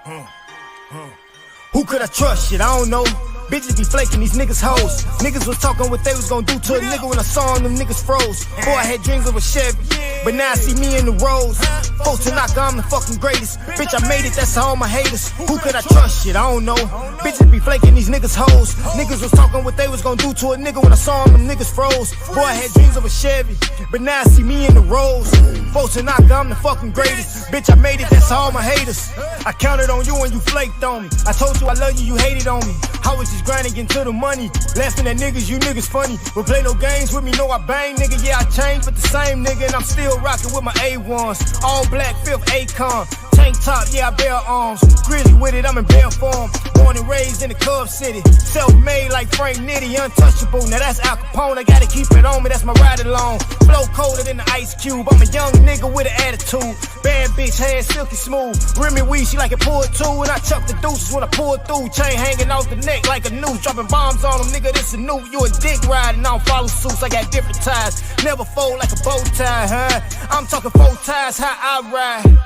Who could I trust? Shit, I don't know. Bitches be flaking, these niggas hoes. Niggas was talking what they was gonna do to a nigga when I saw them niggas froze. Boy, I had dreams of a Chevy, but now I see me in the roads. Folks to knock, I'm the fucking greatest. Bitch, I made it, that's all my haters. Who could I trust? Shit, I don't know. Bitches be flaking, these niggas hoes. Niggas was talking what they was gonna do to a nigga when I saw them niggas froze. Boy, I had dreams of a Chevy, but now I see me in the roads. Folks to knock, I'm the fucking greatest. Bitch, I made it, that's all my haters. I counted on you and you flaked on me. I told you I love you, you hated on me. I was just grinding, getting to the money. Laughing at niggas, you niggas funny. But play no games with me, know I bang, nigga. Yeah, I changed, but the same nigga. And I'm still rocking with my A1s. All black, fifth Akon. Tank top, yeah, I bear arms. Grizzly with it, I'm in bear form. Born and raised in the Cub City. Self-made like Frank Nitty, untouchable. Now that's Al Capone, I gotta keep it on me, that's my ride along. Flow colder than the Ice Cube. I'm a young nigga with an attitude. Bad bitch, hair silky smooth. Remy weed, she like it pulled too. And I chuck the deuces when I pull through. Chain hanging off the neck like a noose. Dropping bombs on them, nigga, this a nuke. You a dick riding, I don't follow suits. I got different ties. Never fold like a bow tie, huh? I'm talking 4 ties, how I ride.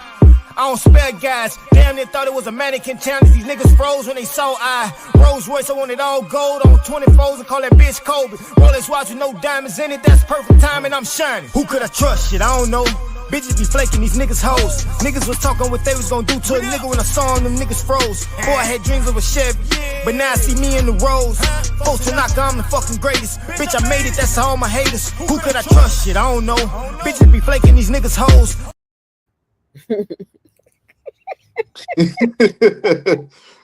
I don't spare guys. Damn, they thought it was a mannequin challenge. These niggas froze when they saw I. Rolls Royce, I want it all gold on 24s and call that bitch Kobe. Rolex watch with no diamonds in it, that's perfect time and I'm shining. Who could I trust? Shit, I don't know. Bitches be flaking, these niggas hoes. Niggas was talking what they was gonna do to a nigga when I saw them niggas froze. Boy, I had dreams of a Chevy, but now I see me in the roads. Folks to knock, I'm the fucking greatest. Bitch, I made it, that's all my haters. Who could I trust? Shit, I don't know. Bitches be flaking, these niggas hoes.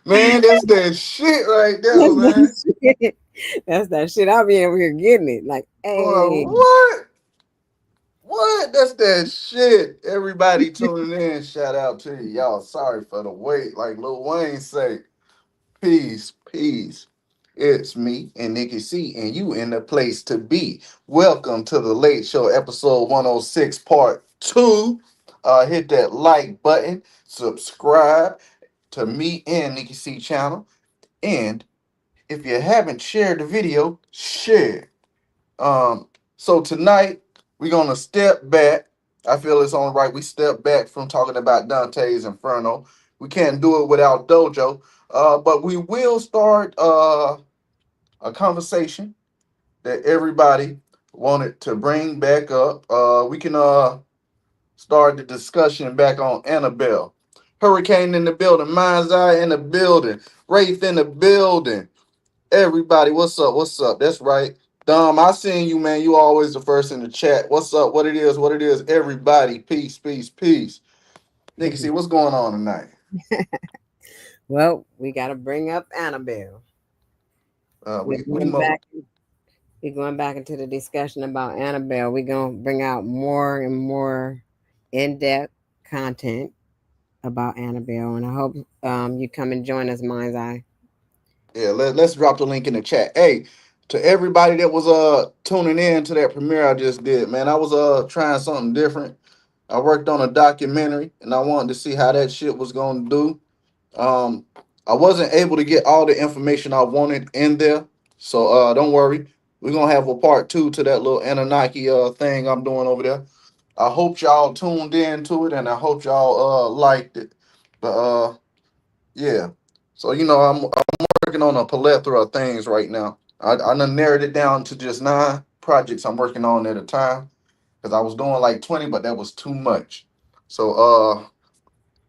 Man, that's that shit right there, man. That's that shit. I'll be over here getting it. Like, Boy, hey. what? What? That's that shit. Everybody tuning in, shout out to you. Y'all sorry for the wait. Like Lil Wayne say, peace, peace. It's me and Nikki C, and you in the place to be. Welcome to the Late Show, episode 106, part 2. Hit that like button, subscribe to me and Nikki C channel. And if you haven't shared the video, share. So tonight we're gonna step back. I feel it's only right we step back from talking about Dante's Inferno. We can't do it without Dojo. But we will start a conversation that everybody wanted to bring back up. We can start the discussion back on Annabelle. Hurricane in the building, Mind's Eye in the building, Wraith in the building. Everybody, what's up? What's up? That's right. Dom, I seen you, man. You always the first in the chat. What's up? What it is? What it is? Everybody, peace, peace, peace. Nikki, see what's going on tonight? Well, we got to bring up Annabelle. We We're going mo back. We're going back into the discussion about Annabelle. We're going to bring out more and more in-depth content about Annabelle, and I hope you come and join us, Mind's Eye. Yeah, let's drop the link in the chat. Hey, to everybody that was tuning in to that premiere I just did, man. I was trying something different. I worked on a documentary and I wanted to see how that shit was gonna do. Um, I wasn't able to get all the information I wanted in there, so don't worry. We're gonna have a part 2 to that little Anunnaki thing I'm doing over there. I hope y'all tuned in to it and I hope y'all liked it. But yeah. So I'm working on a plethora of things right now. I done narrowed it down to just 9 projects I'm working on at a time because I was doing like 20, but that was too much. So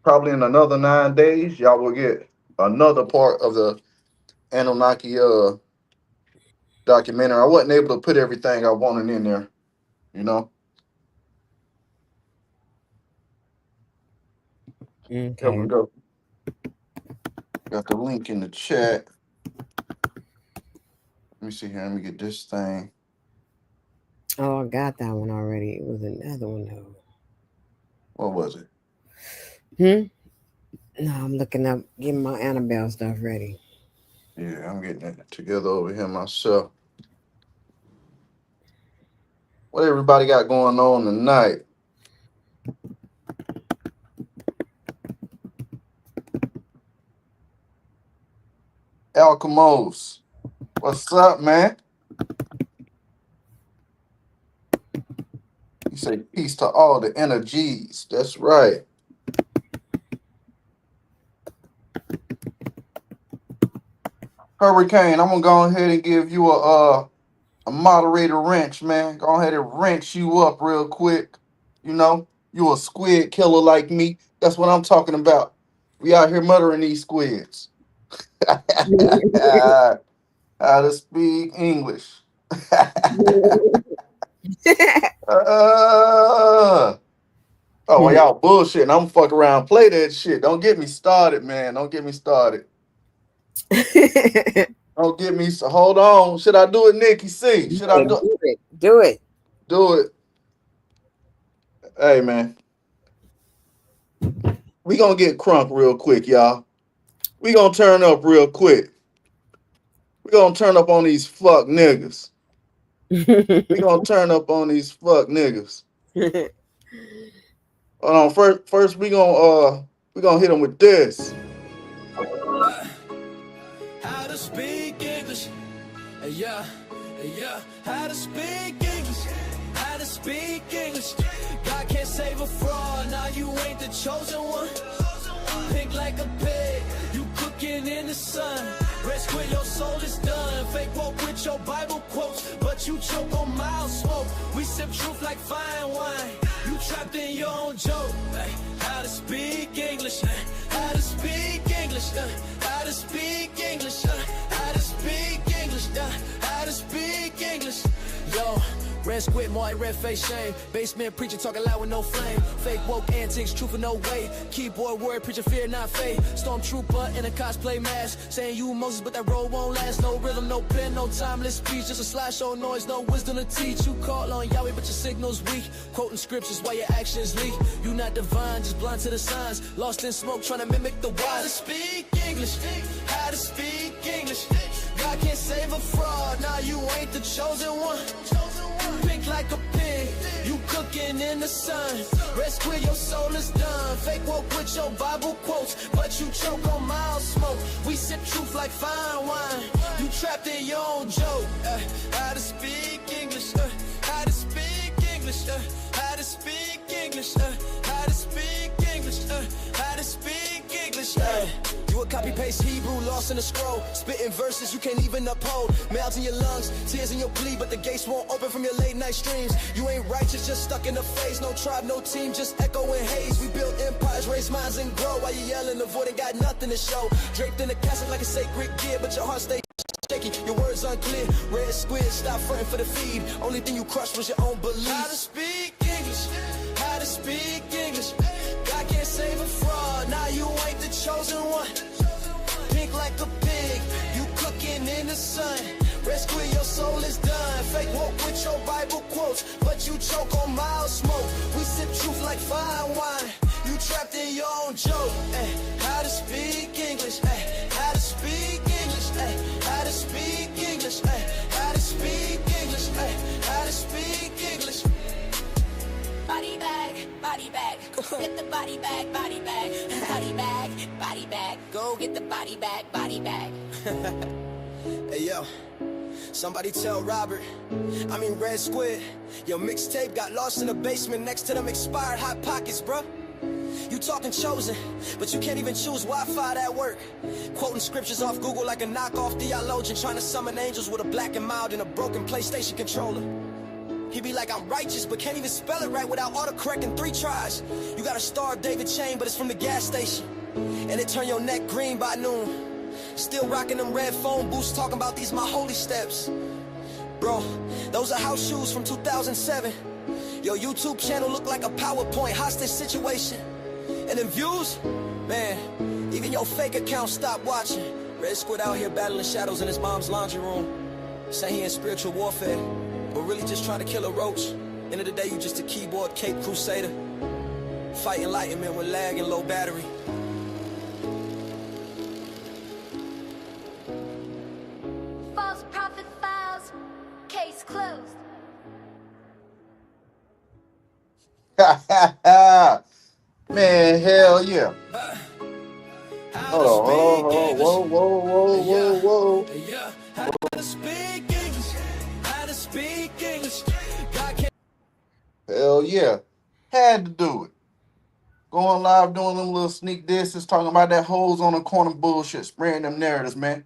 probably in another 9 days, y'all will get another part of the Anunnaki documentary. I wasn't able to put everything I wanted in there, you know. Here we Okay. go. Got the link in the chat. Let me see here. Let me get this thing. Oh, I got that one already. It was another one though. What was it? No, I'm looking up, getting my Annabelle stuff ready. Yeah, I'm getting it together over here myself. What everybody got going on tonight? Alchemos, what's up, man? You say peace to all the energies. That's right. Hurricane, I'm gonna go ahead and give you a moderator wrench, man. Go ahead and wrench you up real quick. You know, you a squid killer like me. That's what I'm talking about. We out here murdering these squids. How to speak English. uh, oh, well, y'all bullshitting. I'm fuck around, play that shit. Don't get me started, man. Don't get me started. Don't get me. So hold on. Should I do it, Nikki C? Should I do Do it. Do it. do it? Hey, man. We gonna get crunk real quick, y'all. We gonna turn up real quick. We gonna turn up on these fuck niggas. We gonna turn up on these fuck niggas. Hold on. First we gonna hit them with this. How to speak English. Yeah, yeah. How to speak English. How to speak English. God can't save a fraud. Now you ain't the chosen one. Pink like a pig. You cooking in the sun. Rest when your soul is done. Fake woke with your Bible quotes, but you choke on mild smoke. We sip truth like fine wine. You trapped in your own joke. How to speak English. How to speak English. How to speak English. How to speak English. How to speak English. Yo. Red squid, more red face shame. Basement preacher talking loud with no flame. Fake woke antics, truth for no way. Keyboard word preacher, fear not faith. Stormtrooper in a cosplay mask, saying you Moses, but that road won't last. No rhythm, no pen, no timeless speech. Just a slideshow noise, no wisdom to teach. You call on Yahweh, but your signal's weak. Quoting scriptures while your actions leak. You not divine, just blind to the signs. Lost in smoke, trying to mimic the wise. How to speak English, how to speak English. God can't save a fraud, now you ain't the chosen one. Pink like a pig, you cooking in the sun. Rest where your soul is done. Fake woke with your Bible quotes, but you choke on mild smoke. We sip truth like fine wine. You trapped in your own joke. How to speak English, how to speak English, how to speak English, how to speak English, how to speak English. You a copy paste Hebrew, lost in the scroll. Spitting verses you can't even uphold. Mouths in your lungs, tears in your plea, but the gates won't open from your late night streams. You ain't righteous, just stuck in the phase. No tribe, no team, just echoing haze. We built empires, raise minds and grow. While you yelling, the void ain't got nothing to show. Draped in a casket like a sacred gear, but your heart stays shaky, your words unclear. Red squid, stop fronting for the feed. Only thing you crushed was your own belief. How to speak English, how to speak English. God can't save a fraud, now you ain't the chosen one. Pink like a pig, you cooking in the sun. Rest where your soul is done. Fake woke with your Bible quotes, but you choke on mild smoke. We sip truth like fine wine. You trapped in your own joke. How to speak English, how to speak English, how to speak English, how to speak English, how to speak English. Body bag, body bag. Get the body bag, body bag. Body bag, body bag. Go get the body bag, body bag. Hey yo, somebody tell Robert, I mean Red Squid, your mixtape got lost in the basement next to them expired Hot Pockets, bruh. You talking chosen, but you can't even choose Wi-Fi that work. Quoting scriptures off Google like a knockoff theologian, trying to summon angels with a black and mild and a broken PlayStation controller. He be like, I'm righteous, but can't even spell it right without autocorrect in 3 tries. You got a Star of David chain, but it's from the gas station. And it turn your neck green by noon. Still rocking them red phone booths, talking about these my holy steps. Bro, those are house shoes from 2007. Your YouTube channel look like a PowerPoint hostage situation. And in views, man, even your fake account stopped watching. Red Squid out here battling shadows in his mom's laundry room. Say he in spiritual warfare, but really just trying to kill a roach. End of the day, you just a keyboard cape crusader, fighting enlightenment with lag and low battery. False prophet files. Case closed. Man, hell yeah. Hold on, whoa, whoa. Yeah, how to speak English, how to speak English. God can't. Hell yeah. Had to do it. Going live doing them little sneak disses, talking about that hoes on the corner bullshit, spreading them narratives, man.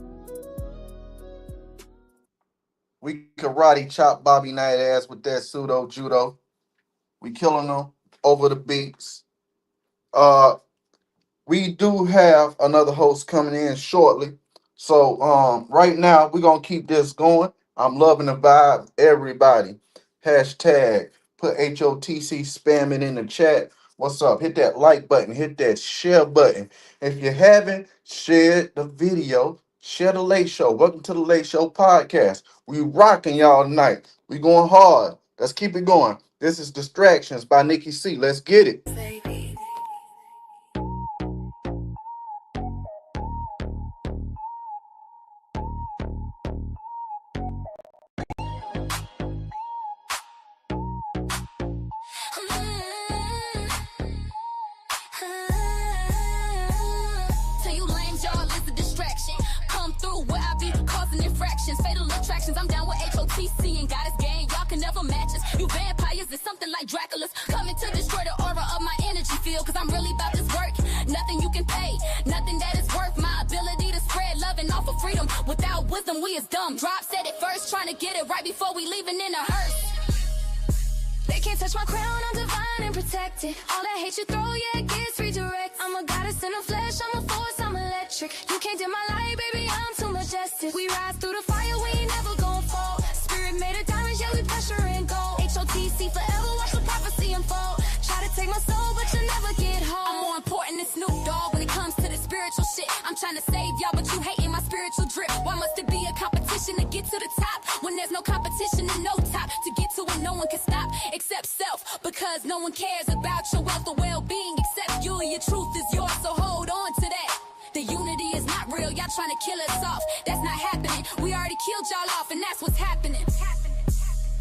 back. We karate chop Bobby Knight ass with that pseudo judo. We killing them over the beats. We do have another host coming in shortly. So right now we're gonna keep this going. I'm loving the vibe. Everybody. Hashtag put H.O.T.C spamming in the chat. What's up? Hit that like button, hit that share button. If you haven't shared the video, share the Late Show. Welcome to the Late Show podcast. We rocking y'all tonight. We going hard. Let's keep it going. This is Distractions by Nikki C. Let's get it. To you lame, y'all is a distraction. Come through where I be causing infractions. Fatal attractions, I'm down with H.O.T.C. and got his gang. Y'all can never match us. You vampires is something like Dracula's. Coming to destroy the aura of my energy field. Cause I'm really about this work. Nothing you can pay, nothing that is worth my ability to spread love and offer freedom. Without wisdom, we is dumb. Drop said it first, trying to get it right before we leaving in a hearse. They can't touch my crown, I'm divine and protected. All that hate you throw, yeah, it gets redirect. I'm a goddess in the flesh, I'm a force, I'm electric. You can't dim my light, baby, I'm too majestic. We rise through the fire, we ain't never gon' fall. Spirit made of diamonds, yeah, we pressure and gold. H.O.T.C forever, watch the prophecy unfold. Try to take my soul, but you'll never get home. I'm more important than Snoop Dogg when it comes to the spiritual shit. I'm trying to save y'all, but you hating my spiritual drip. Why must it be a competition to get to the top when there's no competition and no top to get to it? No one can stop except self, because no one cares about your wealth or well-being except you, and your truth is yours, so hold on to that. The unity is not real, y'all trying to kill us off. That's not happening, we already killed y'all off, and that's what's happening.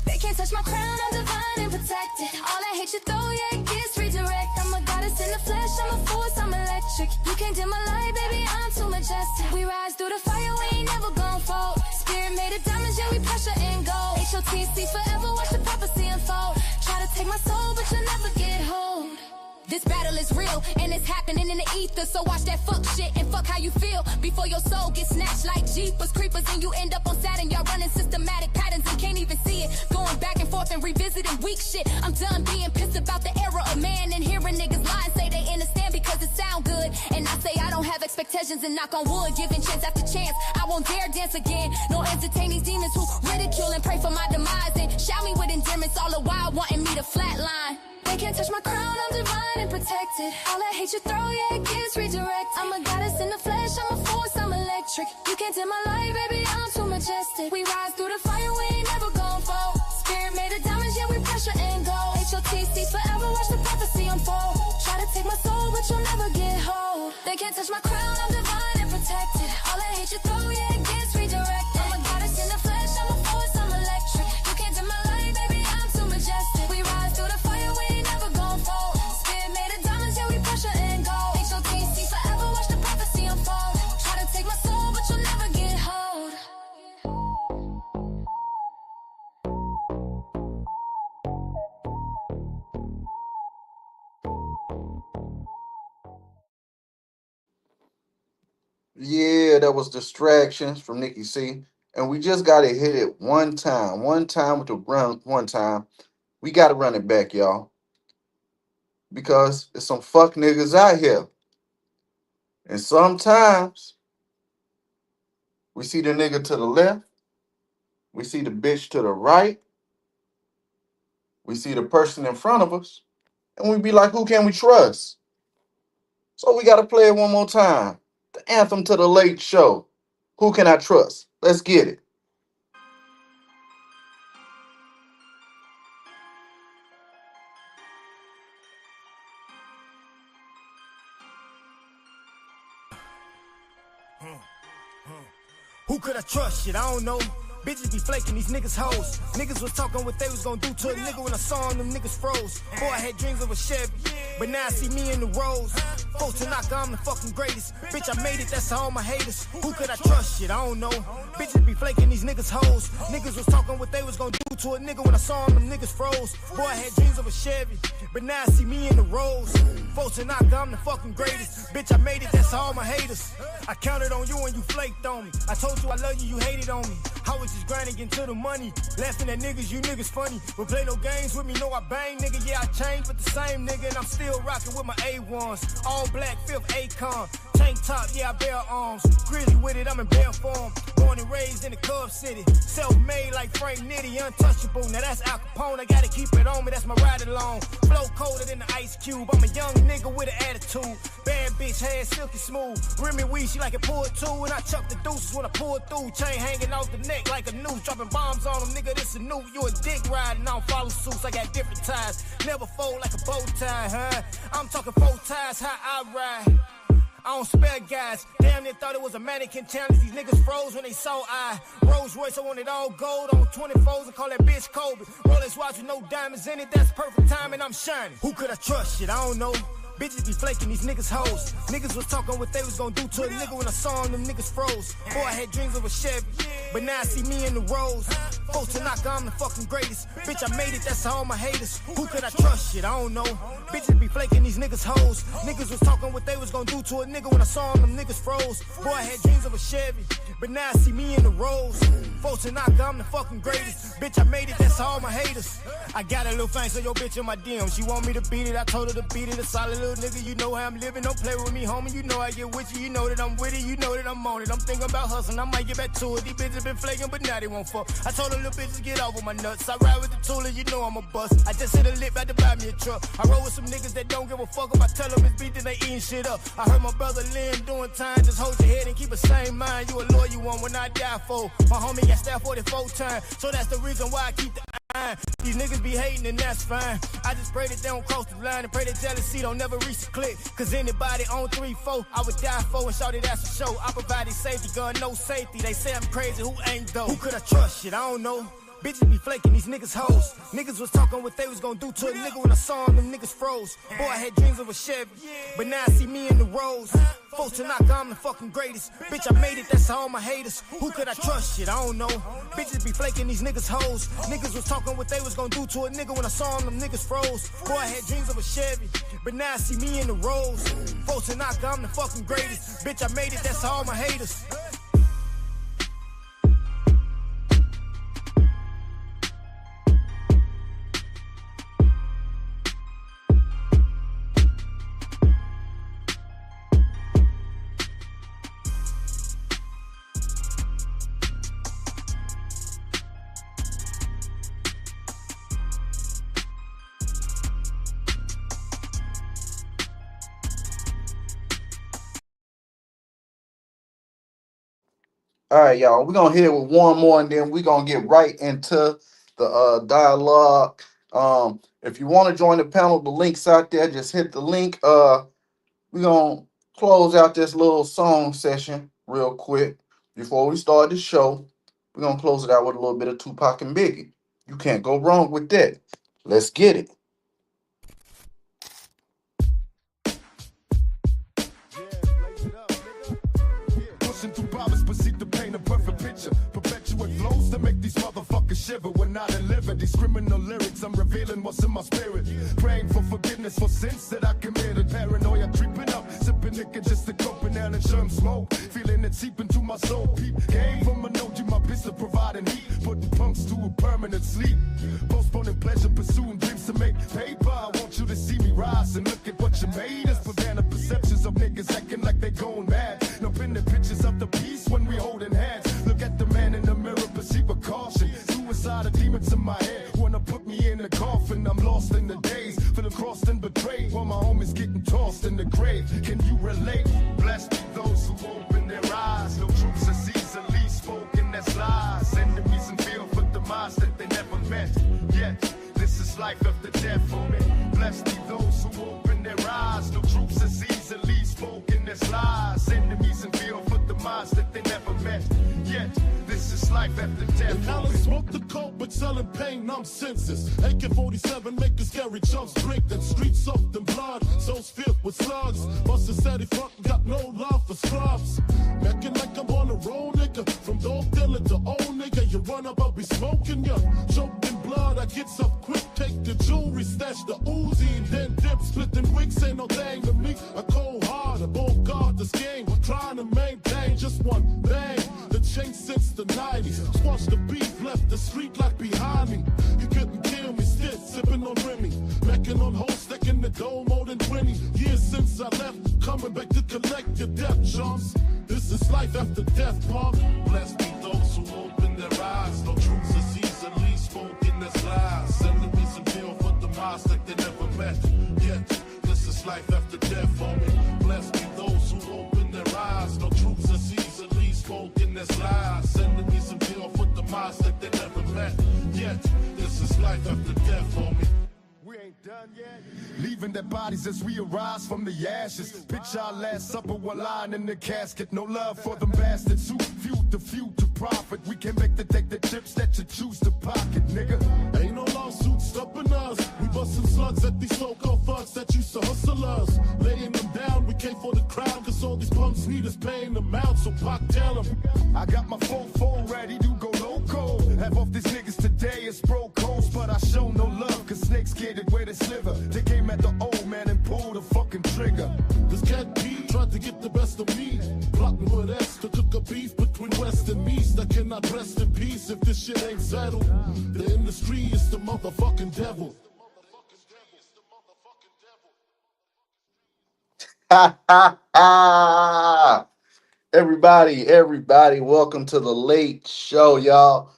They can't touch my crown, I'm divine and protected. All that hate you throw, yeah, it gets redirect. I'm a goddess in the flesh, I'm a force, I'm electric. You can't dim my light, baby, I'm too majestic. We rise through the fire, we ain't never gon' fall. Spirit made of diamonds, yeah, we pressure and gold. H.O.T.C forever, watch the prophecy unfold. Try to take my soul, but you'll never get hold. This battle is real, and it's happening in the ether. So watch that fuck shit and fuck how you feel before your soul gets snatched like Jeepers Creepers and you end up on Saturn. Y'all running systematic patterns and can't even see it. Going back and forth and revisiting weak shit. I'm done being pissed about the era of man and hearing niggas lie and say they understand because it sound good. And I say I don't have expectations and knock on wood, giving chance after chance. I won't dare dance again, nor entertain these demons who ridicule and pray for my demise and shout me with endearments all the while wanting me to flatline. They can't touch my crown, I'm divine and protected. All that hate you throw, yeah, it gets redirect. I'm a goddess in the flesh, I'm a force, I'm electric. You can't dim my light, baby, I'm too majestic. We rise through the fire, we ain't never gon' fall. Spirit made of diamonds, yeah, we pressure and gold. H.O.T.C forever, watch the prophecy unfold. Try to take my soul, but you'll never get hold. They can't touch my crown, I'm divine and protected. All that hate you throw, yeah, it gets redirect. I'm a goddess in the flesh, I'm a force, I'm electric. You can't dim my light, baby, I'm too majestic. We rise through the fire, we ain't never gon' fall. Spirit made of diamonds, yeah, we pressure and gold. H.O.T.C forever, watch the prophecy unfold. Try to take my soul, but you'll never get hold. Yeah, that was Distractions from Nikki C. And we just got to hit it one time. One time with the run, one time. We got to run it back, y'all. Because there's some fuck niggas out here. And sometimes we see the nigga to the left. We see the bitch to the right. We see the person in front of us. And we be like, who can we trust? So we got to play it one more time. The anthem to the Late Show. Who can I trust? Let's get it. Who could I trust? Shit, I don't know. Bitches be flaking, these niggas hoes. Niggas was talking what they was gonna do to a nigga when I saw them niggas froze. Boy, I had dreams of a Chevy, but now I see me in the Rolls. Folks to knock, I'm the fucking greatest. Bitch, I made it, that's all my haters. Who could I trust? Shit, I don't know. Bitches be flaking, these niggas hoes. Niggas was talking what they was gonna do to a nigga when I saw them niggas froze. Boy, I had dreams of a Chevy, but now I see me in the Rolls. Folks to knock, I'm the fucking greatest. Bitch, I made it, that's all my haters. I counted on you and you flaked on me. I told you I love you, you hated on me. I was just grinding into the money, laughing at niggas, you niggas funny. But play no games with me, no I bang, nigga. Yeah, I changed, but the same nigga, and I'm still rocking with my A1s. All black, 5th Akon. Tank top, yeah, I bear arms. Grizzly with it, I'm in bear form. Born and raised in the Cub City. Self-made like Frank Nitty, untouchable. Now that's Al Capone, I gotta keep it on me, that's my ride along. Flow colder than the Ice Cube. I'm a young nigga with an attitude. Bad bitch, hair silky smooth. Remy weed, she like it pulled too. And I chuck the deuces when I pull through. Chain hanging off the neck like a noose. Dropping bombs on them, nigga, this a new. You a dick riding, I don't follow suits. I got different ties. Never fold like a bow tie, huh? I'm talking 4 ties, how I ride. I don't spare guys. Damn, they thought it was a mannequin challenge. These niggas froze when they saw I. Rolls Royce, I want it all gold on 24s and call that bitch Kobe. Rolex watch with no diamonds in it, that's perfect timing, I'm shining. Who could I trust? Shit, I don't know. Bitches be flaking, these niggas hoes. Niggas was talking what they was gonna do to a nigga when I saw them niggas froze. Boy, I had dreams of a Chevy, but now I see me in the roads. Folks to knock, I'm the fucking greatest. Bitch, I made it, that's all my haters. Who could I trust? Shit, I don't know. Bitches be flaking, these niggas hoes. Niggas was talking what they was gonna do to a nigga when I saw them niggas froze. Boy, I had dreams of a Chevy, but now I see me in the roads. Folks to knock, I'm the fucking greatest. Bitch, I made it, that's all my haters. I got a little thing, so your bitch in my DM. She want me to beat it, I told her to beat it. A solid little nigga, you know how I'm living. Don't play with me, homie, you know I get with you. You know that I'm with it, you know that I'm on it. I'm thinking about hustling, I might get back to it. These bitches been flaking, but now they won't fuck. I told them little bitches get off of my nuts. I ride with the tool and you know I'm a bust. I just hit a lip, about to buy me a truck. I roll with some niggas that don't give a fuck if I tell them it's beat, then they eating shit up. I heard my brother Lynn doing time. Just hold your head and keep a sane mind. You a lawyer one when I die for. My homie got stabbed 44 times, so that's the reason why I keep the eye. These niggas be hating and that's fine. I just pray that they don't cross the line and pray that jealousy don't never reach the click. Cause anybody on 3-4, I would die for and shout it that's a show. I provided safety, gun, no safety. They say I'm crazy, who ain't though? Who could I trust? Shit, I don't know. Bitches be flaking, these niggas hoes. Niggas was talking what they was gonna do to a nigga when I saw them niggas froze. Boy, I had dreams of a Chevy, but now I see me in the roads. Folks to knock, I'm the fucking greatest. Bitch, I made it, that's all my haters. Who could I trust? Shit, I don't know. Bitches be flaking, these niggas hoes. Niggas was talking what they was gonna do to a nigga when I saw them niggas froze. Boy, I had dreams of a Chevy, but now I see me in the roads. Folks to knock, I'm the fucking greatest. Bitch, I made it, that's all my haters. All right, y'all. We're gonna hit it with one more, and then we're gonna get right into the dialogue. If you want to join the panel, the link's out there. Just hit the link. We're gonna close out this little song session real quick before we start the show. We're gonna close it out with a little bit of Tupac and Biggie. You can't go wrong with that. Let's get it. To make these motherfuckers shiver when I deliver these criminal lyrics, I'm revealing what's in my spirit. Praying for forgiveness for sins that I committed. Paranoia creeping up, sipping liquor just to cope and out and germ smoke. Feeling it seep into my soul. Peep game from an OG, my pistol providing heat, putting punks to a permanent sleep. Postponing pleasure, pursuing dreams to make paper. I want you to see me rise and look at what you made us. Prevent the perceptions of niggas acting like they going mad. No pinning pictures of the peace when we holding hands. Look at the man in the mirror, perceive a caution. Suicide, demons in my head wanna put me in a coffin. I'm lost in the days, feeling crossed and betrayed while my homies getting tossed in the grave. Can you relate? Blessed be those who open their eyes. No truths is easily spoken, that's lies. Enemies in fear for demise that they never met. Yet this is life after death for me. Blessed be those who open their eyes. No truths is easily spoken, that's lies. Enemies in fear for demise that they never met. Yet this is life after death. And Alan smoked the coke, but selling pain, numb senses. AK-47 make the scary jumps drink, then streets soaked in blood, souls filled with slugs. Buster said he fucking got no love for scrubs. Making like I'm on a roll, nigga. From dope dealer to old nigga, you run up, I'll be smoking ya. Choked in blood, I get up quick, take the jewelry, stash the Uzi, and then dip. Splitting wigs ain't no thing to me. I cold hard, I won't guard this game. We're trying to maintain just one thing. The change since the 90s. Squash collect your death chunks. This is life after death, punk. Blessed be those who open their eyes. No truths is easily spoken as lies. Enemies and feel for the minds like they never met. Yet, this is life after death, homie. Blessed be those who open their eyes. No truths is easily spoken as lies. Enemies and feel for the minds like they never met. Yet, this is life after death, homie. We ain't done yet. Leaving their bodies as we arise from the ashes. Picture our last supper while lying in the casket. No love for them bastards who fueled the few to profit. We can make take the chips that you choose to pocket, nigga. Ain't no lawsuit stopping us. We bustin' slugs at these so-called thugs that used to hustle us. Laying them down, we came for the crowd, cause all these punks need us paying them out, so Pac tell them. I got my 4-4 ready to go loco. Have off these niggas today, it's bro codes, but I show no love, cause snakes get it where they sliver. They came at the old man and pulled the fucking trigger. This cat P tried to get the best of me. Plotting with S to cook a beef between West and East. I cannot rest in peace if this shit ain't settled. The industry is the motherfucking devil. Ha ha ha! Everybody, welcome to the late show, y'all.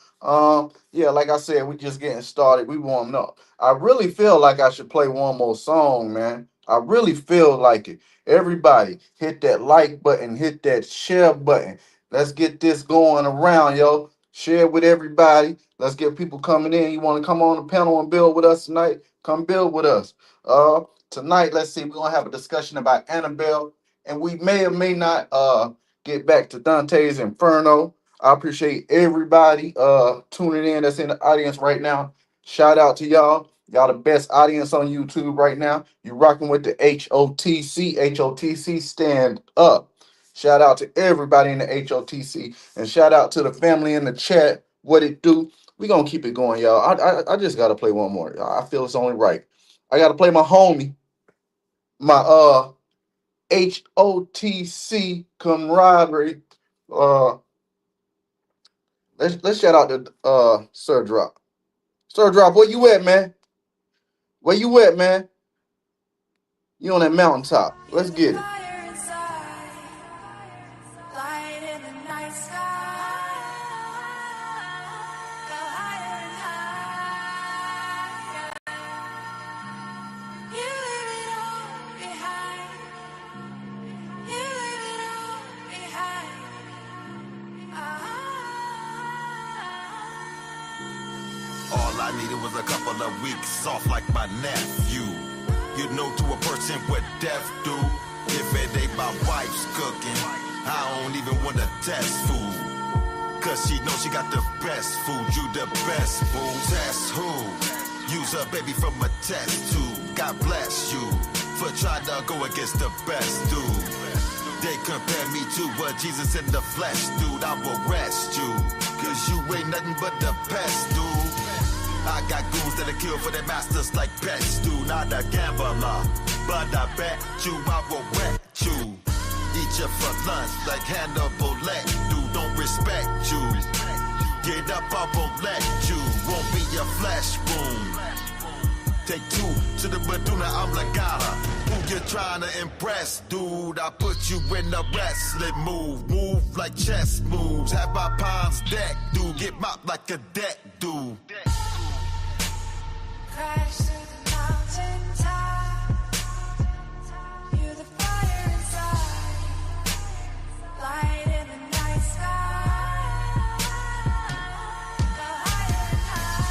Yeah, like I said, we just getting started. We warming up. I really feel like I should play one more song, man. I really feel like it. Everybody, hit that like button, hit that share button. Let's get this going around, yo. Share it with everybody. Let's get people coming in. You want to come on the panel and build with us tonight? Come build with us. Tonight, let's see, we're gonna have a discussion about Annabelle, and we may or may not get back to Dante's Inferno. I appreciate everybody tuning in that's in the audience right now. Shout out to y'all. Y'all the best audience on YouTube right now. You're rocking with the H.O.T.C. H.O.T.C. stand up. Shout out to everybody in the H.O.T.C. and shout out to the family in the chat. What it do? We're going to keep it going, y'all. I just got to play one more. I feel it's only right. I got to play my homie, my H.O.T.C. camaraderie. Let's shout out to Sir Drop. Sir Drop, where you at, man? Where you at, man? You on that mountaintop. Let's get it. All I needed was a couple of weeks off like my nephew. You know, to a person what death do. If it ain't my wife's cooking, I don't even want to test food. Cause she knows she got the best food. You the best fool. Test who? Use a baby from a test tube. God bless you for trying to go against the best dude. They compare me to what Jesus in the flesh, dude. I will rest you, cause you ain't nothing but the best, dude. I got goons that'll kill for their masters like pets, dude. Not a gambler, but I bet you I will wet you. Eat you for lunch like Hannibal Lecter, dude. Don't respect you. Get up, I won't let you. Won't be your flesh wound. Take two to the Maduna, I'm Lagana. Who you trying to impress, dude? I put you in a wrestling move. Move like chess moves. Have my palms decked, dude. Get mopped like a deck, dude. Crash to the mountain top. You're the fire inside. Light in the night sky. Go higher and higher.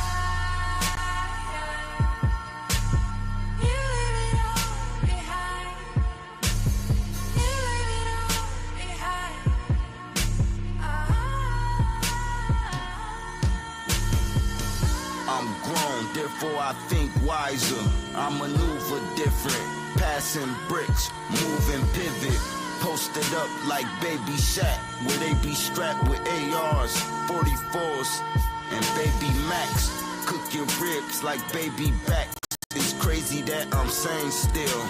You leave it all behind. You leave it all behind. I'm grown, therefore I think wiser. I maneuver different, passing bricks, moving pivot. Posted up like Baby Shaq, where they be strapped with ARs, 44s, and Baby Max. Cooking ribs like baby back. It's crazy that I'm sane still.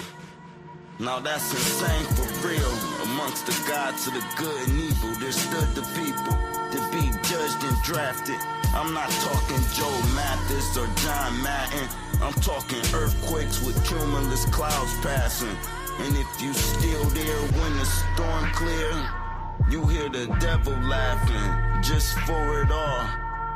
Now that's insane for real. Amongst the gods of the good and evil, there stood the people to be judged and drafted. I'm not talking Joe Mathis or John Madden. I'm talking earthquakes with cumulus clouds passing. And if you still there when the storm clear, you hear the devil laughing just for it all.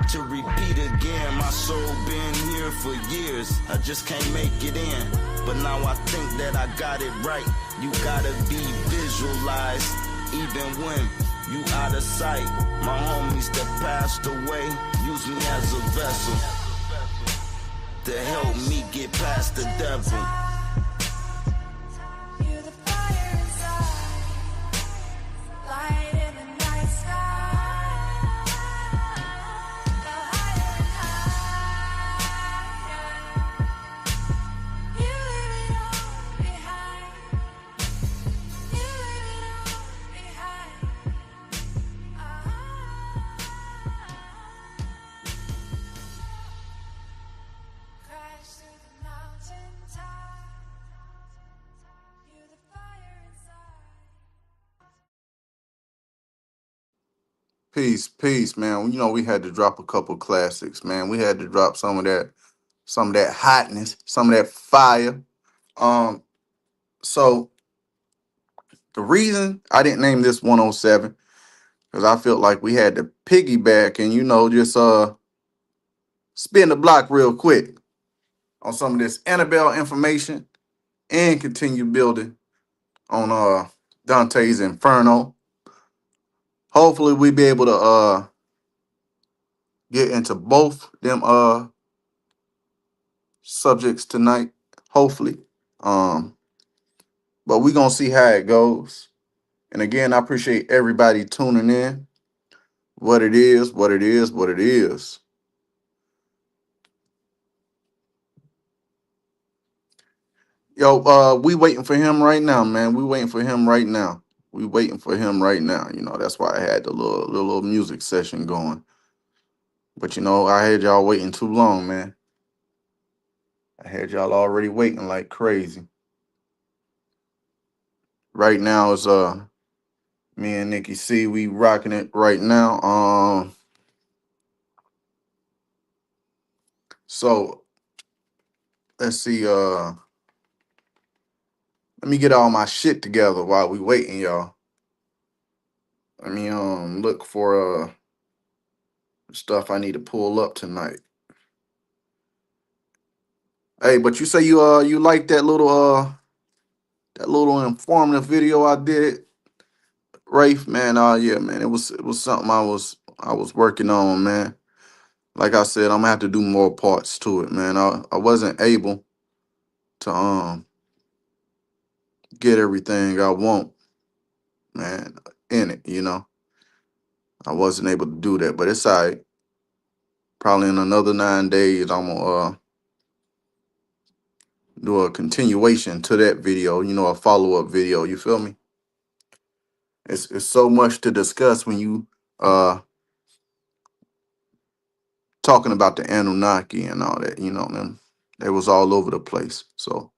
To repeat again, my soul been here for years. I just can't make it in. But now I think that I got it right. You gotta be visualized, even when you out of sight. My homies that passed away use me as a vessel to help me get past the devil. You're the fire inside, light in the night sky. The higher and higher, you leave it all behind. You leave it all behind. Crash through the mountain top. You're the fire inside. Peace, peace, man. You know, we had to drop a couple classics, man. We had to drop some of that hotness, some of that fire. Um, so the reason I didn't name this 107, because I felt like we had to piggyback and, you know, just spin the block real quick on some of this Annabelle information and continue building on Dante's Inferno. Hopefully we be able to get into both them subjects tonight. Hopefully. But we gonna see how it goes. And again, I appreciate everybody tuning in. What it is, what it is, what it is. Yo, we waiting for him right now, man. We waiting for him right now. We waiting for him right now. You know, that's why I had the little music session going. But you know, I had y'all waiting too long, man. I had y'all already waiting like crazy. Right now is me and Nikki C. We rocking it right now. So let's see. Let me get all my shit together while we waiting, y'all. Let me look for stuff I need to pull up tonight. Hey, but you say you like that little informative video I did, Rafe, man. Yeah, man. It was something I was working on, man. Like I said, I'm gonna have to do more parts to it, man. I wasn't able to get everything I want, man, in it, you know. I wasn't able to do that, but it's all right. Probably in another 9 days, I'm gonna do a continuation to that video, you know, a follow-up video. You feel me? It's so much to discuss when you talking about the Anunnaki and all that, you know, man. It was all over the place. So,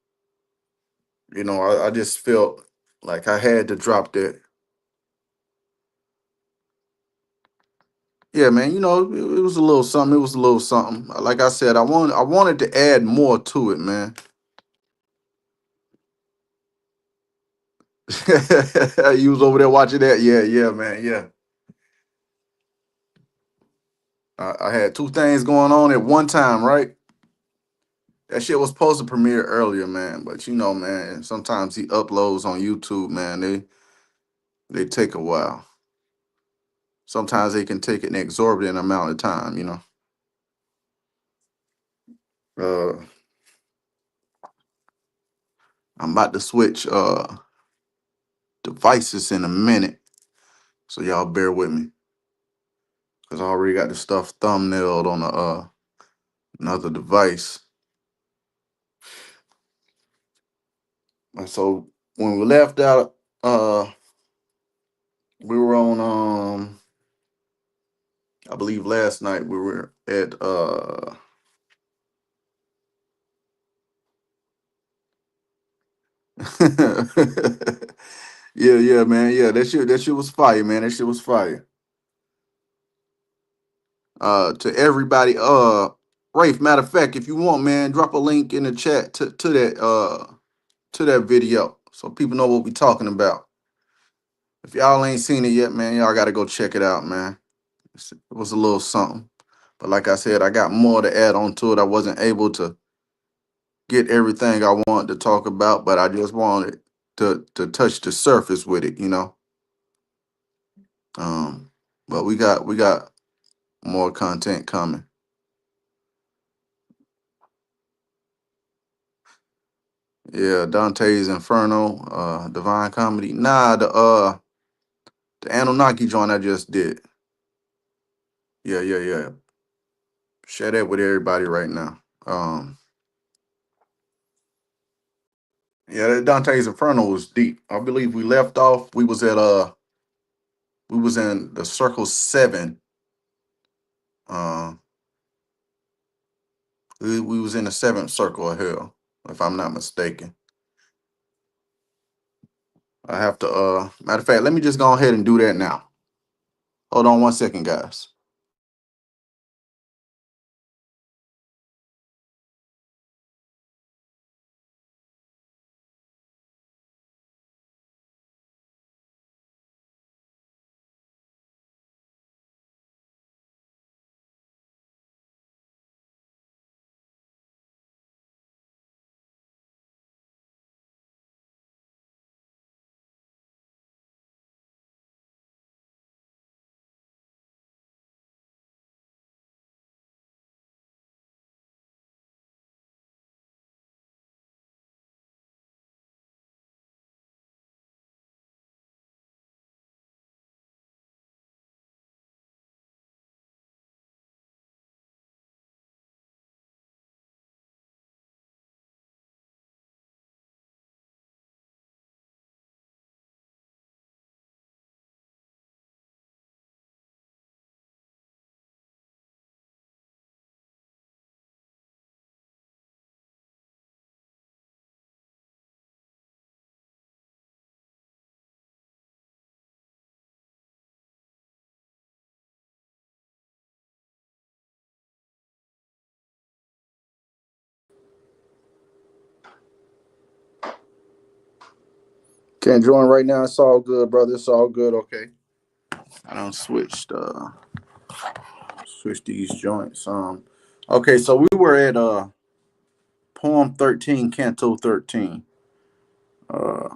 you know, I just felt like I had to drop that. Yeah, man, you know, it was a little something. It was a little something. Like I said, I wanted to add more to it, man. You was over there watching that? Yeah, man, yeah. I had two things going on at one time, right? That shit was supposed to premiere earlier, man. But you know, man, sometimes he uploads on YouTube, man. They take a while. Sometimes they can take an exorbitant amount of time, you know. I'm about to switch devices in a minute. So y'all bear with me. Cause I already got the stuff thumbnailed on another device. And so when we left out, we were on I believe last night we were at yeah, man. Yeah, that shit was fire, man. That shit was fire. To everybody, Rafe, matter of fact, if you want, man, drop a link in the chat to that video. so people know what we talking about. If y'all ain't seen it yet, man, y'all gotta go check it out, man. It was a little something. But like I said, I got more to add on to it. I wasn't able to get everything I wanted to talk about, but I just wanted to touch the surface with it, you know. But we got more content coming. Yeah, Dante's Inferno, Divine Comedy. Nah, the Anunnaki joint I just did. Yeah, yeah, yeah. Share that with everybody right now. Yeah, that Dante's Inferno was deep. I believe we left off. We was in the circle 7. Uh we was in the 7th circle of hell, if I'm not mistaken. I have to matter of fact, let me just go ahead and do that now. Hold on 1 second, guys. Can't join right now. It's all good, brother. It's all good. Okay. I don't switch these joints. Okay, so we were at poem 13, canto 13. Uh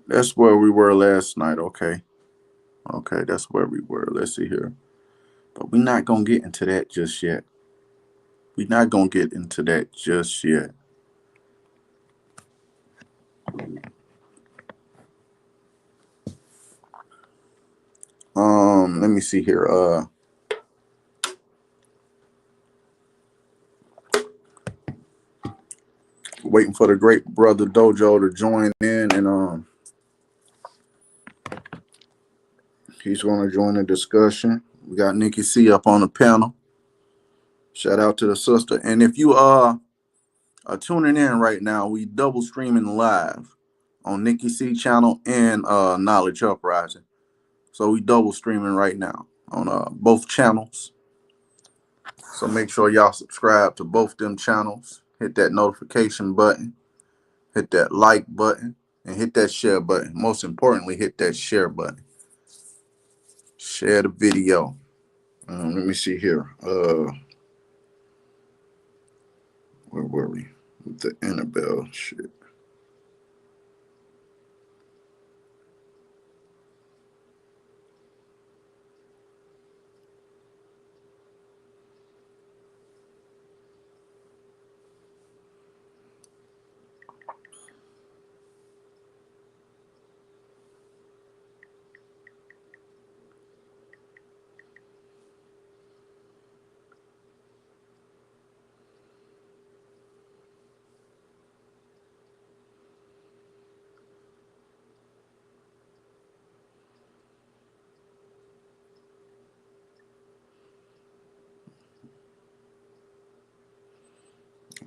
that's where we were last night. Okay. Okay, that's where we were. Let's see here. But we're not gonna get into that just yet. We're not gonna get into that just yet. Let me see here. Waiting for the great brother Dojo to join in, and he's gonna join the discussion. We got Nikki C up on the panel. Shout out to the sister. And if you are tuning in right now, we double streaming live on Nikki C channel and Knowledge Uprising. So we double streaming right now on both channels. So make sure y'all subscribe to both them channels. Hit that notification button. Hit that like button. And hit that share button. Most importantly, hit that share button. Share the video. Let me see here. Where were we? With the Annabelle shit.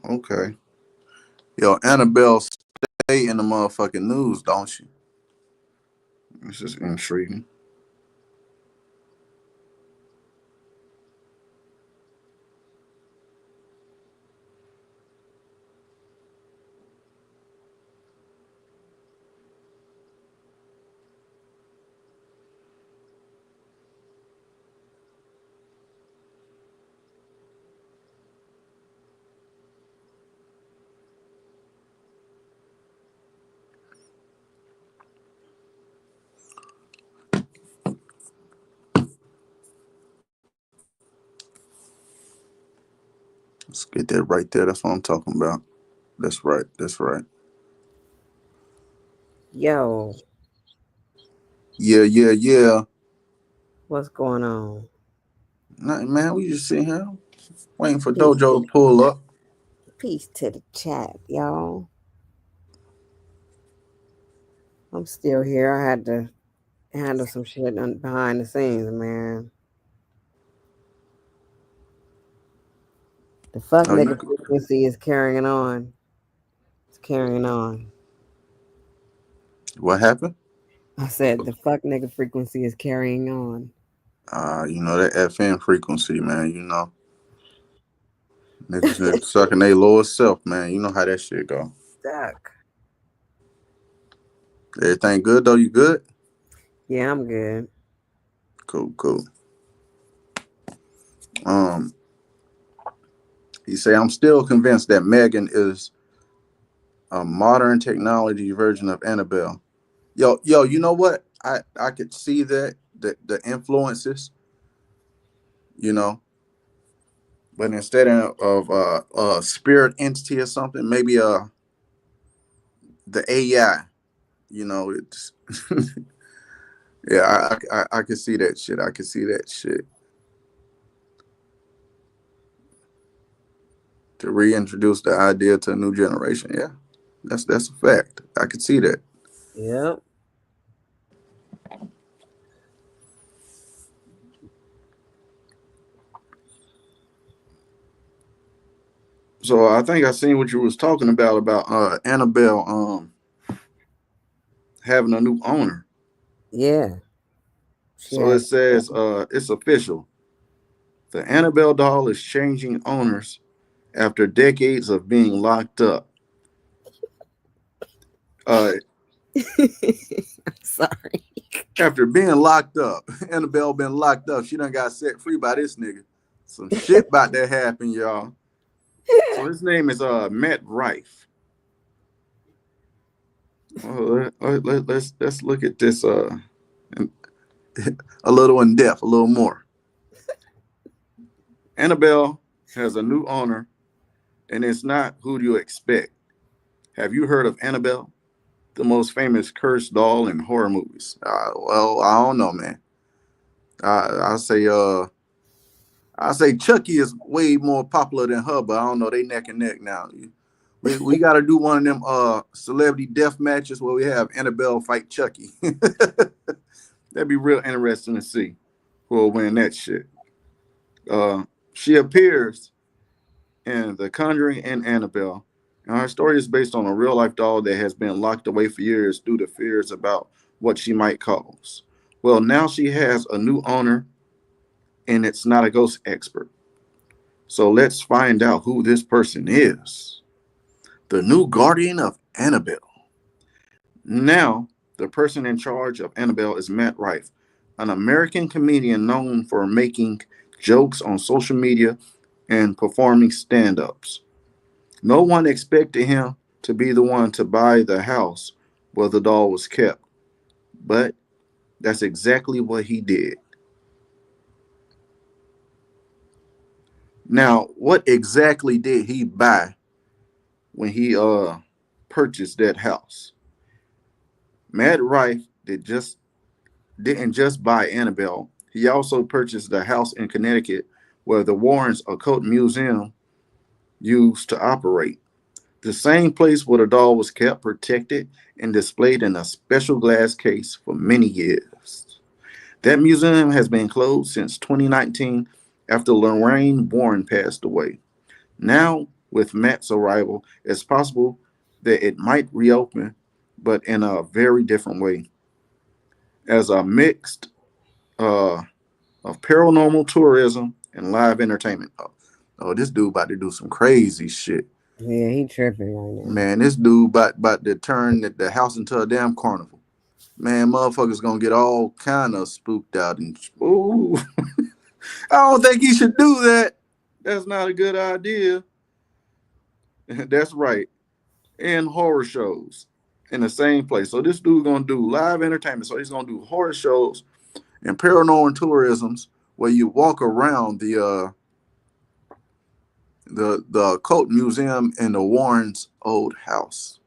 Okay. Yo, Annabelle stay in the motherfucking news, don't she? This is intriguing. Let's get that right there. That's what I'm talking about. That's right. That's right. Yo, Yeah, yeah, yeah. what's going on? Nothing, man. We just sitting here waiting for Peace to Dojo to pull up. peace to the chat, y'all. I'm still here. I had to handle some shit behind the scenes, man. The fuck Oh, you. nigga frequency is carrying on. It's carrying on. What happened? I said the fuck nigga frequency is carrying on. You know that FM frequency, man. You know niggas just sucking their lowest self, man. You know how that shit go. Stuck. Everything good though? You good? Yeah, I'm good. Cool, cool. Um, he say I'm still convinced that Megan is a modern technology version of Annabelle. Yo, you know what? I could see that the influences, you know, but instead of a spirit entity or something, maybe the AI, you know, it's yeah, I could see that shit. I could see that shit. To reintroduce the idea to a new generation. Yeah, that's a fact. I could see that. Yep. So I think I seen what you was talking about Annabelle having a new owner. Yeah. She So it has. says it's official. The Annabelle doll is changing owners after decades of being locked up. Uh, I'm sorry. After being locked up, Annabelle been locked up. She done got set free by this nigga. Some shit about that happen, y'all. So his name is Matt Rife. Let's look at this a little in depth, a little more. Annabelle has a new owner, and it's not who you expect. Have you heard of Annabelle, the most famous cursed doll in horror movies? Well, I don't know, man. I say I say Chucky is way more popular than her, but I don't know. They neck and neck now. We got to do one of them celebrity death matches where we have Annabelle fight Chucky. That'd be real interesting to see who will win that shit. She appears in The Conjuring and Annabelle. And her story is based on a real life doll that has been locked away for years due to fears about what she might cause. Well, now she has a new owner, and it's not a ghost expert. So let's find out who this person is. The new guardian of Annabelle. Now, the person in charge of Annabelle is Matt Rife, an American comedian known for making jokes on social media and performing stand ups. No one expected him to be the one to buy the house where the doll was kept, but that's exactly what he did. Now, what exactly did he buy when he purchased that house? Matt Rife didn't just buy Annabelle. He also purchased the house in Connecticut where the Warrens Occult Museum used to operate. The same place where the doll was kept protected and displayed in a special glass case for many years. That museum has been closed since 2019 after Lorraine Warren passed away. Now, with Matt's arrival, it's possible that it might reopen, but in a very different way. As a mixed uh, of paranormal tourism and live entertainment. Oh, this dude about to do some crazy shit. Yeah, he tripping right now. Man, this dude about to turn the house into a damn carnival. Man, motherfuckers gonna get all kind of spooked out and ooh. I don't think he should do that. That's not a good idea. That's right. And horror shows in the same place. So this dude gonna do live entertainment. So he's gonna do horror shows and paranormal tourisms where you walk around the occult museum in the Warrens' old house.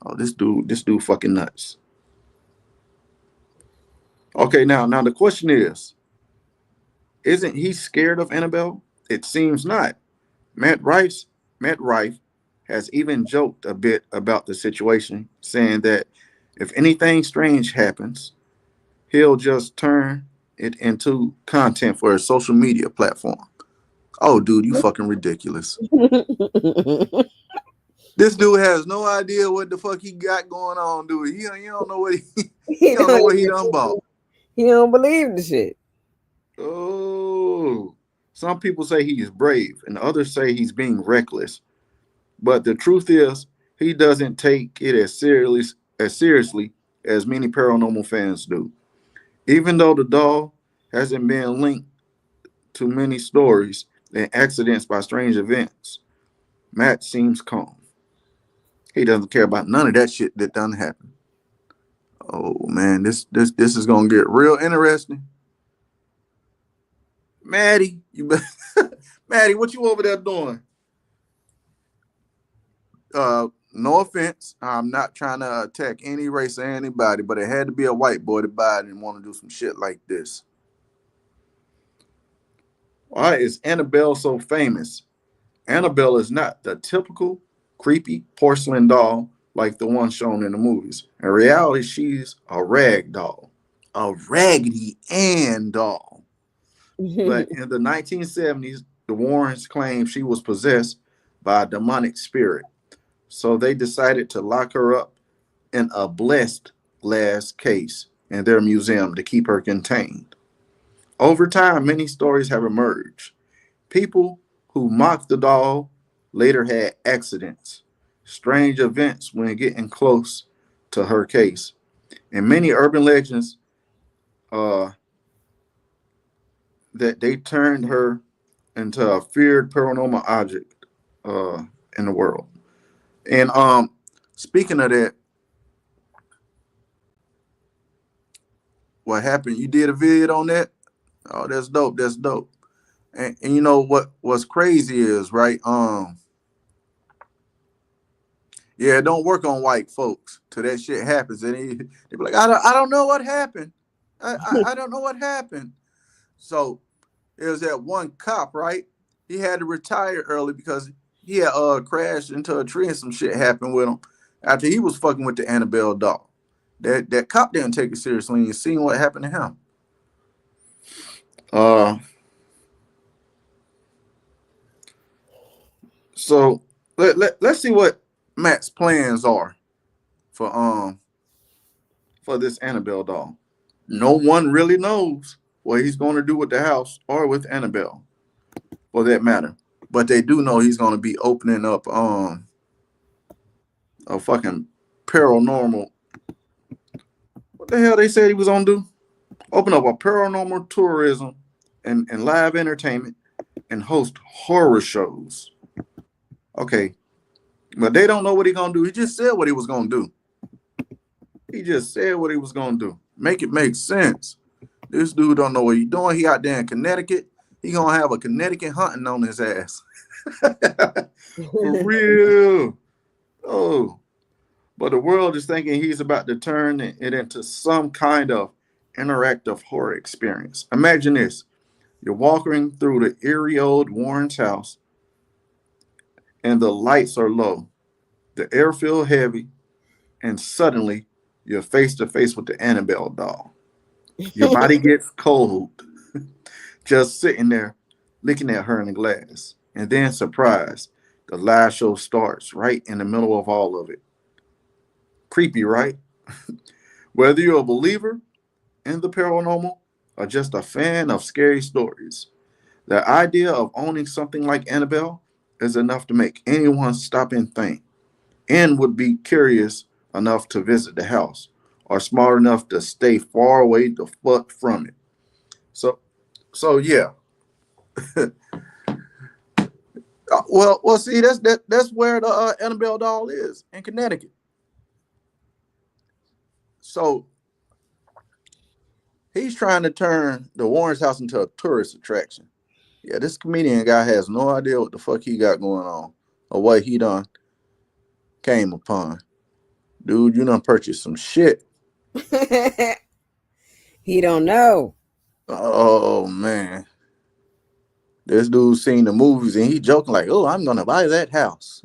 Oh, this dude fucking nuts. Okay, now the question is, isn't he scared of Annabelle? It seems not. Matt Rife, Matt Rife has even joked a bit about the situation, saying that if anything strange happens, he'll just turn it into content for his social media platform. Oh, dude, you fucking ridiculous. This dude has no idea what the fuck he got going on, dude. He don't know what he don't know what he done bought. He don't believe the shit. Oh, some people say he is brave, and others say he's being reckless. But the truth is, he doesn't take it as seriously as many paranormal fans do. Even though the doll hasn't been linked to many stories and accidents by strange events, Matt seems calm. He doesn't care about none of that shit that done happened. Oh man, this is gonna get real interesting. Maddie, Maddie, what you over there doing? No offense, I'm not trying to attack any race or anybody, but it had to be a white boy to buy it and want to do some shit like this. Why is Annabelle so famous? Annabelle is not the typical creepy porcelain doll like the one shown in the movies. In reality, she's a rag doll, a Raggedy Ann doll. But in the 1970s, the Warrens claimed she was possessed by a demonic spirit. So they decided to lock her up in a blessed glass case in their museum to keep her contained. Over time, many stories have emerged. People who mocked the doll later had accidents, strange events when getting close to her case, and many urban legends uh, that they turned her into a feared paranormal object uh, in the world. And speaking of that, what happened? You did a vid on that? Oh, that's dope. That's dope. And you know what's crazy is right. Yeah, it don't work on white folks till that shit happens, and they be like, I don't know what happened. I don't know what happened. So there's that one cop, right? He had to retire early because he had crashed into a tree and some shit happened with him after he was fucking with the Annabelle doll. That cop didn't take it seriously, and you seen what happened to him. Uh, so let's see what Matt's plans are for this Annabelle doll. No one really knows what he's going to do with the house or with Annabelle, for that matter. But they do know he's going to be opening up a fucking paranormal. What the hell they said he was going to do? Open up a paranormal tourism and live entertainment and host horror shows. Okay, but they don't know what he's going to do. He just said what he was going to do. He just said what he was going to do. Make it make sense. This dude don't know what he's doing. He out there in Connecticut. He gonna have a Connecticut hunting on his ass. For real. Oh. But the world is thinking he's about to turn it into some kind of interactive horror experience. Imagine this. You're walking through the eerie old Warren's house and the lights are low. The air feels heavy, and suddenly you're face to face with the Annabelle doll. Your body gets cold, just sitting there looking at her in the glass. And then, surprise, the live show starts right in the middle of all of it. Creepy, right? Whether you're a believer in the paranormal or just a fan of scary stories, the idea of owning something like Annabelle is enough to make anyone stop and think, and would be curious enough to visit the house or smart enough to stay far away the fuck from it. So yeah. Well, see, that's where the Annabelle doll is in Connecticut. So he's trying to turn the Warren's house into a tourist attraction. Yeah, this comedian guy has no idea what the fuck he got going on or what he done came upon. Dude, you done purchased some shit. He don't know. Oh man. This dude seen the movies and he joking like, "Oh, I'm gonna buy that house."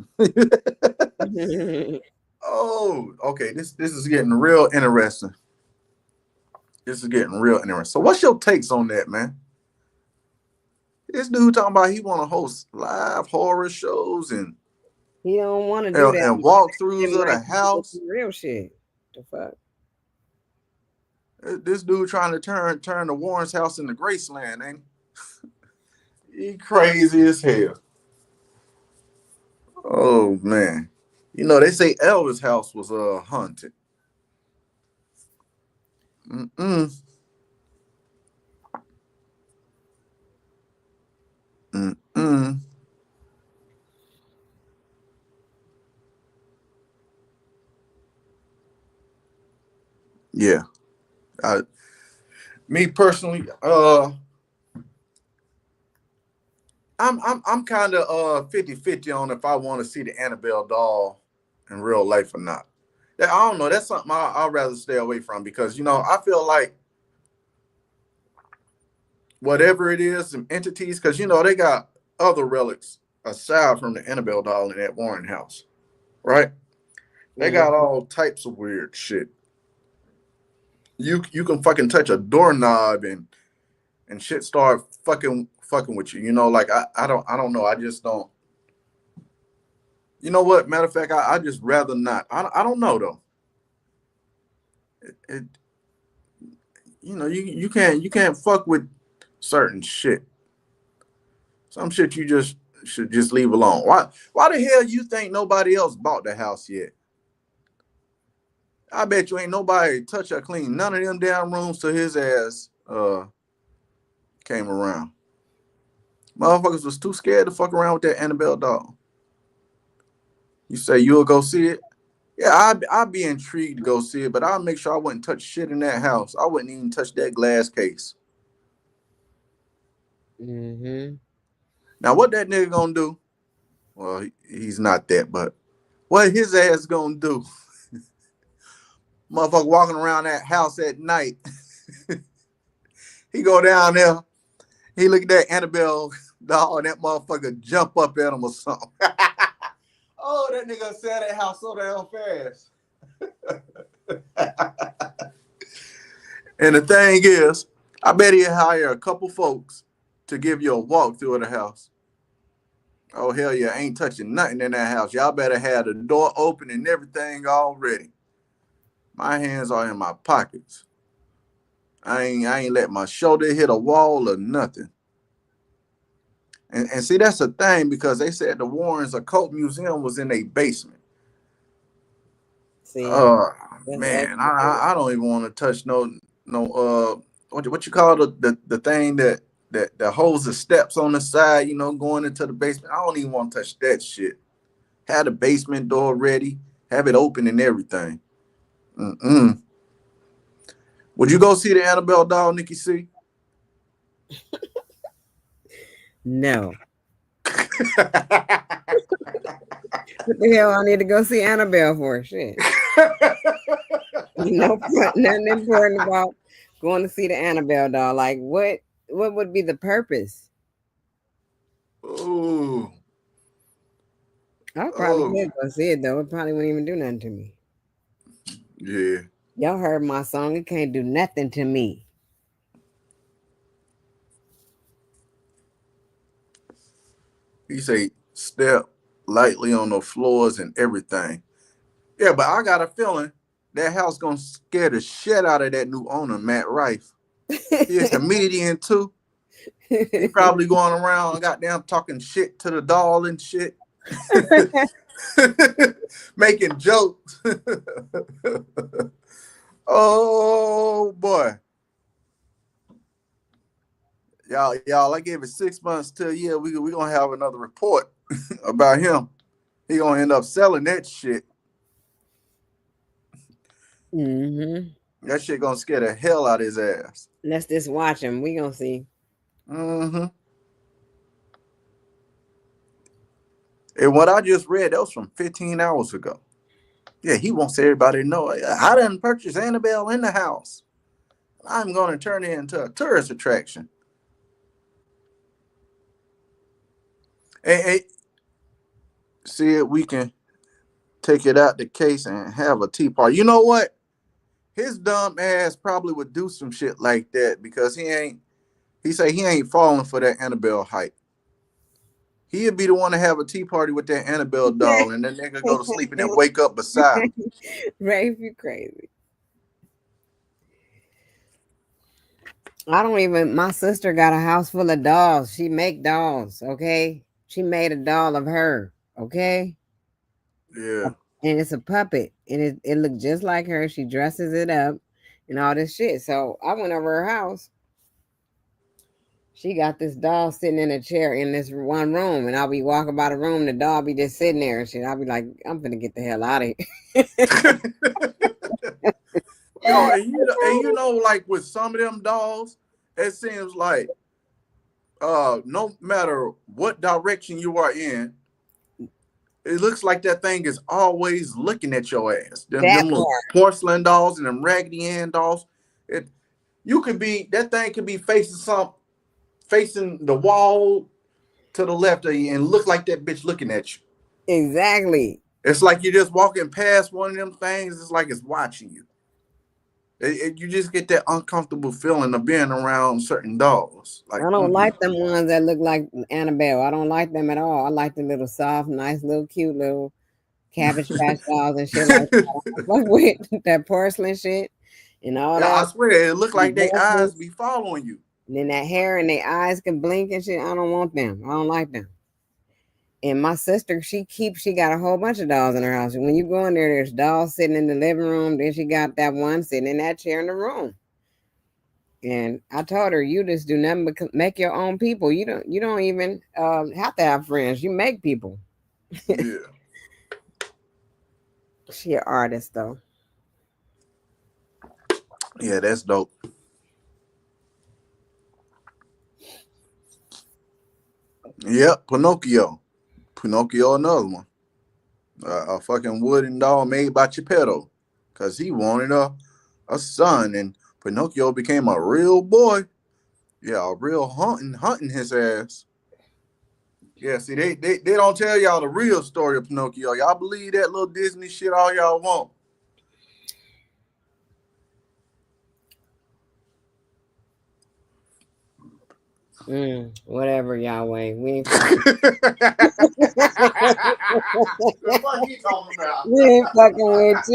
Oh, okay. This is getting real interesting. This is getting real interesting. So, what's your takes on that, man? This dude talking about he want to host live horror shows He don't want to do that. and walkthroughs Him of the like house. real shit. The fuck. This dude trying to turn the Warren's house into Graceland, ain't he? He crazy as hell. Oh man. You know, they say Elvis' house was haunted. Mm-mm. Mm-mm. Yeah. I, Me personally, I'm kind of 50-50 on if I want to see the Annabelle doll in real life or not. Yeah, I don't know. That's something I'd rather stay away from because I feel like whatever it is, some entities, because they got other relics aside from the Annabelle doll in that Warren house, right? They got all types of weird shit. You can fucking touch a doorknob and shit start fucking with you. Like I don't know. I just don't. You know what? Matter of fact, I just rather not. I don't know though. It you can't fuck with certain shit. Some shit you just should just leave alone. Why the hell you think nobody else bought the house yet? I bet you ain't nobody touch or clean none of them damn rooms till his ass came around. Motherfuckers was too scared to fuck around with that Annabelle doll. You say you'll go see it? Yeah, I'd be intrigued to go see it, but I'll make sure I wouldn't touch shit in that house. I wouldn't even touch that glass case. Mm-hmm. Now, what that nigga gonna do? Well, he's not that, but what his ass gonna do? Motherfucker walking around that house at night. He go down there. He look at that Annabelle doll, and that motherfucker jump up at him or something. Oh, that nigga sell that house so damn fast. And the thing is, I bet he'll hire a couple folks to give you a walk through the house. Oh, hell yeah, ain't touching nothing in that house. Y'all better have the door open and everything already. My hands are in my pockets. I ain't let my shoulder hit a wall or nothing. And see, that's the thing, because they said the Warrens Occult Museum was in a basement. See, Man, I don't even want to touch no what you call the thing that holds the steps on the side, going into the basement. I don't even want to touch that shit. Have the basement door ready, have it open and everything. Mm-mm. Would you go see the Annabelle doll, Nikki C? no. What the hell I need to go see Annabelle for? Shit. Nothing important about going to see the Annabelle doll. Like what would be the purpose? Ooh. I probably could go see it though. It probably wouldn't even do nothing to me. Yeah. Y'all heard my song. It can't do nothing to me. He say step lightly on the floors and everything. Yeah, but I got a feeling that house gonna scare the shit out of that new owner, Matt Rife. He a comedian too. He probably going around goddamn talking shit to the doll and shit. Making jokes. Oh boy. Y'all, I gave it 6 months to a year. We gonna have another report about him. He gonna end up selling that shit. Mm-hmm. That shit gonna scare the hell out of his ass. Let's just watch him. We gonna see. Mm-hmm. And what I just read, that was from 15 hours ago. Yeah, he wants everybody to know. I didn't purchase Annabelle in the house. I'm going to turn it into a tourist attraction. And see if we can take it out the case and have a tea party. You know what? His dumb ass probably would do some shit like that because he say he ain't falling for that Annabelle hype. He'd be the one to have a tea party with that Annabelle doll and then nigga go to sleep and then wake up beside him. Rafe, you crazy. I don't even. My sister got a house full of dolls. She make dolls. Okay, she made a doll of her. Okay, Yeah. and it's a puppet, and it looked just like her. She dresses it up, and all this shit. So I went over her house. She got this doll sitting in a chair in this one room, and I'll be walking by the room. The doll be just sitting there and shit. I'll be like, I'm gonna get the hell out of here. Yo, and like with some of them dolls, it seems like no matter what direction you are in, it looks like that thing is always looking at your ass. Them That little part. porcelain dolls and them Raggedy Ann dolls. That thing could be facing the wall to the left of you and look like that bitch looking at you. Exactly. It's like you're just walking past one of them things. It's like it's watching you. You just get that uncomfortable feeling of being around certain dolls. Like, I don't like them ones that look like Annabelle. I don't like them at all. I like the little soft, nice, little cute little Cabbage Patch dolls and shit like that. I fuck with that porcelain shit and all yeah, that. I swear, it look like their eyes Dresses, be following you. and then that hair and their eyes can blink and shit. I don't want them. I don't like them. And my sister, she got a whole bunch of dolls in her house. When you go in there, there's dolls sitting in the living room. Then she got that one sitting in that chair in the room. And I told her, you just do nothing but make your own people. You don't even have to have friends. You make people. Yeah. She an artist though. Yeah, that's dope. Yep, Pinocchio. Pinocchio, another one. A fucking wooden doll made by Geppetto. Because he wanted a son, and Pinocchio became a real boy. Yeah, a real hunting his ass. Yeah, see, they don't tell y'all the real story of Pinocchio. Y'all believe that little Disney shit all y'all want. Whatever, Yahweh. We ain't fucking. The fuck you talking about? We ain't fucking with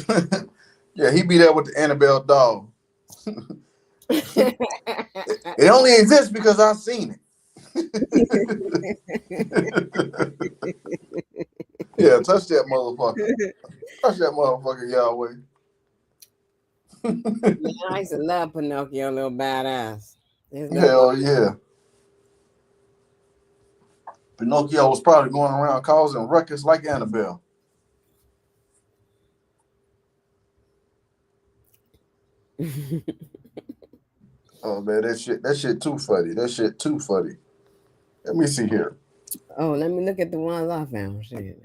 you. Yeah, he be there with the Annabelle doll. It only exists because I've seen it. Yeah, touch that motherfucker. Touch that motherfucker, Yahweh. Man, I used to love Pinocchio, little badass. Hell yeah. Pinocchio was probably going around causing ruckus like Annabelle. Oh man, that shit too funny. That shit too funny. Let me see here. Oh, let me look at the ones I found. Shit,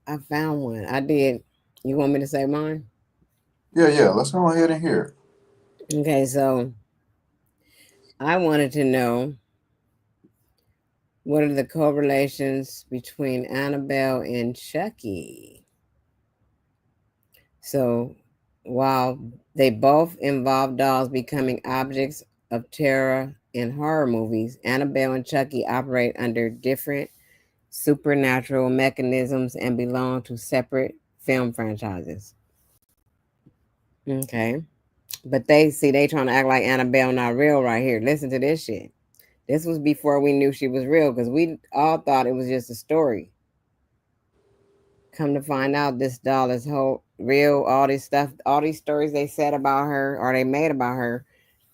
I found one. I did. You want me to say mine? Yeah. Let's go ahead and hear it. Okay, so I wanted to know what are the correlations between Annabelle and Chucky. So while they both involve dolls becoming objects of terror in horror movies, Annabelle and Chucky operate under different supernatural mechanisms and belong to separate film franchises. Okay. But they trying to act like Annabelle not real right here. Listen to this shit. This was before we knew she was real because we all thought it was just a story. Come to find out, this doll is whole real. All this stuff, all these stories they said about her or they made about her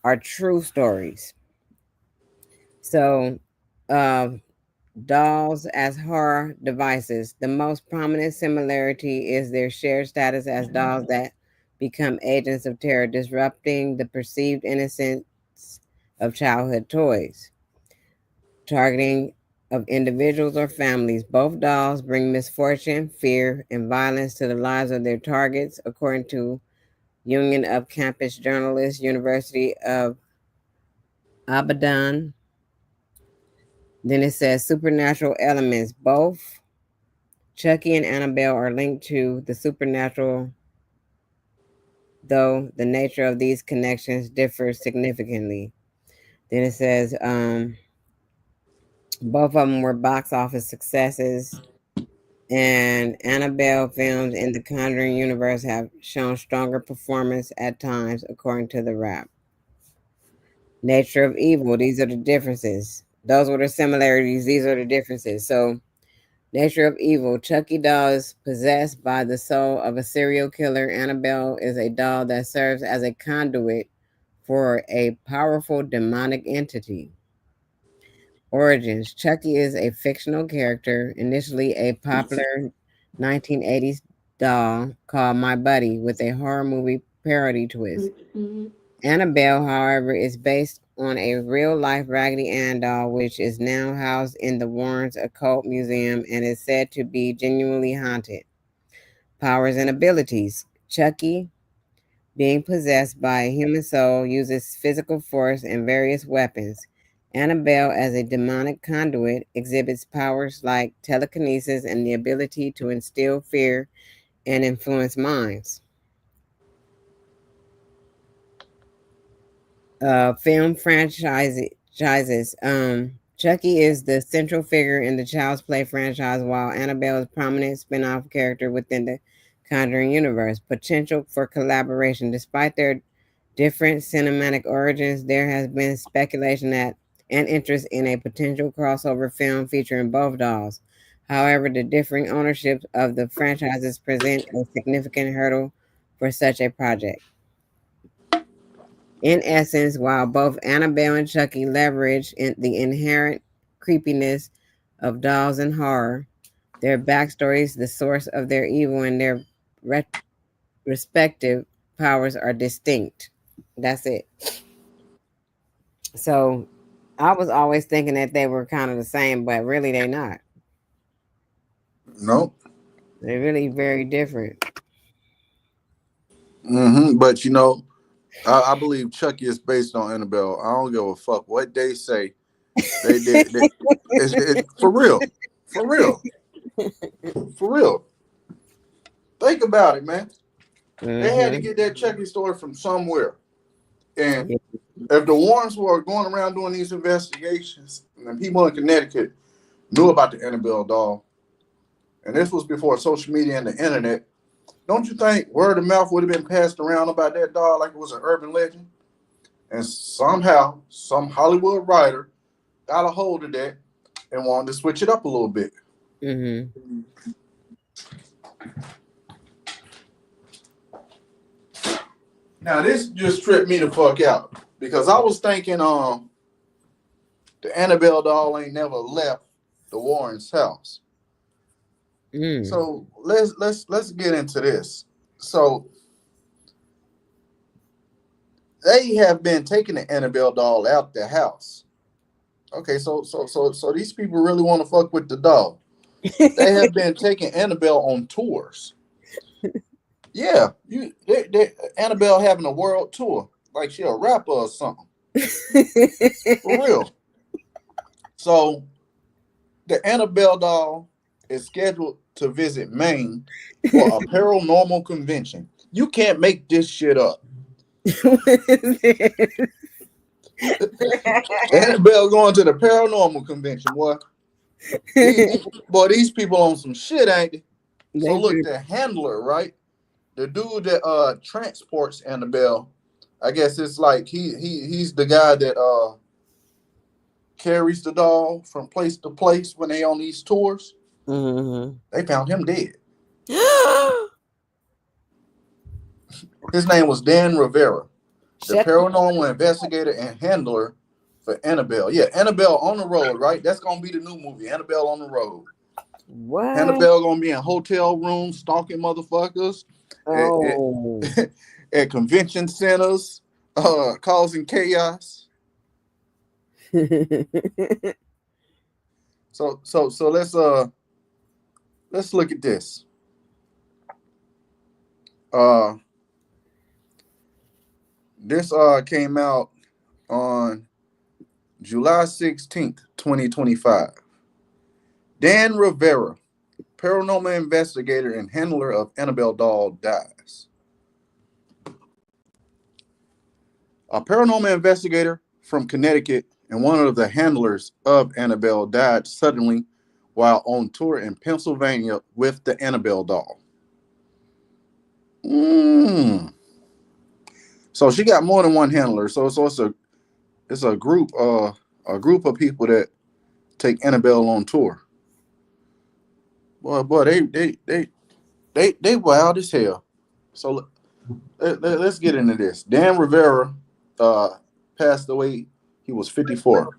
are true stories. So, dolls as horror devices. The most prominent similarity is their shared status as dolls that become agents of terror, disrupting the perceived innocence of childhood toys. targeting of individuals or families. Both dolls bring misfortune, fear, and violence to the lives of their targets, according to Union of Campus Journalists, University of Abadan. Then it says supernatural elements. Both Chucky and Annabelle are linked to the supernatural, though the nature of these connections differs significantly. Then it says both of them were box office successes, and Annabelle films in the Conjuring universe have shown stronger performance at times, according to the rap. Nature of evil, these are the differences. Those were the similarities, these are the differences. So, nature of evil, Chucky doll is possessed by the soul of a serial killer. Annabelle is a doll that serves as a conduit for a powerful demonic entity. Origins, Chucky is a fictional character, initially a popular 1980s doll called My Buddy with a horror movie parody twist. Annabelle, however, is based on a real life Raggedy Ann doll, which is now housed in the Warrens Occult Museum and is said to be genuinely haunted. Powers and abilities, Chucky, being possessed by a human soul, uses physical force and various weapons. Annabelle, as a demonic conduit, exhibits powers like telekinesis and the ability to instill fear and influence minds. Film franchises. Chucky is the central figure in the Child's Play franchise, while Annabelle is a prominent spin-off character within the Conjuring universe. Potential for collaboration. Despite their different cinematic origins, there has been speculation that and interest in a potential crossover film featuring both dolls. However, the differing ownerships of the franchises present a significant hurdle for such a project. In essence, while both Annabelle and Chucky leverage the inherent creepiness of dolls and horror, their backstories, the source of their evil, and their respective powers are distinct. That's it. So I was always thinking that they were kind of the same, but really they're not. Nope. They're really very different. But you know, I believe Chucky is based on Annabelle. I don't give a fuck what they say. It's for real, for real, for real. Think about it, man. They had to Mm-hmm. get that Chucky story from somewhere. And Yeah. if the Warrens were going around doing these investigations, and people in Connecticut knew about the Annabelle doll, and this was before social media and the internet, don't you think word of mouth would have been passed around about that doll like it was an urban legend? And somehow, some Hollywood writer got a hold of that and wanted to switch it up a little bit. Mm-hmm. Now this just tripped me the fuck out because I was thinking the Annabelle doll ain't never left the Warrens' house. Mm. So let's get into this. So they have been taking the Annabelle doll out the house. Okay, so these people really want to fuck with the doll. They have been taking Annabelle on tours. Yeah, Annabelle having a world tour, like she a rapper or something. For real. So the Annabelle doll is scheduled to visit Maine for a paranormal convention. You can't make this shit up. Annabelle going to the paranormal convention, boy. These people on some shit, ain't they? So They look, do. the handler, right? The dude that transports Annabelle, I guess it's like he's the guy that carries the doll from place to place when they on these tours. Mm-hmm. They found him dead. His name was Dan Rivera, the Shut. paranormal investigator and handler for Annabelle. Yeah, Annabelle on the road, right? That's gonna be the new movie, Annabelle on the road. What? Annabelle gonna be in hotel rooms stalking motherfuckers Oh. at convention centers, causing chaos. So let's look at this. Uh this came out on July 16th, 2025. Dan Rivera, paranormal investigator and handler of Annabelle doll, dies. A paranormal investigator from Connecticut and one of the handlers of Annabelle died suddenly while on tour in Pennsylvania with the Annabelle doll. So she got more than one handler. So it's a group of people that take Annabelle on tour. Boy, they wild as hell. So let's get into this. Dan Rivera uh, passed away. He was 54.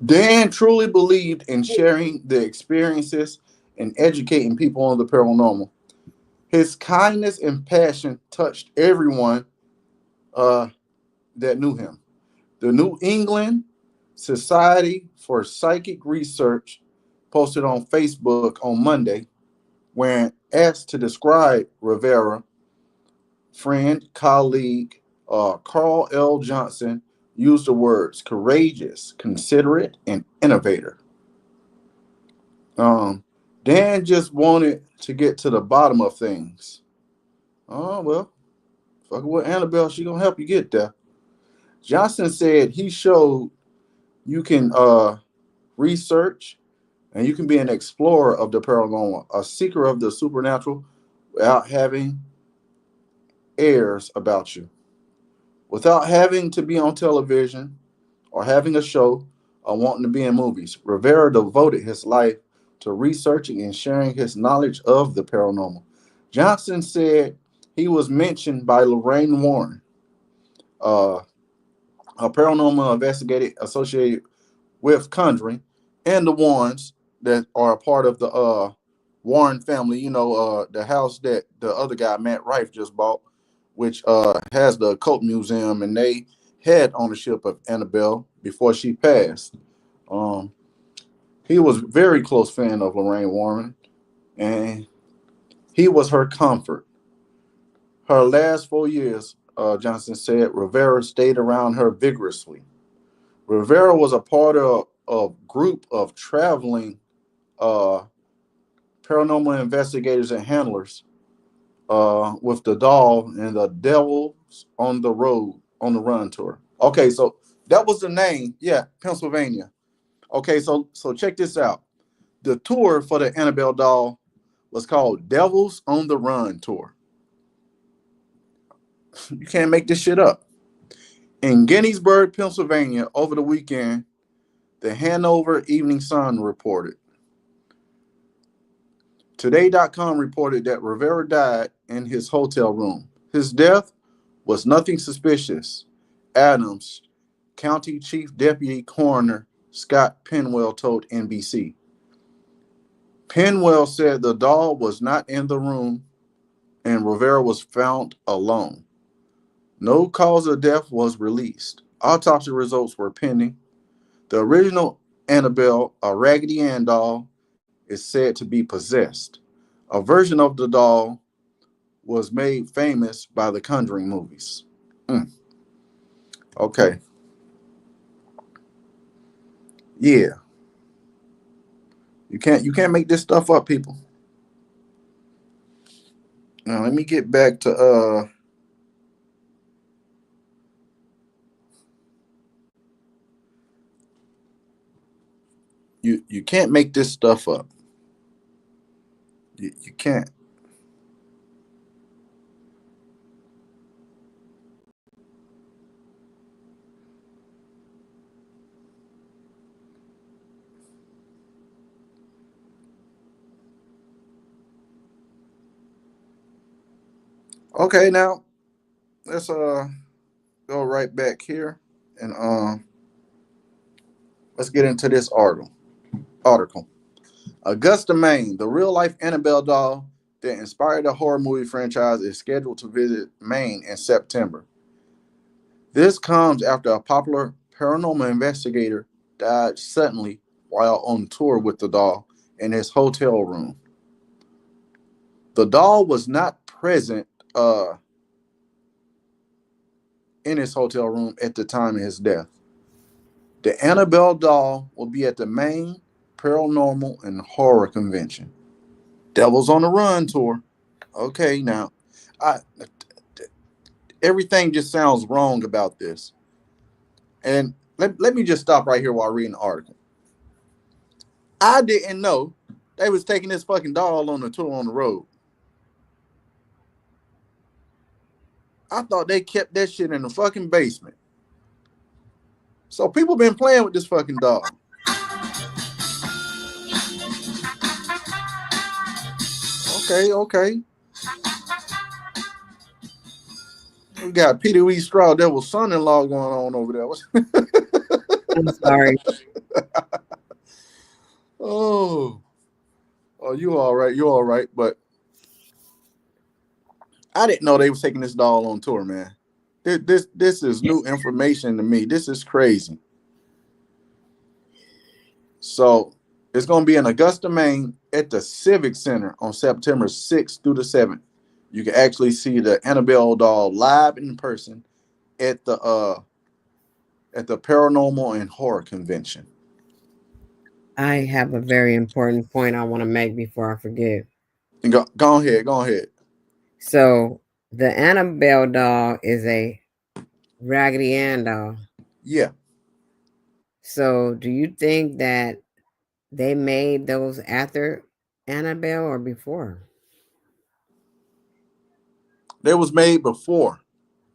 Dan truly believed in sharing the experiences and educating people on the paranormal. His kindness and passion touched everyone uh, that knew him. The New England Society for Psychic Research posted on Facebook on Monday, when asked to describe Rivera, friend, colleague, Carl L. Johnson used the words courageous, considerate, and innovator. Um, Dan just wanted to get to the bottom of things. Oh, well, fuck with Annabelle, she gonna help you get there. Johnson said he showed you can research and you can be an explorer of the paranormal, a seeker of the supernatural without having airs about you. Without having to be on television or having a show or wanting to be in movies. Rivera devoted his life to researching and sharing his knowledge of the paranormal. Johnson said he was mentioned by Lorraine Warren, uh, a paranormal investigator associated with Conjuring, and the Warrens that are a part of the Warren family. You know, the house that the other guy Matt Rife just bought, which has the occult museum, and they had ownership of Annabelle before she passed. Um, he was a very close fan of Lorraine Warren, and he was her comfort. Her last 4 years, Johnson said, Rivera stayed around her vigorously. Rivera was a part of a group of traveling uh, paranormal investigators and handlers with the doll and the Devils on the Road on the Run tour. Okay, so that was the name. Yeah, Pennsylvania. Okay, so check this out. The tour for the Annabelle doll was called Devils on the Run tour. You can't make this shit up. In Gettysburg, Pennsylvania, over the weekend, the Hanover Evening Sun reported. Today.com reported that Rivera died in his hotel room. His death was nothing suspicious. Adams County Chief Deputy Coroner Scott Penwell told NBC. Penwell said the doll was not in the room and Rivera was found alone. No cause of death was released. Autopsy results were pending. The original Annabelle, a Raggedy Ann doll, is said to be possessed. A version of the doll was made famous by the Conjuring movies. Okay. Yeah. You can't make this stuff up, people. Now let me get back to you can't make this stuff up. You can't. Okay, now let's go right back here and let's get into this article. Augusta, Maine, the real life Annabelle doll that inspired the horror movie franchise is scheduled to visit Maine in September. This comes after a popular paranormal investigator died suddenly while on tour with the doll in his hotel room. The doll was not present in his hotel room at the time of his death. The Annabelle doll will be at the main paranormal and horror convention. Devils on the Run tour. Okay, now, I everything just sounds wrong about this. And let me just stop right here while reading the article. I didn't know they was taking this fucking doll on the tour on the road. I thought they kept that shit in the fucking basement. So people been playing with this fucking doll. Okay, okay. We got Peter Wee Straw Devil's son-in-law going on over there. I'm sorry. Oh, oh, you all right? You all right? But I didn't know they was taking this doll on tour, man. This is new information to me. This is crazy. So it's going to be in Augusta, Maine, at the Civic Center on September 6th through the 7th. You can actually see the Annabelle doll live in person at the Paranormal and Horror Convention. I have a very important point I want to make before I forget. Go ahead, go ahead. So the Annabelle doll is a Raggedy Ann doll. Yeah. So do you think that they made those after Annabelle or before? They was made before.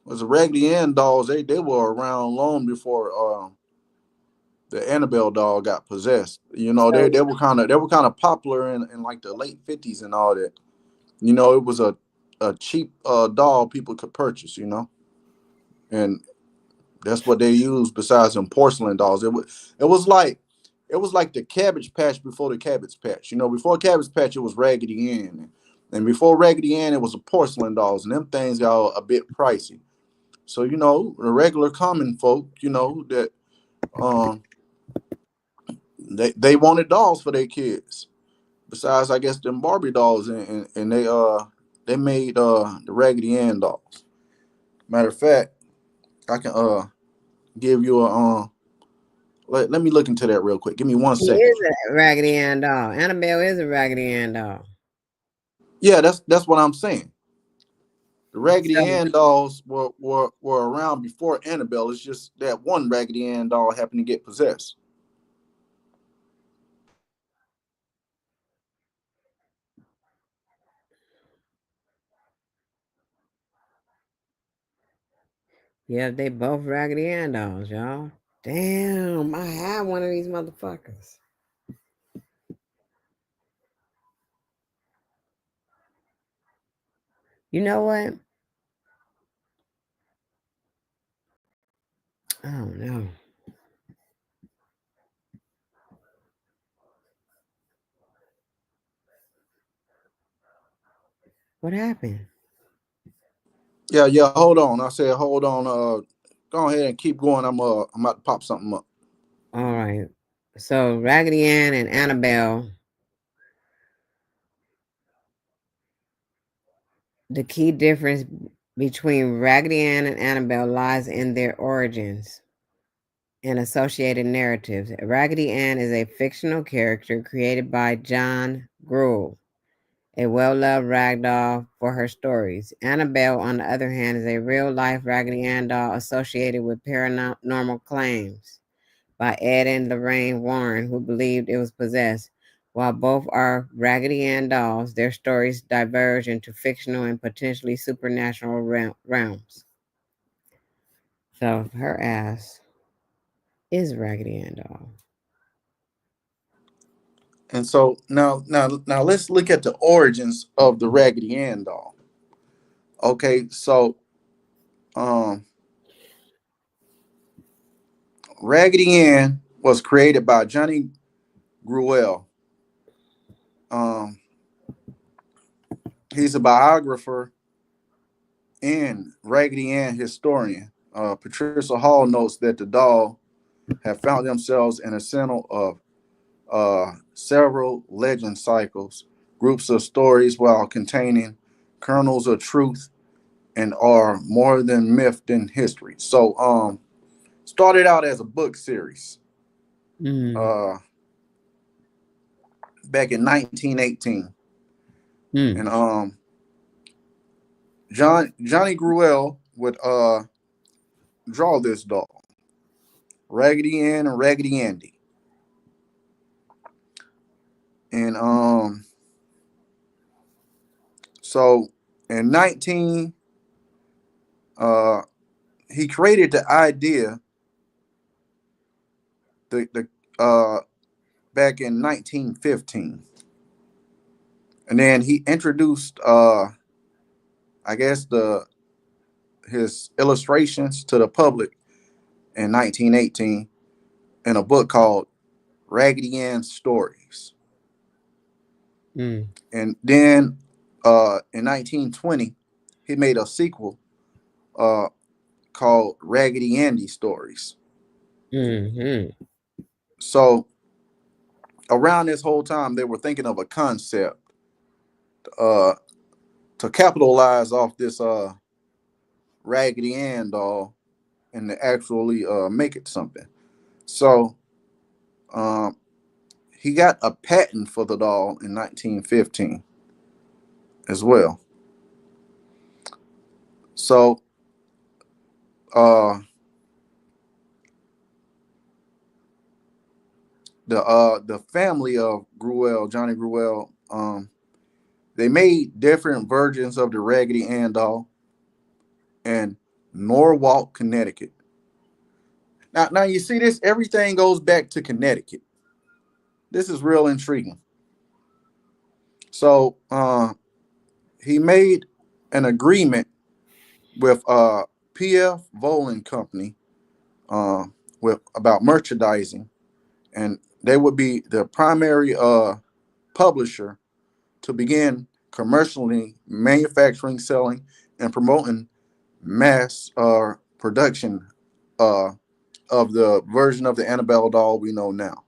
It was the Raggedy Ann dolls. They were around long before the Annabelle doll got possessed. You know, So they were kind of popular in like the late 50s and all that. You know, it was a cheap doll people could purchase, you know. And that's what they used besides them porcelain dolls. It was like the Cabbage Patch before the Cabbage Patch. You know, before Cabbage Patch it was Raggedy Ann. And before Raggedy Ann it was a porcelain dolls and them things got a bit pricey. So, you know, the regular common folk, you know, that um they wanted dolls for their kids. Besides, I guess them Barbie dolls, and they made the Raggedy Ann dolls. Matter of fact, I can give you a let me look into that real quick. Give me one she second. is a Raggedy Ann doll. Annabelle is a Raggedy Ann doll. Yeah, that's what I'm saying. The Raggedy So Ann dolls were around before Annabelle. It's just that one Raggedy Ann doll happened to get possessed. yeah, they both Raggedy Ann dolls, y'all. Damn, I have one of these motherfuckers. You know what? I don't know. What happened? Yeah, yeah. Hold on. I said hold on. Go ahead and keep going. I'm about to pop something up. All right. So Raggedy Ann and Annabelle, the key difference between Raggedy Ann and Annabelle lies in their origins and associated narratives. Raggedy Ann is a fictional character created by John Gruhl, a well-loved rag doll for her stories. Annabelle, on the other hand, is a real-life Raggedy Ann doll associated with paranormal claims by Ed and Lorraine Warren, who believed it was possessed. While both are Raggedy Ann dolls, their stories diverge into fictional and potentially supernatural realms. So her ass is Raggedy Ann doll. And so now let's look at the origins of the Raggedy Ann doll. Okay, so um Raggedy Ann was created by Johnny Gruelle. Um he's a biographer and Raggedy Ann historian. Patricia Hall notes that the doll have found themselves in a center of several legend cycles, groups of stories while containing kernels of truth and are more than myth than history. So started out as a book series uh back in 1918. And Johnny Gruelle would draw this doll, Raggedy Ann and Raggedy Andy. And so in 19 he created the idea the back in 1915. And then he introduced I guess the his illustrations to the public in 1918 in a book called Raggedy Ann Stories. And then in 1920 he made a sequel uh called Raggedy Andy Stories. So around this whole time they were thinking of a concept uh to capitalize off this Raggedy Ann doll and to actually make it something. So um, he got a patent for the doll in 1915 as well. So the family of Gruelle, Johnny Gruelle, they made different versions of the Raggedy Ann doll in Norwalk, Connecticut. Now you see this. Everything goes back to Connecticut. This is real intriguing. So he made an agreement with P.F. Volan Company with about merchandising, and they would be the primary publisher to begin commercially manufacturing, selling, and promoting mass production of the version of the Annabelle doll we know now.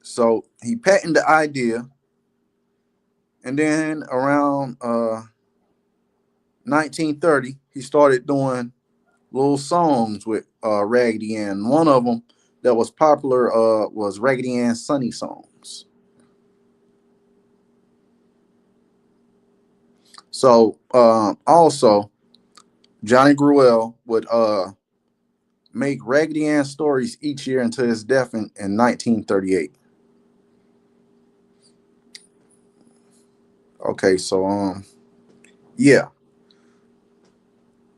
So he patented the idea, and then around 1930, he started doing little songs with Raggedy Ann. One of them that was popular was Raggedy Ann Sunny Songs. So also, Johnny Gruelle would make Raggedy Ann stories each year until his death in 1938. Okay, so yeah.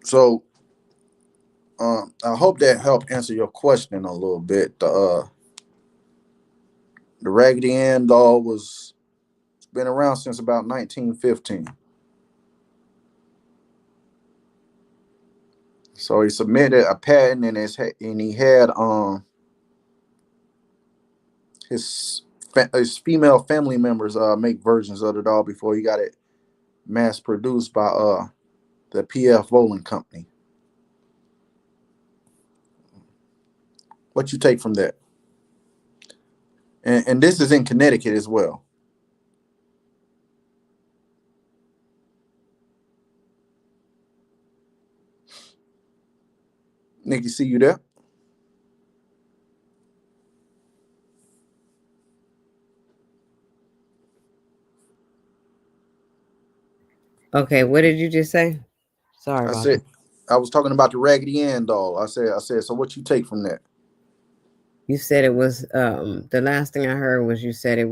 So I hope that helped answer your question a little bit. The Raggedy Ann doll was been around since about 1915. So he submitted a patent, and he had his female family members make versions of the doll before he got it mass produced by the P.F. Volan Company. What you take from that? And this is in Connecticut as well. Nikki, see you there? Okay, what did you just say? Sorry I about said that. I was talking about the Raggedy Ann doll. I said. So what you take from that? You said it was the last thing I heard was you said it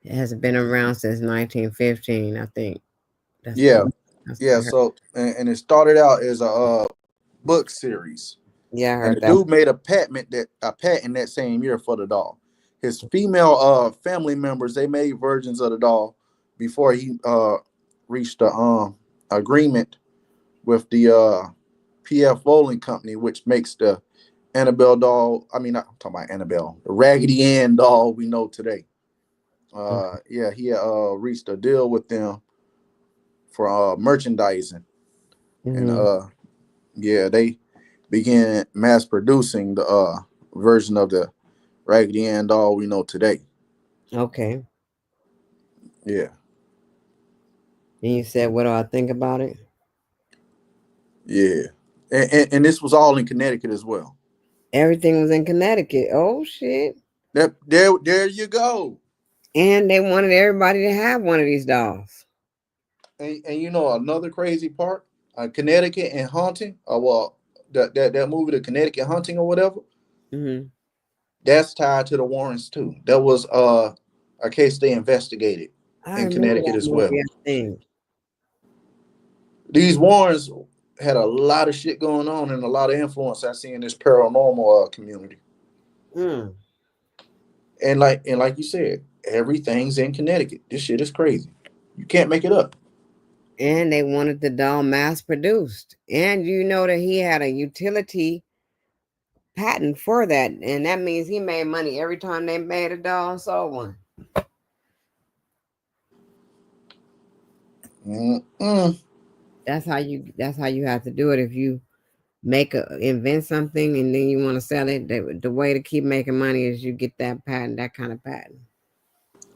has been around since 1915, I think. That's Yeah, what I yeah. heard. So and it started out as a book series, Yeah, I and heard the that. dude made a patent that same year for the doll. His female family members, they made versions of the doll before he reached the agreement with the P.F. Volan Company, which makes the Annabelle doll. I mean, not I'm talking about Annabelle, the Raggedy Ann doll we know today. Yeah, he reached a deal with them for merchandising, and Mm-hmm. yeah, they began mass producing the version of the Raggedy Ann doll we know today. Okay. Yeah, And you said, what do I think about it? yeah, and this was all in Connecticut as well. Everything was in Connecticut. Oh shit. There you go. And they wanted everybody to have one of these dolls. And you know another crazy part, Connecticut and haunting. Well, that movie, the Connecticut Haunting or whatever. Mm-hmm. That's tied to the Warrens too. That was a case they investigated I in remember Connecticut that as movie, well. I think. These Warrens had a lot of shit going on and a lot of influence I see in this paranormal community. Mm. And like you said, everything's in Connecticut. This shit is crazy. You can't make it up. And they wanted the doll mass produced. And you know that he had a utility patent for that. And that means he made money every time they made a doll and sold one. Mm-mm. That's how you have to do it. If you invent something and then you want to sell it, the way to keep making money is you get that kind of patent.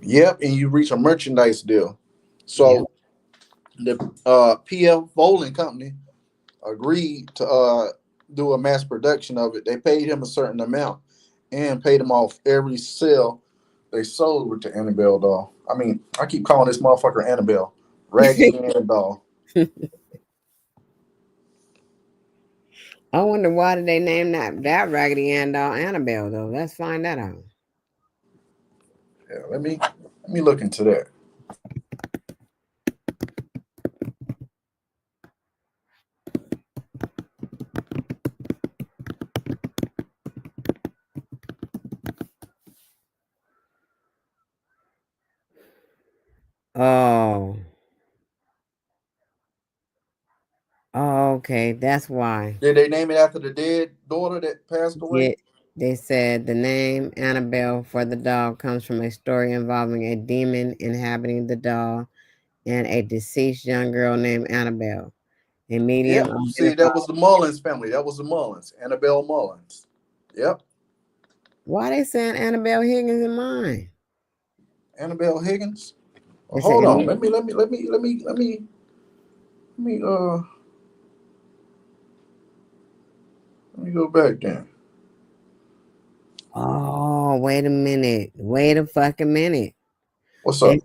Yep, and you reach a merchandise deal. Yep. So the PF Bowling Company agreed to do a mass production of it. They paid him a certain amount and paid him off every sale they sold with the Annabelle doll. I mean, I keep calling this motherfucker Annabelle. Raggedy Ann doll. I wonder why did they name that Raggedy Ann doll Annabelle though? Let's find that out. Yeah, let me look into that. Oh. Oh, okay. That's why. Did they name it after the dead daughter that passed away? Yeah, they said the name Annabelle for the doll comes from a story involving a demon inhabiting the doll and a deceased young girl named Annabelle. A medium Yep. See, identified. that was the Mullins family. That was the Mullins. Annabelle Mullins. Yep. Why they saying Annabelle Higgins in mine? Annabelle Higgins. Well, They said hold on. Let me go back then. oh, wait a minute. Wait a fucking minute. What's up? They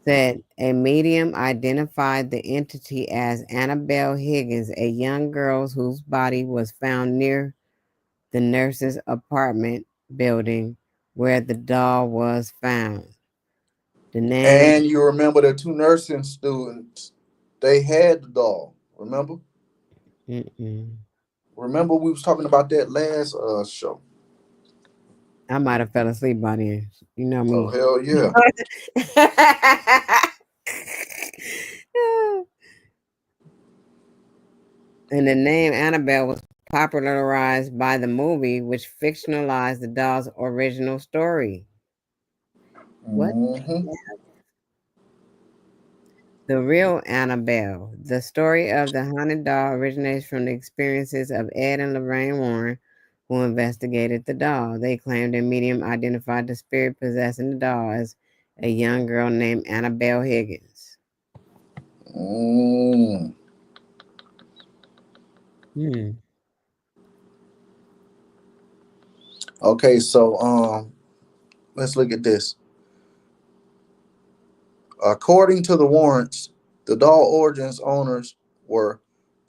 said a medium identified the entity as Annabelle Higgins, a young girl whose body was found near the nurse's apartment building where the doll was found. The name. And you remember the two nursing students? They had the doll. Remember? Mm-mm. Remember we was talking about that last show. I might have fell asleep by then. You know Oh me. hell yeah! And the name Annabelle was popularized by the movie, which fictionalized the doll's original story. What? Hmm. The real Annabelle. The story of the haunted doll originates from the experiences of Ed and Lorraine Warren, who investigated the doll. They claimed a medium identified the spirit possessing the doll as a young girl named Annabelle Higgins. Mm. Hmm. Okay, so let's look at this. According to the warrants, the doll origins owners were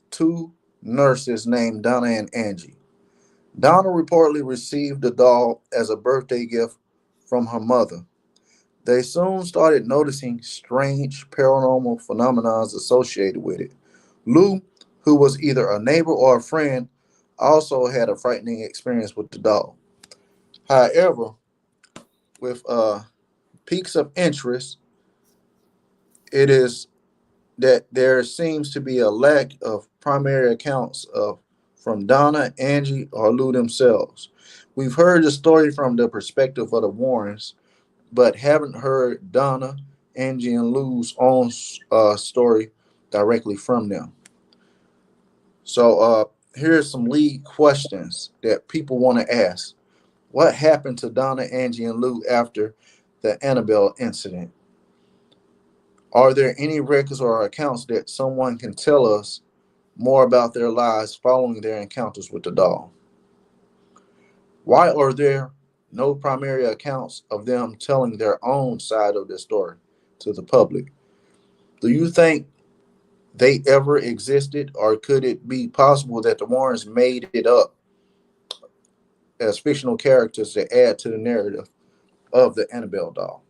two nurses named Donna and Angie. Donna reportedly received the doll as a birthday gift from her mother. They soon started noticing strange paranormal phenomena associated with it. Lou, who was either a neighbor or a friend, also had a frightening experience with the doll. However, with peaks of interest, it is that there seems to be a lack of primary accounts of from Donna, Angie, or Lou themselves. We've heard the story from the perspective of the Warrens, but haven't heard Donna, Angie, and Lou's own story directly from them. So, here's some lead questions that people want to ask. What happened to Donna, Angie, and Lou after the Annabelle incident? Are there any records or accounts that someone can tell us more about their lives following their encounters with the doll? Why are there no primary accounts of them telling their own side of the story to the public? Do you think they ever existed, or could it be possible that the Warrens made it up as fictional characters to add to the narrative of the Annabelle doll?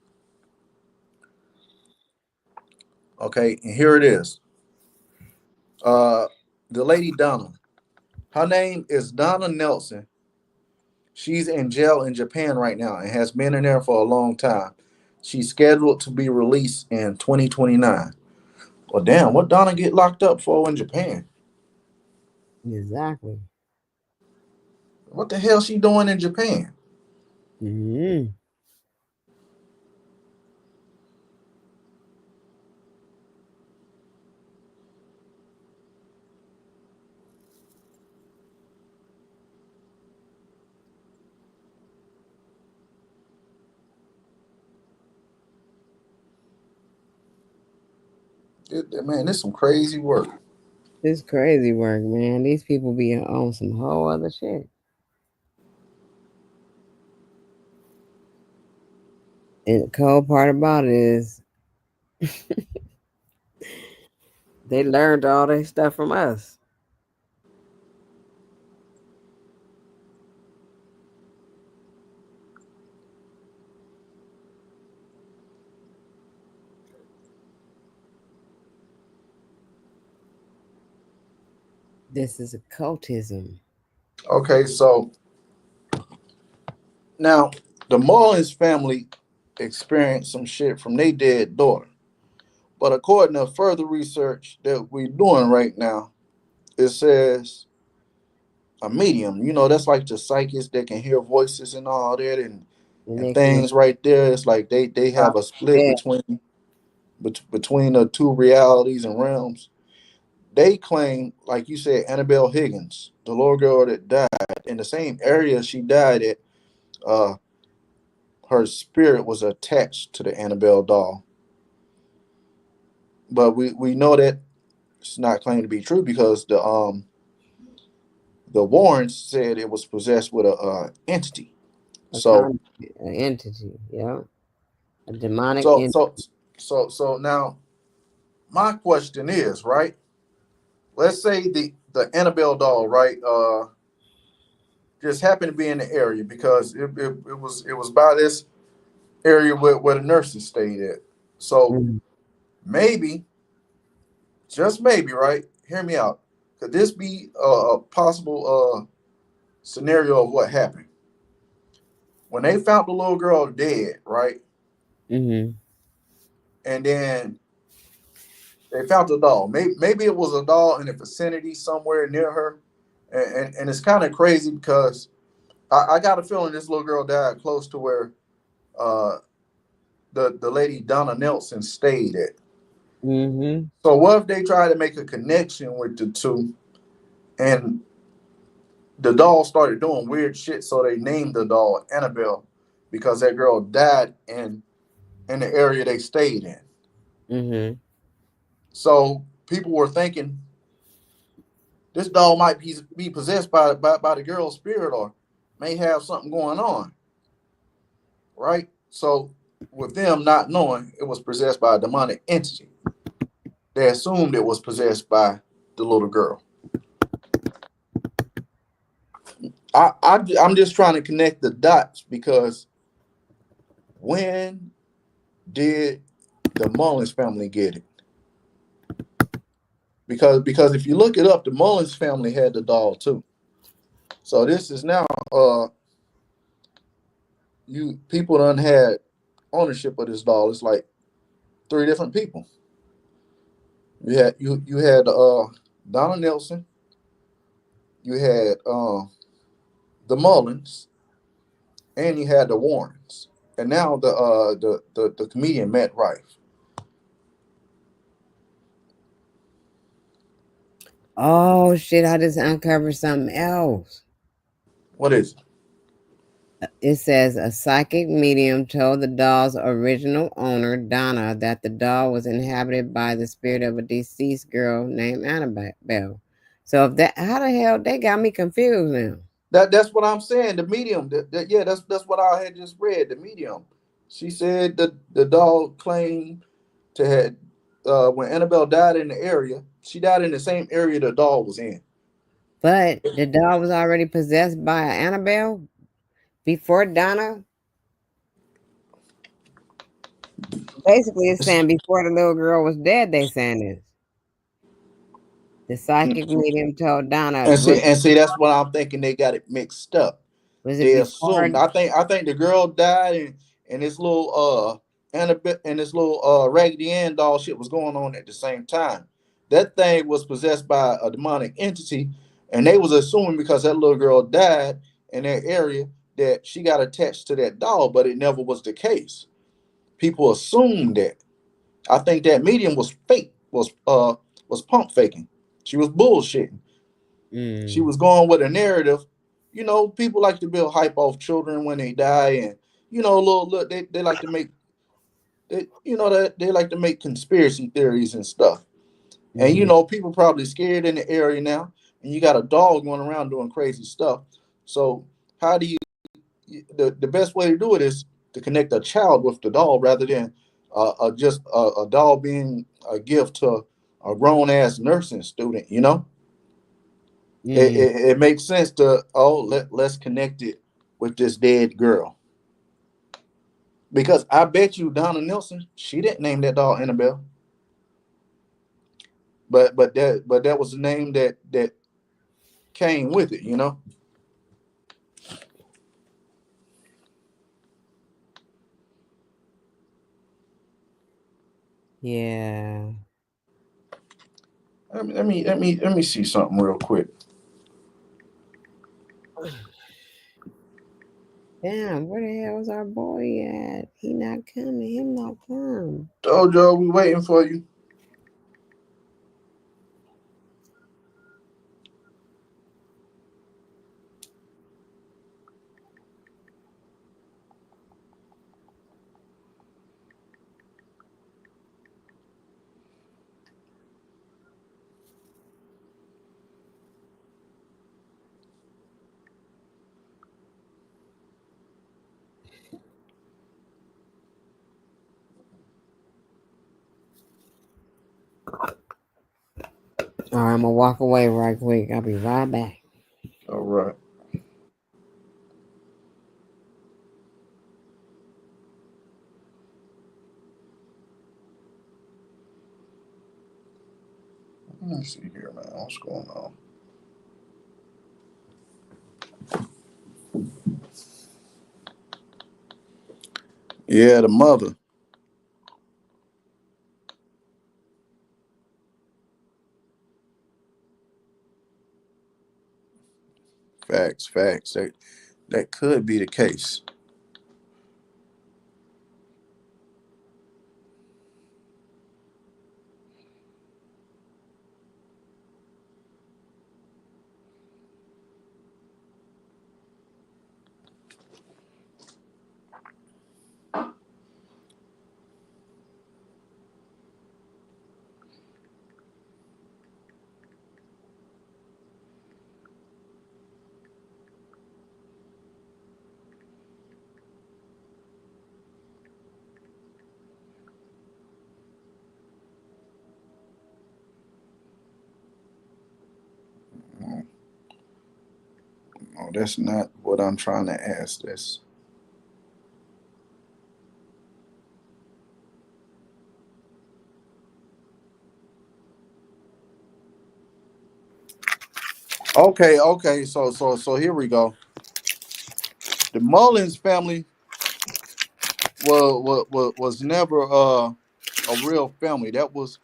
Okay, and here it is. Uh, the lady Donna. Her name is Donna Nelson. She's in jail in Japan right now and has been in there for a long time. She's scheduled to be released in 2029. Well, damn, what Donna get locked up for in Japan? Exactly. What the hell she doing in Japan? Mm-hmm. Man, this some crazy work. It's crazy work, man. These people be on some whole other shit. And the cold part about it is they learned all their stuff from us. This is occultism. Okay, so now the Mullins family experienced some shit from their dead daughter. But according to further research that we're doing right now, it says a medium, that's like the psychics that can hear voices and all that And and they can things right there. It's like they have a split yeah. between the two realities and realms. They claim, like you said, Annabelle Higgins, the little girl that died in the same area she died at, uh, her spirit was attached to the Annabelle doll. But we know that it's not claimed to be true because the Warrens said it was possessed with a entity. A So an entity, yeah. A demonic so entity. so so now my question is, right? Let's say the Annabelle doll, right? Just happened to be in the area because it was by this area where the nurses stayed at. So Mhm. maybe, just maybe, right? Hear me out. Could this be a possible scenario of what happened when they found the little girl dead, right? Mhm. And then they found the doll. Maybe it was a doll in the vicinity somewhere near her, and it's kind of crazy because I got a feeling this little girl died close to where uh, the lady Donna Nelson stayed at. Mhm. So what if they try to make a connection with the two, and the doll started doing weird shit, so they named the doll Annabelle because that girl died in the area they stayed in. Mhm. So people were thinking this doll might be possessed by the girl's spirit or may have something going on, right? So with them not knowing it was possessed by a demonic entity, they assumed it was possessed by the little girl. I'm just trying to connect the dots because when did the Mullins family get it? Because if you look it up, the Mullins family had the doll too. So this is now you people done had ownership of this doll. It's like three different people. You had Donna Nelson, you had the Mullins, and you had the Warrens, and now the comedian Matt Rife. Oh shit! I just uncovered something else. What is it? It says a psychic medium told the doll's original owner, Donna, that the doll was inhabited by the spirit of a deceased girl named Annabelle. So if that, how the hell they got me confused now? That's what I'm saying. The medium. Yeah, that's what I had just read. The medium. She said that the dog claimed to had when Annabelle died in the area, she died in the same area the dog was in. But the doll was already possessed by Annabelle before Donna. Basically, it's saying before the little girl was dead. They saying this. The psychic medium told Donna, And see, that's what I'm thinking. They got it mixed up. was it They before? assumed. I think the girl died, and this little Annabelle and this little Raggedy Ann doll shit was going on at the same time. That thing was possessed by a demonic entity, and they was assuming because that little girl died in that area that she got attached to that doll, but it never was the case. People assumed that. I think that medium was fake, was pump faking. She was bullshitting. She Mm. was going with a narrative. People like to build hype off children when they die, and little they like to make that they like to make conspiracy theories and stuff. And Mm-hmm. people probably scared in the area now, and you got a dog going around doing crazy stuff. So how do you the best way to do it is to connect a child with the doll rather than just a doll being a gift to a grown ass nursing student. it, Mm. it, it makes sense to let's connect it with this dead girl, because I bet you Donna Nelson, she didn't name that doll Annabelle, but that was the name that came with it. Yeah. Let me see something real quick. Damn, where the hell is our boy at? He not coming. Him not come. Jojo, we waiting for you. All right, I'm gonna walk away right quick. I'll be right back. All right. Let me see here, man. What's going on? Yeah, the mother. Facts. That could be the case. No, that's not what I'm trying to ask. That's okay. Okay, so here we go. The Mullins family was never a real family. That was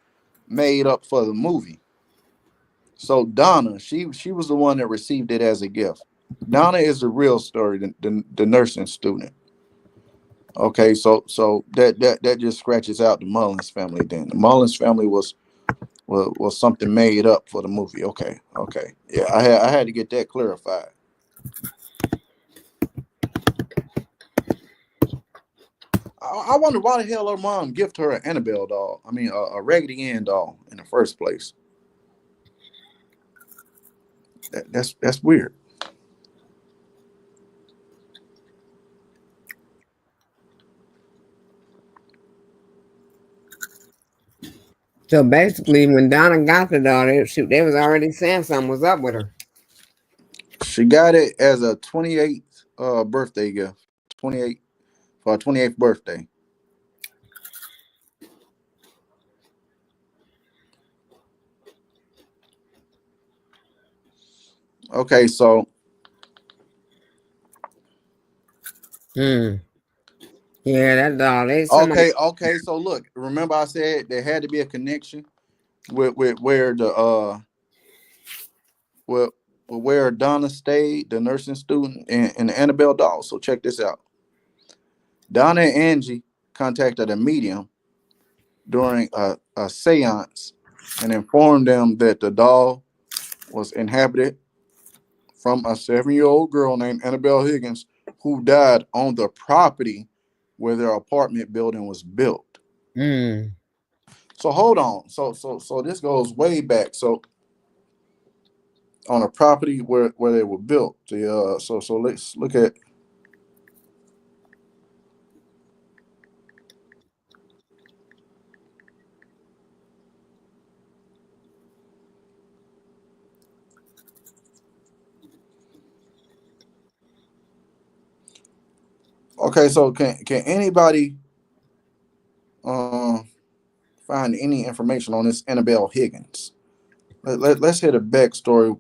made up for the movie. So Donna, she was the one that received it as a gift. Donna is the real story, the nursing student. Okay, so that just scratches out the Mullins family. Then the Mullins family was was something made up for the movie. Okay, okay, yeah, I had to get that clarified. I wonder why the hell her mom gifted her an Annabelle doll. I mean, a Raggedy Ann doll in the first place. That's weird. So basically, when Donna got the doll, they was already saying something was up with her. She got it as a 28th birthday gift. 28 for her 28th birthday. Okay, so Hmm. Yeah, that doll. They somebody. okay. So look, remember I said there had to be a connection with where the where where Donna stayed, the nursing student, and the Annabelle doll. So check this out. Donna and Angie contacted a medium during a seance and informed them that the doll was inhabited from a 7-year-old girl named Annabelle Higgins who died on the property where their apartment building was built. Hmm. So hold on. So this goes way back. So on a property where they were built. So let's look at. Okay, so can anybody um find any information on this Annabelle Higgins? Let's hit a backstory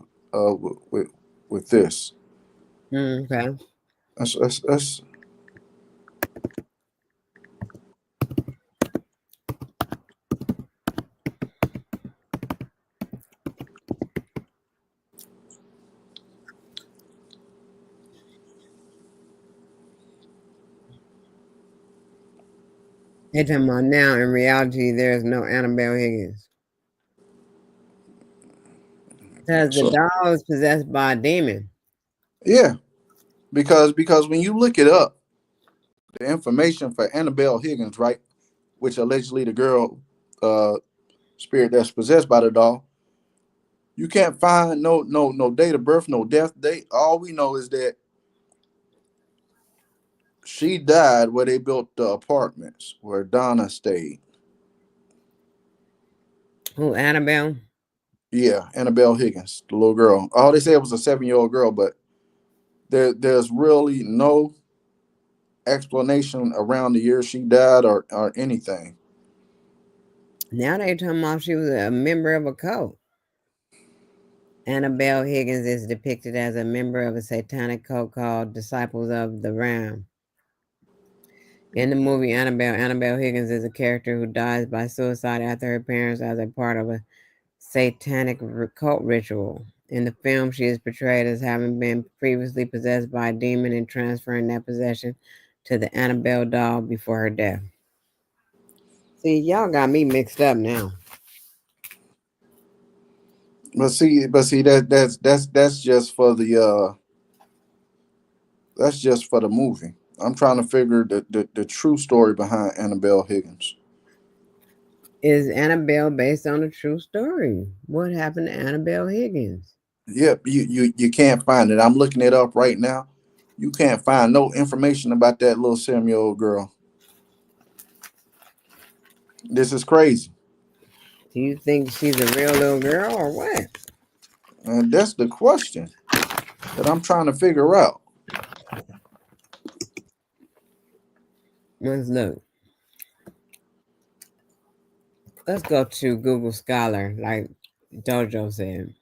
with this. Okay. Let's They talking about now. In reality, there is no Annabelle Higgins because the so doll is possessed by a demon. yeah, because when you look it up, the information for Annabelle Higgins, right, which allegedly the girl uh spirit that's possessed by the doll, you can't find no date of birth, no death date. All we know is that she died where they built the apartments where Donna stayed. Who Annabelle? Yeah, Annabelle Higgins, the little girl. All they said was a 7-year-old girl, but there's really no explanation around the year she died or anything. Now they talking about she was a member of a cult. Annabelle Higgins is depicted as a member of a satanic cult called Disciples of the Ram. In the movie Annabelle Higgins is a character who dies by suicide after her parents as a part of a satanic cult ritual. In the film, she is portrayed as having been previously possessed by a demon and transferring that possession to the Annabelle doll before her death. See, y'all got me mixed up now. But see that's just for the that's just for the movie. I'm trying to figure the true story behind Annabelle Higgins. Is Annabelle based on a true story? What happened to Annabelle Higgins? Yep, you can't find it. I'm looking it up right now. You can't find no information about that little 7-year-old girl. This is crazy. Do you think she's a real little girl or what? And that's the question that I'm trying to figure out. Let's look. Let's go to Google Scholar, like Dojo said.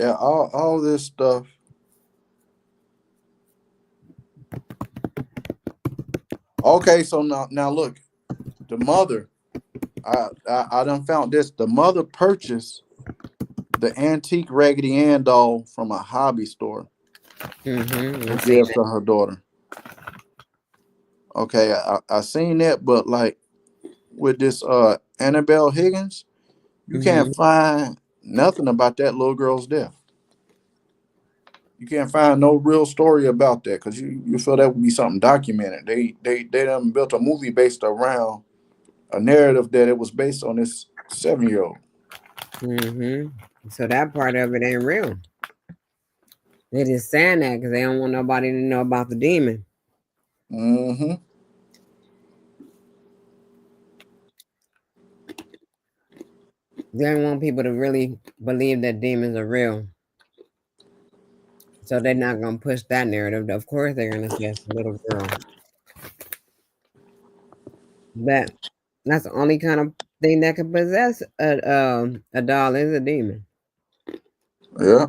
Yeah, all this stuff. Okay, so now look, the mother. I done found this. The mother purchased the antique Raggedy Ann doll from a hobby store Mm-hmm. to I seen give that. to her daughter. Okay, I seen that, but like with this Annabelle Higgins, you Mm-hmm. can't find nothing about that little girl's death. You can't find no real story about that because you feel that would be something documented. They done built a movie based around a narrative that it was based on this 7 year old. Mm-hmm. So that part of it ain't real. They just saying that because they don't want nobody to know about the demon. Mm-hmm. They don't want people to really believe that demons are real. So they're not gonna push that narrative. Of course they're gonna say it's a little girl. But that's the only kind of thing that can possess a doll is a demon. Yeah.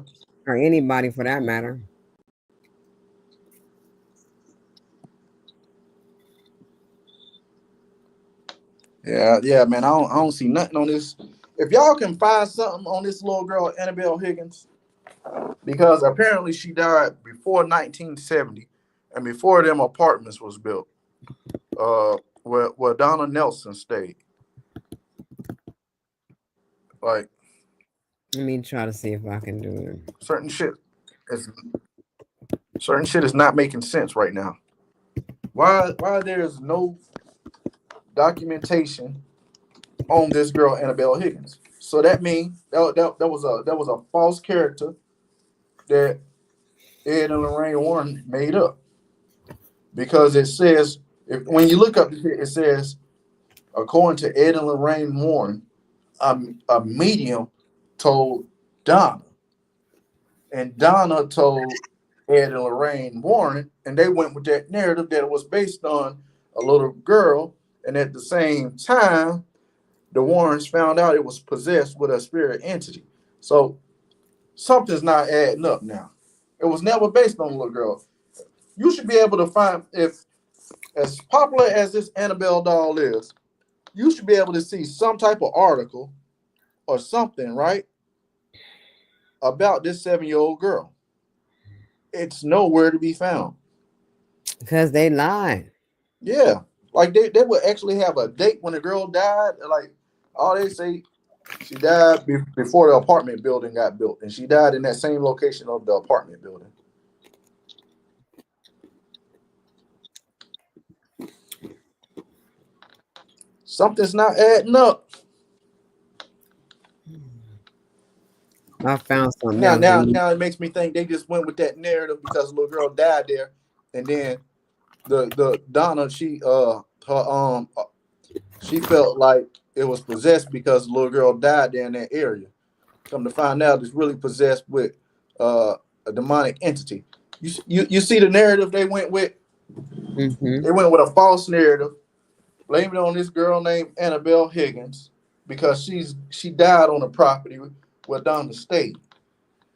Or anybody for that matter. Yeah, man. I don't see nothing on this. If y'all can find something on this little girl, Annabelle Higgins, because apparently she died before 1970 and before them apartments was built, where Donna Nelson stayed. Like Let me try to see if I can do it. certain shit is certain shit is not making sense right now. Why there's no documentation on this girl Annabelle Higgins? So that means that was a false character that Ed and Lorraine Warren made up, because it says, when you look up it says, according to Ed and Lorraine Warren, a medium told Donna, and Donna told Ed and Lorraine Warren, and they went with that narrative that it was based on a little girl, and at the same time, the Warrens found out it was possessed with a spirit entity. So something's not adding up now. It was never based on a little girl. You should be able to find, if as popular as this Annabelle doll is, you should be able to see some type of article or something, right, about this 7 year old girl. It's nowhere to be found. Because they lied. Yeah. Like they would actually have a date when the girl died. Like, all they say, she died before the apartment building got built, and she died in that same location of the apartment building. Something's not adding up. I found something Now, else. now, now it makes me think they just went with that narrative because the little girl died there, and then the Donna, she felt like it was possessed because the little girl died there in that area. Come to find out, it's really possessed with a demonic entity. You see the narrative they went with? Mm-hmm. They went with a false narrative, blaming it on this girl named Annabelle Higgins because she died on the property where Donna stayed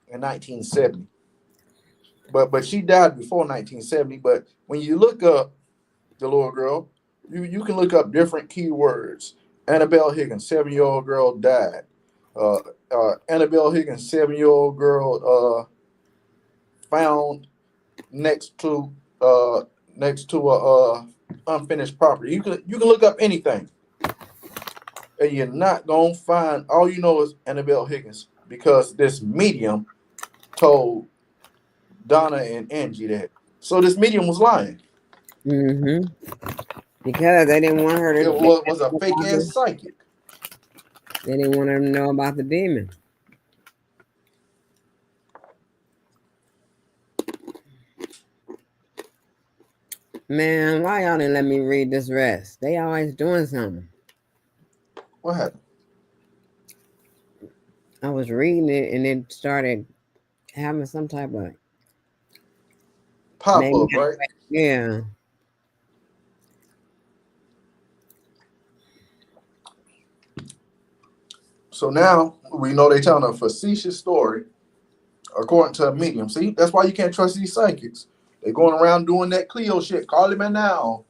in 1970. But she died before 1970. But when you look up the little girl, you can look up different keywords. Annabelle Higgins, 7 year old girl died. Uh, Annabelle Higgins, 7 year old girl found next to uh, a unfinished property. You can look up anything, and you're not gonna find. All you know is Annabelle Higgins because this medium told Donna and Angie that. So this medium was lying. Mm-hmm. Because they didn't want her It to. was a fake ass psychic. They didn't want her to know about the demon. Man, why y'all didn't let me read this rest? They always doing something. What happened? I was reading it and it started having some type of Pop maybe up, right? yeah. So now we know they telling a facetious story according to a medium. See, that's why you can't trust these psychics. They're going around doing that Cleo shit. Call him in now.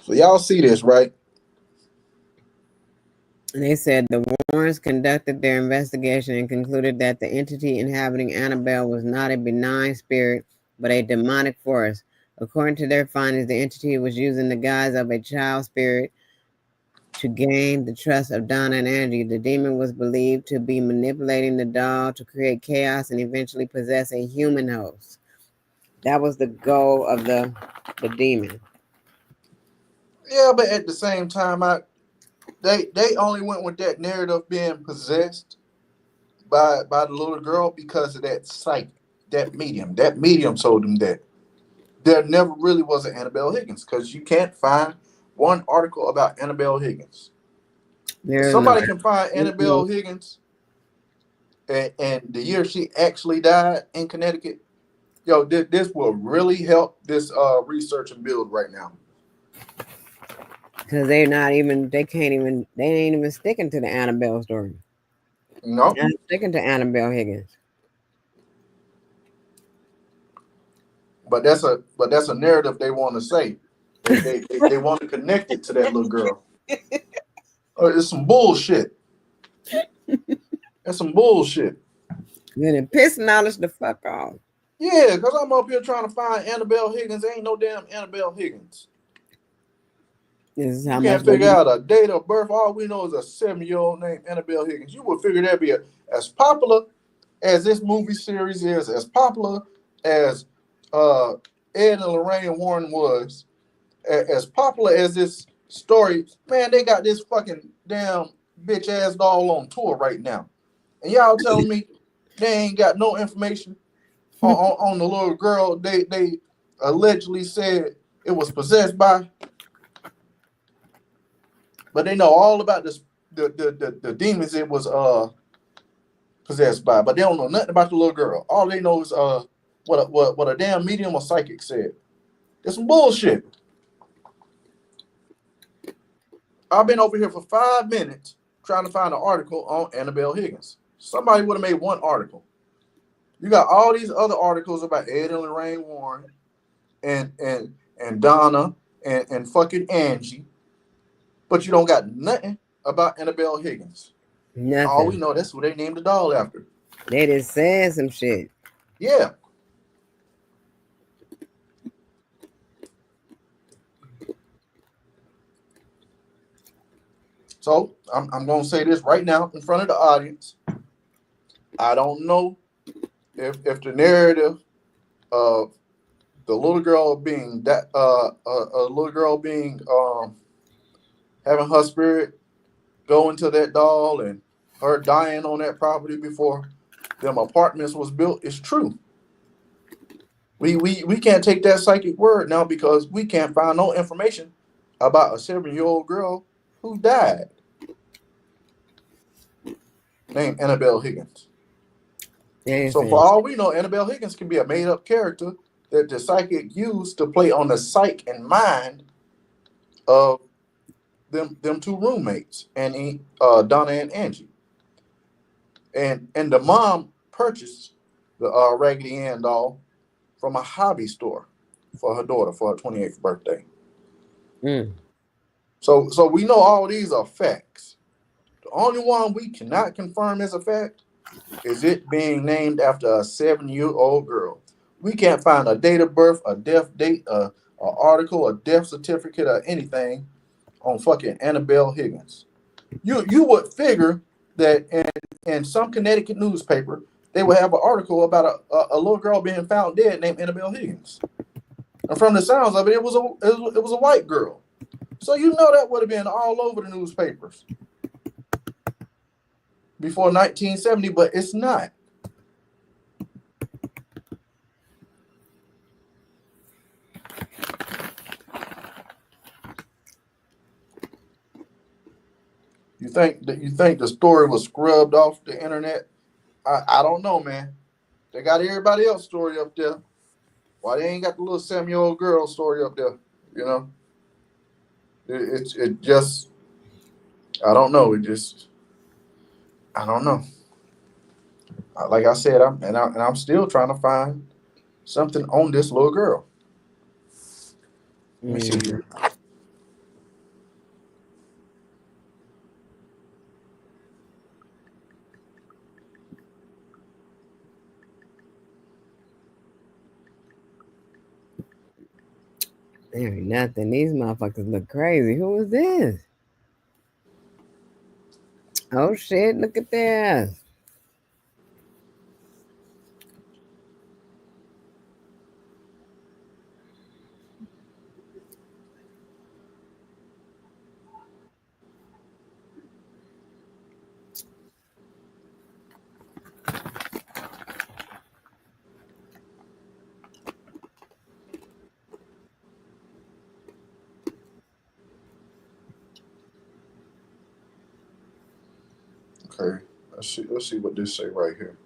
So y'all see this, right? And they said the Warrens conducted their investigation and concluded that the entity inhabiting Annabelle was not a benign spirit, but a demonic force. According to their findings, the entity was using the guise of a child spirit to gain the trust of Donna and Angie. The demon was believed to be manipulating the doll to create chaos and eventually possess a human host. That was the goal of the demon. Yeah, but at the same time, they only went with that narrative being possessed by the little girl because of that psychic, that medium. That medium told them that there never really was an Annabelle Higgins because you can't find one article about Annabelle Higgins. If There's somebody can find no. Annabelle Higgins and the year she actually died in Connecticut, yo, this will really help this research and build right now. Because they ain't even sticking to the Annabelle story. No, Not sticking to Annabelle Higgins. but that's a narrative they want to say. They want to connect it to that little girl. It's some bullshit. That's some bullshit. Then it pissing Knowledge the fuck off. Yeah, because I'm up here trying to find Annabelle Higgins. There ain't no damn Annabelle Higgins. This is how You much can't figure out a date of birth. All we know is a 7-year-old named Annabelle Higgins. You would figure that'd be as popular as this movie series is, as popular as Ed and Lorraine Warren was, as popular as this story. Man, they got this fucking damn bitch ass doll on tour right now. And y'all telling me they ain't got no information on the little girl they allegedly said it was possessed by, but they know all about this the demons it was possessed by, but they don't know nothing about the little girl. All they know is what a damn medium or psychic said. It's some bullshit. I've been over here for 5 minutes trying to find an article on Annabelle Higgins. Somebody would have made one article. You got all these other articles about Ed and Lorraine Warren and Donna and fucking Angie, but you don't got nothing about Annabelle Higgins. Nothing. All we know, that's what they named the doll after. They just said some shit. Yeah. So I'm gonna say this right now in front of the audience. I don't know if the narrative of the little girl being that a little girl being having her spirit go into that doll and her dying on that property before them apartments was built is true. We can't take that psychic word now because we can't find no information about a 7-year-old girl who died named Annabelle Higgins. So for all we know, Annabelle Higgins can be a made-up character that the psychic used to play on the psyche and mind of them two roommates, and Donna and Angie. And the mom purchased the Raggedy Ann doll from a hobby store for her daughter for her 28th birthday. So we know all these are facts. The only one we cannot confirm as a fact is it being named after a 7-year-old girl. We can't find a date of birth, a death date, a article, a death certificate, or anything on fucking Annabelle Higgins. You would figure that in some Connecticut newspaper they would have an article about a little girl being found dead named Annabelle Higgins. And from the sounds of it, it was a white girl. So you know that would have been all over the newspapers before 1970, but it's not. You think the story was scrubbed off the internet? I don't know, man. They got everybody else story up there. Why they ain't got the little 7-year-old girl story up there? You know. It just, I don't know. It just, I don't know. Like I said, I'm still trying to find something on this little girl. Let me see Mm. here. There ain't nothing. These motherfuckers look crazy. Who is this? Oh shit! Look at this. Okay, let's see what this say right here.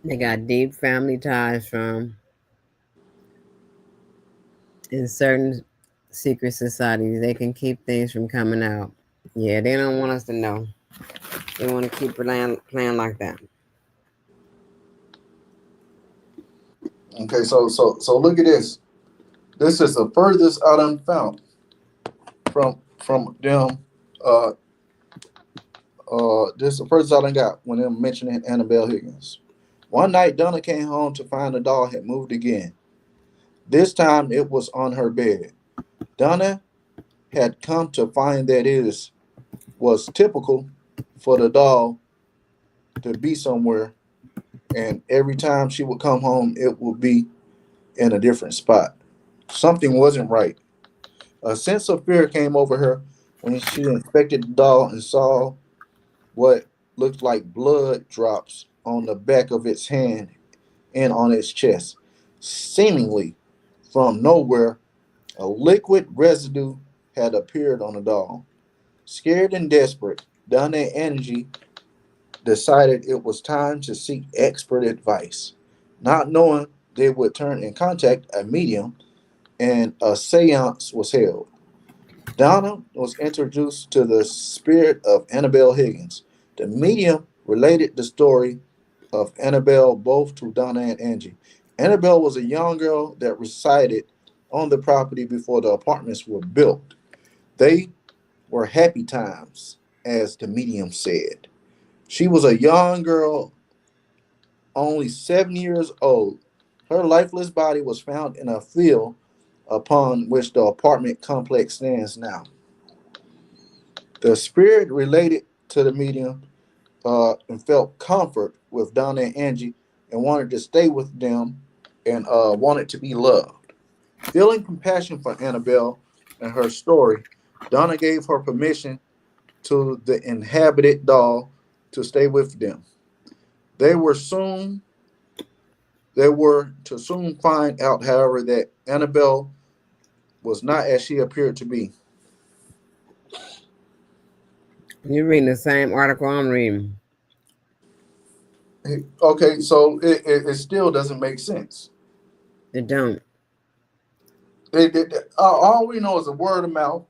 They got deep family ties from in certain secret societies. They can keep things from coming out. Yeah, they don't want us to know. They want to keep playing like that. Okay, so look at this. This is the furthest I done found from them. Uh, this is the furthest I done got when them mentioning Annabelle Higgins. One night, Donna came home to find the doll had moved again. This time, it was on her bed. Donna had come to find that was typical for the doll to be somewhere, and every time she would come home, it would be in a different spot. Something wasn't right. A sense of fear came over her when she inspected the doll and saw what looked like blood drops on the back of its hand and on its chest. Seemingly from nowhere, a liquid residue had appeared on the doll. Scared and desperate, Donna and Angie decided it was time to seek expert advice. Not knowing they would turn and contact a medium, and a seance was held. Donna was introduced to the spirit of Annabelle Higgins. The medium related the story of Annabelle both to Donna and Angie. Annabelle was a young girl that resided on the property before the apartments were built. They were happy times, as the medium said. She was a young girl, only 7 years old. Her lifeless body was found in a field upon which the apartment complex stands now. The spirit related to the medium and felt comfort with Donna and Angie and wanted to stay with them and wanted to be loved. Feeling compassion for Annabelle and her story, Donna gave her permission to the inhabited doll to stay with them. They were soon they were to soon find out, however, that Annabelle was not as she appeared to be. You're reading the same article I'm reading. Okay, so it still doesn't make sense. It don't. All we know is a word of mouth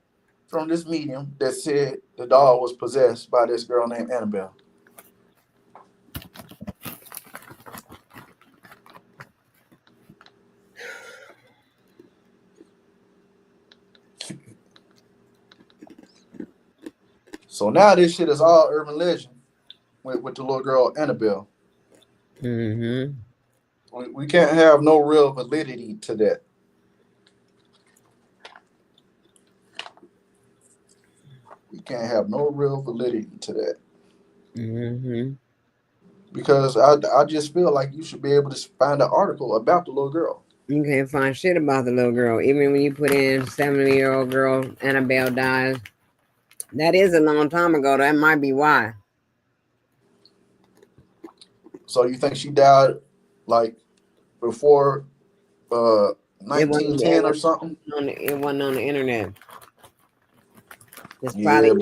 from this medium that said the doll was possessed by this girl named Annabelle. So now this shit is all urban legend with the little girl Annabelle. Mm-hmm. We can't have no real validity to that. We can't have no real validity to that. Mm-hmm. Because I just feel like you should be able to find an article about the little girl. You can't find shit about the little girl. Even when you put in 70-year-old girl, Annabelle dies. That is a long time ago. That might be why. So you think she died like before It wasn't. It 1910 or wasn't something. on the. It wasn't on the internet. It's probably Yeah,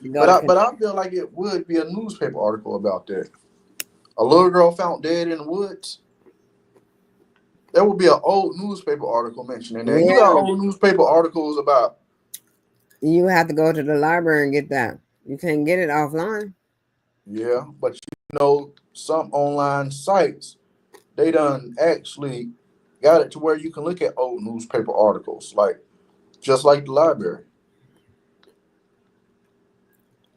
to go to. but I feel like it would be a newspaper article about that. A little girl found dead in the woods. There would be an old newspaper article mentioning that. You got Yeah, old newspaper articles about, you have to go to the library and get that. You can't get it offline. yeah, but you know, some online sites, they done actually got it to where you can look at old newspaper articles, like just like the library.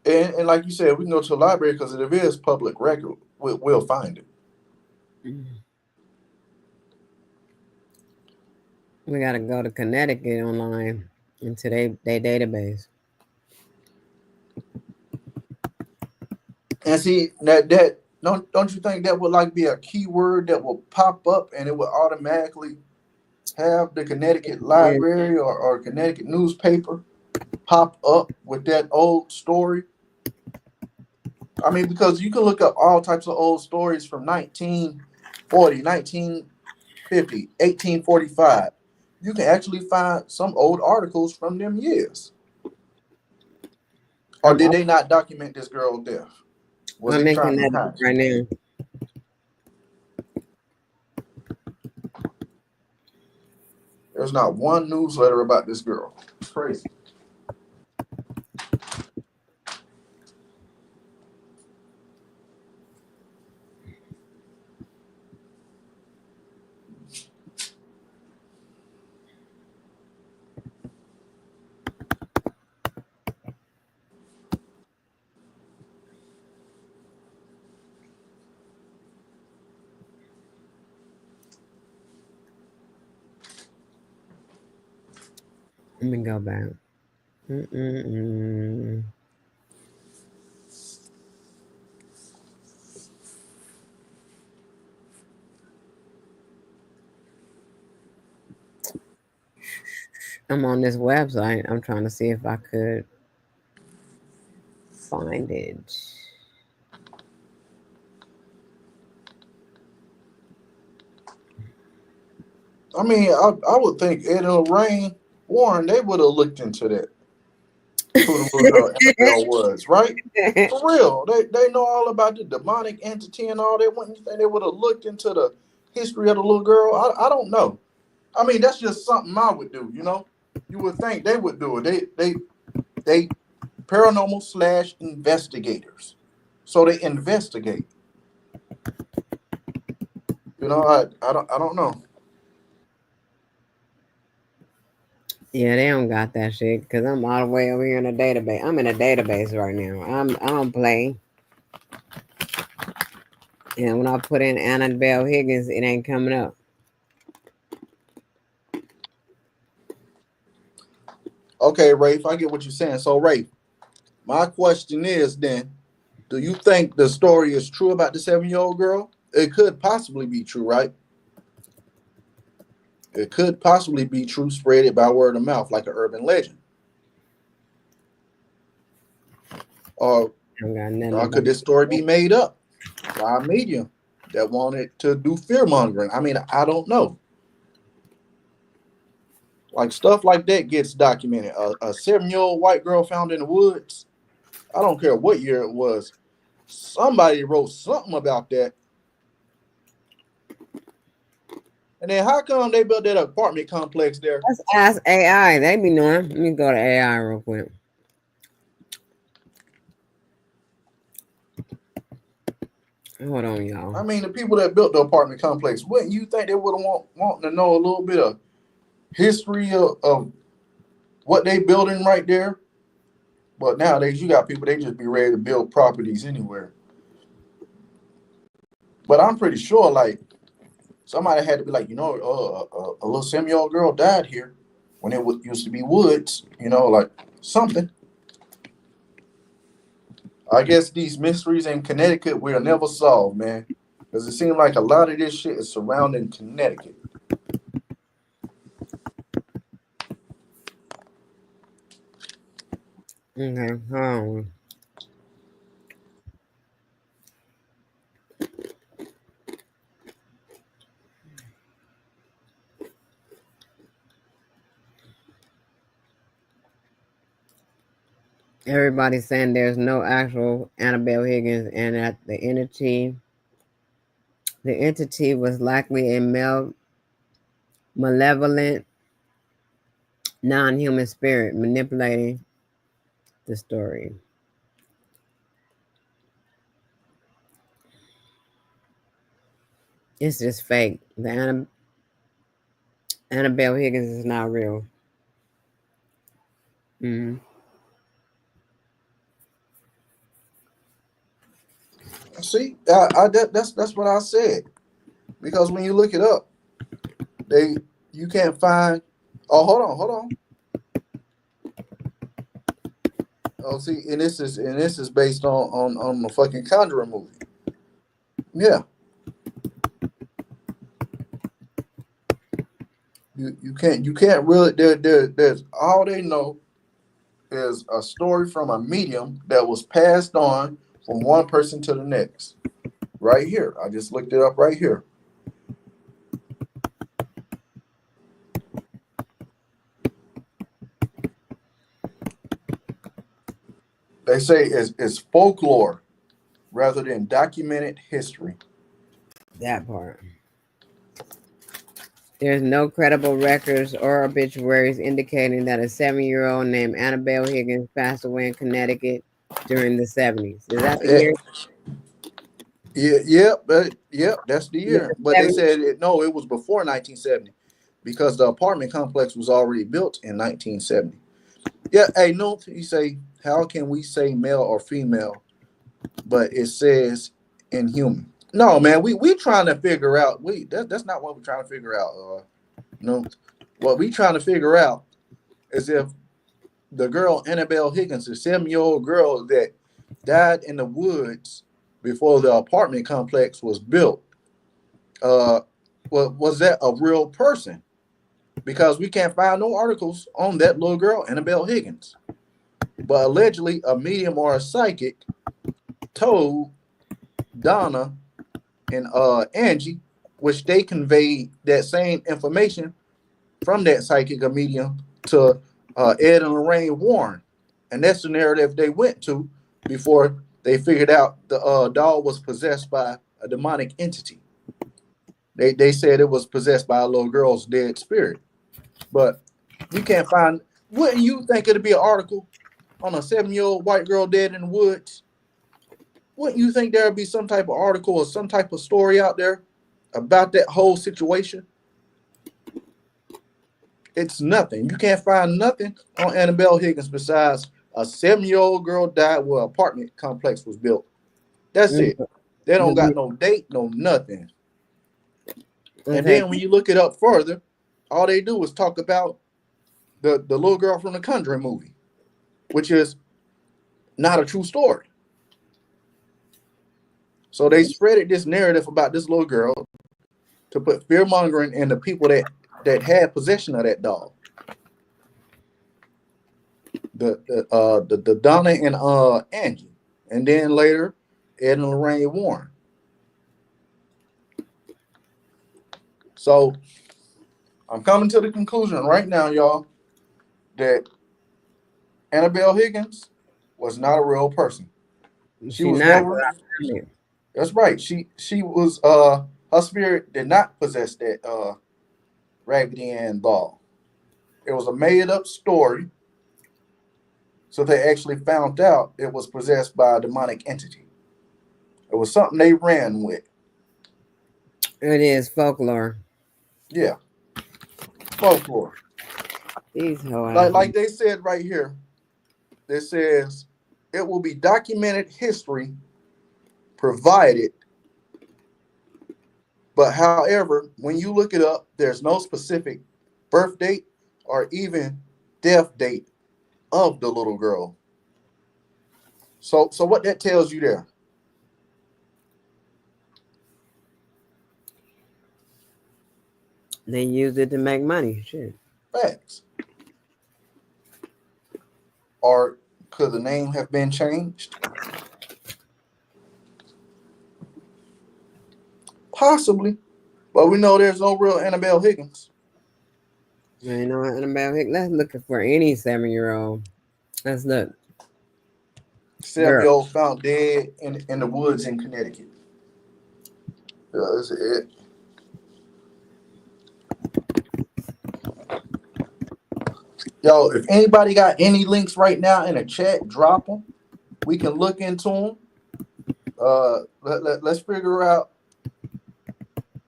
And like you said, we can go to the library because if it is public record, we'll find it. We got to go to Connecticut online into their database. And see that don't you think that would like be a keyword that will pop up and it would automatically have the Connecticut And Library or Connecticut newspaper pop up with that old story? I mean, because you can look up all types of old stories from 1940, 1950, 1845. You can actually find some old articles from them years. Or I'm did they not document this girl's death? Was I'm they in trying to Connecticut hide it? right now. There's not one newsletter about this girl. It's crazy. Let me go back. Mm-mm-mm. I'm on this website. I'm trying to see if I could find it. I mean, I would think Ed and Lorraine Warren, they would have looked into that. Who the little girl Annabelle was, right? For real. They know all about the demonic entity and all that. Wouldn't you think they would have looked into the history of the little girl? I don't know. I mean, that's just something I would do, you know? You would think they would do it. They paranormal slash investigators. So they investigate. You know, I don't know. Yeah, they don't got that shit because I'm all the way over here in the database. I'm in a database right now. I don't play. And when I put in Annabelle Higgins, it ain't coming up. Okay, Rafe, I get what you're saying. So Rafe, my question is then, do you think the story is true about the 7-year-old girl? It could possibly be true, right? It could possibly be true, spread it by word of mouth like an urban legend. Or, I don't got nothing or about could this story be made up by a medium that wanted to do fear mongering? I mean, I don't know. Like stuff like that gets documented. A 7-year-old white girl found in the woods. I don't care what year it was. Somebody wrote something about that. And then how come they built that apartment complex there? Let's ask AI. They be knowing. Let me go to AI real quick. Hold on, y'all. I mean, the people that built the apartment complex, wouldn't you think they would have wanting to know a little bit of history of what they building right there? But nowadays, you got people, they just be ready to build properties anywhere. But I'm pretty sure, like, somebody had to be like, a little 7-year-old girl died here when it used to be woods, like something. I guess these mysteries in Connecticut will never solve, man. Because it seems like a lot of this shit is surrounding Connecticut. Okay, hold on. Everybody's saying there's no actual Annabelle Higgins, and that the entity was likely a malevolent, non-human spirit manipulating the story. It's just fake. The Annabelle Higgins is not real. Mm-hmm. See, that's what I said. Because when you look it up, you can't find. Oh, hold on. Oh, see, and this is based on the fucking Conjuring movie. Yeah, you can't really there's all they know is a story from a medium that was passed on from one person to the next. Right here, I just looked it up right here. They say it's folklore rather than documented history. That part. There's no credible records or obituaries indicating that a 7-year-old named Annabelle Higgins passed away in Connecticut during the 70s. Is that the year? Yeah, that's the Yeah, year. the But they 70s. said no, it was before 1970 because the apartment complex was already built in 1970. Yeah, hey, no, you say how can we say male or female, but it says inhuman? No, man, we trying to figure out. That's not what we're trying to figure out. No, what we trying to figure out is if the girl Annabelle Higgins, the 7-year-old girl that died in the woods before the apartment complex was built, uh, was that a real person? Because we can't find no articles on that little girl Annabelle Higgins. But allegedly, a medium or a psychic told Donna and Angie, which they conveyed that same information from that psychic or medium to Ed and Lorraine Warren, and that's the narrative they went to before they figured out the doll was possessed by a demonic entity. They said it was possessed by a little girl's dead spirit, but we can't find. Wouldn't you think it'd be an article on a 7-year-old white girl dead in the woods? Wouldn't you think there'd be some type of article or some type of story out there about that whole situation? It's nothing. You can't find nothing on Annabelle Higgins besides a 7-year-old girl died where an apartment complex was built. That's it. They don't got no date, no nothing. And Okay. then when you look it up further, all they do is talk about the little girl from the Conjuring movie, which is not a true story. So they spreaded this narrative about this little girl to put fear mongering in the people that had possession of that doll. The Donna and Angie, and then later Ed and Lorraine Warren. So I'm coming to the conclusion right now, y'all, that Annabelle Higgins was not a real person. She was not. never. That's right. She was her spirit did not possess that Raggedy Ann doll. It was a made up story. So they actually found out it was possessed by a demonic entity. It was something they ran with. It is folklore. Yeah, folklore. These Like they said right here, it says it will be documented history provided. But however, when you look it up, there's no specific birth date or even death date of the little girl. So what that tells you there? They used it to make money. Shit. Facts. Or could the name have been changed? Possibly. But we know there's no real Annabelle Higgins. You know what, Annabelle Higgins? Let's look for any 7-year-old. Let's look. Girl. 7-year-old found dead in the woods in Connecticut. That's it. Yo, if anybody got any links right now in the chat, drop them. We can look into them. Let's figure out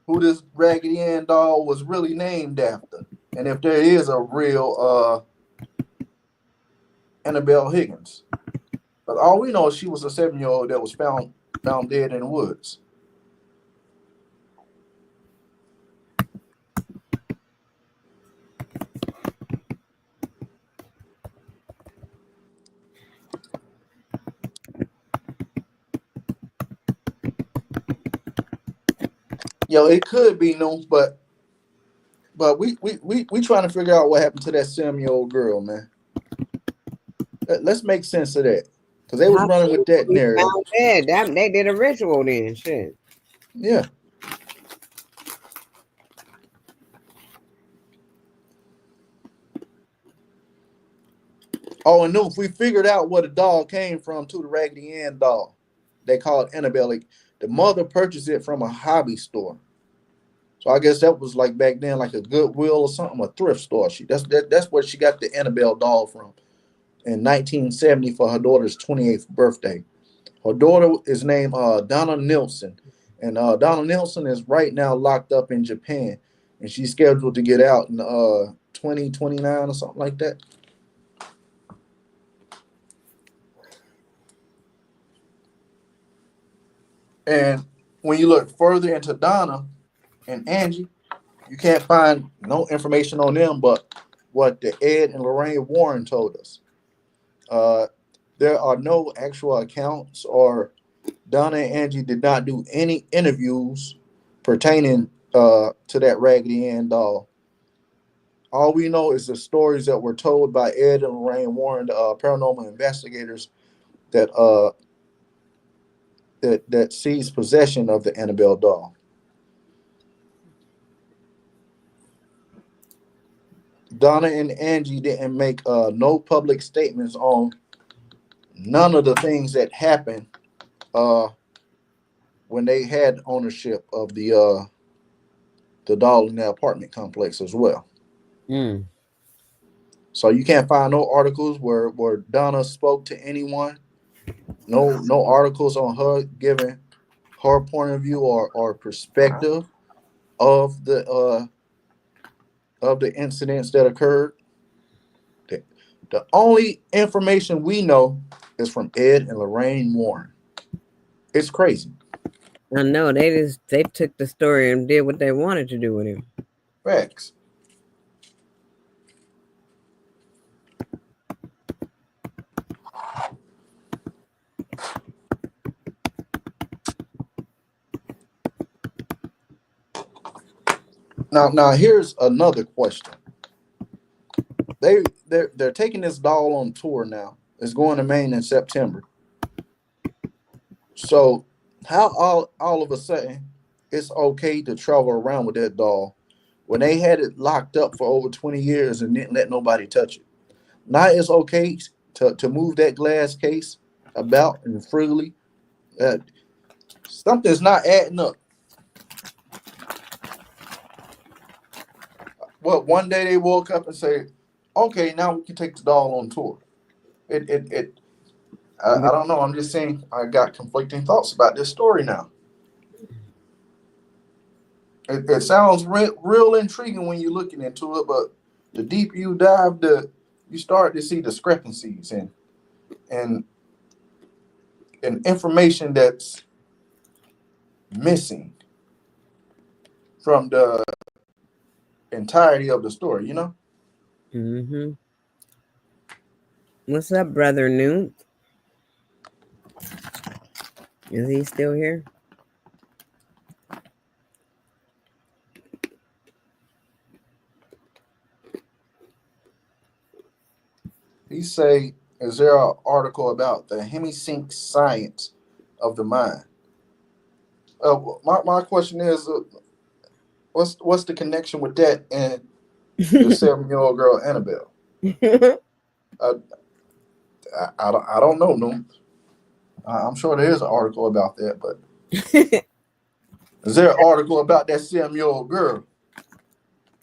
who this Raggedy Ann doll was really named after, and if there is a real Annabelle Higgins. But all we know is she was a 7-year-old that was found dead in the woods. Yo, it could be new, but we trying to figure out what happened to that 7-year-old girl, man. Let's make sense of that, because they was How running she with that be narrative. found dead? That they did a ritual then, shit. Yeah. Oh, and if we figured out where the doll came from, to the Raggedy Ann doll, they call it Annabelle. The mother purchased it from a hobby store. So I guess that was like back then, like a Goodwill or something, a thrift store. That's where she got the Annabelle doll from in 1970 for her daughter's 28th birthday. Her daughter is named Donna Nilsson, and Donna Nilsson is right now locked up in Japan, and she's scheduled to get out in 2029 or something like that. And when you look further into Donna and Angie, you can't find no information on them but what the Ed and Lorraine Warren told us. There are no actual accounts, or Donna and Angie did not do any interviews pertaining to that Raggedy Ann doll. All we know is the stories that were told by Ed and Lorraine Warren, the paranormal investigators that that seized possession of the Annabelle doll. Donna and Angie didn't make no public statements on none of the things that happened when they had ownership of the doll in the apartment complex as well. Mm. So you can't find no articles where Donna spoke to anyone. No articles on her giving her point of view or perspective of the incidents that occurred. The only information we know is from Ed and Lorraine Warren. It's crazy. I know they took the story and did what they wanted to do with him. Facts. Now here's another question. They're taking this doll on tour now. It's going to Maine in September. So how all of a sudden it's okay to travel around with that doll when they had it locked up for over 20 years and didn't let nobody touch it? Now it's okay to move that glass case about and freely. Something's not adding up. Well, one day they woke up and say, "Okay, now we can take the doll on tour." I don't know. I'm just saying I got conflicting thoughts about this story now. It sounds real intriguing when you're looking into it, but the deeper you dive, you start to see discrepancies and information that's missing from the entirety of the story. You know. Mm-hmm. What's up, brother Newt? Is he still here? He say, "Is there an article about the hemisync science of the mind?" My question is, what's the connection with that and the 7-year-old girl Annabelle? I don't know. No. I'm sure there is an article about that, but is there an article about that 7-year-old girl?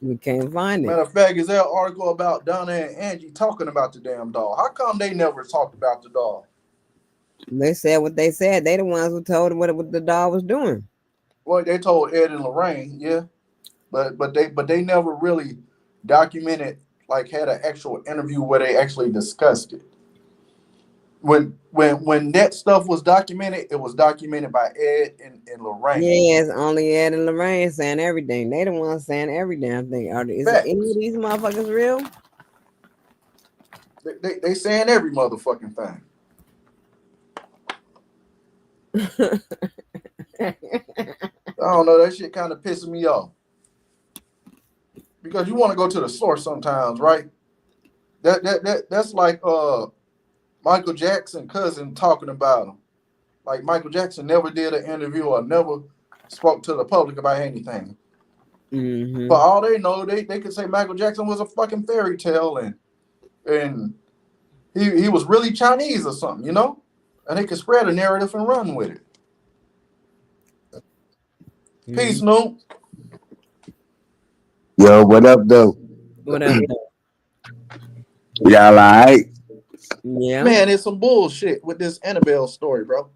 We can't find it. Matter of fact, is there an article about Donna and Angie talking about the damn doll? How come they never talked about the doll? They said what they said. They the ones who told what the dog was doing. Well, they told Ed and Lorraine, yeah, but they never really documented, like had an actual interview where they actually discussed it. When that stuff was documented, it was documented by Ed and Lorraine. Yes, only Ed and Lorraine saying everything. They the ones saying every damn thing. Is any of these motherfuckers real? They saying every motherfucking thing. I don't know. That shit kind of pissing me off because you want to go to the source sometimes, right? That's like Michael Jackson cousin talking about him. Like Michael Jackson never did an interview or never spoke to the public about anything. Mm-hmm. For all they know, they could say Michael Jackson was a fucking fairy tale and he was really Chinese or something, you know? And they could spread a narrative and run with it. Mm-hmm. Peace, Noop. Yo, what up, though? What up, though? Y'all all right? Yeah. Man, it's some bullshit with this Annabelle story, bro.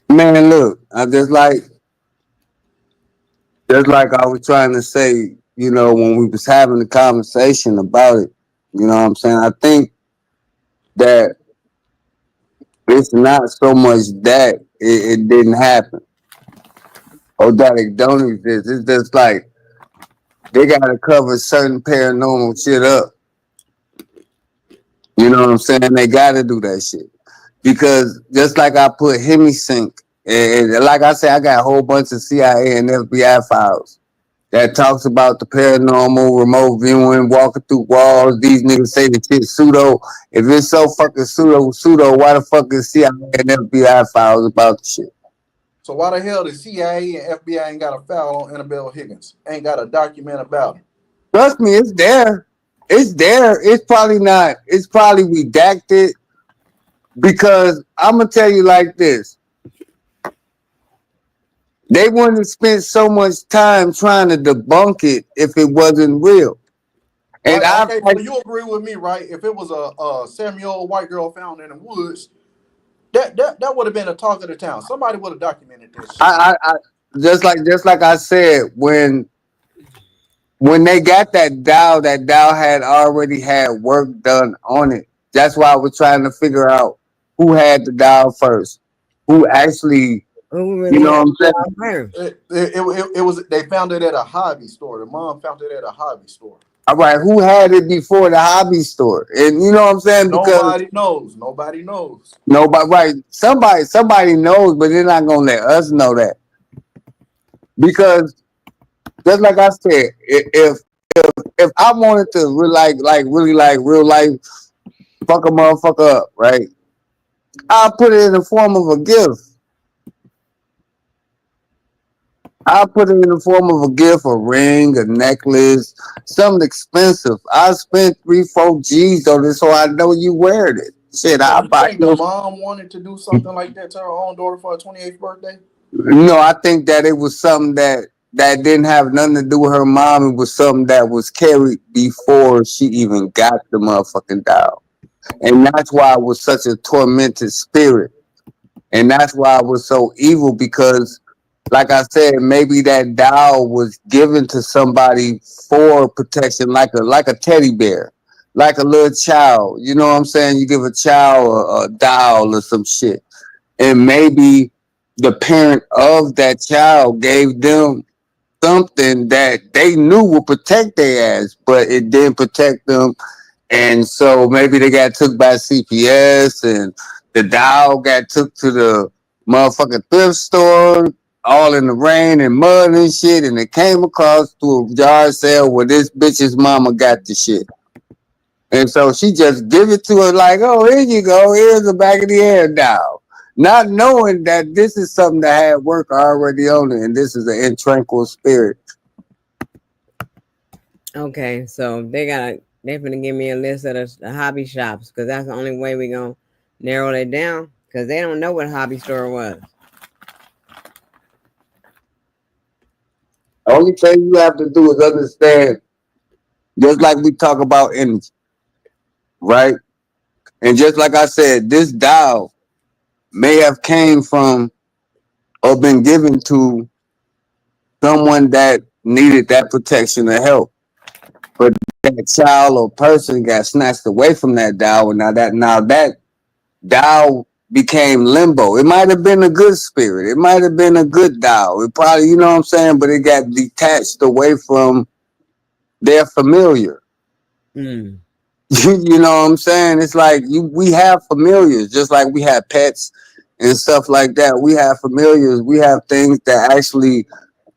Man, look, I just like I was trying to say, you know, when we was having the conversation about it, you know what I'm saying? I think that it's not so much that it didn't happen or that it don't exist. It's just like they got to cover certain paranormal shit up. You know what I'm saying? They got to do that shit. Because just like I put Hemisync, and like I said, I got a whole bunch of CIA and FBI files that talks about the paranormal, remote viewing, walking through walls. These niggas say the shit pseudo. If it's so fucking pseudo, why the fuck is CIA and FBI files about the shit? So why the hell the CIA and FBI ain't got a file on Annabelle Higgins? Ain't got a document about her? Trust me, it's there. It's there. It's probably not. It's probably redacted. Because I'm gonna tell you like this. They wouldn't have spent so much time trying to debunk it if it wasn't real. And okay, so you agree with me, right? If it was a 7-year-old white girl found in the woods, that would have been a talk of the town. Somebody would have documented this shit. I just like I said, when they got that doll had already had work done on it. That's why I was trying to figure out who had the doll first, who actually. Who really, you know what I'm saying? It was. They found it at a hobby store. The mom found it at a hobby store. All right, who had it before the hobby store? And you know what I'm saying? Because nobody knows. Nobody knows. Nobody, right? Somebody knows, but they're not gonna let us know that. Because just like I said, if I wanted to really like real life, fuck a motherfucker up, right? I'll put it in the form of a gift. I'll put it in the form of a gift, a ring, a necklace, something expensive. I spent 3-4 G's on this, so I know you wear it. Shit, I think the mom wanted to do something like that to her own daughter for her 28th birthday. No, I think that it was something that didn't have nothing to do with her mom. It was something that was carried before she even got the motherfucking doll. And that's why it was such a tormented spirit. And that's why it was so evil because, like I said, maybe that doll was given to somebody for protection, like a teddy bear, like a little child. You know what I'm saying? You give a child a doll or some shit. And maybe the parent of that child gave them something that they knew would protect their ass, but it didn't protect them. And so maybe they got took by CPS and the doll got took to the motherfucking thrift store, all in the rain and mud and shit, and it came across to a yard sale where this bitch's mama got the shit. And so she just give it to her like, oh, here you go, here's the back of the head doll. Not knowing that this is something that had work already on it, and this is an intranquil spirit. Okay, so they're gonna give me a list of the hobby shops because that's the only way we're gonna narrow it down. because they don't know what a hobby store was. The only thing you have to do is understand, just like we talk about energy, right? And just like I said, this dial may have came from or been given to someone that needed that protection or help. But that child or person got snatched away from that dial, and now that dial became limbo. It might have been a good spirit. It might have been a good dial. It probably, you know what I'm saying, but it got detached away from their familiar. Mm. You know what I'm saying? It's like we have familiars, just like we have pets and stuff like that. We have familiars. We have things that actually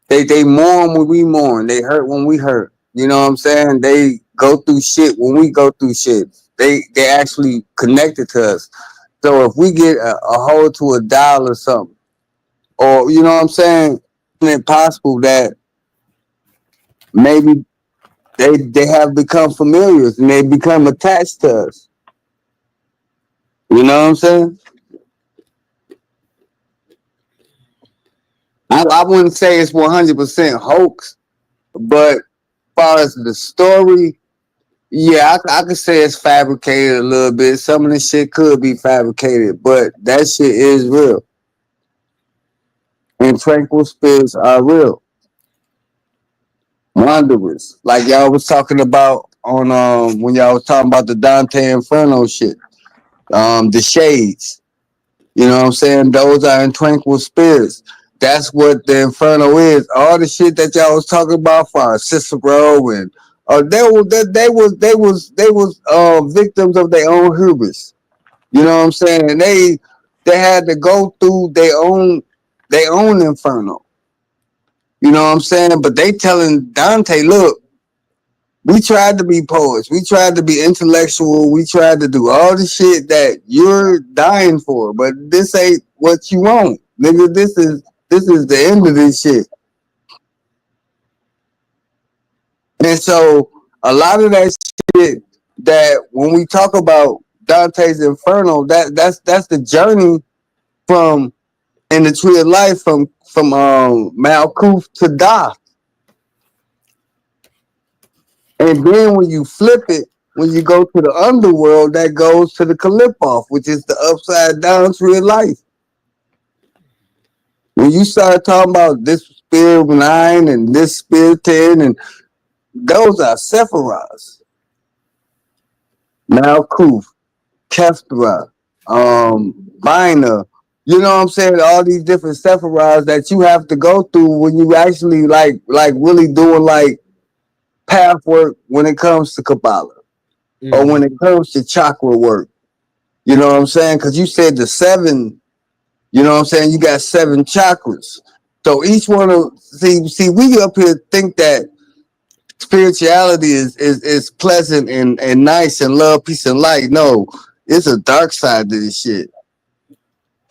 they mourn when we mourn. They hurt when we hurt. You know what I'm saying? They go through shit when we go through shit. They actually connected to us. So if we get a hold to a dial or something, or you know what I'm saying, it's possible that maybe they have become familiars and they become attached to us. You know what I'm saying? I wouldn't say it's 100% hoax, but as far as the story, yeah, I could say it's fabricated a little bit. Some of the shit could be fabricated, but that shit is real. And tranquil spirits are real. Wanderers. Like y'all was talking about on when y'all was talking about the Dante Inferno shit. The shades. You know what I'm saying? Those are in tranquil spirits. That's what the Inferno is. All the shit that y'all was talking about for Cicero and they was victims of their own hubris. You know what I'm saying? And they had to go through their own inferno. You know what I'm saying? But they telling Dante, look, we tried to be poets, we tried to be intellectual, we tried to do all the shit that you're dying for, but this ain't what you want. Nigga, this is the end of this shit. And so a lot of that shit that when we talk about Dante's Inferno, that's the journey from in the tree of life from Malkuth to Da. And then when you flip it, when you go to the underworld, that goes to the Kalipoff, which is the upside down tree of life. When you start talking about this spirit 9 and this spirit 10, and those are Sephiroths. Malkuth, Keftra, Bina, you know what I'm saying? All these different Sephiroths that you have to go through when you actually like really doing like path work when it comes to Kabbalah or when it comes to chakra work. You know what I'm saying? Because you said the 7, you know what I'm saying? You got 7 chakras. So each one of see we up here think that spirituality is pleasant and nice and love, peace, and light. No, it's a dark side to this shit.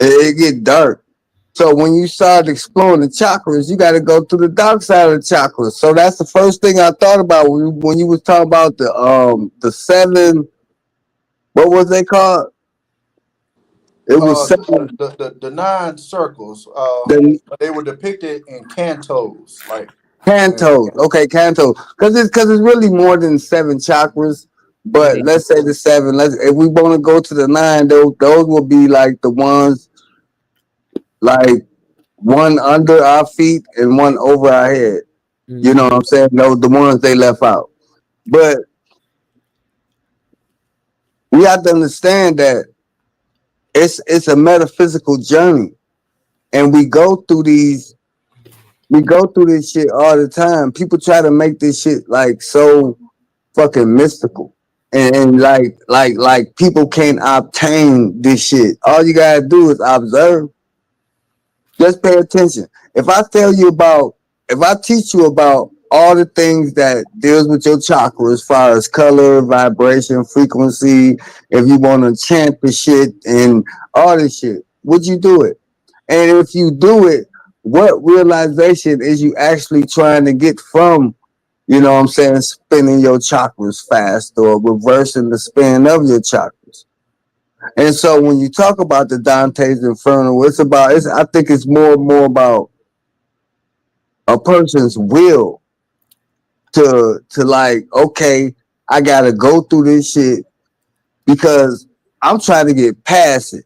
It get dark. So when you start exploring the chakras, you got to go through the dark side of the chakras. So that's the first thing I thought about when you was talking about the 7. What was they called? It was 7. The 9 circles. The They were depicted in cantos, like cantos. Okay, cantos. Because it's really more than 7 chakras. But let's say the 7. If we want to go to the 9, those will be like the ones like one under our feet and one over our head. You know what I'm saying? Those the ones they left out. But we have to understand that it's a metaphysical journey, and we go through this shit all the time. People try to make this shit like so fucking mystical, and like people can't obtain this shit. All you gotta do is observe. Just pay attention. If I teach you about all the things that deals with your chakra as far as color, vibration, frequency, if you want to chant the shit and all this shit, would you do it? And if you do it, what realization is you actually trying to get from, you know what I'm saying, spinning your chakras fast or reversing the spin of your chakras? And so when you talk about the Dante's Inferno, I think it's more and more about a person's will to like, okay, I gotta go through this shit because I'm trying to get past it.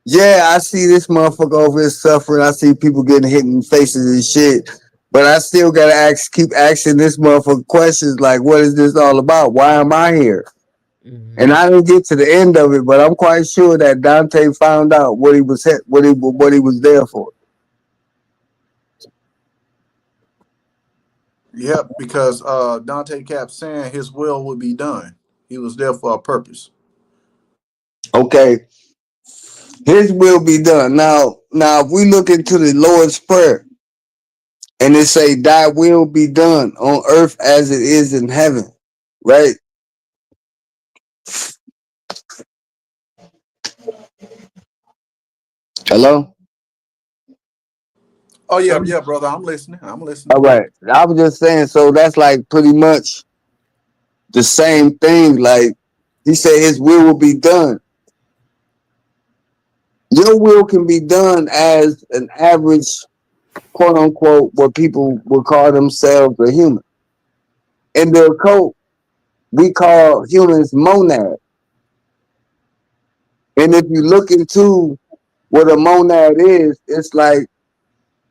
Yeah, I see this motherfucker over here suffering. I see people getting hit in the faces and shit. But I still gotta keep asking this motherfucker questions like, what is this all about? Why am I here? And I didn't get to the end of it, but I'm quite sure that Dante found out what he was what he was there for. Yep, because Dante kept saying his will would be done. He was there for a purpose. Okay, his will be done. Now, if we look into the Lord's prayer and it say, "Thy will be done on earth as it is in heaven," right? Hello. Oh yeah, yeah, brother. I'm listening. I'm All listening. right. I was just saying. So that's like pretty much the same thing. Like he said, his will be done. Your will can be done as an average, quote unquote, what people would call themselves a human. In the occult, we call humans monad. And if you look into what a monad is, it's like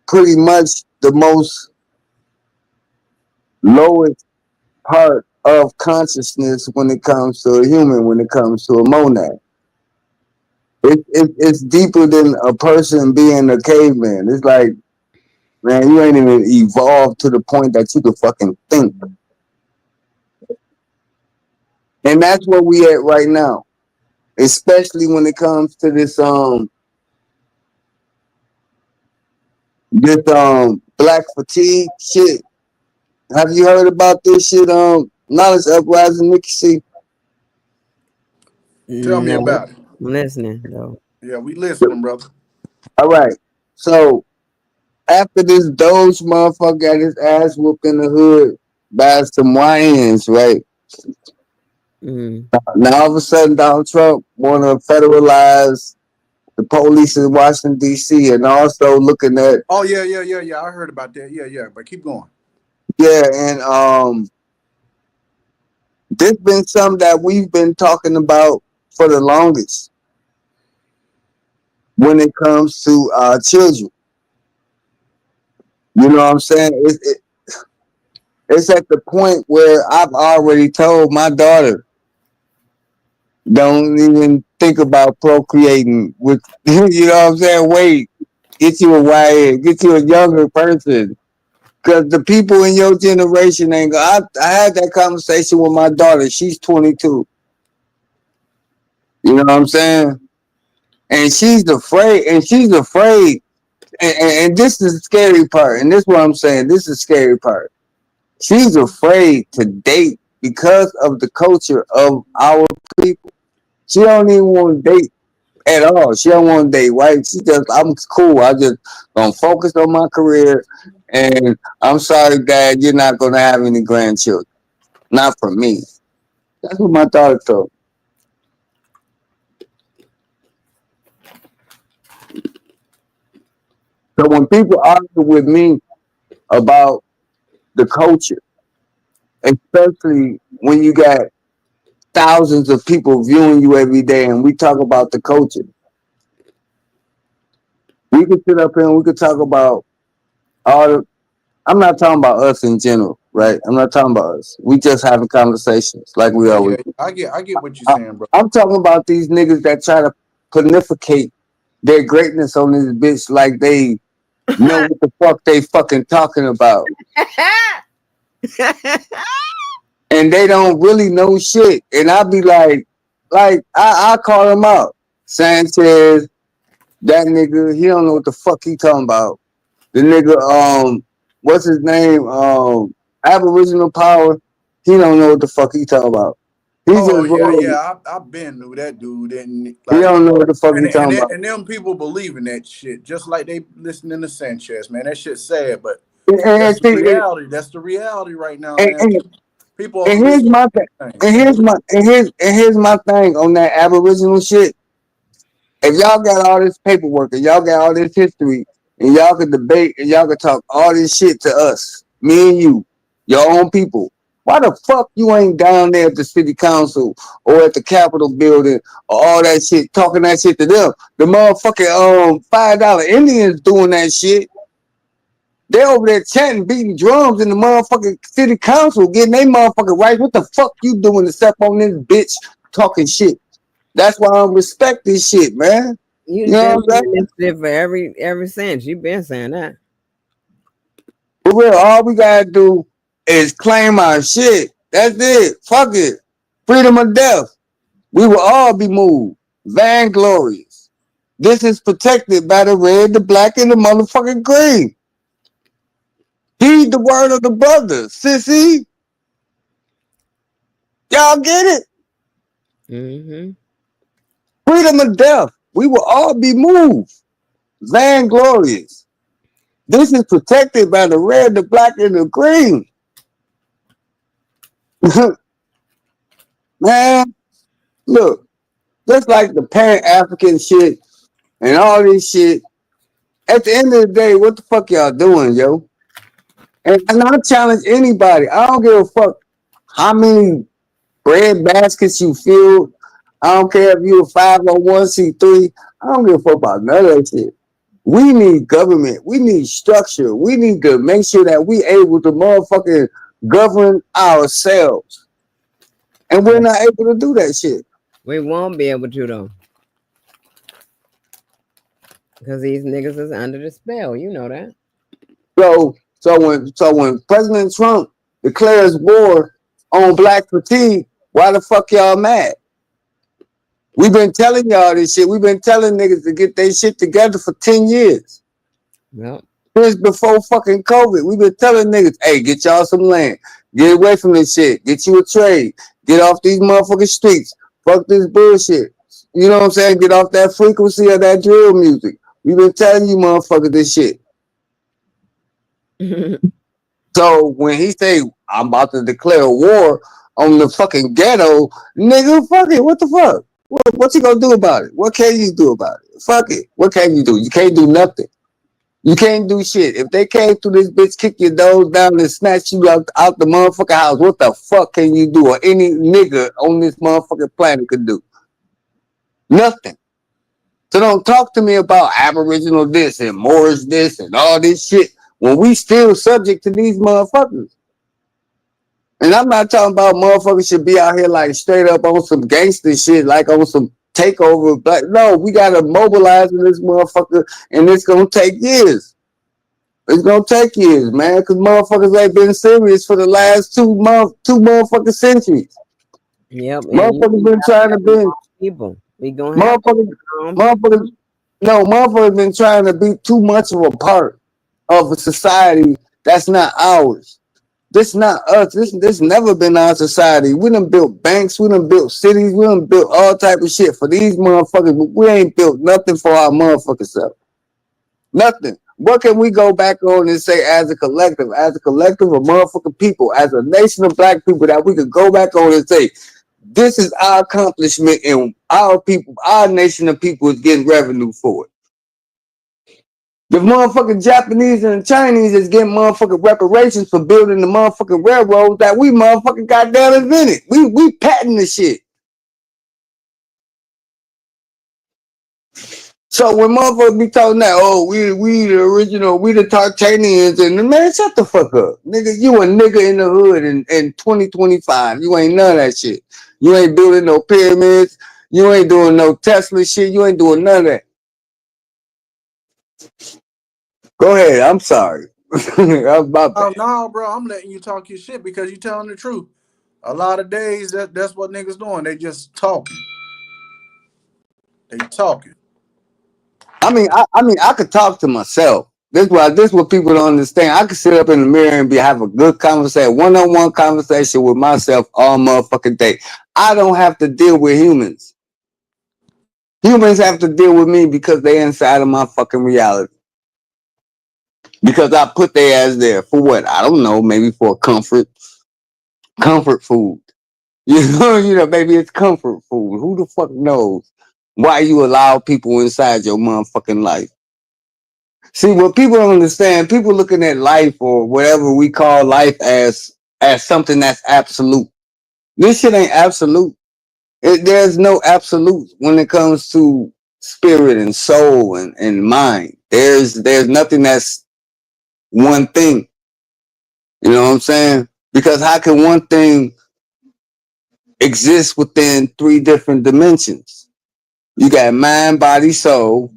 pretty much the most lowest part of consciousness when it comes to a human, when it comes to a monad. It's deeper than a person being a caveman. It's like, man, you ain't even evolved to the point that you can fucking think. And that's where we at right now. Especially when it comes to this black fatigue shit. Have you heard about this shit? Knowledge uprising, Nikki C. Tell me No, about it. I'm listening though. Yeah, we listening, brother. All right. So after this Doge motherfucker got his ass whooped in the hood by some YNs, right? Now all of a sudden Donald Trump want to federalize the police in Washington D.C. and also looking at Oh yeah, yeah, yeah, yeah. I heard about that. Yeah, yeah. But keep going. and this been something that we've been talking about for the longest when it comes to children. You know what I'm saying? It's at the point where I've already told my daughter, don't even think about procreating with, you know what I'm saying? Wait, get you a YN, get you a younger person. Because the people in your generation ain't go. I had that conversation with my daughter. She's 22. You know what I'm saying? And she's afraid. And this is the scary part. And this is what I'm saying. This is the scary part. She's afraid to date because of the culture of our people. She don't even want to date at all. She don't want to date white. She just, I'm cool. I just gonna focus on my career. And I'm sorry, Dad, you're not gonna have any grandchildren. Not for me. That's what my daughter told me. So when people argue with me about the culture, especially when you got thousands of people viewing you every day and we talk about the culture, we could sit up here and we could talk about all the, I'm not talking about us in general, right? I'm not talking about us. We just having conversations like we Yeah, always yeah. do. I get what you're saying, bro. I'm talking about these niggas that try to planificate their greatness on this bitch like they know what the fuck they fucking talking about. And they don't really know shit. And I be I call him out. Sanchez, that nigga, he don't know what the fuck he talking about. The nigga, what's his name? Aboriginal Power, he don't know what the fuck he talking about. He just Oh yeah, rolling. yeah. I've been knew that dude, and He like, don't know what the fuck he and talking about. and them people believe in that shit, just like they listening to Sanchez, man. That shit's sad, but And, that's and, the see, reality. That's the reality right now, and, man. and, People are and here's listening my to thing. anything. And here's my thing on that Aboriginal shit. If y'all got all this paperwork and y'all got all this history and y'all can debate and y'all can talk all this shit to us, me and you, your own people, why the fuck you ain't down there at the city council or at the Capitol building or all that shit, talking that shit to them? The motherfucking $5 Indians doing that shit. They over there chanting, beating drums in the motherfucking city council, getting their motherfucking rights. What the fuck you doing to step on this bitch talking shit? That's why I don't respect this shit, man. You've You know been what I'm saying saying? this shit for ever since. You've been saying that. For real, all we gotta do is claim our shit. That's it. Fuck it. Freedom or death. We will all be moved. Vainglorious. This is protected by the red, the black, and the motherfucking green. Heed the word of the brother, sissy. Y'all get it? Mm-hmm. Freedom or death. We will all be moved. Vainglorious. This is protected by the red, the black, and the green. Man, look, just like the Pan-African shit and all this shit, at the end of the day, what the fuck y'all doing, yo? And I challenge anybody. I don't give a fuck how many bread baskets you filled. I don't care if you're a 501c3. I don't give a fuck about none of that shit. We need government. We need structure. We need to make sure that we able to motherfucking govern ourselves. And we're not able to do that shit. We won't be able to though. Because these niggas is under the spell. You know that. So when President Trump declares war on black fatigue, why the fuck y'all mad? We've been telling y'all this shit. We've been telling niggas to get their shit together for 10 years. Yep. Since before fucking COVID. We've been telling niggas, hey, get y'all some land. Get away from this shit. Get you a trade. Get off these motherfucking streets. Fuck this bullshit. You know what I'm saying? Get off that frequency of that drill music. We've been telling you motherfuckers this shit. So when he say, I'm about to declare war on the fucking ghetto, nigga, fuck it. What the fuck? What you gonna do about it? What can you do about it? Fuck it. What can you do? You can't do nothing. You can't do shit. If they came through this bitch, kick your doors down and snatch you out the motherfucking house, what the fuck can you do? Or any nigga on this motherfucking planet could do? Nothing. So don't talk to me about Aboriginal this and Moorish this and all this shit when we still subject to these motherfuckers. And I'm not talking about motherfuckers should be out here like straight up on some gangster shit, like on some takeover. But no, we gotta mobilize in this motherfucker, and it's gonna take years. It's gonna take years, man, because motherfuckers ain't been serious for the last two motherfucking centuries. Yep. Motherfuckers been trying to be people. We gonna have motherfuckers been trying to be too much of a part of a society that's not ours. This not us. This never been our society. We done built banks. We done built cities. We done built all type of shit for these motherfuckers, but we ain't built nothing for our motherfucking self. Nothing. What can we go back on and say as a collective of motherfucking people, as a nation of black people, that we could go back on and say, this is our accomplishment and our people, our nation of people is getting revenue for it. The motherfucking Japanese and the Chinese is getting motherfucking reparations for building the motherfucking railroads that we motherfucking goddamn invented. We patent the shit. So when motherfuckers be talking that, oh, we the original, we the Tartanians, and man, shut the fuck up. Nigga, you a nigga in the hood in 2025. You ain't none of that shit. You ain't building no pyramids. You ain't doing no Tesla shit. You ain't doing none of that. Go ahead. I'm sorry. Oh no, bro, I'm letting you talk your shit because you're telling the truth. A lot of days that's what niggas doing. They just talking. They talking. I mean, I could talk to myself. This what people don't understand. I could sit up in the mirror and have a good conversation, one-on-one conversation with myself all motherfucking day. I don't have to deal with humans. Humans have to deal with me because they're inside of my fucking reality. Because I put their ass there for what? I don't know. Maybe for comfort food. You know, maybe it's comfort food. Who the fuck knows? Why you allow people inside your motherfucking life? See, what people don't understand, people looking at life or whatever we call life as something that's absolute. This shit ain't absolute. There's no absolute when it comes to spirit and soul and mind. There's nothing that's one thing. You know what I'm saying? Because how can one thing exist within three different dimensions? You got mind, body, soul,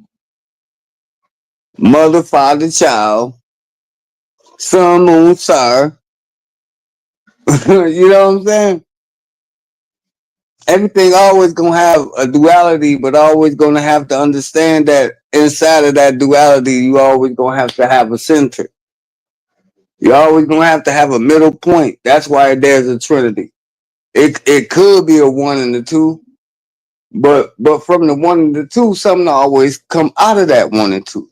mother, father, child, sun, moon, star. You know what I'm saying? Everything always gonna have a duality, but always gonna have to understand that inside of that duality, you always gonna have to have a center. You always gonna have to have a middle point. That's why there's a trinity. It could be a one and a two, but from the one and the two, something always come out of that one and two.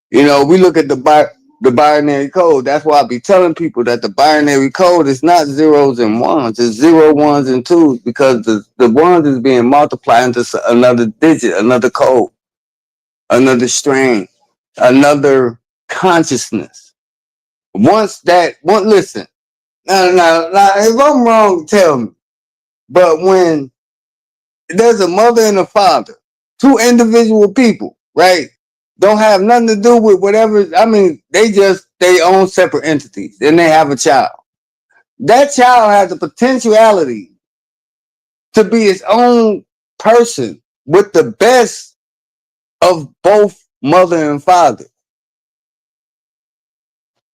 You know, we look at the binary code. That's why I be telling people that the binary code is not zeros and ones. It's zero, ones, and twos because the ones is being multiplied into another digit, another code, another strain, another consciousness. Listen, now, if I'm wrong, tell me. But when there's a mother and a father, two individual people, right? Don't have nothing to do with whatever. I mean, they own separate entities. Then they have a child. That child has the potentiality to be its own person with the best of both mother and father.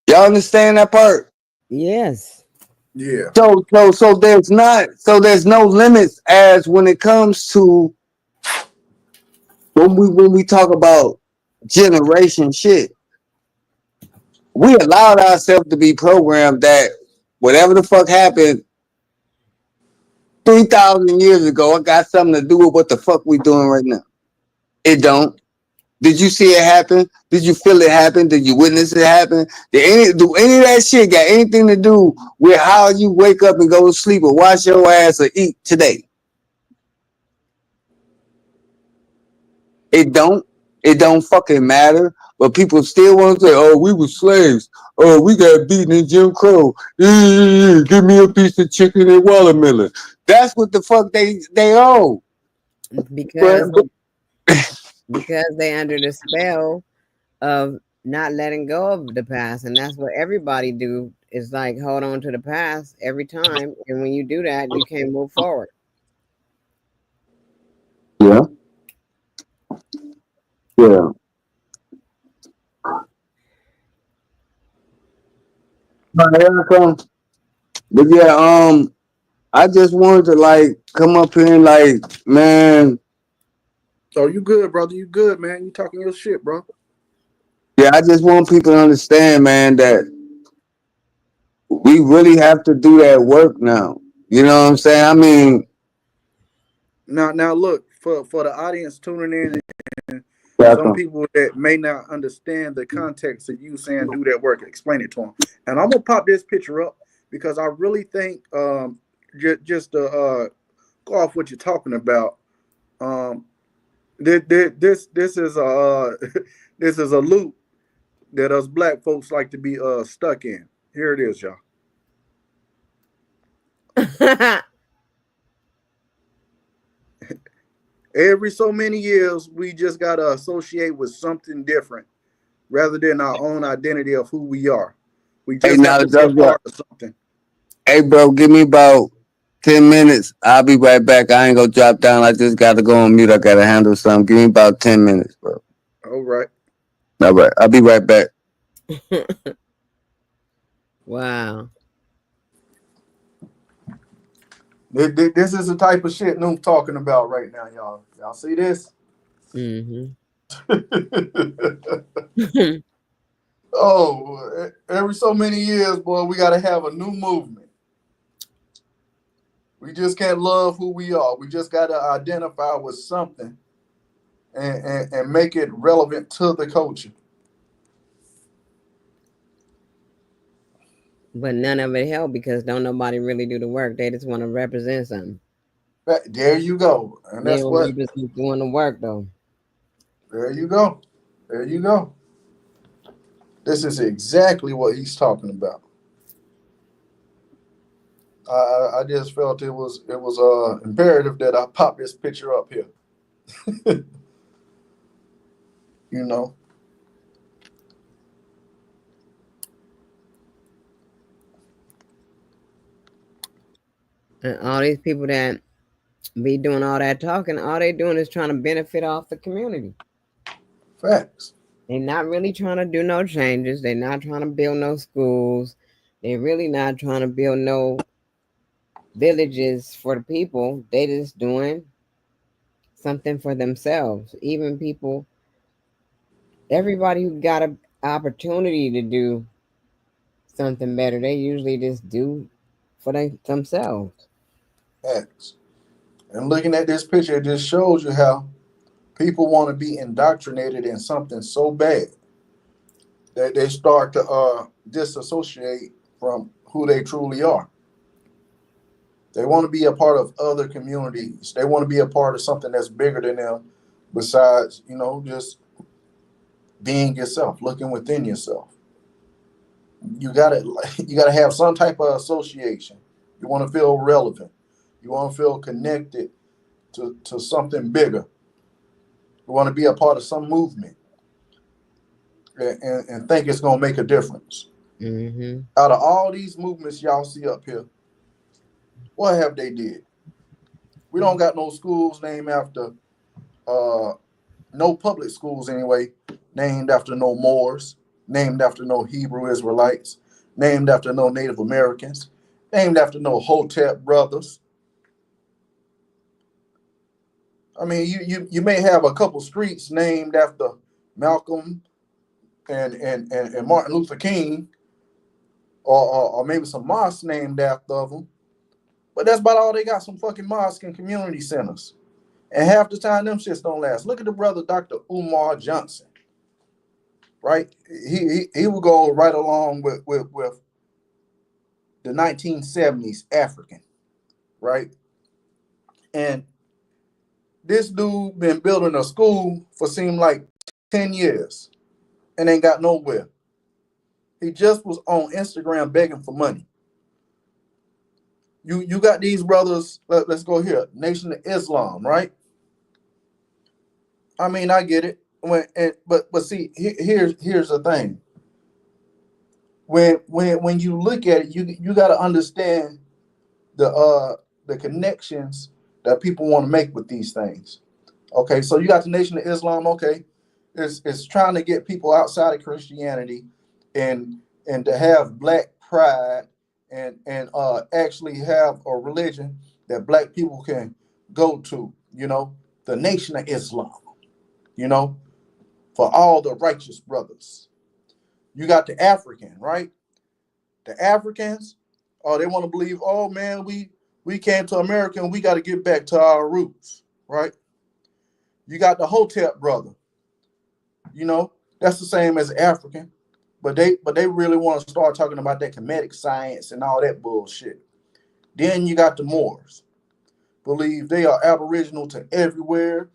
Y'all understand that part? Yes. Yeah. So there's no limits as when it comes to when we talk about generation shit. We allowed ourselves to be programmed that whatever the fuck happened 3,000 years ago, it got something to do with what the fuck we doing right now. It don't. Did you see it happen? Did you feel it happen? Did you witness it happen? Do any of that shit got anything to do with how you wake up and go to sleep or wash your ass or eat today? It don't. It don't fucking matter. But people still want to say, "Oh, we were slaves. Oh, we got beaten in Jim Crow. Give me a piece of chicken and watermelon." That's what the fuck they owe. Because they under the spell of not letting go of the past, and that's what everybody do is like hold on to the past every time, and when you do that, you can't move forward. Yeah, yeah. But yeah, I just wanted to like come up here and like, man, Oh, you good, brother? You good, man? You talking your shit, bro? yeah, I just want people to understand, man, that we really have to do that work now. You know what I'm saying? I mean, Now, look for the audience tuning in, and some welcome. people that may not understand the context of you saying do that work. Explain it to them. And I'm gonna pop this picture up because I really think just to go off what you're talking about. Um, this is a this is a loop that us black folks like to be stuck in. Here it is, y'all. Every so many years, we just gotta associate with something different rather than our own identity of who we are. We Hey, just got now, to be a part of something. hey, bro, give me about 10 minutes. I'll be right back. I ain't gonna drop down. I just gotta go on mute. I gotta handle something. Give me about 10 minutes, bro. All right. All right. I'll be right back. Wow. This is the type of shit Noom talking about right now, y'all. Y'all see this? Mm-hmm. Oh, every so many years, boy, we got to have a new movement. We just can't love who we are. We just got to identify with something and make it relevant to the culture. But none of it helped because don't nobody really do the work. They just want to represent something. There you go. And They that's don't what, need to keep doing the work though. there you go. There you go. This is exactly what he's talking about. I just felt it was imperative that I pop this picture up here. You know, And all these people that be doing all that talking, all they doing is trying to benefit off the community. facts. They're not really trying to do no changes. They're not trying to build no schools. They're really not trying to build no villages for the people. They just doing something for themselves. Even people, everybody who got an opportunity to do something better, they usually just do for themselves. Facts. And looking at this picture, it just shows you how people want to be indoctrinated in something so bad that they start to disassociate from who they truly are. They want to be a part of other communities. They want to be a part of something that's bigger than them, besides, just being yourself, looking within yourself. You gotta have some type of association. You want to feel relevant. You want to feel connected to something bigger. You want to be a part of some movement and think it's gonna make a difference. Mm-hmm. Out of all these movements y'all see up here, what have they did? We don't got no schools named after no public schools anyway, named after no Moors, named after no Hebrew Israelites, named after no Native Americans, named after no Hotep brothers. I mean, you may have a couple streets named after Malcolm and Martin Luther King, or maybe some mosques named after them, but that's about all they got. Some fucking mosques and community centers, and half the time them shits don't last. Look at the brother Dr. Umar Johnson, right? He will go right along with the 1970s African, right? And this dude been building a school for seemed like 10 years and ain't got nowhere. He just was on Instagram begging for money. You got these brothers, let's go here, Nation of Islam, right? I mean, I get it. But see, here's the thing. When you look at it, you got to understand the connections that people want to make with these things. Okay, so you got the Nation of Islam. Okay, it's trying to get people outside of Christianity and to have black pride and actually have a religion that black people can go to. The Nation of Islam. You know, for all the righteous brothers. You got the African, right? The Africans, oh, they want to believe, oh man, we came to America and we got to get back to our roots, right? You got the Hotep brother, that's the same as African, but they really want to start talking about that Kemetic science and all that bullshit. Then you got the Moors, believe they are aboriginal to everywhere,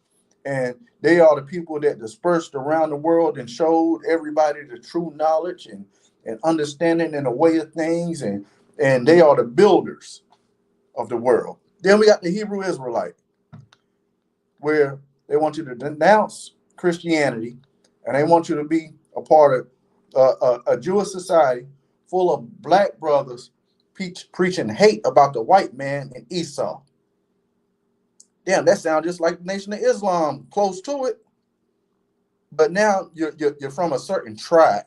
and they are the people that dispersed around the world and showed everybody the true knowledge and understanding and the way of things, and they are the builders of the world. Then we got the Hebrew Israelite, where they want you to denounce Christianity and they want you to be a part of a Jewish society full of black brothers preaching hate about the white man and Esau. Damn, that sounds just like the Nation of Islam, close to it. But now you're from a certain tribe.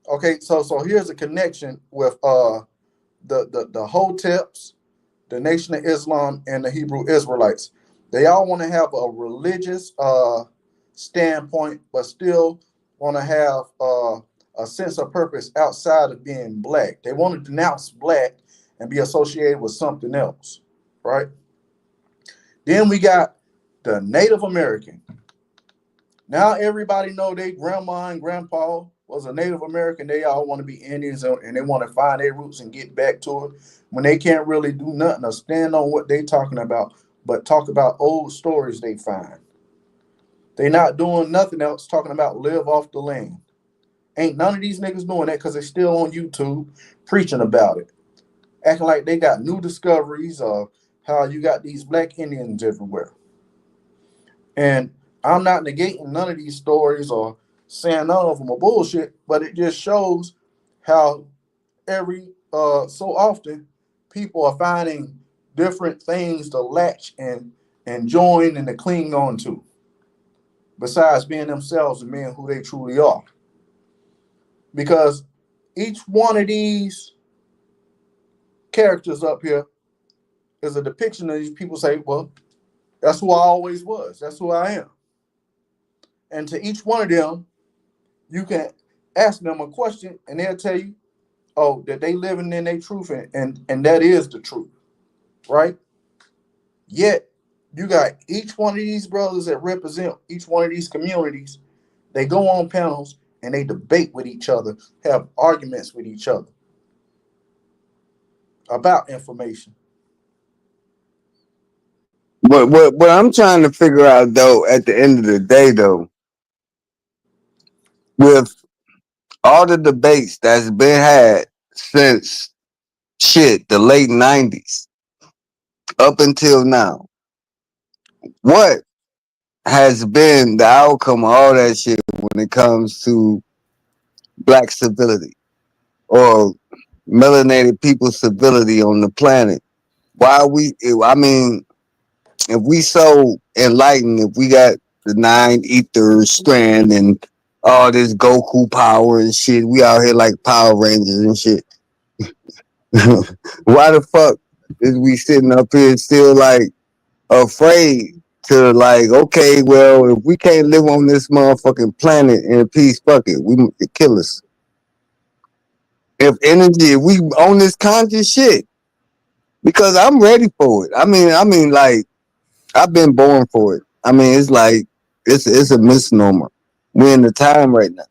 Okay, so here's a connection with the Hoteps, the Nation of Islam, and the Hebrew Israelites. They all want to have a religious standpoint, but still want to have a sense of purpose outside of being black. They want to denounce black and be associated with something else, right? Then we got the Native American. Now everybody know they grandma and grandpa was a Native American, they all want to be Indians and they want to find their roots and get back to it. When they can't really do nothing or stand on what they talking about, but talk about old stories they find. They not doing nothing else talking about live off the land. Ain't none of these niggas doing that because they still on YouTube preaching about it. Acting like they got new discoveries of how you got these black Indians everywhere. And I'm not negating none of these stories or saying none of them are bullshit, but it just shows how every so often people are finding different things to latch and join and to cling on to, besides being themselves and being who they truly are. Because each one of these characters up here is a depiction of these people say, well, that's who I always was. That's who I am. And to each one of them, you can ask them a question and they'll tell you, oh, that they living in their truth and that is the truth, right? Yet you got each one of these brothers that represent each one of these communities. They go on panels and they debate with each other, have arguments with each other about information. But what I'm trying to figure out though, at the end of the day though, with all the debates that's been had since shit the late '90s up until now, what has been the outcome of all that shit when it comes to black civility or melanated people's civility on the planet? Why we? I mean, if we so enlightened, if we got the nine ether strand and all this Goku power and shit, we out here like Power Rangers and shit. Why the fuck is we sitting up here still like afraid to like, okay, well, if we can't live on this motherfucking planet in peace, fuck it, it kill us. If we on this conscious shit, because I'm ready for it. I mean, like I've been born for it. I mean, it's like it's a misnomer. We're in the time right now.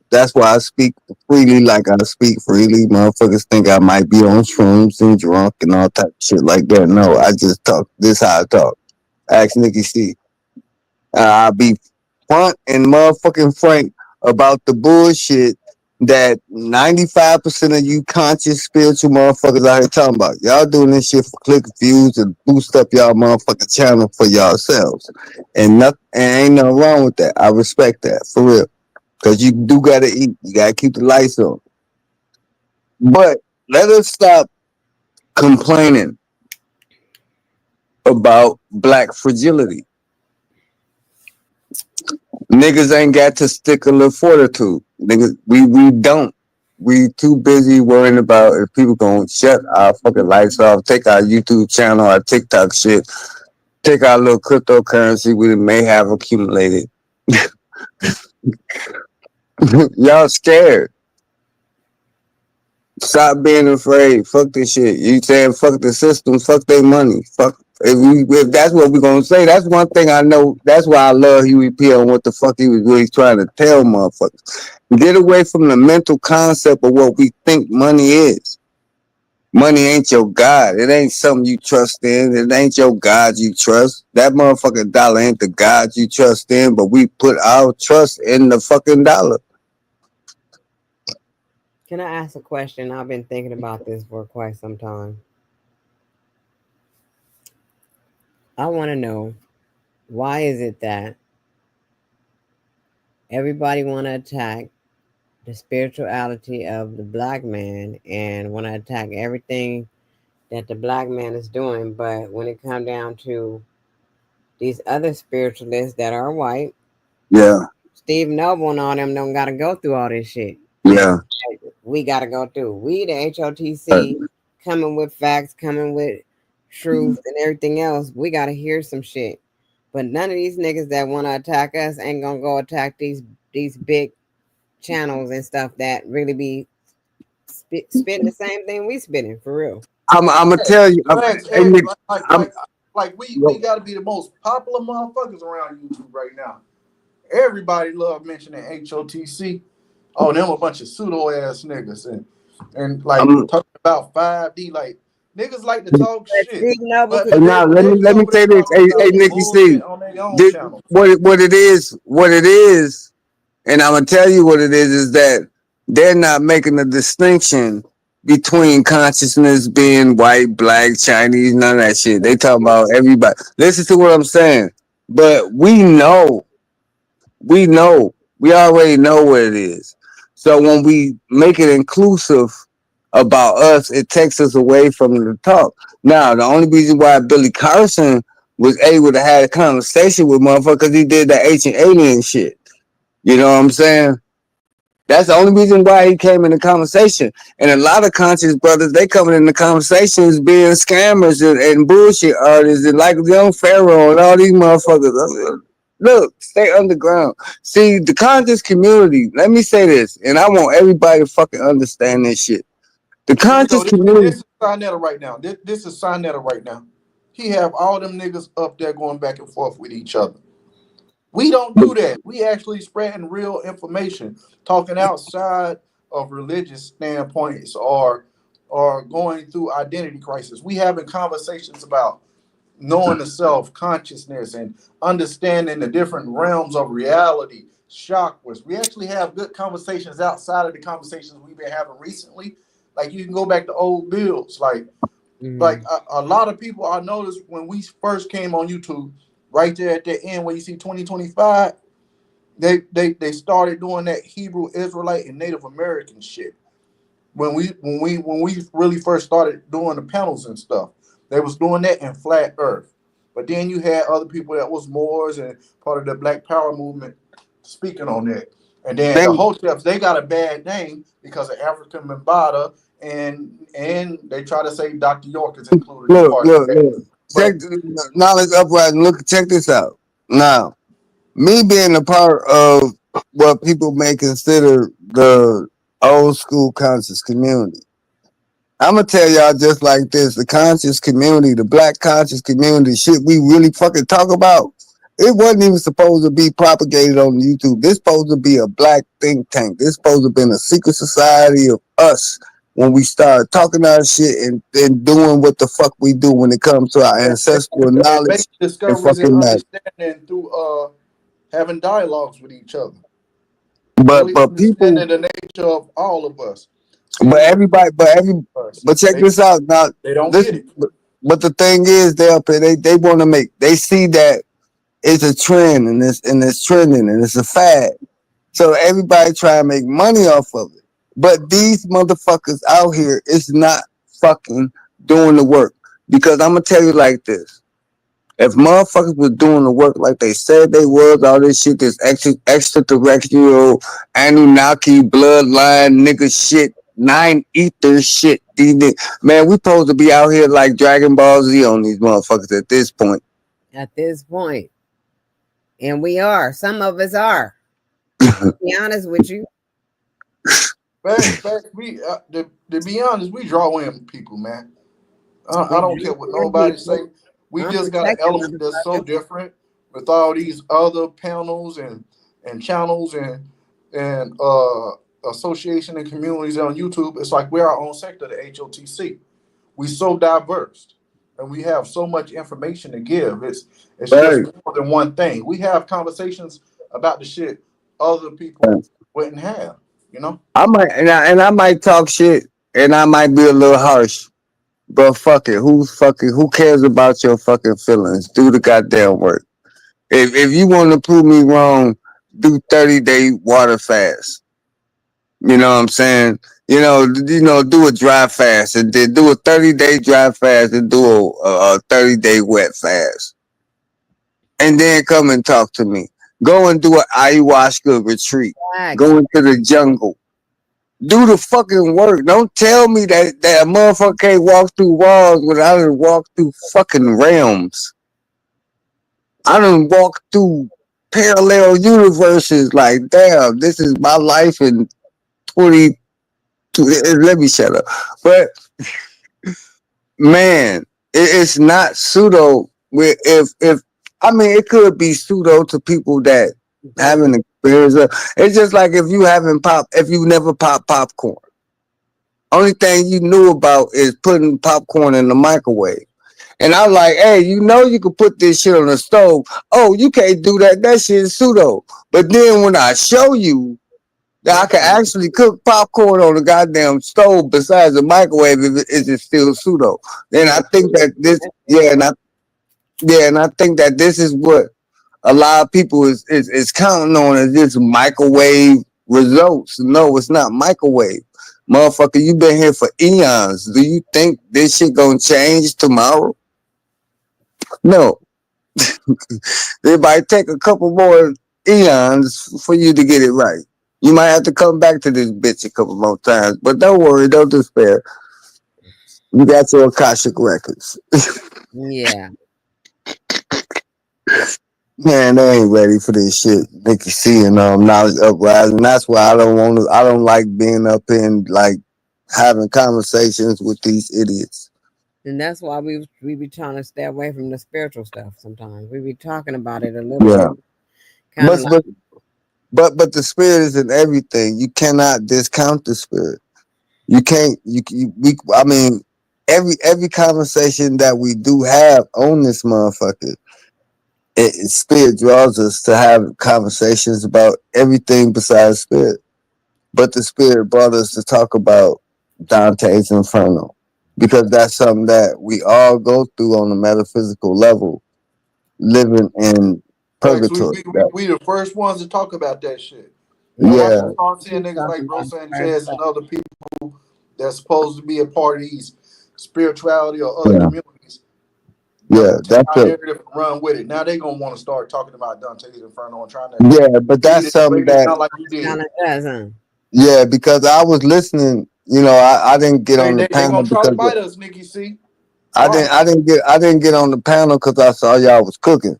That's why I speak freely like I speak freely. Motherfuckers think I might be on shrooms and drunk and all type of shit like that. No, I just talk. This how I talk. Ask Nikki C. I'll be front and motherfucking frank about the bullshit that 95% of you conscious spiritual motherfuckers out here talking about. Y'all doing this shit for click views and boost up y'all motherfucking channel for yourselves. And nothing, and ain't nothing wrong with that. I respect that for real. Cause you do gotta eat. You gotta keep the lights on. But let us stop complaining about black fragility. Niggas ain't got testicular fortitude. Niggas, we don't. We too busy worrying about if people gonna shut our fucking lights off, take our YouTube channel, our TikTok shit, take our little cryptocurrency we may have accumulated. Y'all scared. Stop being afraid. Fuck this shit. You saying fuck the system, fuck their money. Fuck if that's what we're gonna say, that's one thing I know. That's why I love Huey P on what the fuck he was really trying to tell motherfuckers. Get away from the mental concept of what we think money is. Money ain't your God. It ain't something you trust in. It ain't your God you trust. That motherfucking dollar ain't the God you trust in, but we put our trust in the fucking dollar. Can I ask a question? I've been thinking about this for quite some time. I want to know, why is it that everybody want to attack the spirituality of the black man and want to attack everything that the black man is doing, but when it comes down to these other spiritualists that are white, Yeah, Steve Noble and all them don't got to go through all this shit. yeah. We got to go through. We, the H.O.T.C, coming with facts, coming with truth and everything else. We got to hear some shit. But none of these niggas that want to attack us ain't gonna go attack these big channels and stuff that really be spitting the same thing we spitting for real. I'm gonna tell you. Facts, Hey, Nick, like we got to be the most popular motherfuckers around YouTube right now. Everybody love mentioning H.O.T.C. oh, them a bunch of pseudo ass niggas and like I'm talking about 5D. Like niggas like to talk But shit, speak noble, but because but now they they be let me over there say this. talking Hey about some Nikki C, bullshit on their own channel. what it is, and I'm gonna tell you what it is that they're not making a distinction between consciousness being white, black, Chinese, none of that shit. They talk about everybody. Listen to what I'm saying. But we already know what it is. So when we make it inclusive about us, it takes us away from the talk. Now, the only reason why Billy Carson was able to have a conversation with motherfuckers because he did that ancient alien shit. You know what I'm saying? That's the only reason why he came in the conversation. And a lot of conscious brothers, they coming in the conversations being scammers and bullshit artists and like Young Pharaoh and all these motherfuckers. Look, stay underground. See, the conscious community, let me say this, and I want everybody to fucking understand this shit. The Here we go. conscious This community. is Sinetta right now. This is Sinetta right now. He have all them niggas up there going back and forth with each other. We don't do that. We actually spreading real information, talking outside of religious standpoints or going through identity crisis. We having conversations about knowing the self, consciousness, and understanding the different realms of reality, chakras. We actually have good conversations outside of the conversations we've been having recently. Like you can go back to old bills. Like a lot of people I noticed when we first came on YouTube, right there at the end where you see 2025, they started doing that Hebrew Israelite and Native American shit. When we really first started doing the panels and stuff, they was doing that in flat earth. But then you had other people that was Moors and part of the Black Power movement speaking on that. And then the H.O.T.C, they got a bad name because of African Mbada, and they try to say Dr. York is included in Look, part of look, that. look. But Check knowledge uprising. Look, check this out. Now, me being a part of what people may consider the old school conscious community, I'm gonna tell y'all just like this: the conscious community, the black conscious community, shit we really fucking talk about. It wasn't even supposed to be propagated on YouTube. This supposed to be a black think tank. This supposed to be a secret society of us when we start talking our shit and doing what the fuck we do when it comes to our ancestral and make knowledge and discoveries and fucking that. understanding through having dialogues with each other. But Really but people, understanding the nature of all of us, but seeing what everybody, us. but check this out now. They don't This, get it. but the thing is, they up here, they want to make, they see that it's a trend and it's trending and it's a fad. So everybody try to make money off of it. But these motherfuckers out here is not fucking doing the work. Because I'm gonna tell you like this. If motherfuckers was doing the work like they said they was, all this shit, this extraterrestrial, Anunnaki, bloodline, nigga shit, nine ether shit, man, we supposed to be out here like Dragon Ball Z on these motherfuckers at this point. At this point. And we are. Some of us are. To be honest with you. Fact, we to be honest, we draw in people, man. I We don't care what do nobody say. people. We I'm just got an protecting element that's so motherfuckers. different with all these other panels and channels and association and communities on YouTube. It's like we're our own sector, the H.O.T.C. We so diverse and we have so much information to give. It's just Right. more than one thing. We have conversations about the shit other people wouldn't have, you know? I might and I might talk shit and I might be a little harsh. But fuck it, who cares about your fucking feelings? Do the goddamn work. If you want to prove me wrong, do 30-day water fast. You know what I'm saying? Do a dry fast and then do a 30-day dry fast and do a 30-day wet fast. And then come and talk to me. Go and do an ayahuasca retreat. Facts. Go into the jungle. Do the fucking work. Don't tell me that a motherfucker can't walk through walls without I walk through fucking realms. I done walk through parallel universes like, damn, this is my life in 20. Let me shut up. But man, it's not pseudo. If I mean, it could be pseudo to people that haven't spirits. It's just like if you never popped popcorn. Only thing you knew about is putting popcorn in the microwave. And I'm like, hey, you can put this shit on the stove. Oh, you can't do that. That shit is pseudo. But then when I show you that I can actually cook popcorn on the goddamn stove besides the microwave, is it still pseudo? Then I think that this, and I think that this is what a lot of people is counting on as this microwave results. No, it's not microwave. Motherfucker, you been here for eons. Do you think this shit gonna change tomorrow? No. It might take a couple more eons for you to get it right. You might have to come back to this bitch a couple more times. But don't worry, don't despair. You got your Akashic records. Yeah. Man, they ain't ready for this shit. Nikki C and Knowledge Uprising. That's why I don't like being up in like having conversations with these idiots. And that's why we be trying to stay away from the spiritual stuff sometimes. We be talking about it a little Yeah. bit. Kind of like But the spirit is in everything. You cannot discount the spirit. You can't I mean every conversation that we do have on this motherfucker, spirit draws us to have conversations about everything besides spirit. But the spirit brought us to talk about Dante's Inferno because that's something that we all go through on a metaphysical level, living in Facts, purgatory. we the first ones to talk about that shit. And once Yeah, you start seeing niggas like Bro Sanchez and other people that's supposed to be a part of these spirituality or other yeah, communities, yeah. take That's our it. narrative and run with it. Now they gonna want to start talking about Dante's Inferno and trying to Yeah, but read that's it and something break it that down like you did. kind of does, huh? yeah, because I was listening. I didn't get on the They panel gonna try to because bite us, Nikki C. I Watch. didn't I didn't get on the panel because I saw y'all was cooking.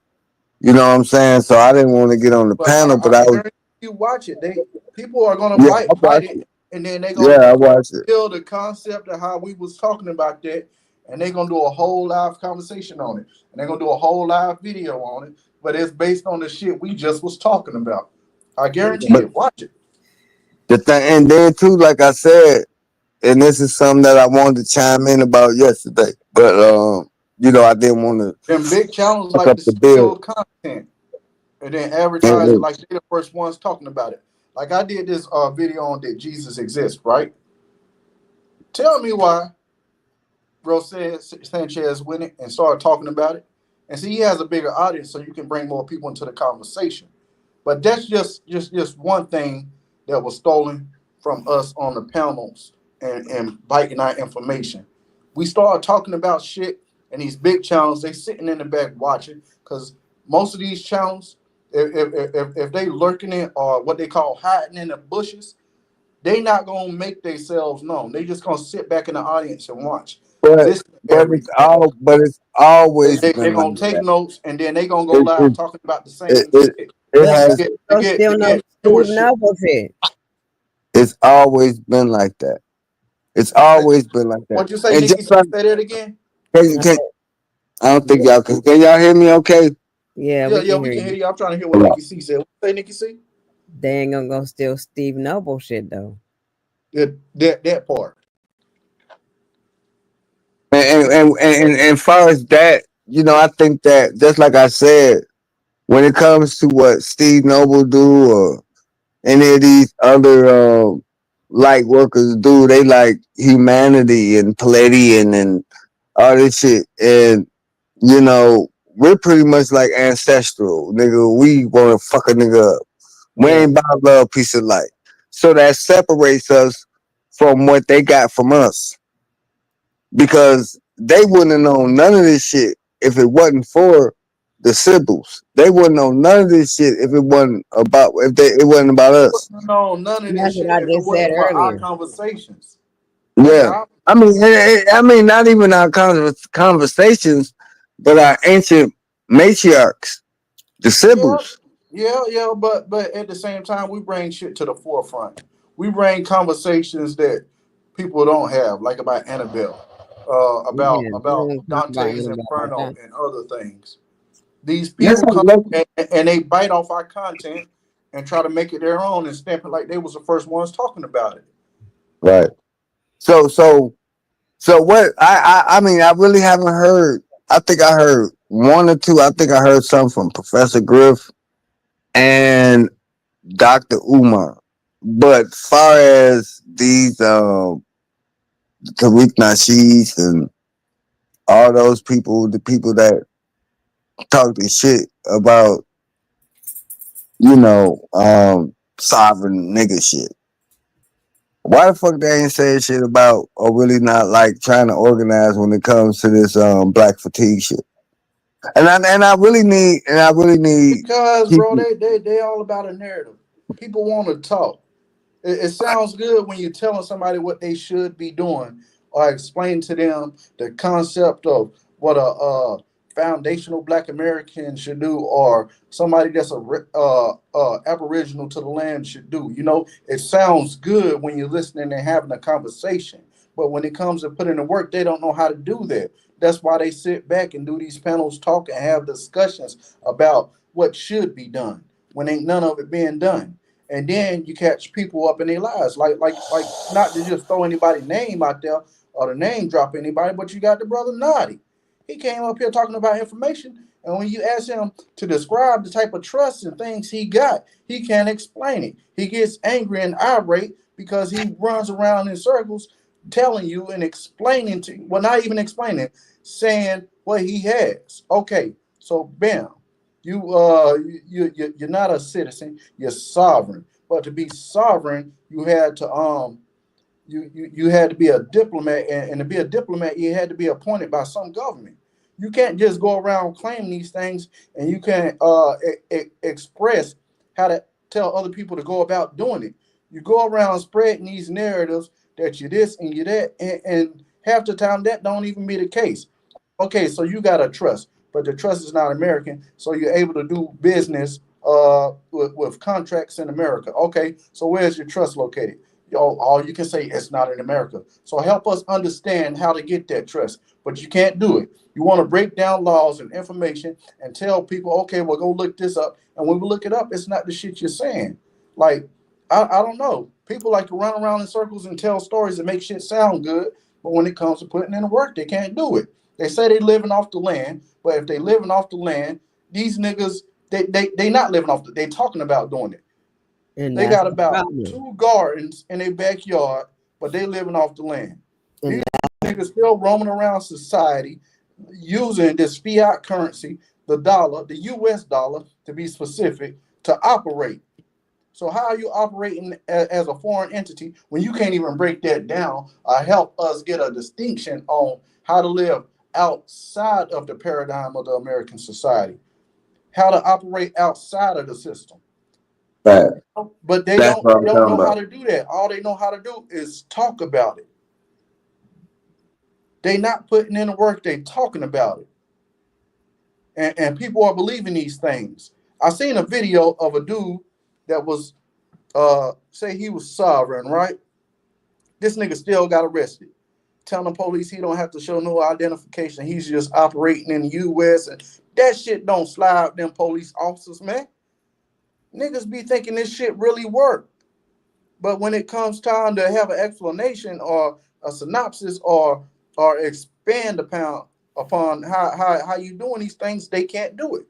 You know what I'm saying? So I didn't want to get on the But panel, but I I was guarantee you watch it. People are gonna yeah, I bite watched it, it. and then they Yeah, gonna I watched it. build the concept of how we was talking about that, and they gonna do a whole live conversation on it, and they're gonna do a whole live video on it. But it's based on the shit we just was talking about. I guarantee But it. Watch it. the thing and then too, like I said, and this is something that I wanted to chime in about yesterday. But I didn't want to Them big channels fuck like up to the bill. steal content and then advertise it And, like they the first ones talking about it. Like I did this video on that Jesus exists, right? Tell me why Sanchez went it and started talking about it. And see, he has a bigger audience, so you can bring more people into the conversation. But that's just one thing that was stolen from us on the panels and biting our information. We started talking about shit, and these big channels, they sitting in the back watching because most of these channels, if they lurking in or what they call hiding in the bushes, they not gonna make themselves known. They just gonna sit back in the audience and watch, but listen to everything. it's always They been like gonna take that. notes and then they gonna go It live it talking about the it same it, shit it But has still to know get Steve viewership. Noble shit. it's always been like that. It's always been like that. What you say, And Nikki? just like Say that again. can, I can, said, I don't think y'all can y'all hear me okay? yeah, Yeah, we yeah, can we hear can hear you. you. I'm trying to hear what Nikki C said. What you say, Nikki C? They ain't gonna go steal Steve Noble shit though. That part. And far as that, I think that just like I said, when it comes to what Steve Noble do or any of these other light workers do, they like humanity and Palladian and all this shit. And we're pretty much like ancestral, nigga. We want to fuck a nigga up. We Yeah. ain't about love, peace, and light. So that separates us from what they got from us because they wouldn't have known none of this shit if it wasn't for the symbols. They wouldn't know none of this shit if it wasn't about us. Wouldn't know none of this That's shit what I if it just said wasn't for our earlier. conversations. That's Yeah, our I mean, not even our conversations, but our ancient matriarchs, the yeah, symbols. yeah. But at the same time, we bring shit to the forefront. We bring conversations that people don't have, like about Annabelle, Yeah, we about don't talk about Dante's anybody like Inferno that. and other things. These Let's people come let's and they bite off our content and try to make it their own and stamp it like they was the first ones talking about it. Right. So what I mean I really haven't heard. I think I heard one or two. I think I heard some from Professor Griff and Dr. Umar. But far as these Tariq Nasheed and all those people, the people that talk this shit about, sovereign nigga shit. Why the fuck they ain't saying shit about or really not like trying to organize when it comes to this black fatigue shit? And I really need Because bro, people. they all about a narrative. People want to talk. It sounds good when you're telling somebody what they should be doing or explain to them the concept of what a foundational Black American should do or somebody that's aboriginal to the land should do. You know, it sounds good when you're listening and having a conversation, but when it comes to putting in work, they don't know how to do that. That's why they sit back and do these panels, talk and have discussions about what should be done when ain't none of it being done. And then you catch people up in their lives, like not to just throw anybody's name out there or the name drop anybody, but you got the brother Naughty. He came up here talking about information, and when you ask him to describe the type of trust and things he got, he can't explain it. He gets angry and irate because he runs around in circles telling you and explaining to, well, not even explaining, saying what he has. Okay, so bam, you're not a citizen, you're sovereign. But to be sovereign, you had to be a diplomat, and to be a diplomat, you had to be appointed by some government. You can't just go around claiming these things, and you can't express how to tell other people to go about doing it. You go around spreading these narratives that you're this and you're that, and half the time that don't even be the case. Okay, so you got a trust, but the trust is not American, so you're able to do business with contracts in America. Okay, so where's your trust located? All you can say it's not in America. So help us understand how to get that trust. But you can't do it. You want to break down laws and information and tell people, okay, well, go look this up. And when we look it up, it's not the shit you're saying. Like, I don't know. People like to run around in circles and tell stories that make shit sound good. But when it comes to putting in the work, they can't do it. They say they living off the land. But if they living off the land, these niggas, they not living off they talking about doing it. And They that's got the about problem. 2 gardens in their backyard, but they living off the land. And These niggas still roaming around society using this fiat currency, the dollar, the US dollar to be specific, to operate. So how are you operating as a foreign entity when you can't even break that down or help us get a distinction on how to live outside of the paradigm of the American society, how to operate outside of the system? Right. But they That's don't what they I'm don't talking know how about. to do that. All they know how to do is talk about it. They not putting in the work, they talking about it. And people are believing these things. I seen a video of a dude that was say he was sovereign, right? This nigga still got arrested. Telling the police he don't have to show no identification. He's just operating in the US, and that shit don't slide them police officers, man. Niggas be thinking this shit really work. But when it comes time to have an explanation or a synopsis or expand upon how you doing these things, they can't do it.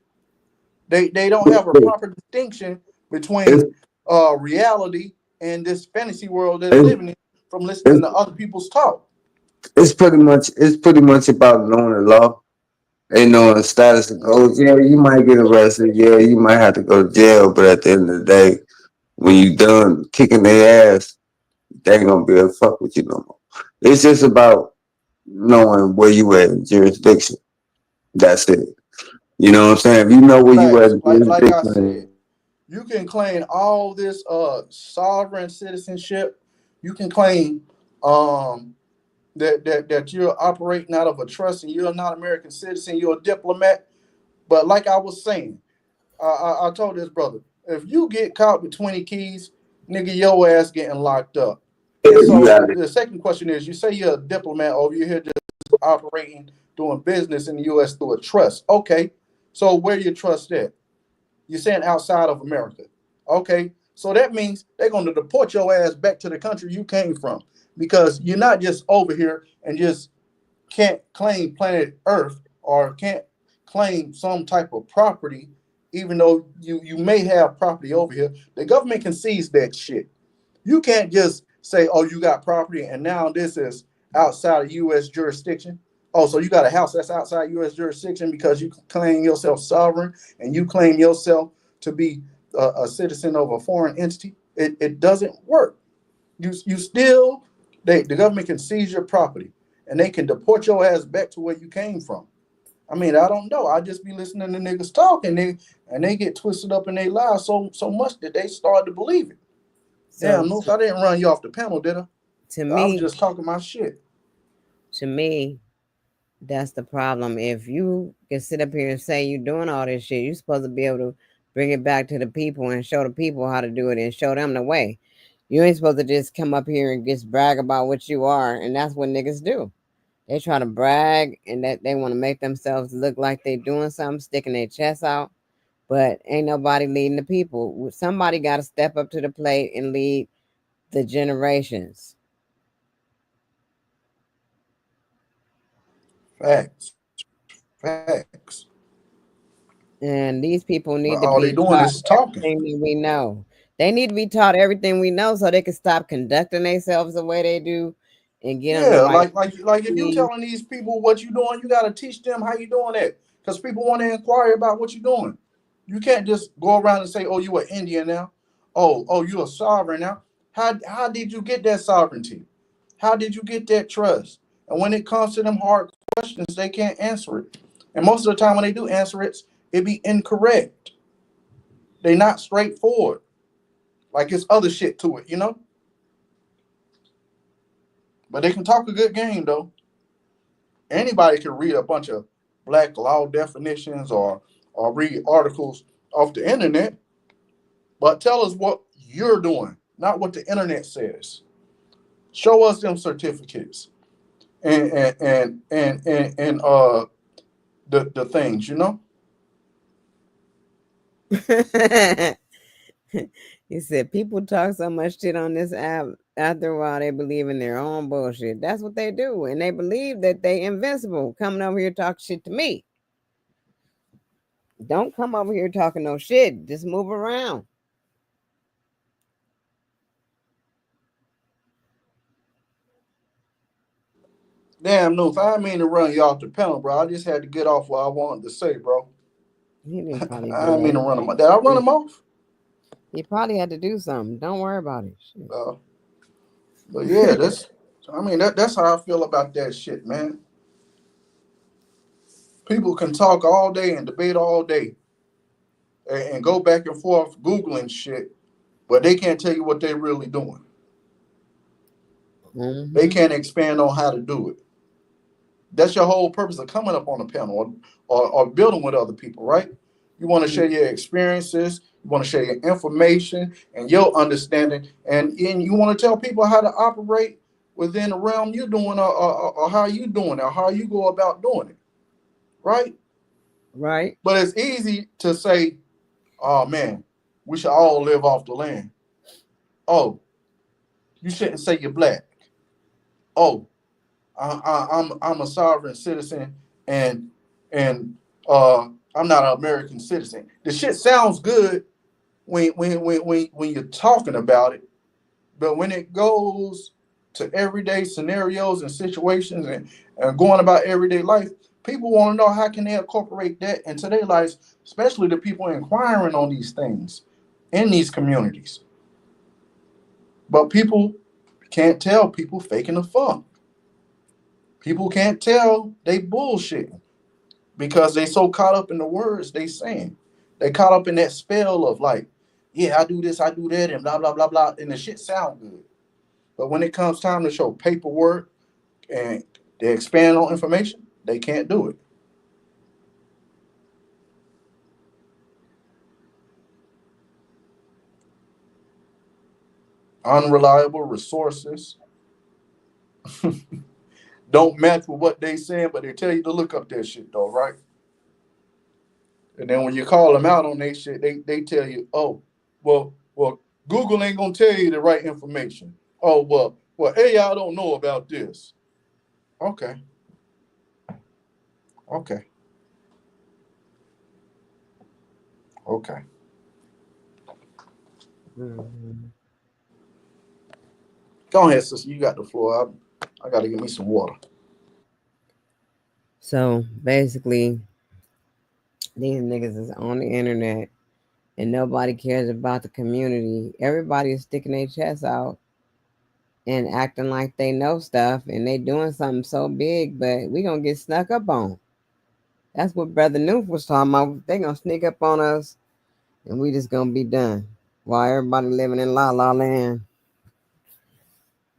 They don't have a proper distinction It's, between reality and this fantasy world they're it's, living in from listening it's, to other people's talk. it's pretty much about knowing the law and knowing the status of goals. Yeah, you might get arrested. Yeah, you might have to go to jail. But at the end of the day, when you done kicking their ass, they ain't gonna be able to fuck with you no more. It's just about knowing where you at in jurisdiction. That's it. You know what I'm saying? If you know where you at Facts. in Like I jurisdiction, said, you can claim all this sovereign citizenship. You can claim um that you're operating out of a trust and you're not an American citizen, you're a diplomat. But like I was saying, I told this brother, if you get caught with 20 keys, nigga, your ass getting locked up. And you so got it. the second question is, you say you're a diplomat or you're here just operating, doing business in the U.S. through a trust. Okay, so where your trust at? You're saying outside of America. Okay, so that means they're going to deport your ass back to the country you came from, because you're not just over here and just can't claim planet Earth or can't claim some type of property, even though you may have property over here. The government can seize that shit. You can't just say, "Oh, you got property, and now this is outside of U.S. jurisdiction." Oh, so you got a house that's outside U.S. jurisdiction because you claim yourself sovereign and you claim yourself to be a citizen of a foreign entity. It doesn't work. You still, the government can seize your property and they can deport your ass back to where you came from. I mean, I don't know. I just be listening to niggas talk, and they get twisted up in their lives so much that they start to believe it. So Damn, Nuke, I didn't run you off the panel, did I? to I was me, just talking my shit. to me, that's the problem. If you can sit up here and say you're doing all this shit, you're supposed to be able to bring it back to the people and show the people how to do it and show them the way. You ain't supposed to just come up here and just brag about what you are, and that's what niggas do. They try to brag and that they want to make themselves look like they doing something, sticking their chest out, but ain't nobody leading the people. Somebody got to step up to the plate and lead the generations. Facts. Facts. And these people But need to all they be doing taught is talking. everything that we know. They need to be taught everything we know so they can stop conducting themselves the way they do and get on the Yeah, right. like if you telling these people what you doing, you gotta teach them how you doing that. Because people want to inquire about what you're doing. You can't just go around and say, "Oh, you an Indian now. Oh, you a sovereign now." How did you get that sovereignty? How did you get that trust? And when it comes to them hard questions, they can't answer it. And most of the time when they do answer it, it be incorrect. They not straightforward. Like it's other shit to it, you know? But they can talk a good game though. Anybody can read a bunch of black law definitions or read articles off the internet, but tell us what you're doing, not what the internet says. Show us them certificates and the things, you know? He said people talk so much shit on this app. After a while, they believe in their own bullshit. That's what they do, and they believe that they invincible. Coming over here talk shit to me. Don't come over here talking no shit. Just move around. Damn, no, if I didn't mean to run you off the panel, bro. I just had to get off what I wanted to say, bro. He didn't probably I do didn't mean to that. run him off. Did I run him off? He probably had to do something. Don't worry about it. Shit. But yeah, that's how I feel about that shit, man. People can talk all day and debate all day and go back and forth Googling shit, but they can't tell you what they're really doing. They can't expand on how to do it. That's your whole purpose of coming up on a panel or building with other people, right? You want to share your experiences, you want to share your information and your understanding, and you want to tell people how to operate within the realm you're doing or how you doing it or how you go about doing it, right? Right. But it's easy to say, oh man, we should all live off the land. Oh, you shouldn't say you're black. Oh, I'm a sovereign citizen and and I'm not an American citizen. The shit sounds good when you're talking about it, but when it goes to everyday scenarios and situations and going about everyday life, people want to know how can they incorporate that into their lives, especially the people inquiring on these things in these communities. But people can't tell people faking the funk. People can't tell they bullshitting because they so caught up in the words they saying. They caught up in that spell of like, yeah, I do this, I do that, and blah blah blah blah, and the shit sound good. But when it comes time to show paperwork and they expand on information, they can't do it. Unreliable resources don't match with what they saying, but they tell you to look up that shit though, right? And then when you call them out on that shit, they tell you, oh, well, Google ain't gonna tell you the right information. Oh well, AI don't know about this. Okay, okay, okay. Mhm. Go ahead, sister. You got the floor. I got to get me some water. So basically, these niggas is on the internet and nobody cares about the community. Everybody is sticking their chests out and acting like they know stuff and they doing something so big, but we gonna get snuck up on. That's what Brother Noof was talking about. They gonna sneak up on us and we just gonna be done. While everybody living in la la land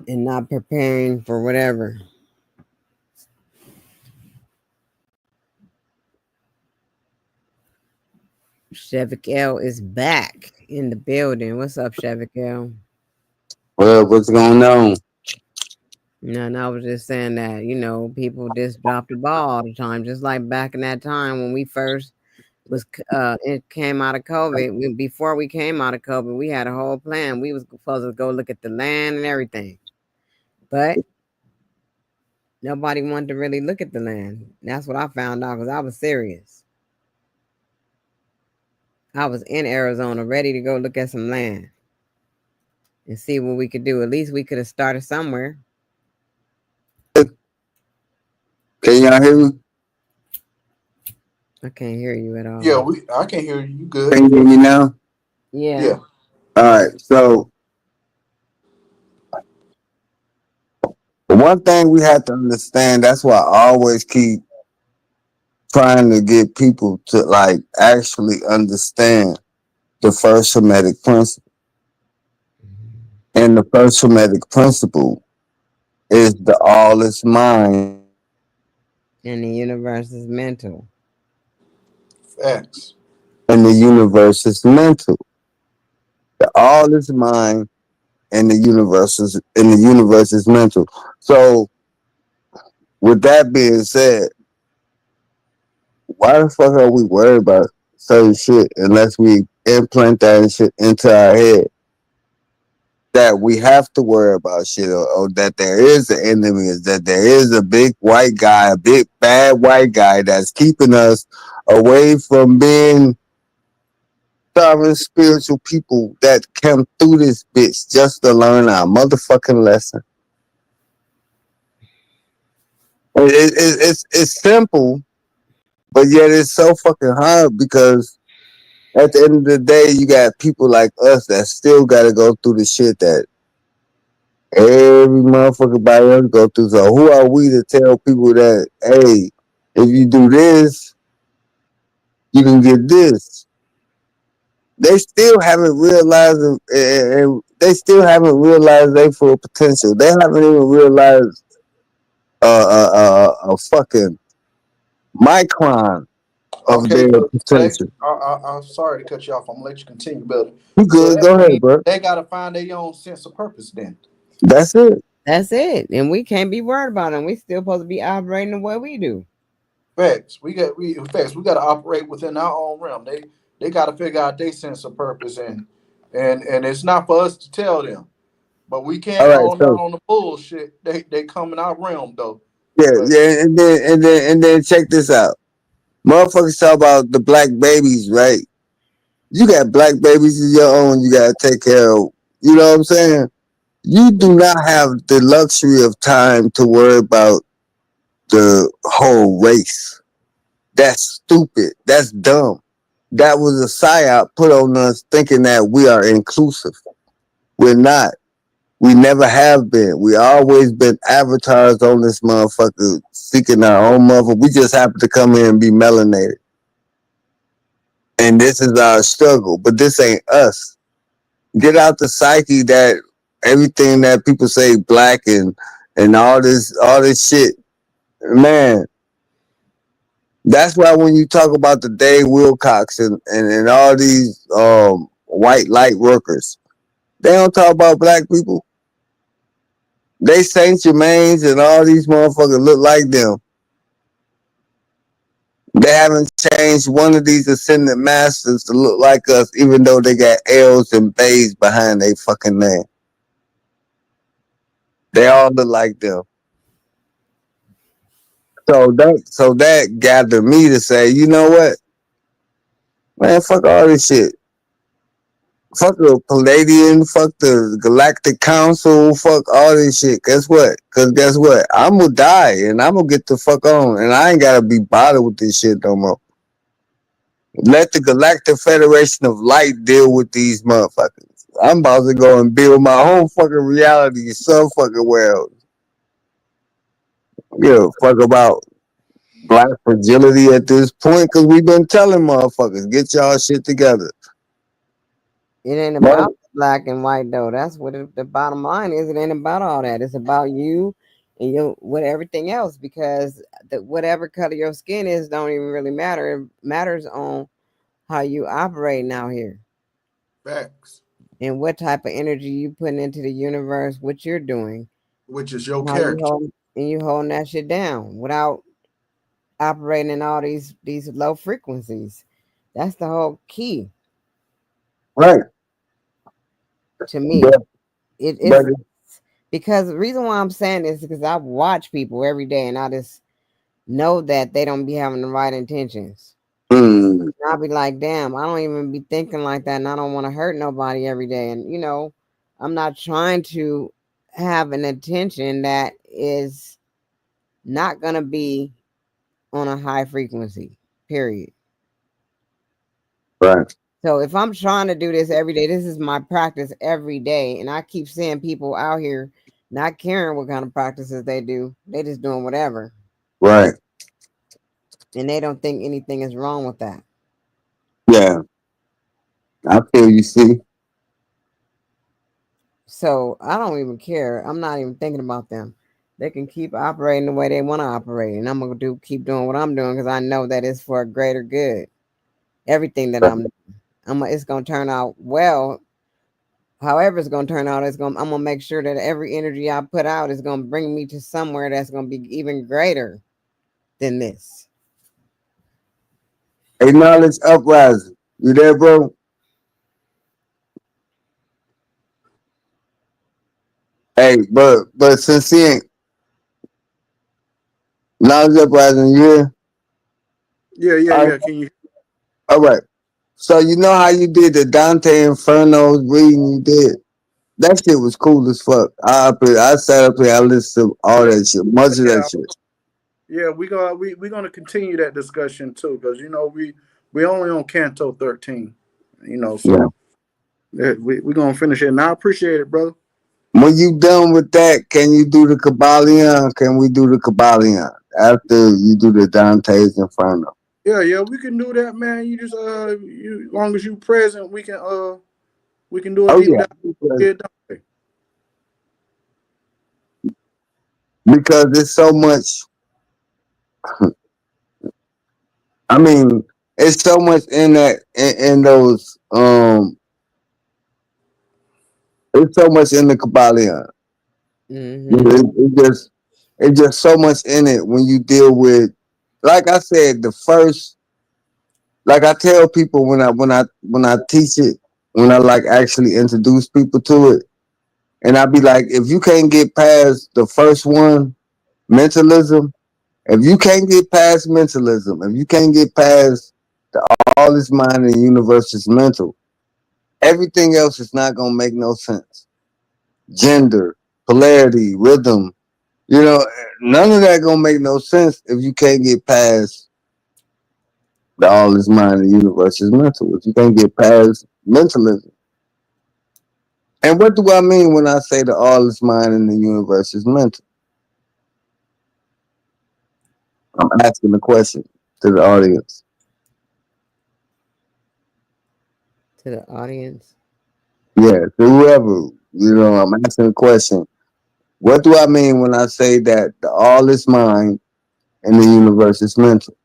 and not preparing for whatever. Chevik L is back in the building. What's up, Chevik L? Well, what's going on? No, and I was just saying that, people just drop the ball all the time. Just like back in that time when we first it came out of COVID. Before we came out of COVID, we had a whole plan. We was supposed to go look at the land and everything. But nobody wanted to really look at the land. That's what I found out because I was serious. I was in Arizona ready to go look at some land and see what we could do. At least we could have started somewhere. Can y'all hear me? I can't hear you at all. Yeah, I can hear you. You good? Can you hear me now? Yeah. Yeah. All right. So one thing we have to understand, that's why I always keep trying to get people to like actually understand the first Hermetic principle. And the first Hermetic principle is the all is mind. And the universe is mental. Facts. And the universe is mental. The all is mind and the universe is mental. So with that being said, why the fuck are we worried about certain shit unless we implant that shit into our head? That we have to worry about shit, or that there is an enemy, is that there is a big white guy, a big bad white guy that's keeping us away from being sovereign spiritual people that come through this bitch just to learn our motherfucking lesson. It's simple, but yet it's so fucking hard because at the end of the day, you got people like us that still got to go through the shit that every motherfucker by else go through. So who are we to tell people that, hey, if you do this, you can get this? They still haven't realized, and they still haven't realized their full potential. They haven't even realized a fucking micron of Okay, their but potential. I'm sorry to cut you off. I'm gonna let you continue, but You so good? that Go ahead, means bro. they gotta find their own sense of purpose then. That's it. That's it. And we can't be worried about them. We still supposed to be operating the way we do. Facts. We gotta operate within our own realm. They gotta figure out their sense of purpose and it's not for us to tell them. But we All can't right, own out so on the bullshit. They come in our realm though. yeah, But yeah, and then check this out. Motherfuckers talk about the black babies, right? You got black babies of your own you gotta take care of. You know what I'm saying? You do not have the luxury of time to worry about the whole race. That's stupid. That's dumb. That was a psyop put on us thinking that we are inclusive. We're not. We never have been. We always been avatars on this motherfucker seeking our own motherfucker. We just happen to come here and be melanated. And this is our struggle. But this ain't us. Get out the psyche that everything that people say black and all this shit. Man, that's why when you talk about the Dave Wilcox and all these white light workers, they don't talk about black people. They Saint Germains and all these motherfuckers look like them. They haven't changed one of these ascendant masters to look like us, even though they got L's and B's behind their fucking name. They all look like them. So that gathered me to say, you know what, man, fuck all this shit. Fuck the Palladian, fuck the Galactic Council, fuck all this shit. Guess what? Cause guess what? I'm gonna die and I'm gonna get the fuck on, and I ain't gotta be bothered with this shit no more. Let the Galactic Federation of Light deal with these motherfuckers. I'm about to go and build my own fucking reality, some fucking world. Give a fuck about black fragility at this point, cause we've been telling motherfuckers, get y'all shit together. It ain't But about black and white though. That's what the bottom line is. It ain't about all that. It's about you and you with everything else because whatever color your skin is don't even really matter. It matters on how you operating out here Facts. and what type of energy you putting into the universe, what you're doing, Which is your and how you character. hold and you holding that shit down without operating in all these low frequencies. That's the whole key right, to me. but It's but because the reason why I'm saying this is because I watch people every day and I just know that they don't be having the right intentions. mm, And I'll be like, damn, I don't even be thinking like that and I don't want to hurt nobody every day. And I'm not trying to have an intention that is not gonna be on a high frequency, period. right, So if I'm trying to do this every day, this is my practice every day, and I keep seeing people out here not caring what kind of practices they do. They just doing whatever, right, and they don't think anything is wrong with that. yeah. I feel you. See, So I don't even care. I'm not even thinking about them. They can keep operating the way they want to operate, and I'm gonna keep doing what I'm doing because I know that it's for a greater good. Everything that it's gonna turn out well. However, it's gonna turn out, I'm gonna make sure that every energy I put out is gonna bring me to somewhere that's gonna be even greater than this. acknowledge uprising. You there, bro? Hey, but since he ain't knowledge uprising, yeah. Yeah, yeah, All right, yeah. Can you? all right. So you know how you did the Dante Inferno's reading you did? That shit was cool as fuck. I sat up here, I listened to all that shit, much of that Yeah, shit. yeah. We gonna continue that discussion too, because we only on Canto 13. Yeah. So we gonna finish it. And I appreciate it, brother. When you done with that, can you do the Kabbalion? Can we do the Kabbalion after you do the Dante's Inferno? Yeah, yeah. We can do that, man. You just long as you present, we can do a Oh deep yeah, dive. Yeah, Dante. because there's so much. I mean, it's so much in that in those. It's so much in the Kabbalion. Mm-hmm. It just so much in it when you deal with, like I said, the first. Like I tell people when I teach it, when I like actually introduce people to it, and I be like, if you can't get past the first one, mentalism. If you can't get past mentalism, if you can't get past the all is mind and the universe is mental, everything else is not gonna make no sense. Gender, polarity, rhythm, none of that gonna make no sense if you can't get past the all is mind and the universe is mental. If you can't get past mentalism. And what do I mean when I say the all is mind and the universe is mental? I'm asking the question to the audience. To the audience. Yeah, to whoever, I'm asking a question. What do I mean when I say that the all is mind and the universe is mental?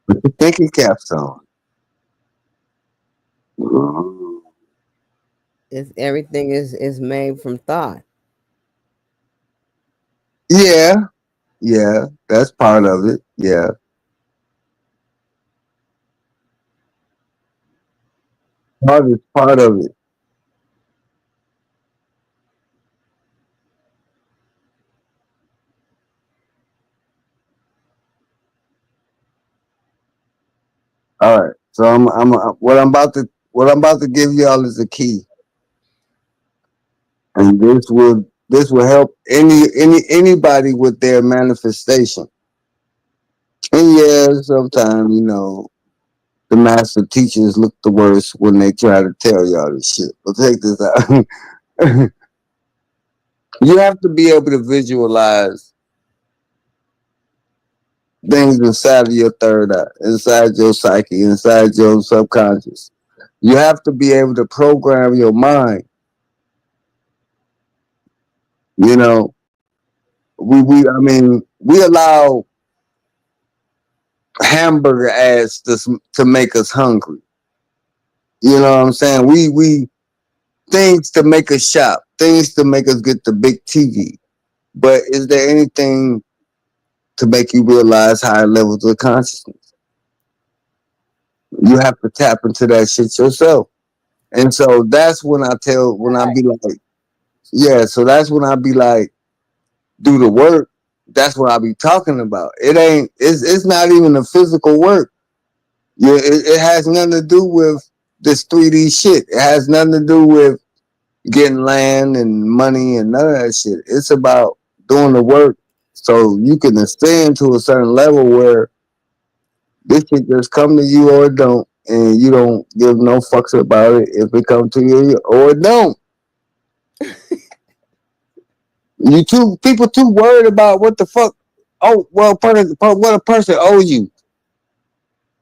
Put the thinking caps on. It's everything is made from thought. Yeah, yeah, that's part of it. Yeah. Art is part of it. All right. So what I'm about to give y'all is a key, and this will help anybody with their manifestation. And yeah, sometimes the master teachers look the worst when they try to tell y'all this shit. But take this out. You have to be able to visualize things inside of your third eye, inside your psyche, inside your subconscious. You have to be able to program your mind. You know, I mean, we allow hamburger ads to make us hungry. You know what I'm saying? We things to make us shop, things to make us get the big TV. But is there anything to make you realize higher levels of consciousness? You have to tap into that shit yourself. And so that's when I be like, yeah, so that's when I be like, do the work. That's what I be talking about. It's not even the physical work. Yeah, it has nothing to do with this 3D shit. It has nothing to do with getting land and money and none of that shit. It's about doing the work so you can ascend to a certain level where this shit just come to you or it don't, and you don't give no fucks about it if it come to you or it don't. You too people too worried about what the fuck. Oh well, what a person owe you.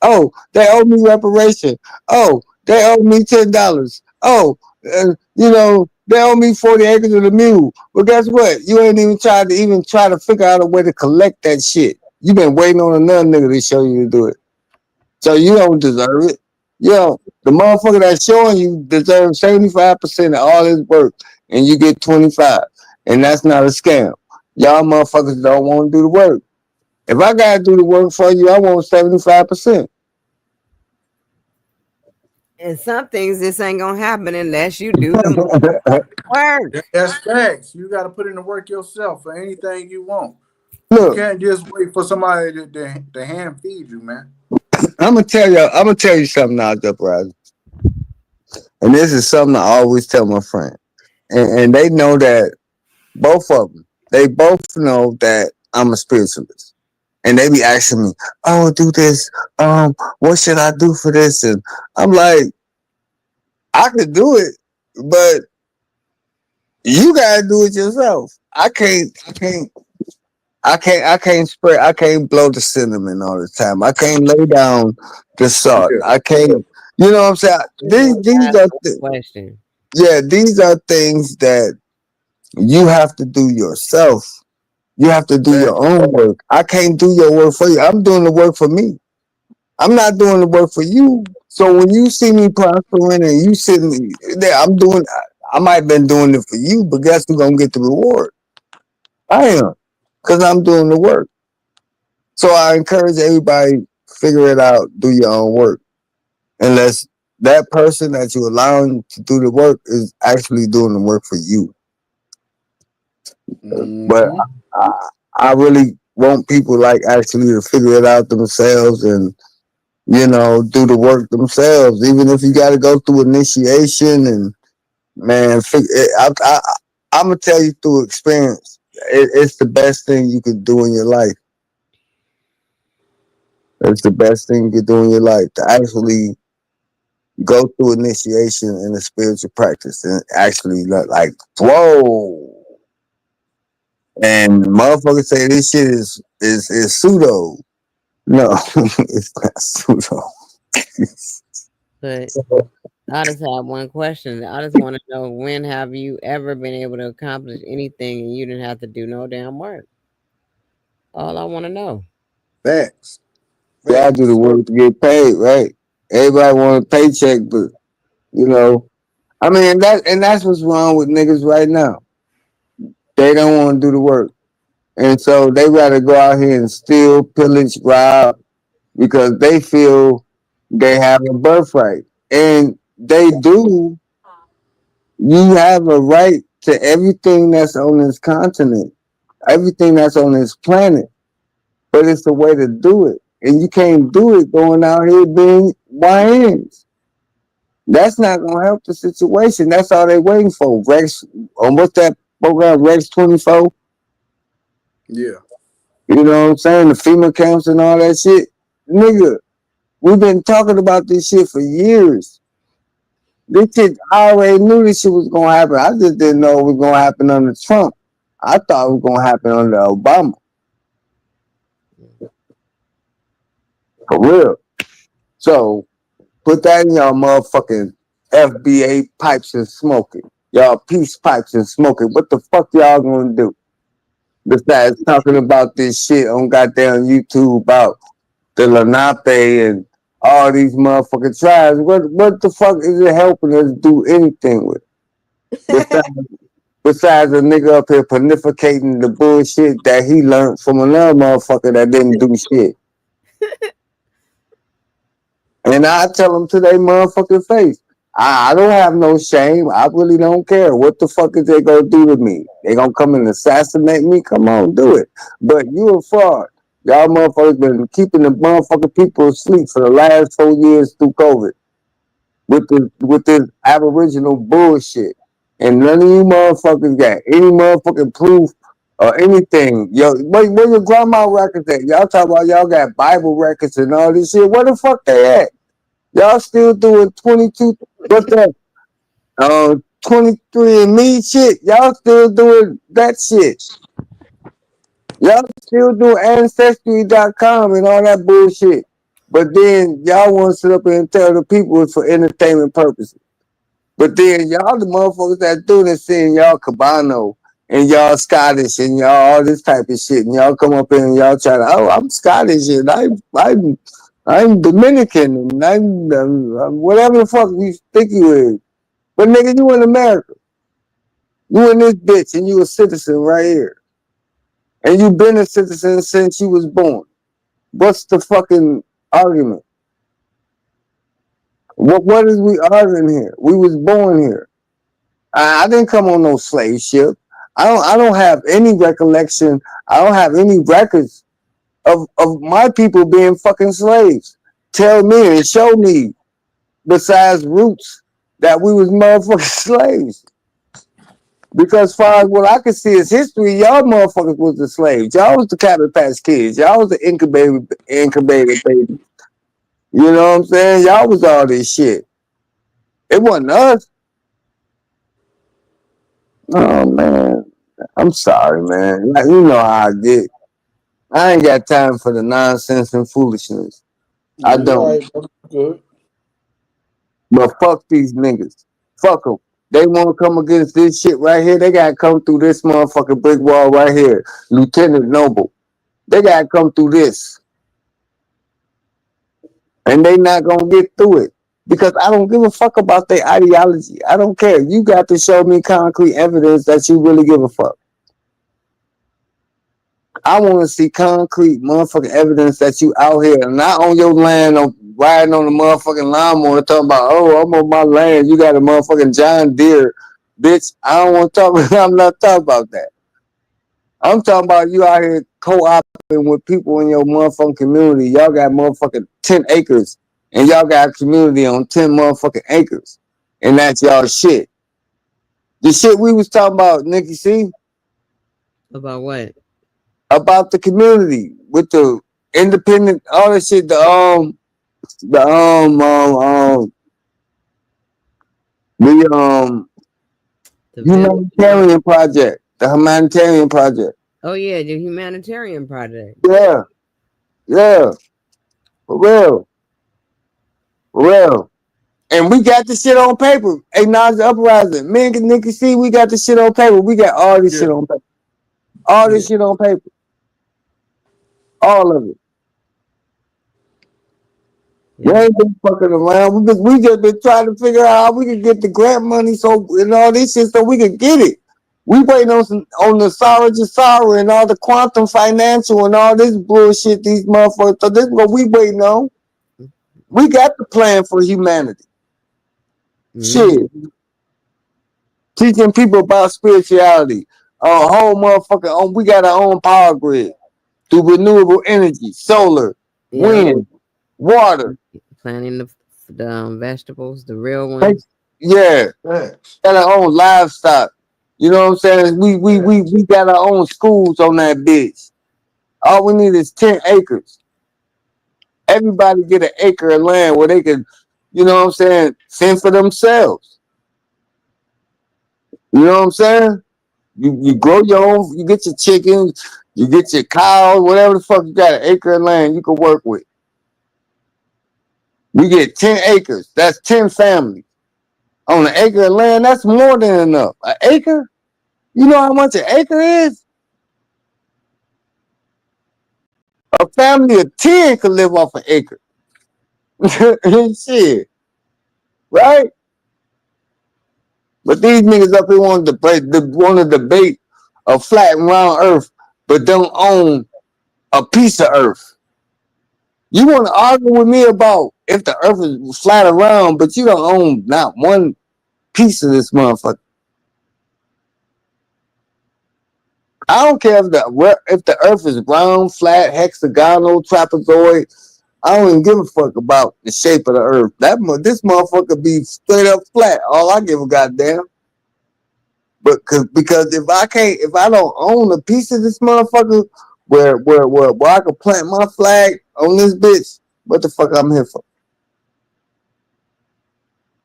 Oh, they owe me reparation. Oh, they owe me $10. Oh, they owe me 40 acres of the mule. Well, guess what? You ain't even try to figure out a way to collect that shit. You been waiting on another nigga to show you to do it. So you don't deserve it. The motherfucker that's showing you deserves 75% of all his work, and you get 25, and that's not a scam. Y'all motherfuckers don't want to do the work. If I gotta do the work for you, I want 75%. And some things this ain't gonna happen unless you do the work. That's facts. You got to put in the work yourself for anything you want. You Look, can't just wait for somebody to hand feed you, man. I'm gonna tell you something now, Uprising. And this is something I always tell my friend. And they know that both of them, they both know that I'm a spiritualist. And they be asking me, oh, do this. What should I do for this? And I'm like, I could do it, but you gotta do it yourself. I can't spread. I can't blow the cinnamon all the time. I can't lay down the salt. Yeah. I can't. You know what I'm saying? These are Question. yeah. These are things that you have to do yourself. You have to do your own work. I can't do your work for you. I'm doing the work for me. I'm not doing the work for you. So when you see me prospering and you sitting there, I might have been doing it for you, but guess who's gonna get the reward? I am, because I'm doing the work. So I encourage everybody, figure it out, do your own work. Unless that person that you allowing to do the work is actually doing the work for you. But Mm-hmm. I really want people like actually to figure it out themselves and do the work themselves. Even if you got to go through initiation and man, I'm gonna tell you through experience, it's the best thing you could do in your life. It's the best thing you could do in your life to actually go through initiation in a spiritual practice and actually like whoa. And motherfuckers say this shit is pseudo. No, it's not pseudo. But I just have one question. I just want to know, when have you ever been able to accomplish anything and you didn't have to do no damn work? All I want to know. Facts. Yeah, I do the Facts. work to get paid, right? Everybody want a paycheck, but you know, I mean, that's what's wrong with niggas right now. They don't want to do the work. And so they rather go out here and steal, pillage, rob, because they feel they have a birthright. And they do. You have a right to everything that's on this continent, everything that's on this planet. But it's the way to do it. And you can't do it going out here being YNs. That's not gonna help the situation. That's all they waiting for. Rex, on what's that program, Rex 24? Yeah. You know what I'm saying? The FEMA camps and all that shit. Nigga, we've been talking about this shit for years. This shit, I already knew this shit was gonna happen. I just didn't know it was gonna happen under Trump. I thought it was gonna happen under Obama. For real. So put that in y'all motherfucking FBA pipes and smoke it. Y'all peace pipes and smoke it. What the fuck y'all gonna do? Besides talking about this shit on goddamn YouTube about the Lenape and all these motherfucking tribes. What the fuck is it helping us do anything with? Besides a nigga up here panificating the bullshit that he learned from another motherfucker that didn't do shit. And I tell them to their motherfucking face, I don't have no shame. I really don't care. What the fuck is they gonna do to me? They gonna come and assassinate me? Come on, do it. But you a fraud. Y'all motherfuckers been keeping the motherfucking people asleep for the last 4 years through COVID with this aboriginal bullshit. And none of you motherfuckers got any motherfucking proof or anything. Yo, where your grandma records at? Y'all talk about y'all got Bible records and all this shit. Where the fuck they at? Y'all still doing 22, what's that? 23 and me shit. Y'all still doing that shit. Y'all still doing ancestry.com and all that bullshit. But then y'all want to sit up and tell the people it's for entertainment purposes. But then y'all the motherfuckers that do this saying y'all Cabano and y'all Scottish and y'all all this type of shit. And y'all come up here and y'all try to, oh, I'm Scottish and I'm Dominican and I'm whatever the fuck you think you is. But nigga, you in America. You in this bitch and you a citizen right here. And you been a citizen since you was born. What's the fucking argument? What is we arguing here? We was born here. I didn't come on no slave ship. I don't have any recollection. I don't have any records of my people being fucking slaves. Tell me and show me, besides roots, that we was motherfucking slaves. Because as far as what I can see is history, y'all motherfuckers was the slaves. Y'all was the Cabbage Patch Kids. Y'all was the incubator baby. You know what I'm saying? Y'all was all this shit. It wasn't us. Oh man, I'm sorry, man. Like, you know how I get. I ain't got time for the nonsense and foolishness. I don't. Right, good. But fuck these niggas. Fuck them. They want to come against this shit right here. They got to come through this motherfucking brick wall right here. Lieutenant Noble. They got to come through this. And they not going to get through it. Because I don't give a fuck about their ideology. I don't care. You got to show me concrete evidence that you really give a fuck. I want to see concrete motherfucking evidence that you out here, not on your land, riding on the motherfucking lawnmower, talking about, oh, I'm on my land. You got a motherfucking John Deere, bitch. I don't want to talk. I'm not talking about that. I'm talking about you out here co-oping with people in your motherfucking community. Y'all got motherfucking 10 acres, and y'all got a community on 10 motherfucking acres, and that's y'all shit. The shit we was talking about, Nikki C. About what? About the community with the independent, all that shit. The humanitarian project. The humanitarian project. Oh yeah, the humanitarian project. Yeah, yeah, for real, for real. And we got the shit on paper. Hey, Nas the Uprising. Me and Nikki C, we got the shit on paper. We got all this shit on paper. All this shit on paper. All of it. We Yeah. ain't been fucking around. We just been trying to figure out how we can get the grant money and all this shit so we can get it. We waiting on the Sarah and all the quantum financial and all this bullshit. These motherfuckers. So this is what we waiting on. We got the plan for humanity. Shit, teaching people about spirituality. Whole motherfucker. We got our own power grid through renewable energy, solar, Yep. wind, water. Planting the vegetables, the real ones. Yeah, Facts. got our own livestock. You know what I'm saying? We got our own schools on that bitch. All we need is 10 acres. Everybody get an acre of land where they can, you know what I'm saying, fend for themselves. You know what I'm saying? You grow your own, you get your chickens, you get your cows, whatever the fuck you got, an acre of land you can work with. You get 10 acres. That's 10 families. On an acre of land, that's more than enough. An acre? You know how much an acre is? A family of 10 could live off an acre. Shit. Right? But these niggas up here want to debate a flat and round earth, but don't own a piece of earth. You want to argue with me about if the earth is flat around, but you don't own not one piece of this motherfucker. I don't care if the earth is round, flat, hexagonal, trapezoid. I don't even give a fuck about the shape of the earth. This motherfucker be straight up flat. All I give a goddamn. But because if I don't own a piece of this motherfucker where I can plant my flag on this bitch, what the fuck I'm here for?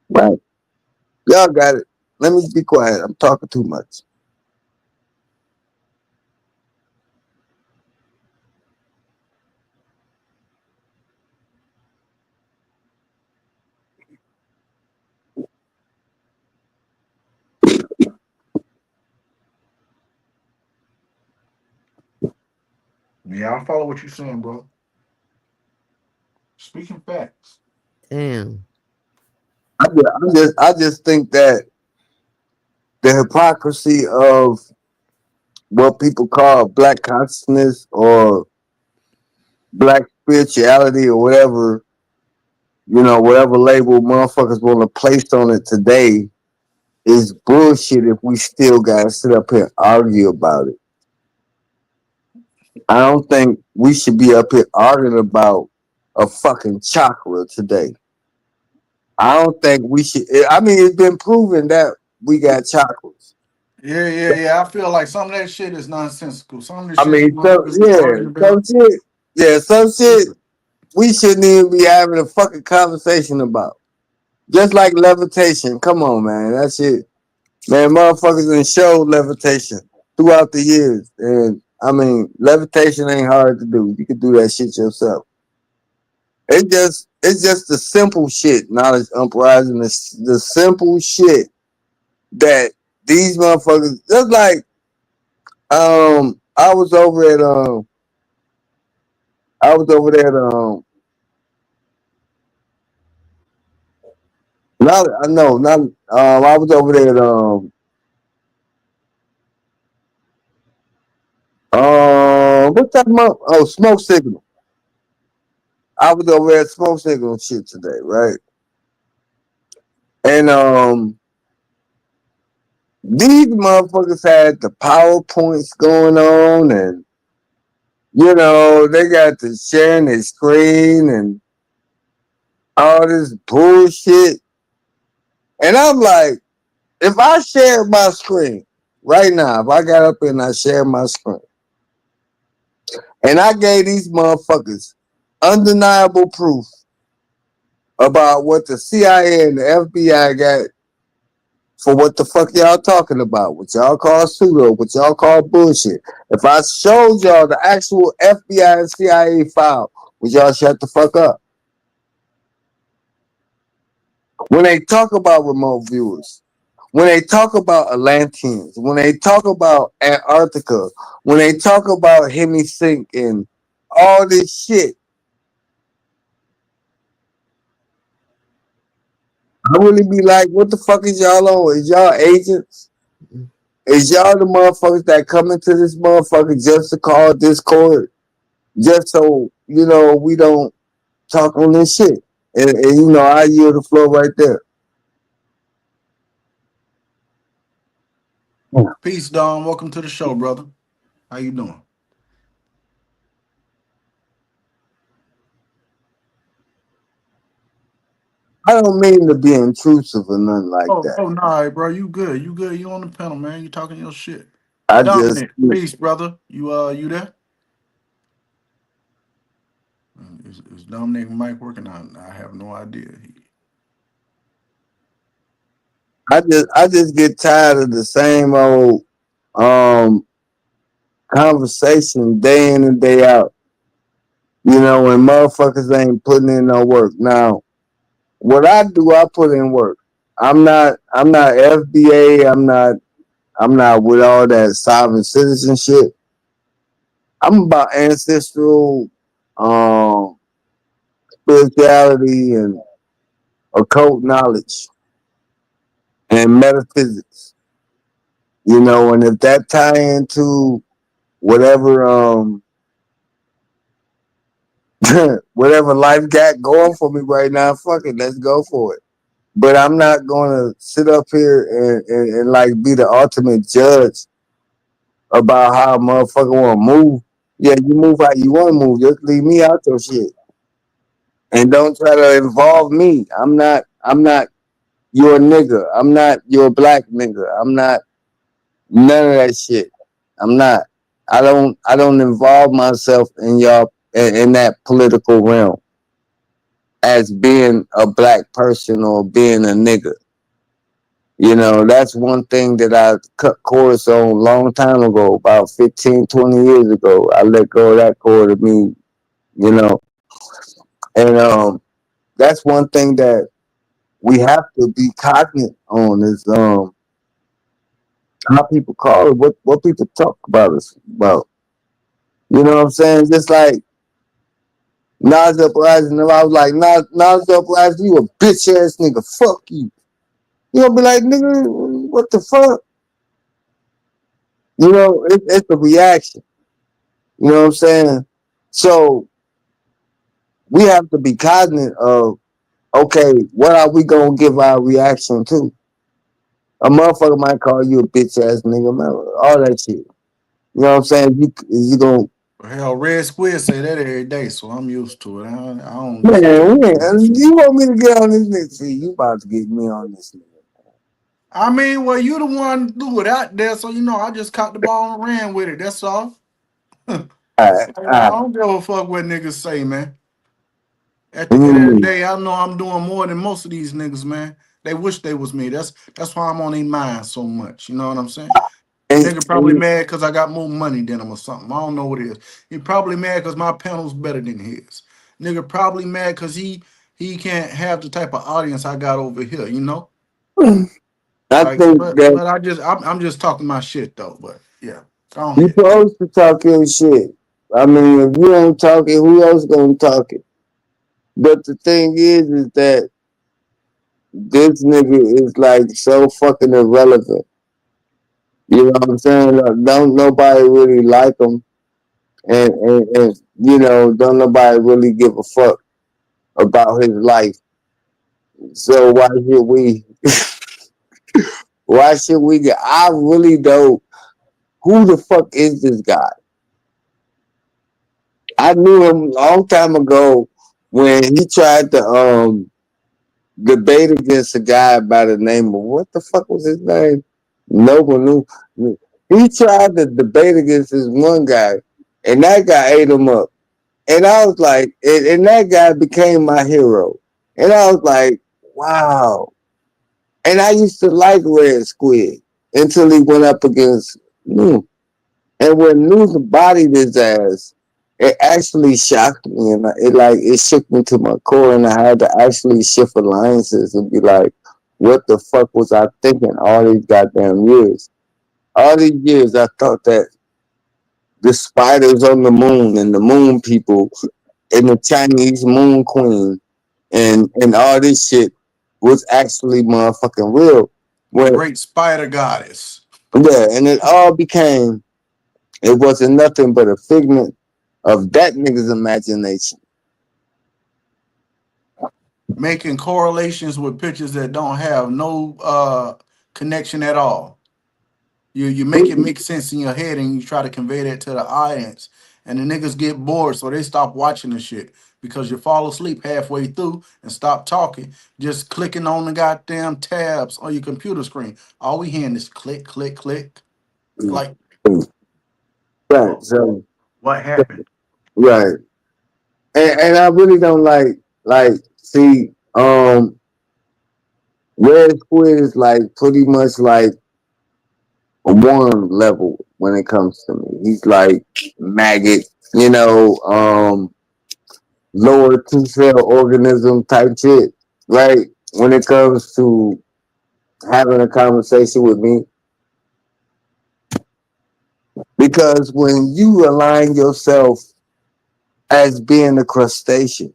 Right. Y'all got it. Let me be quiet. I'm talking too much. Yeah, I follow what you're saying, bro. Speaking facts. Damn. I just think that the hypocrisy of what people call black consciousness or black spirituality or whatever, whatever label motherfuckers want to place on it today is bullshit if we still gotta sit up here and argue about it. I don't think we should be up here arguing about a fucking chakra today. I don't think we should. I mean, it's been proven that we got chakras. Yeah. I feel like some of that shit is nonsensical. Some of the I shit mean, motherfuckers be arguing some about. shit. Yeah, some shit we shouldn't even be having a fucking conversation about. Just like levitation. Come on, man. That shit. Man, motherfuckers done showed levitation throughout the years. And I mean, levitation ain't hard to do. You can do that shit yourself. It's just the simple shit, knowledge uprising, the simple shit that these motherfuckers just like I was over at I was over there at not I know not I was over there at what's that month? Oh, Smoke Signal. I was over at Smoke Signal shit today, right? And these motherfuckers had the PowerPoints going on, and they got the sharing their screen and all this bullshit. And I'm like, if I share my screen right now, if I got up and I shared my screen, and I gave these motherfuckers undeniable proof about what the CIA and the FBI got for what the fuck y'all talking about, what y'all call pseudo, what y'all call bullshit. If I showed y'all the actual FBI and CIA file, would y'all shut the fuck up? When they talk about remote viewers, when they talk about Atlanteans, when they talk about Antarctica, when they talk about Hemisync and all this shit, I really be like, what the fuck is y'all on? Is y'all agents? Is y'all the motherfuckers that come into this motherfucker just to call Discord? Just so, we don't talk on this shit. And I yield the floor right there. Peace, Don. Welcome to the show, brother. How you doing? I don't mean to be intrusive or nothing like Oh, that. oh, nah, bro. You good? You good? You on the panel, man? You talking your shit? I just, Dominic, peace, brother. You there? Is Dominic mic working? I have no idea. I just get tired of the same old um conversation day in and day out. When motherfuckers ain't putting in no work. Now, what I do, I put in work. I'm not FBA. I'm not with all that sovereign citizenship. I'm about ancestral spirituality and occult knowledge and metaphysics. And if that tie into whatever whatever life got going for me right now, fuck it, let's go for it. But I'm not gonna sit up here and like be the ultimate judge about how a motherfucker wanna move. Yeah, you move how you wanna move. Just leave me out your shit. And don't try to involve me. I'm not your nigga. I'm not your black nigga. I'm not none of that shit. I'm not. I don't involve myself in y'all in that political realm as being a black person or being a nigga. That's one thing that I cut cords on a long time ago, about 15, 20 years ago. I let go of that cord of me, you know. And that's one thing that we have to be cognizant on is how people call it, what people talk about us about. You know what I'm saying? Just like Nas Uprising, I was like, Nas Uprising, you a bitch ass nigga, fuck you. You gonna be like, nigga, what the fuck? It's a reaction. You know what I'm saying? So we have to be cognizant of, okay, what are we gonna give our reaction to? A motherfucker might call you a bitch ass nigga, man, all that shit. You know what I'm saying? You gonna Hell, Red Squid say that every day, so I'm used to it. I don't disrespect man, it. you want me to get on this nigga? See, you about to get me on this nigga. I mean, well, you the one do it out there, so I just caught the ball and ran with it. That's all. All right, all I right. don't give a fuck what niggas say, man. At What the do you end of the mean? day, I know I'm doing more than most of these niggas, man. They wish they was me. That's why I'm on their mind so much. You know what I'm saying? And, Nigga probably mad because I got more money than him or something. I don't know what it is. He probably mad because my panel's better than his. Nigga probably mad because he can't have the type of audience I got over here. I Like, think that but I'm just talking my shit though. But yeah, go you ahead. supposed to talk your shit. I mean, if you ain't talking, who else gonna talk it? But the thing is that this nigga is like so fucking irrelevant. You know what I'm saying? Like, don't nobody really like him, and don't nobody really give a fuck about his life. So why should we? Why should we get? I really don't. Who the fuck is this guy? I knew him a long time ago when he tried to debate against a guy by the name of what the fuck was his name? Noble knew. He tried to debate against this one guy, and that guy ate him up. And I was like, and that guy became my hero. And I was like, wow. And I used to like Red Squid until he went up against New. And when News bodied his ass, it actually shocked me, and it shook me to my core, and I had to actually shift alliances and be like, "What the fuck was I thinking all these goddamn years? All these years, I thought that the spiders on the moon and the moon people and the Chinese moon queen and all this shit was actually motherfucking real. The When great spider goddess. yeah, and it all became it wasn't nothing but a figment of that nigga's imagination. Making correlations with pictures that don't have no connection at all. You make it make sense in your head and you try to convey that to the audience. And the niggas get bored, so they stop watching the shit because you fall asleep halfway through and stop talking, just clicking on the goddamn tabs on your computer screen. All we hearing is click, click, click. Like, Right. So what happened? right. And I really don't like see Red Squid is like pretty much like a worm level when it comes to me. He's like maggot, lower two cell organism type shit, right? When it comes to having a conversation with me. Because when you align yourself as being a crustacean,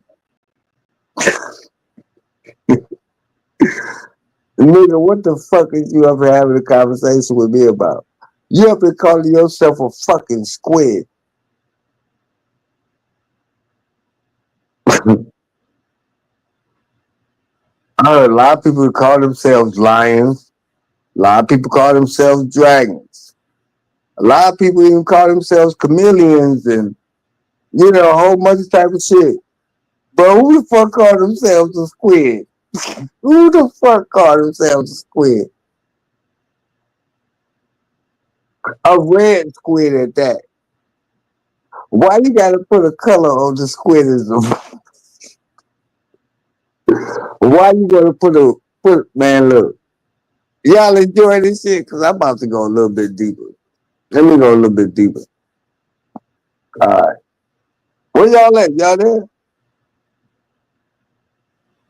nigga, what the fuck is you ever having a conversation with me about? You up here calling yourself a fucking squid. I heard a lot of people call themselves lions. A lot of people call themselves dragons. A lot of people even call themselves chameleons and, a whole bunch of type of shit. But who the fuck call themselves a squid? Who the fuck call themselves a squid? A red squid at that. Why you gotta put a color on the squidism? Why you gonna man, look. Y'all enjoy this shit? Cause I'm about to go a little bit deeper. Let me go a little bit deeper. Alright. Where y'all at? Y'all there?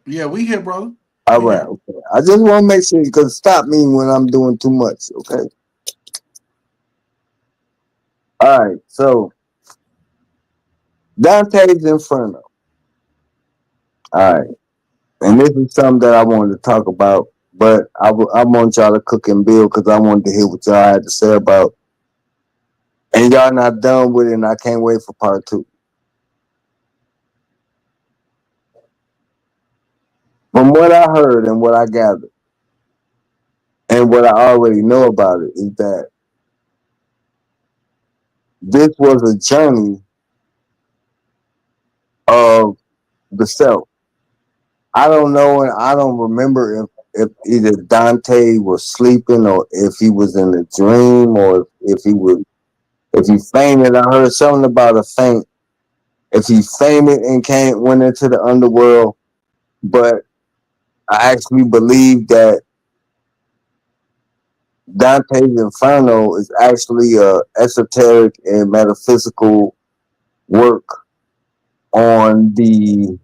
Yeah, we here, brother. We Alright, here. okay. I just wanna make sure you can stop me when I'm doing too much, okay? Alright, so Dante's Inferno. Alright. And this is something that I wanted to talk about, but I want y'all to cook and build because I wanted to hear what y'all had to say about. And y'all not done with it, and I can't wait for part 2. From what I heard and what I gathered, and what I already know about it, is that this was a journey of the self. I don't know, and I don't remember if either Dante was sleeping or if he was in a dream or if he fainted. I heard something about a faint. If he fainted and went into the underworld, but I actually believe that Dante's Inferno is actually a esoteric and metaphysical work on the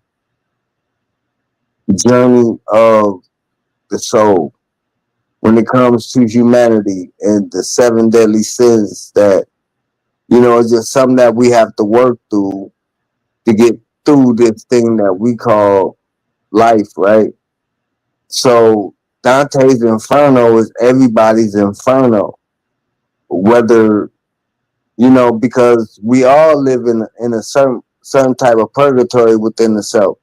journey of the soul when it comes to humanity and the 7 deadly sins that, it's just something that we have to work through to get through this thing that we call life, right? So Dante's Inferno is everybody's inferno, whether because we all live in a certain type of purgatory within the self.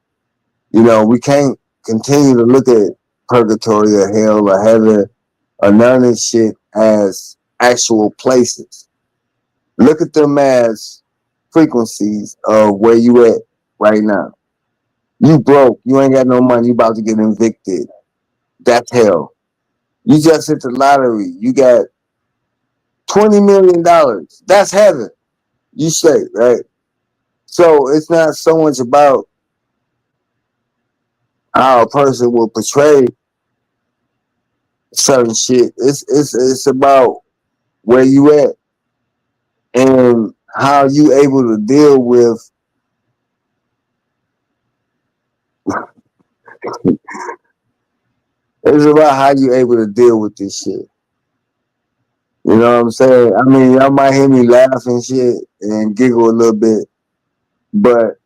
We can't continue to look at purgatory or hell or heaven or none of this shit as actual places. Look at them as frequencies of where you at right now. You broke. You ain't got no money. You about to get evicted. That's hell. You just hit the lottery. You got $20 million. That's heaven. You say, right? So it's not so much about how a person will portray certain shit. It's about where you at and how you able to deal with it's about how you able to deal with this shit. You know what I'm saying? I mean, y'all might hear me laugh and shit and giggle a little bit, but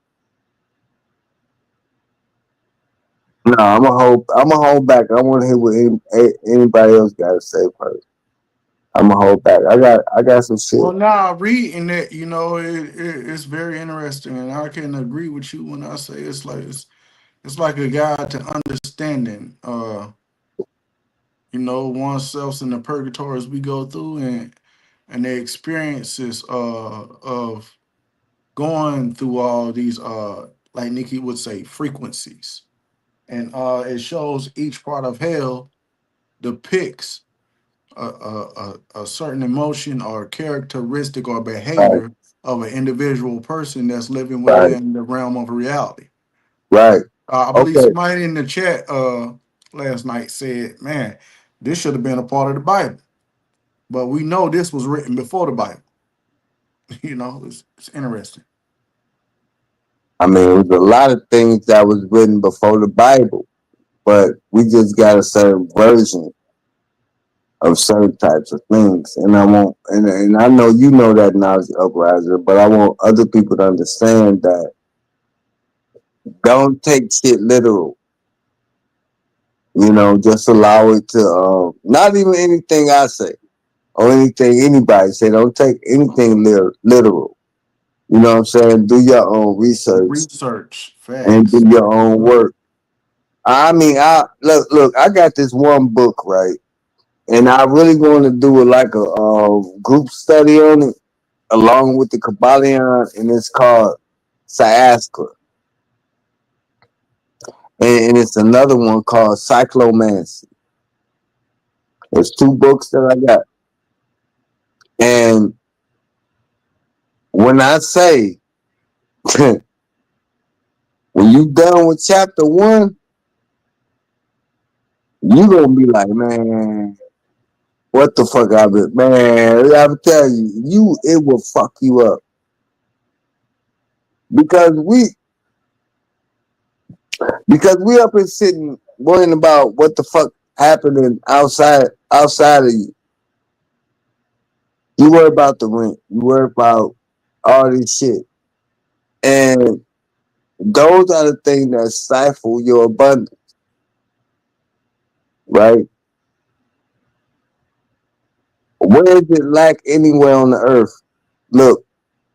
No, I'm gonna hold back. I want to hear what anybody else got to say first. I'm gonna hold back. I got some Well, shit. now reading it, it's very interesting, and I can agree with you when I say it's like a guide to understanding, oneself in the purgatories we go through, and the experiences of going through all these, like Nikki would say, frequencies, and it shows each part of hell depicts a certain emotion or characteristic or Right, behavior of an individual person that's living right, within the realm of reality. right. I believe Okay. somebody in the chat last night said, "Man, this should have been a part of the Bible," but we know this was written before the Bible. It's interesting. I mean, it was a lot of things that was written before the Bible, but we just got a certain version of certain types of things. And I want, and I know you know that knowledge upriser, but I want other people to understand that don't take shit literal. Just allow it to, not even anything I say or anything anybody say. Don't take anything literal. You know what I'm saying? Do your own research Research and do facts. your own work. I mean, I look. I got this one book, right, and I really want to do like a group study on it, along with the Kabbalion, and it's called Syaska, and it's another one called Cyclomancy. There's two books that I got, and when I say when you done with chapter one, you gonna be like, man, what the fuck I been, man? I'm telling you, it will fuck you up because we up and sitting worrying about what the fuck happening outside of you. You worry about the rent. You worry about all this shit, and those are the things that stifle your abundance, right? Where is it lack anywhere on the earth? Look,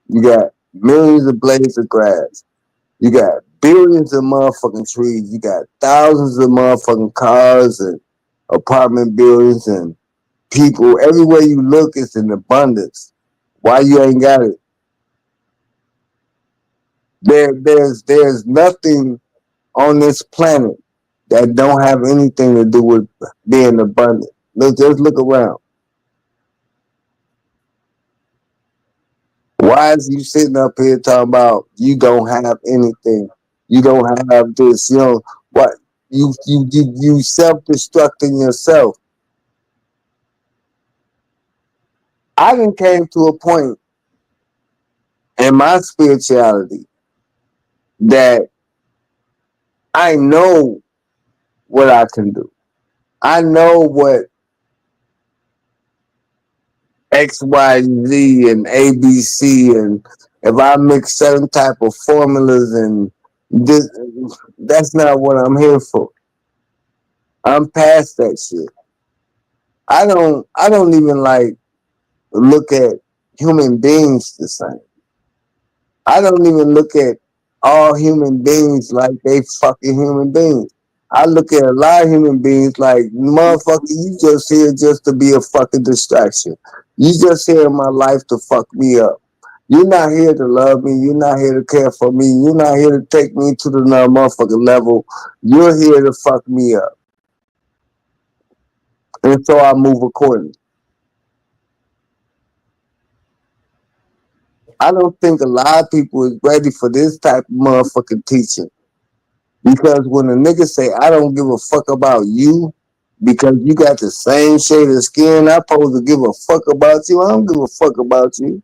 you got millions of blades of grass. You got billions of motherfucking trees. You got thousands of motherfucking cars and apartment buildings and people. Everywhere you look, it's in abundance. Why you ain't got it? There's nothing on this planet that don't have anything to do with being abundant. Just look around. Why is you sitting up here talking about you don't have anything? You don't have this. What? You self-destructing yourself. I done came to a point in my spirituality that I know what I can do. I know what X, Y, Z, and ABC, and if I mix certain type of formulas and this, that's not what I'm here for. I'm past that shit. I don't even like look at human beings the same. I don't even look at all human beings like they fucking human beings. I look at a lot of human beings like, motherfucker, you just here just to be a fucking distraction. You just here in my life to fuck me up. You're not here to love me. You're not here to care for me. You're not here to take me to the motherfucking level. You're here to fuck me up. And so I move accordingly. I don't think a lot of people is ready for this type of motherfucking teaching. Because when a nigga say, I don't give a fuck about you because you got the same shade of skin, I'm supposed to give a fuck about you. I don't give a fuck about you.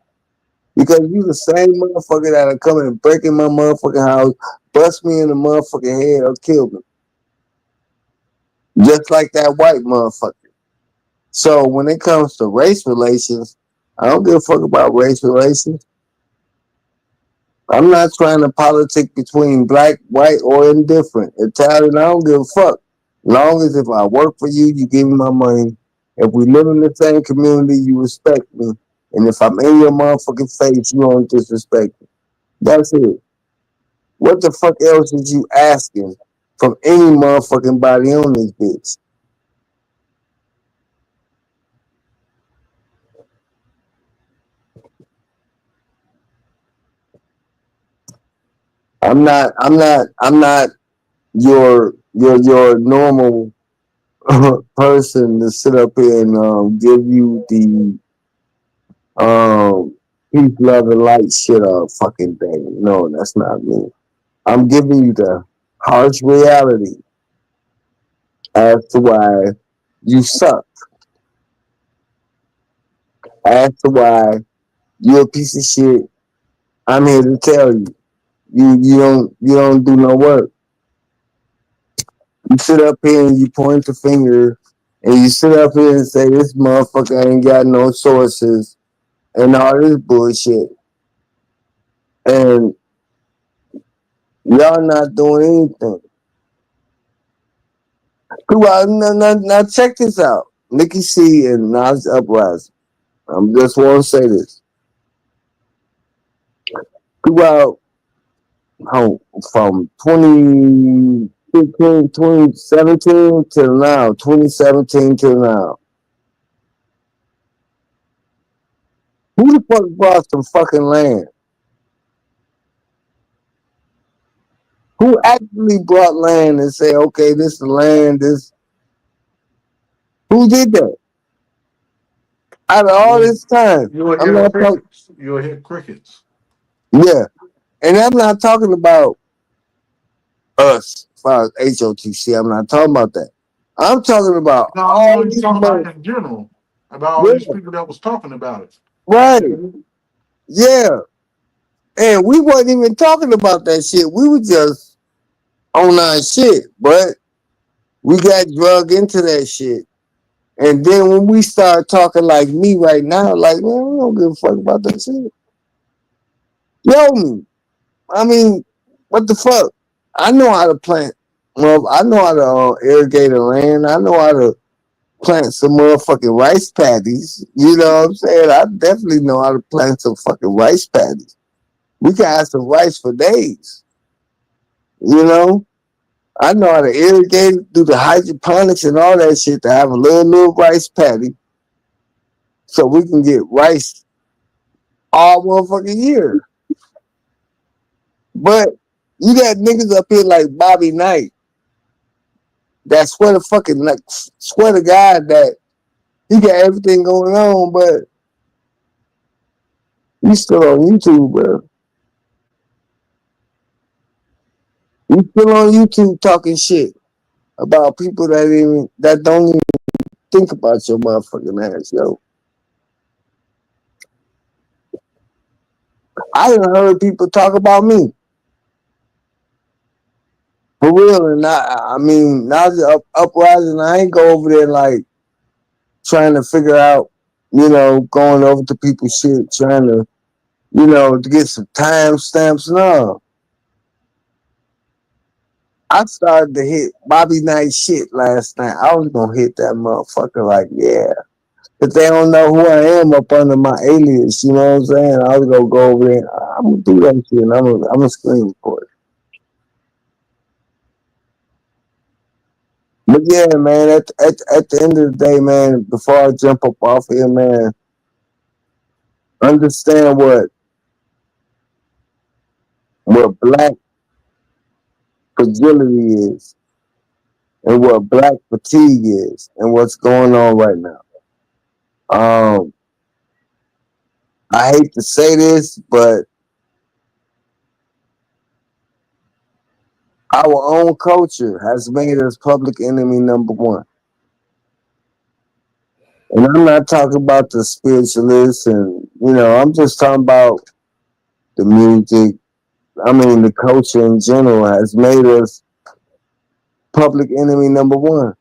Because you the same motherfucker that'll come and break in my motherfucking house, bust me in the motherfucking head or kill me. Just like that white motherfucker. So when it comes to race relations, I don't give a fuck about race relations. I'm not trying to politic between black, white, or indifferent. Italian, I don't give a fuck. Long as if I work for you, you give me my money. If we live in the same community, you respect me. And if I'm in your motherfucking face, you don't disrespect me. That's it. What the fuck else is you asking from any motherfucking body on this bitch? I'm not your normal person to sit up here and give you the peace, love, and light shit fucking thing. No, that's not me. I'm giving you the harsh reality as to why you suck, as to why you're a piece of shit. I'm here to tell you, you don't do no work. You sit up here and you point the finger, and you sit up here and say this motherfucker ain't got no sources and all this bullshit, and y'all not doing anything. Well, now check this out. Nikki C and Nas Uprising. I just want to say this. Throughout from 2015, 2017 till now, 2017 till now, who the fuck bought some fucking land? Who actually brought land and say, okay, this is land, this, who did that? Out of all this time, You'll I'm hear not talking, crickets. You'll hear crickets. yeah. And I'm not talking about us, as far as H.O.T.C. I'm not talking about that. I'm talking about No, I'm all only these talking about money. in general, about all these Yeah, people that was talking about it. right. Yeah. And we wasn't even talking about that shit. We were just on our shit. But we got drug into that shit. And then when we start talking like me right now, like, man, we don't give a fuck about that shit. Yo, me. I mean, what the fuck? I know how to plant. Well, I know how to irrigate a land. I know how to plant some motherfucking rice paddies. You know what I'm saying? I definitely know how to plant some fucking rice paddies. We can have some rice for days. You know? I know how to irrigate, do the hydroponics and all that shit to have a little rice paddy so we can get rice all motherfucking year. But you got niggas up here like Bobby Knight that swear to fucking like swear to God that he got everything going on, but he's still on YouTube, bro. He's still on YouTube talking shit about people that don't even think about your motherfucking ass, yo. I done heard people talk about me for real, and I mean, now the uprising, I ain't go over there like trying to figure out, going over to people's shit, trying to, to get some time stamps. No, I started to hit Bobby Knight shit last night. I was gonna hit that motherfucker like, yeah. But they don't know who I am up under my alias, you know what I'm saying? I was gonna go over there. I'm gonna do that shit and I'm gonna scream for it. But yeah, man, at the end of the day, man, before I jump up off here, man, understand what black fragility is and what black fatigue is and what's going on right now. Um, I hate to say this, but our own culture has made us public enemy number one. And I'm not talking about the spiritualists and, I'm just talking about the music. I mean, the culture in general has made us public enemy number one.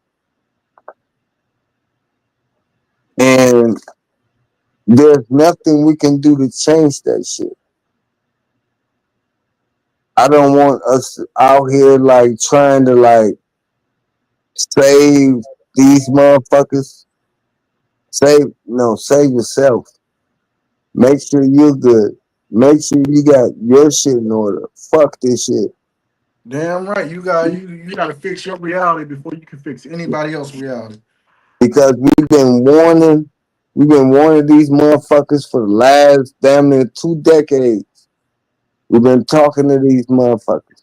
And there's nothing we can do to change that shit. I don't want us out here like trying to like save these motherfuckers. Save yourself. Make sure you're good. Make sure you got your shit in order. Fuck this shit. Damn right. You got to fix your reality before you can fix anybody else's reality. Because we've been warning these motherfuckers for the last damn near 2 decades. We've been talking to these motherfuckers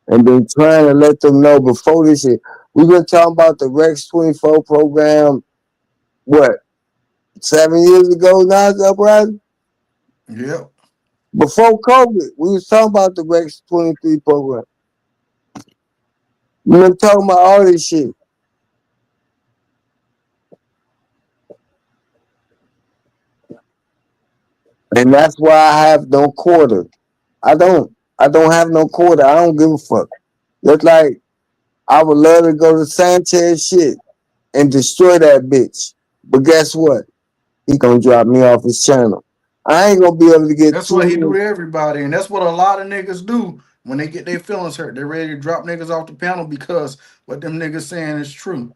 and been trying to let them know before this shit. We've been talking about the Rex 24 program, what, 7 years ago now, it's uprising? Yep. Before COVID, we was talking about the Rex 23 program. We've been talking about all this shit. And that's why I have no quarter. I don't. I don't have no quarter. I don't give a fuck. Just like I would love to go to Sanchez shit and destroy that bitch. But guess what? He gonna drop me off his channel. I ain't gonna be able to get That's what he do to to everybody, and that's what a lot of niggas do when they get their feelings hurt. They're ready to drop niggas off the panel because what them niggas saying is true.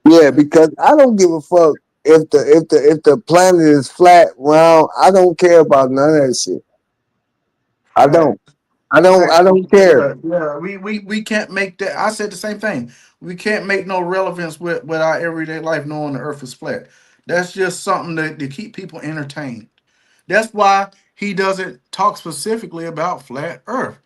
yeah, because I don't give a fuck if the planet is flat, round. I don't care about none of that shit. I Fact. don't. I don't care. Yeah. We can't make that. I said the same thing. We can't make no relevance with our everyday life knowing the earth is flat. That's just something to keep people entertained. That's why he doesn't talk specifically about flat earth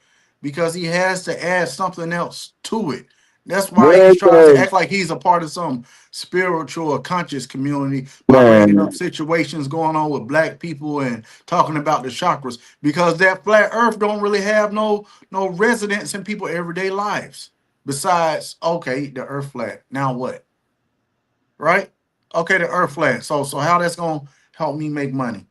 because he has to add something else to it. That's why Where he's trying to the act like he's a part of some spiritual or conscious community by bringing up man? situations going on with black people and talking about the chakras because that flat earth don't really have no residence in people everyday lives. Besides, okay, the earth flat. Now what? Right? Okay, the earth flat. So how that's gonna help me make money?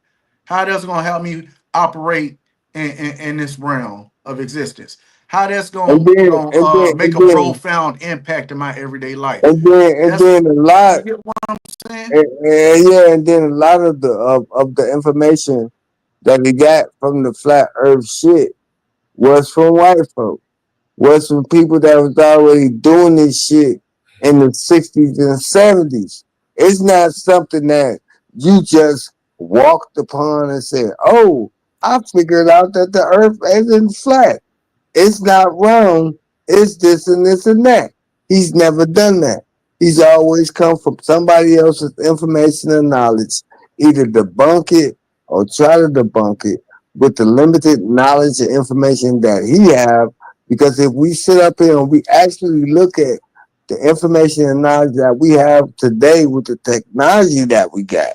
How that's gonna help me operate in this realm of existence? How that's And gonna then and then make and a then profound impact in my everyday life? and That's then a lot. you get what I'm saying? And yeah, and then a lot of the information that he got from the flat Earth shit was from white folk, was from people that was already doing this shit in the 60s and 70s. It's not something that you just walked upon and said, "Oh, I figured out that the Earth isn't flat. It's not wrong. It's this and this and that." He's never done that. He's always come from somebody else's information and knowledge, either debunk it or try to debunk it with the limited knowledge and information that he have. Because if we sit up here and we actually look at the information and knowledge that we have today with the technology that we got,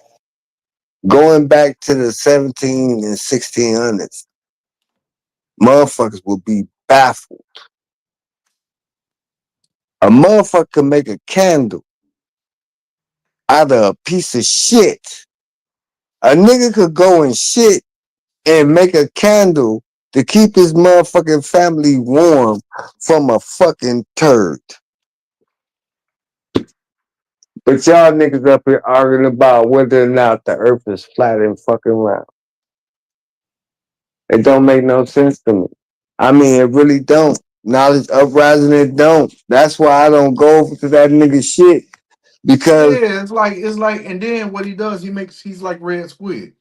going back to the 17 and 1600s, motherfuckers will be baffled. A motherfucker can make a candle out of a piece of shit. A nigga could go and shit and make a candle to keep his motherfucking family warm from a fucking turd. But y'all niggas up here arguing about whether or not the earth is flat and fucking round. It don't make no sense to me. I mean, it really don't. Knowledge uprising, it don't. That's why I don't go over to that nigga shit because Yeah, it's like, and then what he does, he's like Red Squid.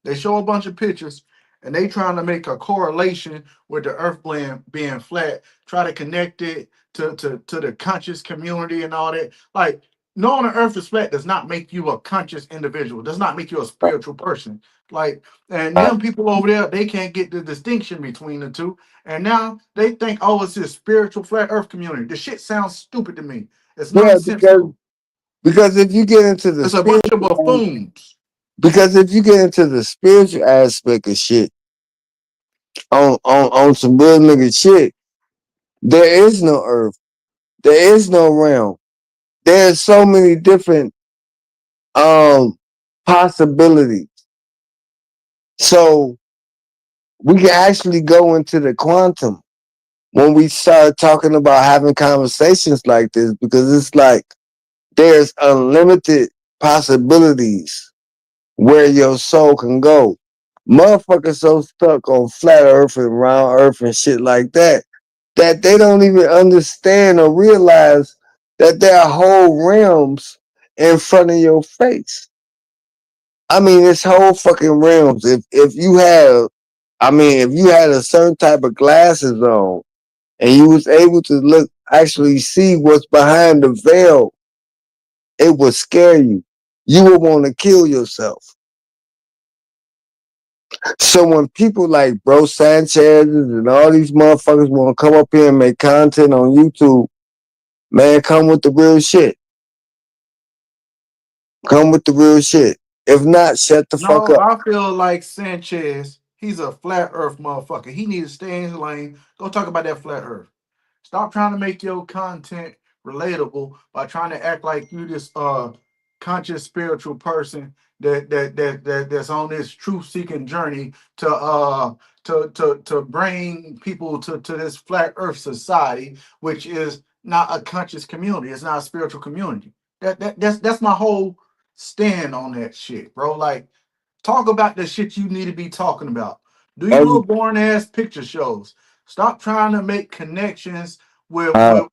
They show a bunch of pictures, and they trying to make a correlation with the Earth being flat, try to connect it to the conscious community and all that. Like knowing the Earth is flat does not make you a conscious individual. Does not make you a spiritual person. Like, and them people over there, they can't get the distinction between the two, and now they think, oh, it's this spiritual flat Earth community. The shit sounds stupid to me. It's yeah, nonsensical. because if you get into the It's a bunch of spiritual, buffoons. because if you get into the spiritual aspect of shit on some real nigga shit, there is no earth, there is no realm. There's so many different um possibilities. So we can actually go into the quantum when we start talking about having conversations like this because it's like there's unlimited possibilities where your soul can go. Motherfuckers so stuck on flat earth and round earth and shit like that that they don't even understand or realize that there are whole realms in front of your face. I mean, it's whole fucking realms. If you have, I mean, if you had a certain type of glasses on and you was able to look, actually see what's behind the veil, it would scare you. You would want to kill yourself. So when people like Bro Sanchez and all these motherfuckers want to come up here and make content on YouTube, man, come with the real shit. Come with the real shit. If not, shut the fuck No, up. I feel like Sanchez, he's a flat earth motherfucker. He needs to stay in his lane. Go talk about that flat earth. Stop trying to make your content relatable by trying to act like you this conscious spiritual person that's on this truth seeking journey to bring people to this flat earth society, which is not a conscious community. It's not a spiritual community. That's my whole stand on that shit, bro. Like, talk about the shit you need to be talking about. Do your Every, little boring ass picture shows. Stop trying to make connections with uh,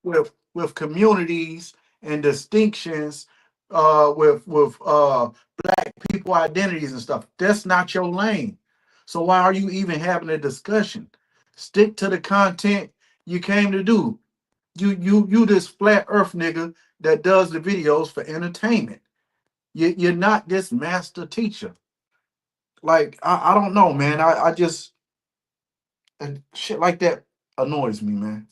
communities and distinctions with black people identities and stuff. That's not your lane. So why are you even having a discussion? Stick to the content you came to do. You this flat earth nigga that does the videos for entertainment. You're not this master teacher. Like, I don't know, man. I just, and shit like that annoys me, man.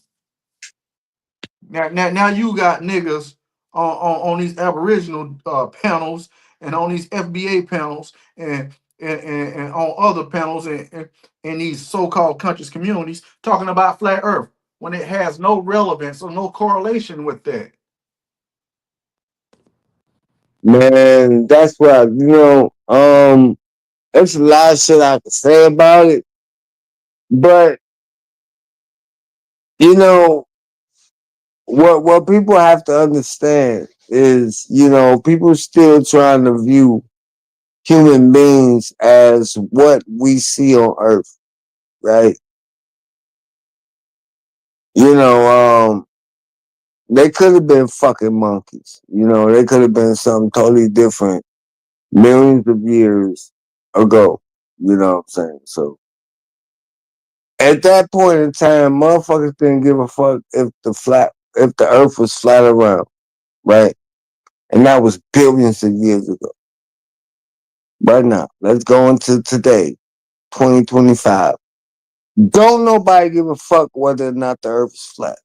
Now you got niggas on these Aboriginal panels and on these FBA panels and on other panels and in these so-called conscious communities talking about flat Earth when it has no relevance or no correlation with that. man, that's what there's a lot of shit I could say about it, but you know what people have to understand is people still trying to view human beings as what we see on Earth, right? You know, they could have been fucking monkeys. They could have been something totally different millions of years ago. You know what I'm saying? So at that point in time, motherfuckers didn't give a fuck if the earth was flat around, right? And that was billions of years ago. Right now, let's go into today, 2025. Don't nobody give a fuck whether or not the earth is flat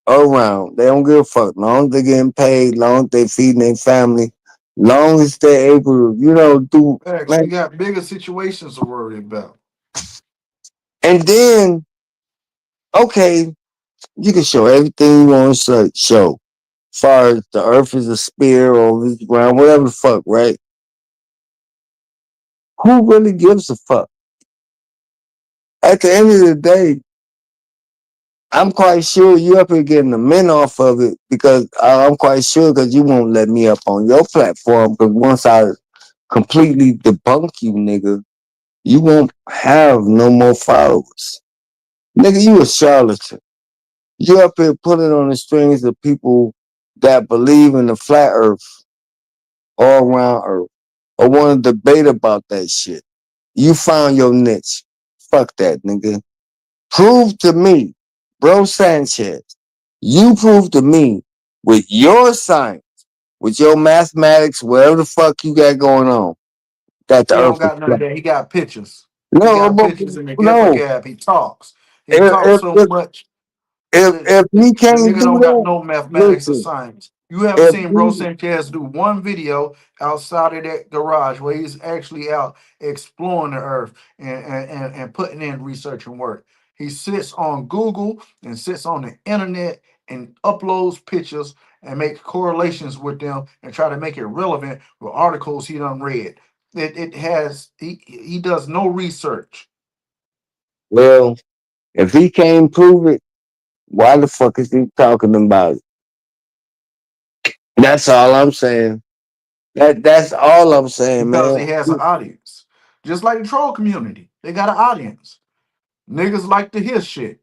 or round. They don't give a fuck. Long as they getting paid, long as they feeding their family, long as they're able to, do Facts, we man. got bigger situations to worry about. And then, okay, you can show everything you want to show. As far as the earth is a sphere or it's round, whatever the fuck, right? Who really gives a fuck? At the end of the day, I'm quite sure you up here getting a mint off of it because I'm quite sure because you won't let me up on your platform because once I completely debunk you, nigga, you won't have no more followers. Nigga, you a charlatan. You up here pulling on the strings of people that believe in the flat earth or round earth or want to debate about that shit. You found your niche. Fuck that, nigga. Prove to me, Bro Sanchez, you prove to me with your science, with your mathematics, whatever the fuck you got going on, that the He don't earth is got none of flat. that. He got pictures. He No, got pictures in the Gipper no. Gab. He talks. He If, talks if, so if, much. if, if he The can't nigga do don't got that, no mathematics or listen, science. You haven't if seen Bro he, Sanchez do one video outside of that garage where he's actually out exploring the earth and putting in research and work. He sits on Google and sits on the internet and uploads pictures and makes correlations with them and try to make it relevant with articles he done read. It has he does no research. well, if he can't prove it, why the fuck is he talking about it? That's all I'm saying. That's all I'm saying, Because man. he has an audience, just like the troll community. They got an audience. Niggas like to hear shit.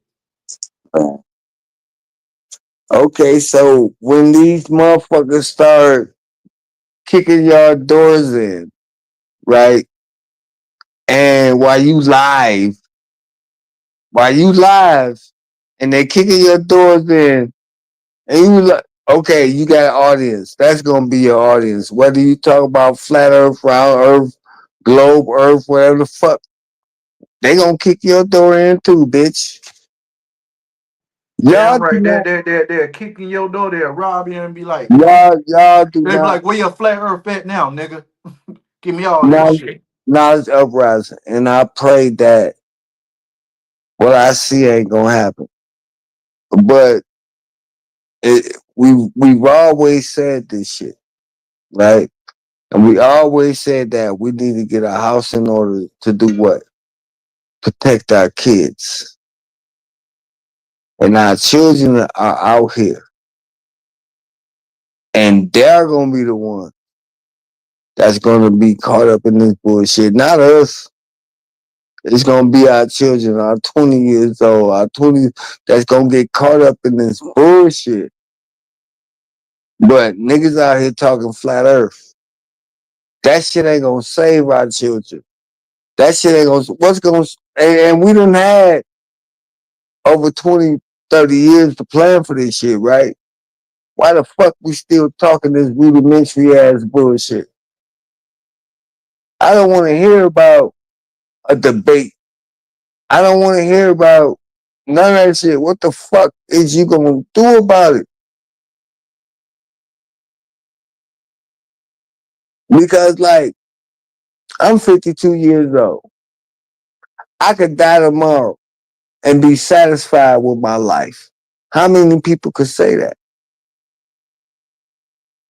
Okay, so when these motherfuckers start kicking your doors in, right? And while you live, and they kicking your doors in, and you like, okay, you got an audience. That's gonna be your audience. Whether you talk about flat Earth, round Earth, globe Earth, whatever the fuck, they gonna kick your door in too, bitch. Damn Y'all do right. They're, not, they're, they're, they're kicking your door. They'll rob you and be like, y'all do they be not. like, where your flat earth at now, nigga? Give me all that Knowledge, shit. knowledge uprising, and I pray that what I see ain't gonna happen. But we've always said this shit, right? And we always said that we need to get a house in order to do what? Protect our kids. And our children are out here. And they're gonna be the one that's gonna be caught up in this bullshit. Not us. It's gonna be our children, our 20 years old, our 20 that's gonna get caught up in this bullshit. But niggas out here talking flat earth. That shit ain't gonna save our children. That shit ain't gonna, what's gonna, and we done had over 20, 30 years to plan for this shit, right? Why the fuck we still talking this rudimentary ass bullshit? I don't want to hear about a debate. I don't want to hear about none of that shit. What the fuck is you gonna do about it? Because like, I'm 52 years old. I could die tomorrow and be satisfied with my life. How many people could say that?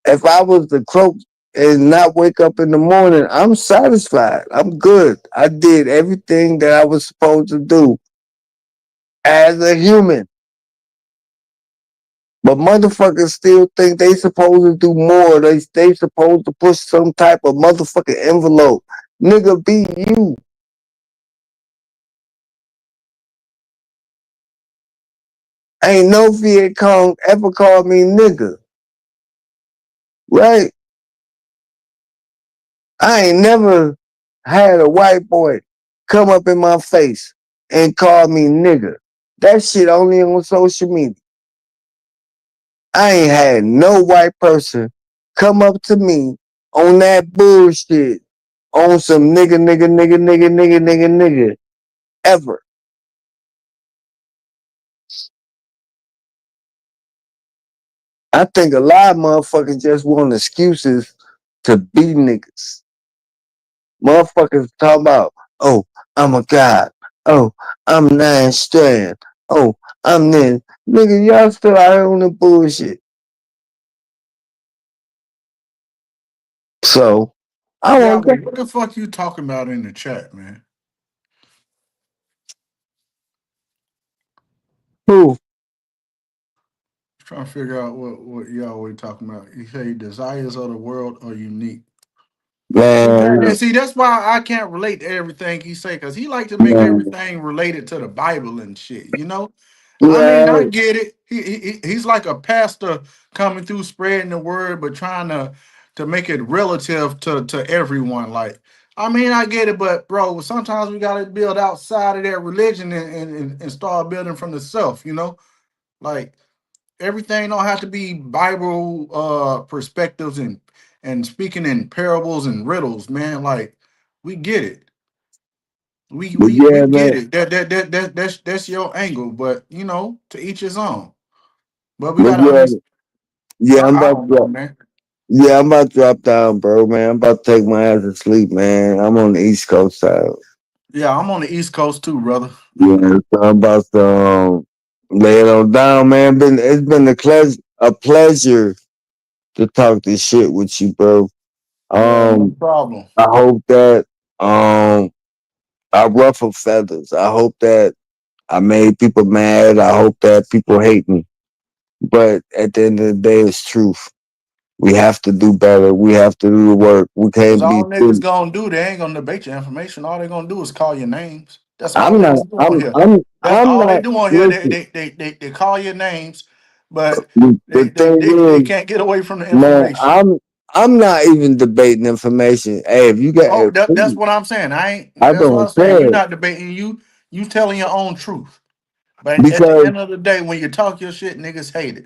If I was to croak and not wake up in the morning, I'm satisfied. I'm good. I did everything that I was supposed to do as a human. But motherfuckers still think they supposed to do more. They supposed to push some type of motherfucking envelope. Nigga, be you. Ain't no Viet Cong ever called me nigga. Right? I ain't never had a white boy come up in my face and call me nigga. That shit only on social media. I ain't had no white person come up to me on that bullshit on some nigga ever. I think a lot of motherfuckers just want excuses to be niggas. Motherfuckers talk about, oh, I'm a god. Oh, I'm 9 strand. Oh, I'm this. Nigga, y'all still out here on the bullshit. So, I want Yahweh, to what the fuck you talking about in the chat, man? who? Trying to figure out what Yahweh talking about. You say desires of the world are unique. See Man, that? And look, see, that's why I can't relate to everything he say, because he like to make man. everything related to the Bible and shit. You know? I mean, I Right. get it. He's like a pastor coming through spreading the word, but trying to make it relative to everyone. Like, I mean, I get it, but bro, sometimes we gotta build outside of that religion and start building from the self, you know? Like everything don't have to be Bible perspectives and speaking in parables and riddles, man. Like, we get it. We But we we yeah, get man. it. That's your angle, but you know, to each his own. But we But gotta yeah, understand. yeah, I'm I about don't to know, drop. man. Yeah, I'm about to drop down, bro, man. I'm about to take my ass to sleep, man. I'm on the East Coast side. Yeah, I'm on the East Coast too, brother. Yeah, so I'm about to lay it on down, man. It's been a pleasure to talk this shit with you, bro. Yeah, no Um, problem. I hope that I ruffle feathers. I hope that I made people mad. I hope that people hate me. But at the end of the day, it's truth. We have to do better. We have to do the work. We Cause can't be. all niggas gonna do, they ain't gonna debate your information. All they gonna do is call your names. That's all I'm not. niggas do on here. That's I'm all they not. do on here. Listen. They call your names, but The thing they is, can't get away from the man, information. I'm not even debating information. Hey, if you got, Oh, that's what I'm saying. I ain't. I That's what don't I'm saying. You're care not debating. You telling your own truth. But at the because end of the day, when you talk your shit, niggas hate it.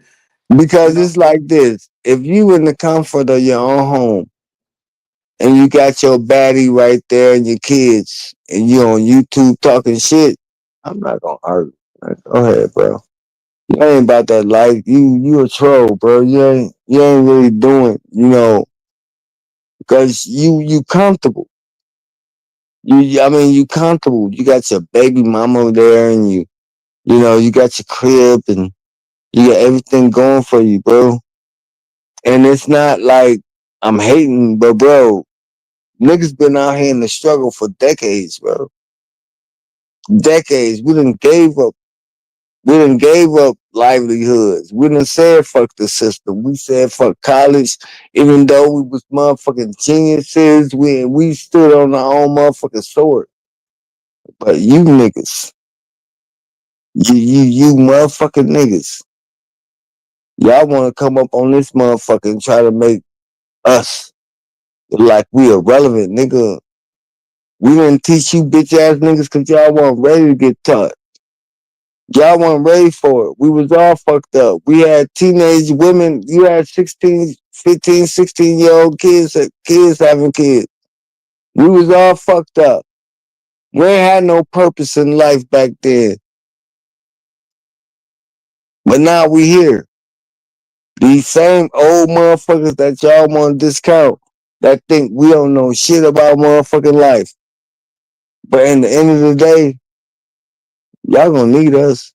You know. it's like this. If you in the comfort of your own home and you got your baddie right there and your kids and you on YouTube talking shit, I'm not gonna argue. Like, go ahead, bro. You ain't about that life. You a troll, bro. You ain't really doing, because you comfortable. I mean, you comfortable. You got your baby mama there, and you got your crib, and you got everything going for you, bro. And it's not like I'm hating, but bro, niggas been out here in the struggle for decades, bro. Decades. We done gave up livelihoods. We done said fuck the system. We said fuck college. Even though we was motherfucking geniuses, we stood on our own motherfucking sword. But you niggas, you motherfucking niggas, y'all wanna come up on this motherfucker and try to make us like we irrelevant, nigga. We didn't teach you bitch ass niggas cause y'all weren't ready to get taught. Y'all weren't ready for it. We was all fucked up. We had teenage women. You had 16, 15, 16-year-old kids having kids. We was all fucked up. We ain't had no purpose in life back then. But now we here. These same old motherfuckers that y'all want to discount that think we don't know shit about motherfucking life. But in the end of the day, y'all gonna need us.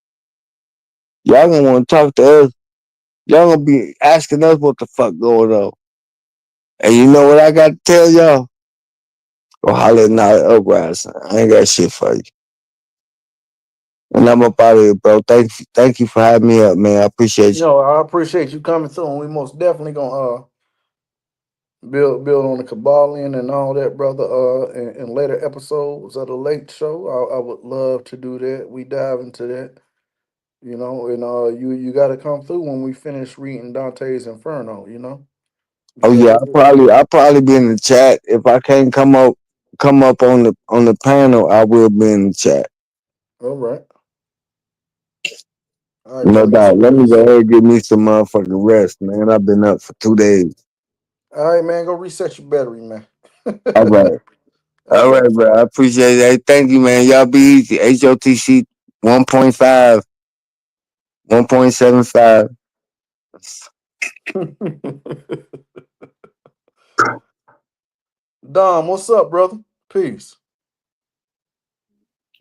Y'all gonna want to talk to us. Y'all gonna be asking us what the fuck going on. And you know what I got to tell y'all? Go holler at Night Uprising. I ain't got shit for you. And I'm up out of here, bro. Thank you for having me up, man. I appreciate you. I appreciate you coming through, and we most definitely gonna build on the Kabbalion and all that, brother. In later episodes of the Late Show, I would love to do that. We dive into that, and you got to come through when we finish reading Dante's Inferno, Oh because yeah, I'll probably be in the chat. If I can't come up on the panel, I will be in the chat. all right, all right, No brother. You doubt. Let me go reset. ahead and get me some motherfucking rest, man. I've been up for 2 days. All right, man. Go reset your battery, man. All right. All All right. right, bro. I appreciate it. Hey, thank you, man. Y'all be easy. H.O.T.C 1.5, 1.75. Dom, what's up, brother? Peace.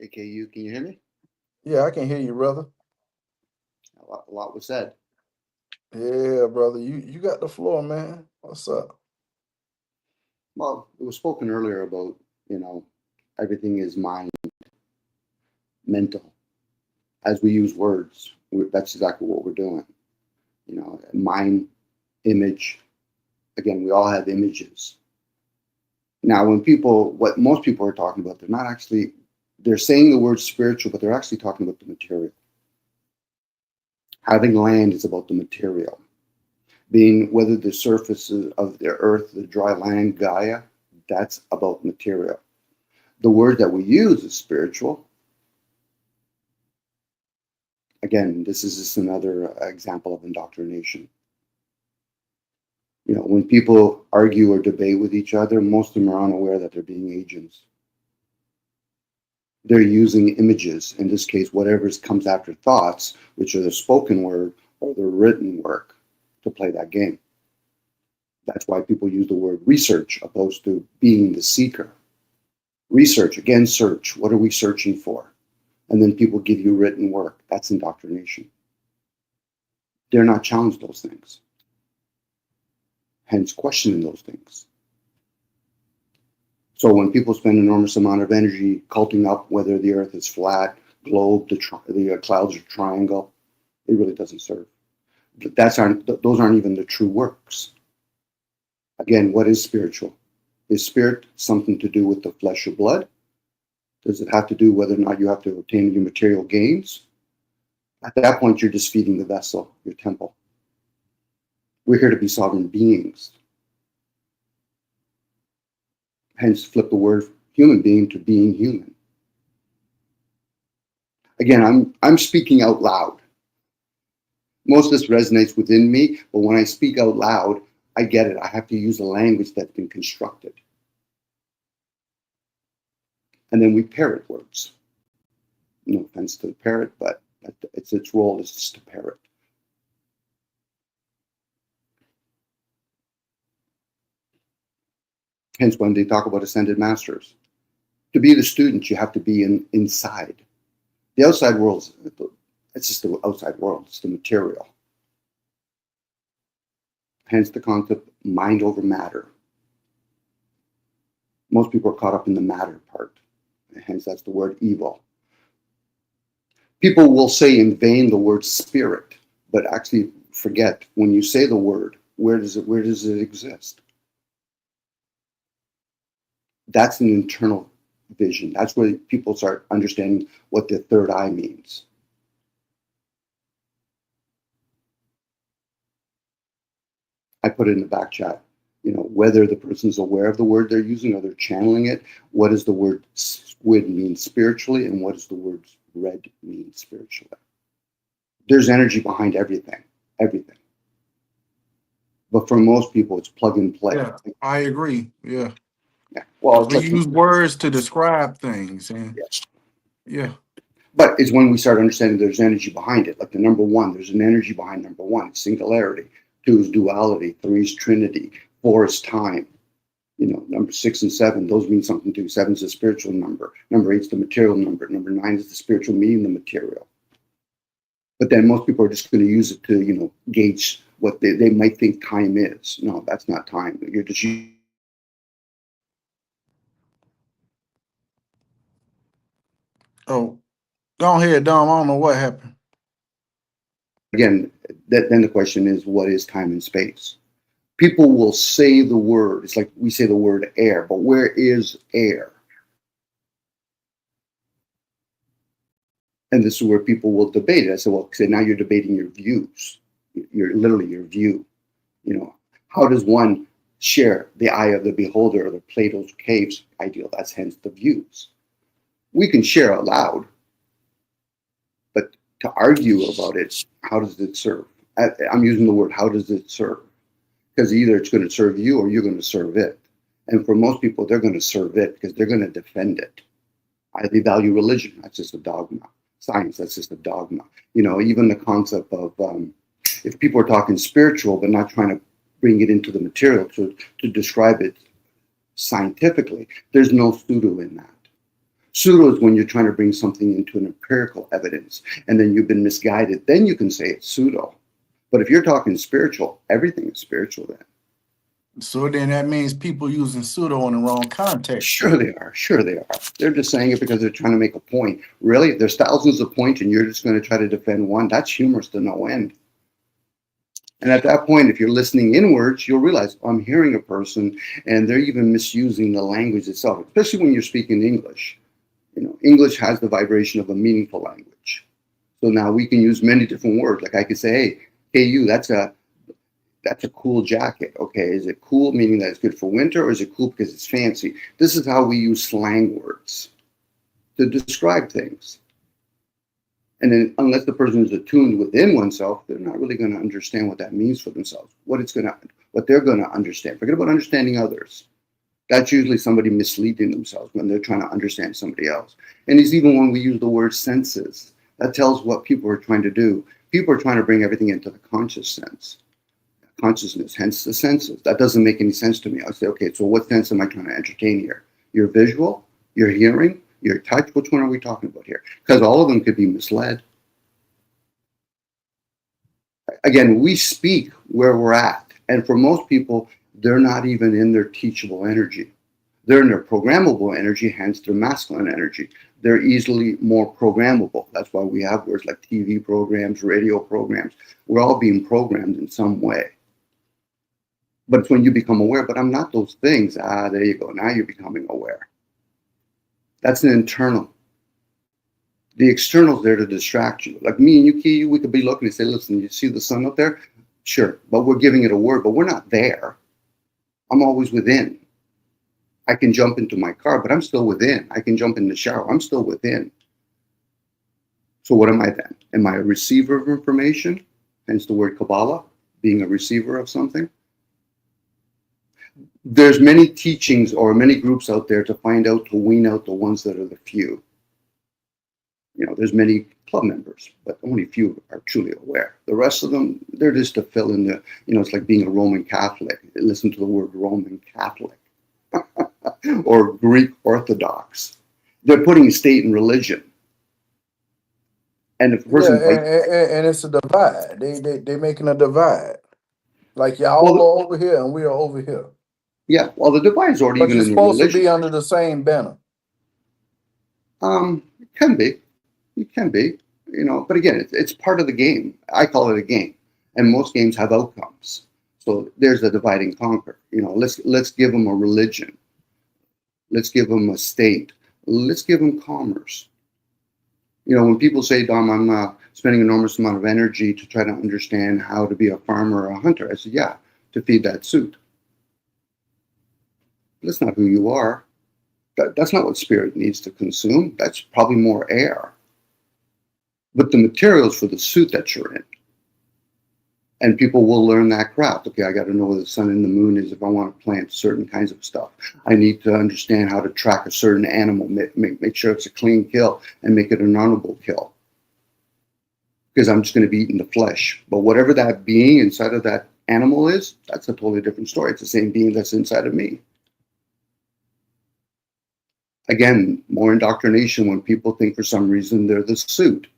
AKU, can you hear me? Yeah, I can hear you, brother. A lot was said. Yeah, brother. You got the floor, man. What's up? Well, it was spoken earlier about, everything is mind, mental. As we use words, that's exactly what we're doing. Mind, image. Again, we all have images. Now, what most people are talking about, they're saying the word spiritual, but they're actually talking about the material. Having land is about the material. Being whether the surfaces of the earth, the dry land, Gaia, that's about material. The word that we use is spiritual. Again, this is just another example of indoctrination. When people argue or debate with each other, most of them are unaware that they're being agents. They're using images, in this case, whatever comes after thoughts, which are the spoken word or the written work, to play that game. That's why people use the word research opposed to being the seeker. Research, again, search. What are we searching for? And then people give you written work. That's indoctrination. Dare not challenge those things. Hence, questioning those things. So when people spend an enormous amount of energy culting up whether the earth is flat, globe, the clouds are triangle, it really doesn't serve. Those aren't even the true works. Again, what is spiritual? Is spirit something to do with the flesh or blood? Does it have to do whether or not you have to obtain your material gains? At that point, you're just feeding the vessel, your temple. We're here to be sovereign beings. Hence, flip the word human being to being human. Again, I'm speaking out loud. Most of this resonates within me, but when I speak out loud, I get it. I have to use a language that's been constructed. And then we parrot words. No offense to the parrot, but its role is just to parrot. Hence, when they talk about ascended masters, to be the student, you have to be inside. The outside world, it's just the outside world. It's the material. Hence the concept mind over matter. Most people are caught up in the matter part. Hence, that's the word evil. People will say in vain the word spirit, but actually forget when you say the word, where does it exist? That's an internal vision. That's where people start understanding what the third eye means. I put it in the back chat, whether the person's aware of the word they're using or they're channeling it. What does the word squid mean spiritually, and what does the word red mean spiritually? There's energy behind everything. But for most people, it's plug and play. Yeah, I agree. Yeah. Well, we use words to describe things, and yeah. But it's when we start understanding there's energy behind it. Like the number one, there's an energy behind number one. It's singularity. 2 is duality. 3 is trinity. 4 is time. Number 6 and 7, those mean something too. 7 is the spiritual number. Number 8 is the material number. Number 9 is the spiritual meaning the material. But then most people are just going to use it to, gauge what they might think time is. No, that's not time. You're just Oh, go ahead, Dom. I don't know what happened. Again, then the question is, what is time and space? People will say the word. It's like we say the word air, but where is air? And this is where people will debate it. I said, well, now you're debating your views. You're literally your view. How does one share the eye of the beholder or the Plato's caves ideal? That's hence the views. We can share out loud, but to argue about it, how does it serve? I'm using the word, how does it serve? Because either it's going to serve you or you're going to serve it. And for most people, they're going to serve it because they're going to defend it. They value religion. That's just a dogma. Science, that's just a dogma. Even the concept of if people are talking spiritual but not trying to bring it into the material to describe it scientifically, there's no pseudo in that. Pseudo is when you're trying to bring something into an empirical evidence and then you've been misguided. Then you can say it's pseudo. But if you're talking spiritual, everything is spiritual then. So then that means people using pseudo in the wrong context. Sure they are. They're just saying it because they're trying to make a point. Really? There's thousands of points and you're just going to try to defend one? That's humorous to no end. And at that point, if you're listening inwards, you'll realize, I'm hearing a person and they're even misusing the language itself, especially when you're speaking English. English has the vibration of a meaningful language. So now we can use many different words. Like I could say, hey, you, that's a cool jacket. Okay, is it cool meaning that it's good for winter, or is it cool because it's fancy? This is how we use slang words to describe things. And then unless the person is attuned within oneself, they're not really going to understand what that means for themselves, what they're going to understand. Forget about understanding others. That's usually somebody misleading themselves when they're trying to understand somebody else. And it's even when we use the word senses, that tells what people are trying to do. People are trying to bring everything into the consciousness, hence the senses. That doesn't make any sense to me. I say, okay, so what sense am I trying to entertain here? Your visual, your hearing, your touch? Which one are we talking about here? Because all of them could be misled. Again, we speak where we're at. And for most people, they're not even in their teachable energy. They're in their programmable energy, hence their masculine energy. They're easily more programmable. That's why we have words like TV programs, radio programs. We're all being programmed in some way. But it's when you become aware, but I'm not those things. There you go. Now you're becoming aware. That's an internal. The external's there to distract you. Like me and you, Key, we could be looking and say, listen, you see the sun up there? Sure. But we're giving it a word, but we're not there. I'm always within. I can jump into my car, but I'm still within. I can jump in the shower. I'm still within. So what am I then? Am I a receiver of information? Hence the word Kabbalah, being a receiver of something. There's many teachings or many groups out there to find out, to wean out the ones that are the few. You know, there's many club members, but only few are truly aware. The rest of them, they're just to fill in the, you know, it's like being a Roman Catholic. Listen to the word Roman Catholic or Greek Orthodox. They're putting state and religion. And if a person, and it's a divide. They making a divide. Like y'all are over here and we are over here. Yeah, well, the divide's already But even you're in the supposed to religion. be under the same banner. It can be. It can be. You know, but again, it's part of the game. I call it a game, and most games have outcomes. So there's a divide and conquer. You know, let's give them a religion. Let's give them a state. Let's give them commerce. You know, when people say, Dom, I'm spending an enormous amount of energy to try to understand how to be a farmer or a hunter, I said, yeah, to feed that suit. But that's not who you are. That's not what spirit needs to consume. That's probably more air. But the materials for the suit that you're in. And people will learn that craft. Okay, I got to know where the sun and the moon is if I want to plant certain kinds of stuff. I need to understand how to track a certain animal, make sure it's a clean kill and make it an honorable kill. Because I'm just going to be eating the flesh. But whatever that being inside of that animal is, that's a totally different story. It's the same being that's inside of me. Again, more indoctrination when people think for some reason they're the suit.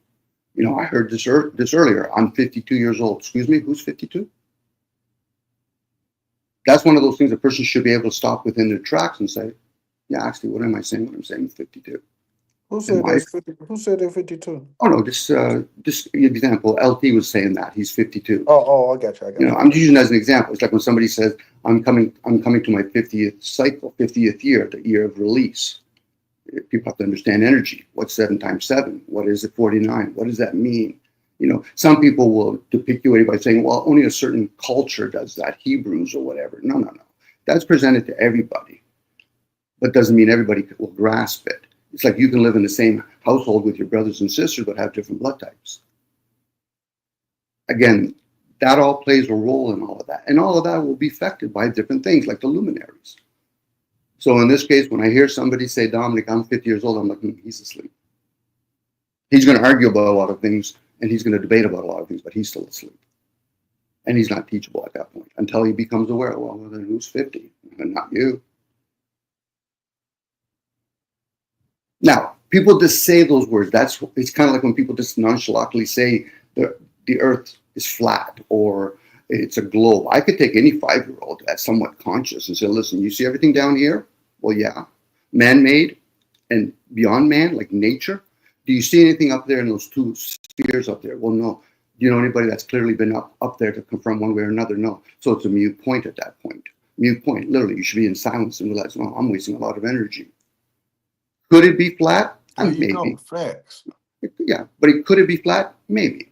You know, I heard this earlier. I'm 52 years old. Excuse me, who's 52? That's one of those things a person should be able to stop within their tracks and say, yeah, actually, what am I saying when I'm saying 52? Who said they're 52? Oh, no, this example, LT was saying that. He's 52. Oh, I got you. You know, I'm using it as an example. It's like when somebody says, I'm coming to my 50th cycle, 50th year, the year of release. People have to understand energy. What's 7 times 7? What is it, 49? What does that mean? You know, some people will depict you by saying, well, only a certain culture does that, Hebrews or whatever. No. That's presented to everybody, but doesn't mean everybody will grasp it. It's like you can live in the same household with your brothers and sisters, but have different blood types. Again, that all plays a role in all of that. And all of that will be affected by different things, like the luminaries. So in this case, when I hear somebody say, Dominic, I'm 50 years old, I'm like, he's asleep. He's going to argue about a lot of things, and he's going to debate about a lot of things, but he's still asleep. And he's not teachable at that point until he becomes aware, well, then who's 50? And not you. Now, people just say those words. It's kind of like when people just nonchalantly say the earth is flat or it's a globe. I could take any 5-year-old that's somewhat conscious and say, listen, you see everything down here? Well, yeah. Man-made and beyond man, like nature. Do you see anything up there in those 2 spheres up there? Well, no. Do you know anybody that's clearly been up there to confirm one way or another? No. So it's a mute point at that point. Mute point. Literally, you should be in silence and realize, well, I'm wasting a lot of energy. Could it be flat? Maybe. Facts. Yeah, but could it be flat? Maybe.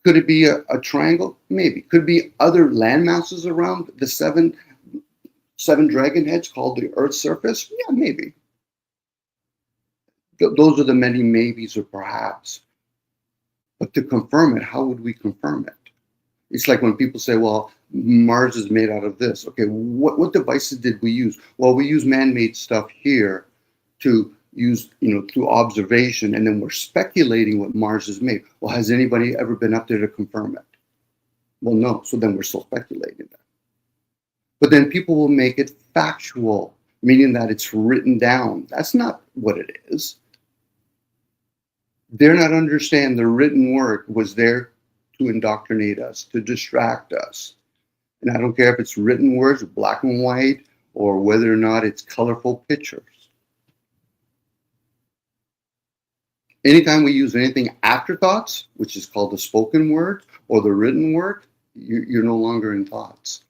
Could it be a triangle? Maybe. Could it be other land masses around the seven dragon heads called the Earth's surface? Yeah, maybe. Those are the many maybes or perhaps. But to confirm it, how would we confirm it? It's like when people say, well, Mars is made out of this. Okay, what devices did we use? Well, we use man-made stuff here to use, through observation, and then we're speculating what Mars is made. Well, has anybody ever been up there to confirm it? Well, no. So then we're still speculating that. But then people will make it factual, meaning that it's written down. That's not what it is. They're not understanding the written word was there to indoctrinate us, to distract us. And I don't care if it's written words, black and white, or whether or not it's colorful pictures. Anytime we use anything afterthoughts, which is called the spoken word or the written word, you're no longer in thoughts.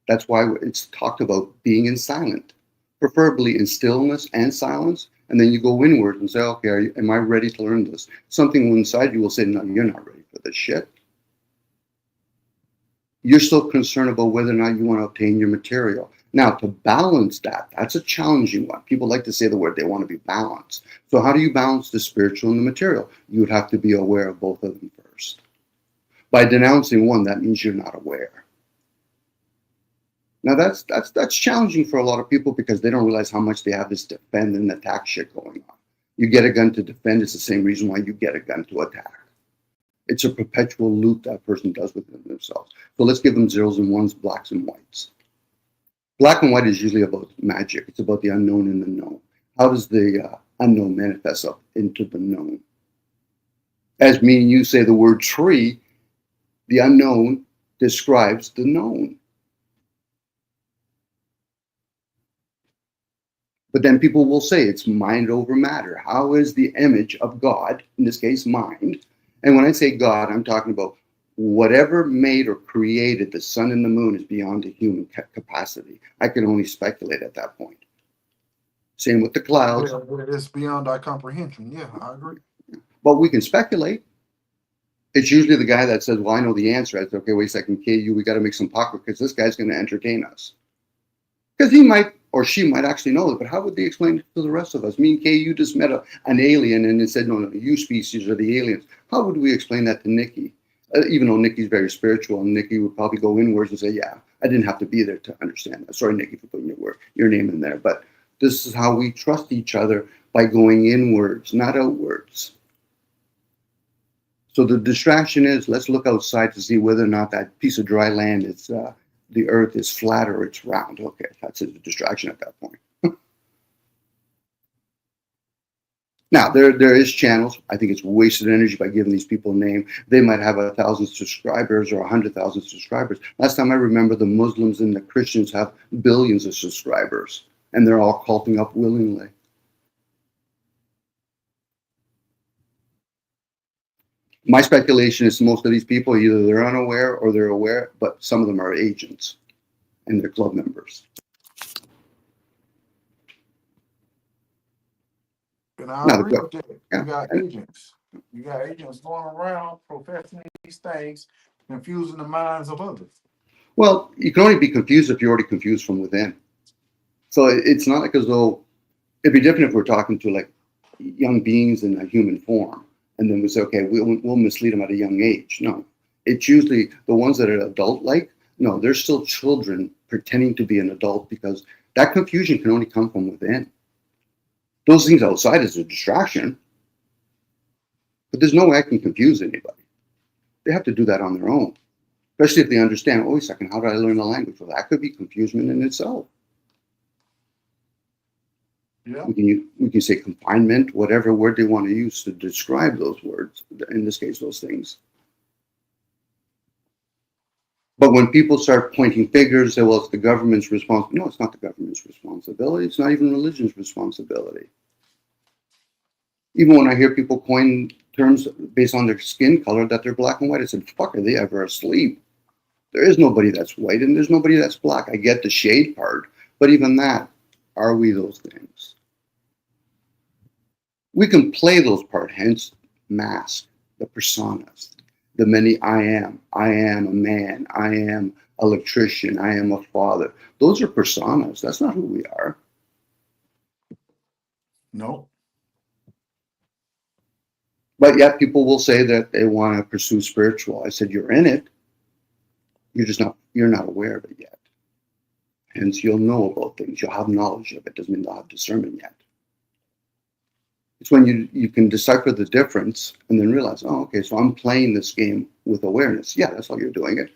That's why it's talked about being in silent, preferably in stillness and silence. And then you go inward and say, okay, am I ready to learn this? Something inside you will say, no, you're not ready for this shit. You're still concerned about whether or not you want to obtain your material. Now, to balance that, that's a challenging one. People like to say the word, they want to be balanced. So how do you balance the spiritual and the material? You would have to be aware of both of them first. By denouncing one, that means you're not aware. Now, that's challenging for a lot of people because they don't realize how much they have this defend and attack shit going on. You get a gun to defend, it's the same reason why you get a gun to attack. It's a perpetual loop that person does within themselves. So let's give them zeros and ones, blacks and whites. Black and white is usually about magic. It's about the unknown and the known. How does the unknown manifest up into the known? As me and you say the word tree, the unknown describes the known. But then people will say it's mind over matter. How is the image of God, in this case, mind? And when I say God, I'm talking about whatever made or created the sun and the moon is beyond the human capacity. I can only speculate at that point. Same with the clouds. Yeah, it's beyond our comprehension. Yeah, I agree. But we can speculate. It's usually the guy that says, well, I know the answer. I say, okay, wait a second, KU, we got to make some pocket because this guy's going to entertain us. Because he might or she might actually know it, but how would they explain it to the rest of us? Me and KU just met an alien and it said, no, you species are the aliens. How would we explain that to Nikki? Even though Nikki's very spiritual, and Nikki would probably go inwards and say, yeah, I didn't have to be there to understand that. Sorry, Nikki, for putting your name in there. But this is how we trust each other, by going inwards, not outwards. So the distraction is, let's look outside to see whether or not that piece of dry land is, the earth is flat or it's round. Okay, that's a distraction at that point. Now, there is channels. I think it's wasted energy by giving these people a name. They might have 1,000 subscribers or 100,000 subscribers. Last time I remember, the Muslims and the Christians have billions of subscribers, and they're all culting up willingly. My speculation is most of these people, either they're unaware or they're aware, but some of them are agents and they're club members. And I agree with that. You got agents. You got agents going around professing these things, confusing the minds of others. Well, you can only be confused if you're already confused from within. So it's not like as though, it'd be different if we're talking to like young beings in a human form. And then we say, okay, we'll mislead them at a young age. No, it's usually the ones that are adult-like. No, they're still children pretending to be an adult, because that confusion can only come from within. Those things outside is a distraction, but there's no way I can confuse anybody. They have to do that on their own, especially if they understand, oh, wait a second, how do I learn the language? Well, that could be confusion in itself. Yeah. We can say confinement, whatever word they want to use to describe those words, in this case, those things. But when people start pointing fingers, say, well, it's the government's responsibility. No, it's not the government's responsibility. It's not even religion's responsibility. Even when I hear people coin terms based on their skin color, that they're black and white, I said, fuck, are they ever asleep? There is nobody that's white and there's nobody that's black. I get the shade part, but even that, are we those things? We can play those parts, hence mask, the personas, the many I am a man, I am an electrician, I am a father. Those are personas. That's not who we are. No. But yet people will say that they want to pursue spiritual. I said, you're in it. You're not aware of it yet. Hence, you'll know about things. You'll have knowledge of it. Doesn't mean you'll have discernment yet. It's when you can decipher the difference and then realize, oh, okay, so I'm playing this game with awareness. Yeah, that's how you're doing it.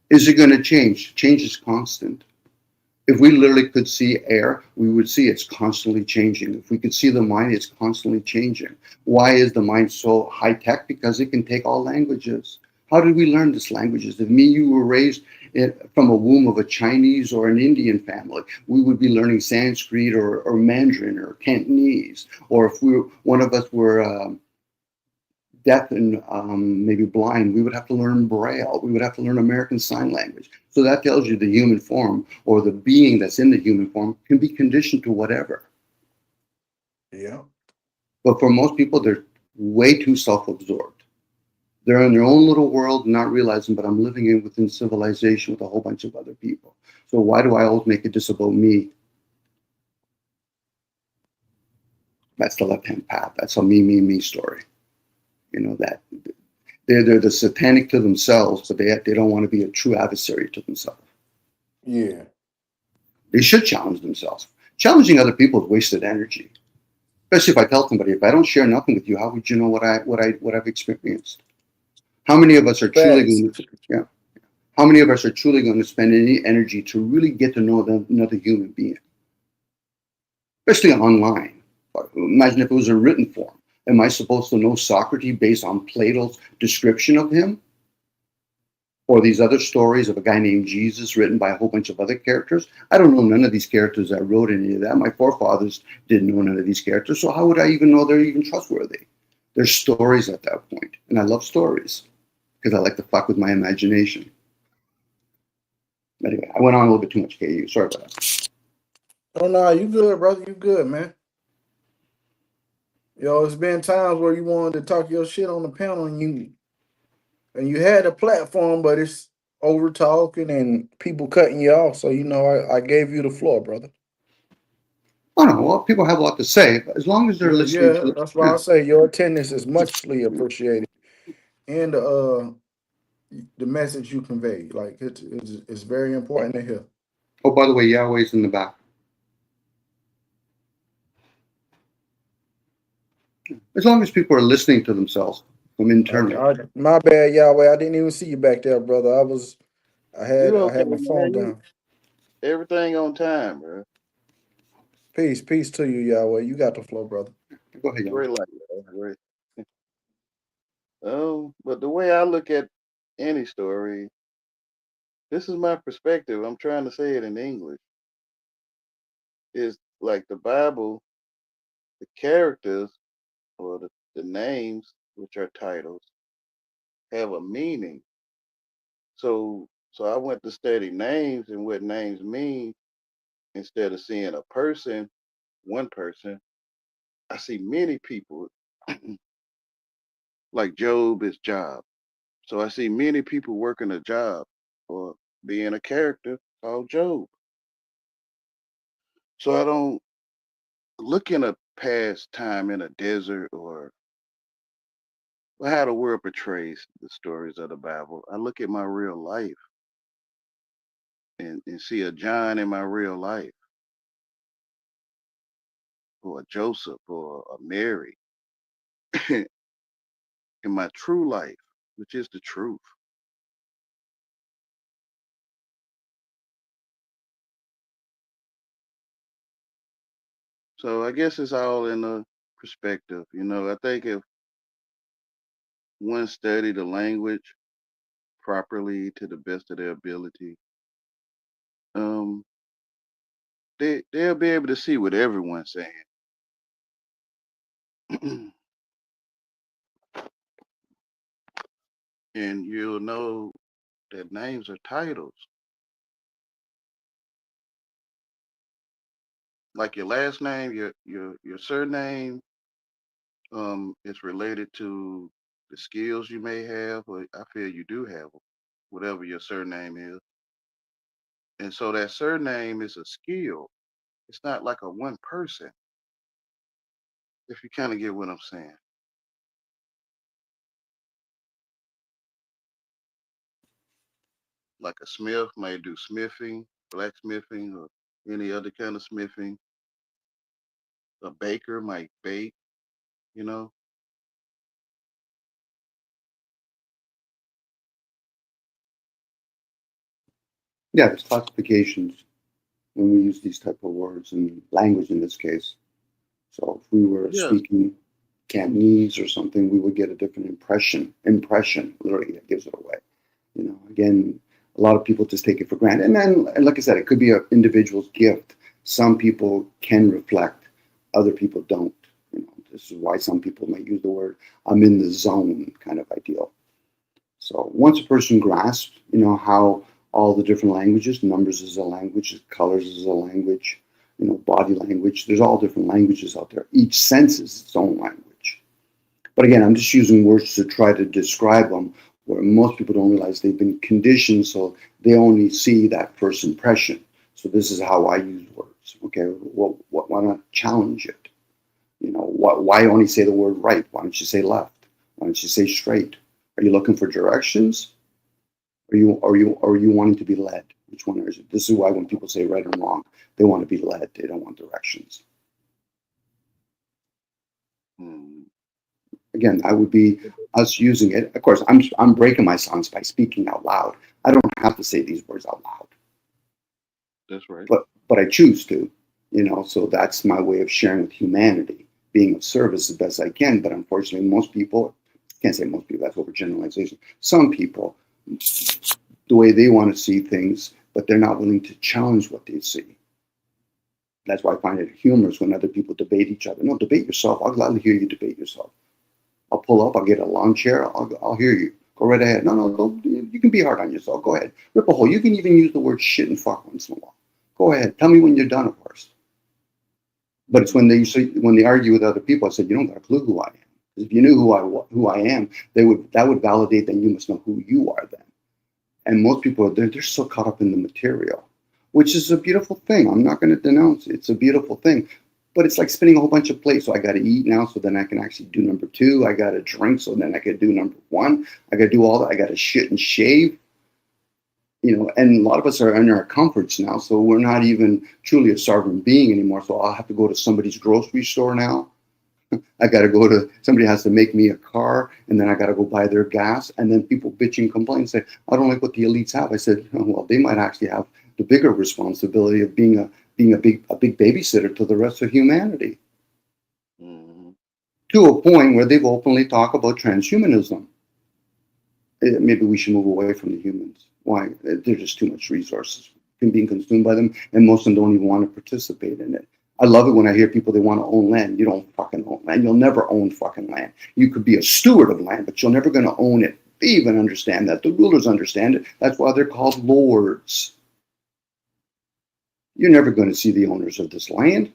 Is it going to change? Change is constant. If we literally could see air, we would see it's constantly changing. If we could see the mind, it's constantly changing. Why is the mind so high tech? Because it can take all languages. How did we learn these languages? If you were raised from a womb of a Chinese or an Indian family, we would be learning Sanskrit or Mandarin or Cantonese. Or if one of us were deaf and maybe blind, we would have to learn Braille. We would have to learn American Sign Language. So that tells you the human form or the being that's in the human form can be conditioned to whatever. Yeah. But for most people, they're way too self-absorbed. They're in their own little world, not realizing, but I'm living in within civilization with a whole bunch of other people. So why do I always make it just about me? That's the left-hand path. That's a me story. You know, that they're the satanic to themselves, but they don't want to be a true adversary to themselves. Yeah. They should challenge themselves. Challenging other people is wasted energy. Especially if I tell somebody, if I don't share nothing with you, how would you know what I've experienced? How many of us are truly Facts. going to, yeah? How many of us are truly going to spend any energy to really get to know another human being? Especially online. Imagine if it was a written form. Am I supposed to know Socrates based on Plato's description of him? Or these other stories of a guy named Jesus written by a whole bunch of other characters? I don't know none of these characters that wrote any of that. My forefathers didn't know none of these characters, so how would I even know they're even trustworthy? They're stories at that point, and I love stories because I like to fuck with my imagination. Anyway, I went on a little bit too much, KU. Sorry about that. Oh no, you good, brother. You good, man. Yo, it's been times where you wanted to talk your shit on the panel and you had a platform, but it's over talking and people cutting you off. So I gave you the floor, brother. Oh no, well, people have a lot to say, but as long as they're listening Yeah, to it, that's why I say your attendance is muchly appreciated, and the message you convey, like it's very important to hear. Oh, by the way, Yahweh's in the back. As long as people are listening to themselves from internally. My bad, Yahweh. I didn't even see you back there, brother. I You had okay, my phone man? down. Everything on time, bro. Peace to you, Yahweh. You got the flow, brother. Go ahead, Yahweh. Great life, bro. Great. But the way I look at any story, this is my perspective. I'm trying to say it in English. Is like the Bible, the characters or the names, which are titles, have a meaning. So I went to study names and what names mean instead of seeing a person, one person. I see many people. Like Job is Job. So I see many people working a job or being a character called Job. So I don't look in a past time in a desert or how the world portrays the stories of the Bible. I look at my real life and see a John in my real life, or a Joseph or a Mary in my true life, which is the truth. So I guess it's all in the perspective. I think if one studied the language properly to the best of their ability, um, they'll be able to see what everyone's saying. And you'll know that names are titles. Like your last name, your surname, is related to the skills you may have, or I feel you do have them, whatever your surname is. And so that surname is a skill. It's not like a one person, if you kind of get what I'm saying. Like a smith may do smithing, blacksmithing, or any other kind of smithing. A baker might bake, you know. Yeah, there's classifications when we use these type of words and language in this case. So if we were Yeah. speaking Cantonese or something, we would get a different impression. Impression, literally, that gives it away. Again, a lot of people just take it for granted. And then, like I said, it could be an individual's gift. Some people can reflect, other people don't. This is why some people might use the word "I'm in the zone" kind of ideal. So once a person grasps, how all the different languages, numbers is a language, colors is a language, body language. There's all different languages out there. Each sense is its own language. But again, I'm just using words to try to describe them, where most people don't realize they've been conditioned, so they only see that first impression. So this is how I use words. Okay, well, why not challenge it? Why only say the word right? Why don't you say left? Why don't you say straight? Are you looking for directions? Are you wanting to be led? Which one is it? This is why when people say right or wrong, they want to be led. They don't want directions. Again, that would be us using it. Of course, I'm breaking my silence by speaking out loud. I don't have to say these words out loud. That's right. But I choose to, so that's my way of sharing with humanity, being of service as best I can. But unfortunately, most people, can't say most people, that's overgeneralization. Some people, the way they want to see things, but they're not willing to challenge what they see. That's why I find it humorous when other people debate each other. No, debate yourself. I'll gladly hear you debate yourself. I'll pull up, I'll get a lawn chair, I'll hear you. Go right ahead. No, you can be hard on yourself. Go ahead. Rip a hole. You can even use the word shit and fuck once in a while. Go ahead. Tell me when you're done, of course. But it's when they argue with other people, I said, you don't got a clue who I am. If you knew who I am, that would validate that you must know who you are then. And most people, they're so caught up in the material, which is a beautiful thing. I'm not going to denounce it. It's a beautiful thing. But it's like spinning a whole bunch of plates. So I got to eat now, so then I can actually do number 2. I got to drink, so then I can do number 1. I got to do all that. I got to shit and shave. And a lot of us are in our comforts now, so we're not even truly a sovereign being anymore. So I'll have to go to somebody's grocery store now. I got to somebody has to make me a car, and then I got to go buy their gas. And then people bitch and complain and say, I don't like what the elites have. I said, oh, well, they might actually have the bigger responsibility of being a big babysitter to the rest of humanity. To a point where they've openly talked about transhumanism. Maybe we should move away from the humans. Why? There's just too much resources being consumed by them, and most of them don't even want to participate in it. I love it when I hear people, they want to own land. You don't fucking own land. You'll never own fucking land. You could be a steward of land, but you're never going to own it. They even understand that. The rulers understand it. That's why they're called lords. You're never going to see the owners of this land.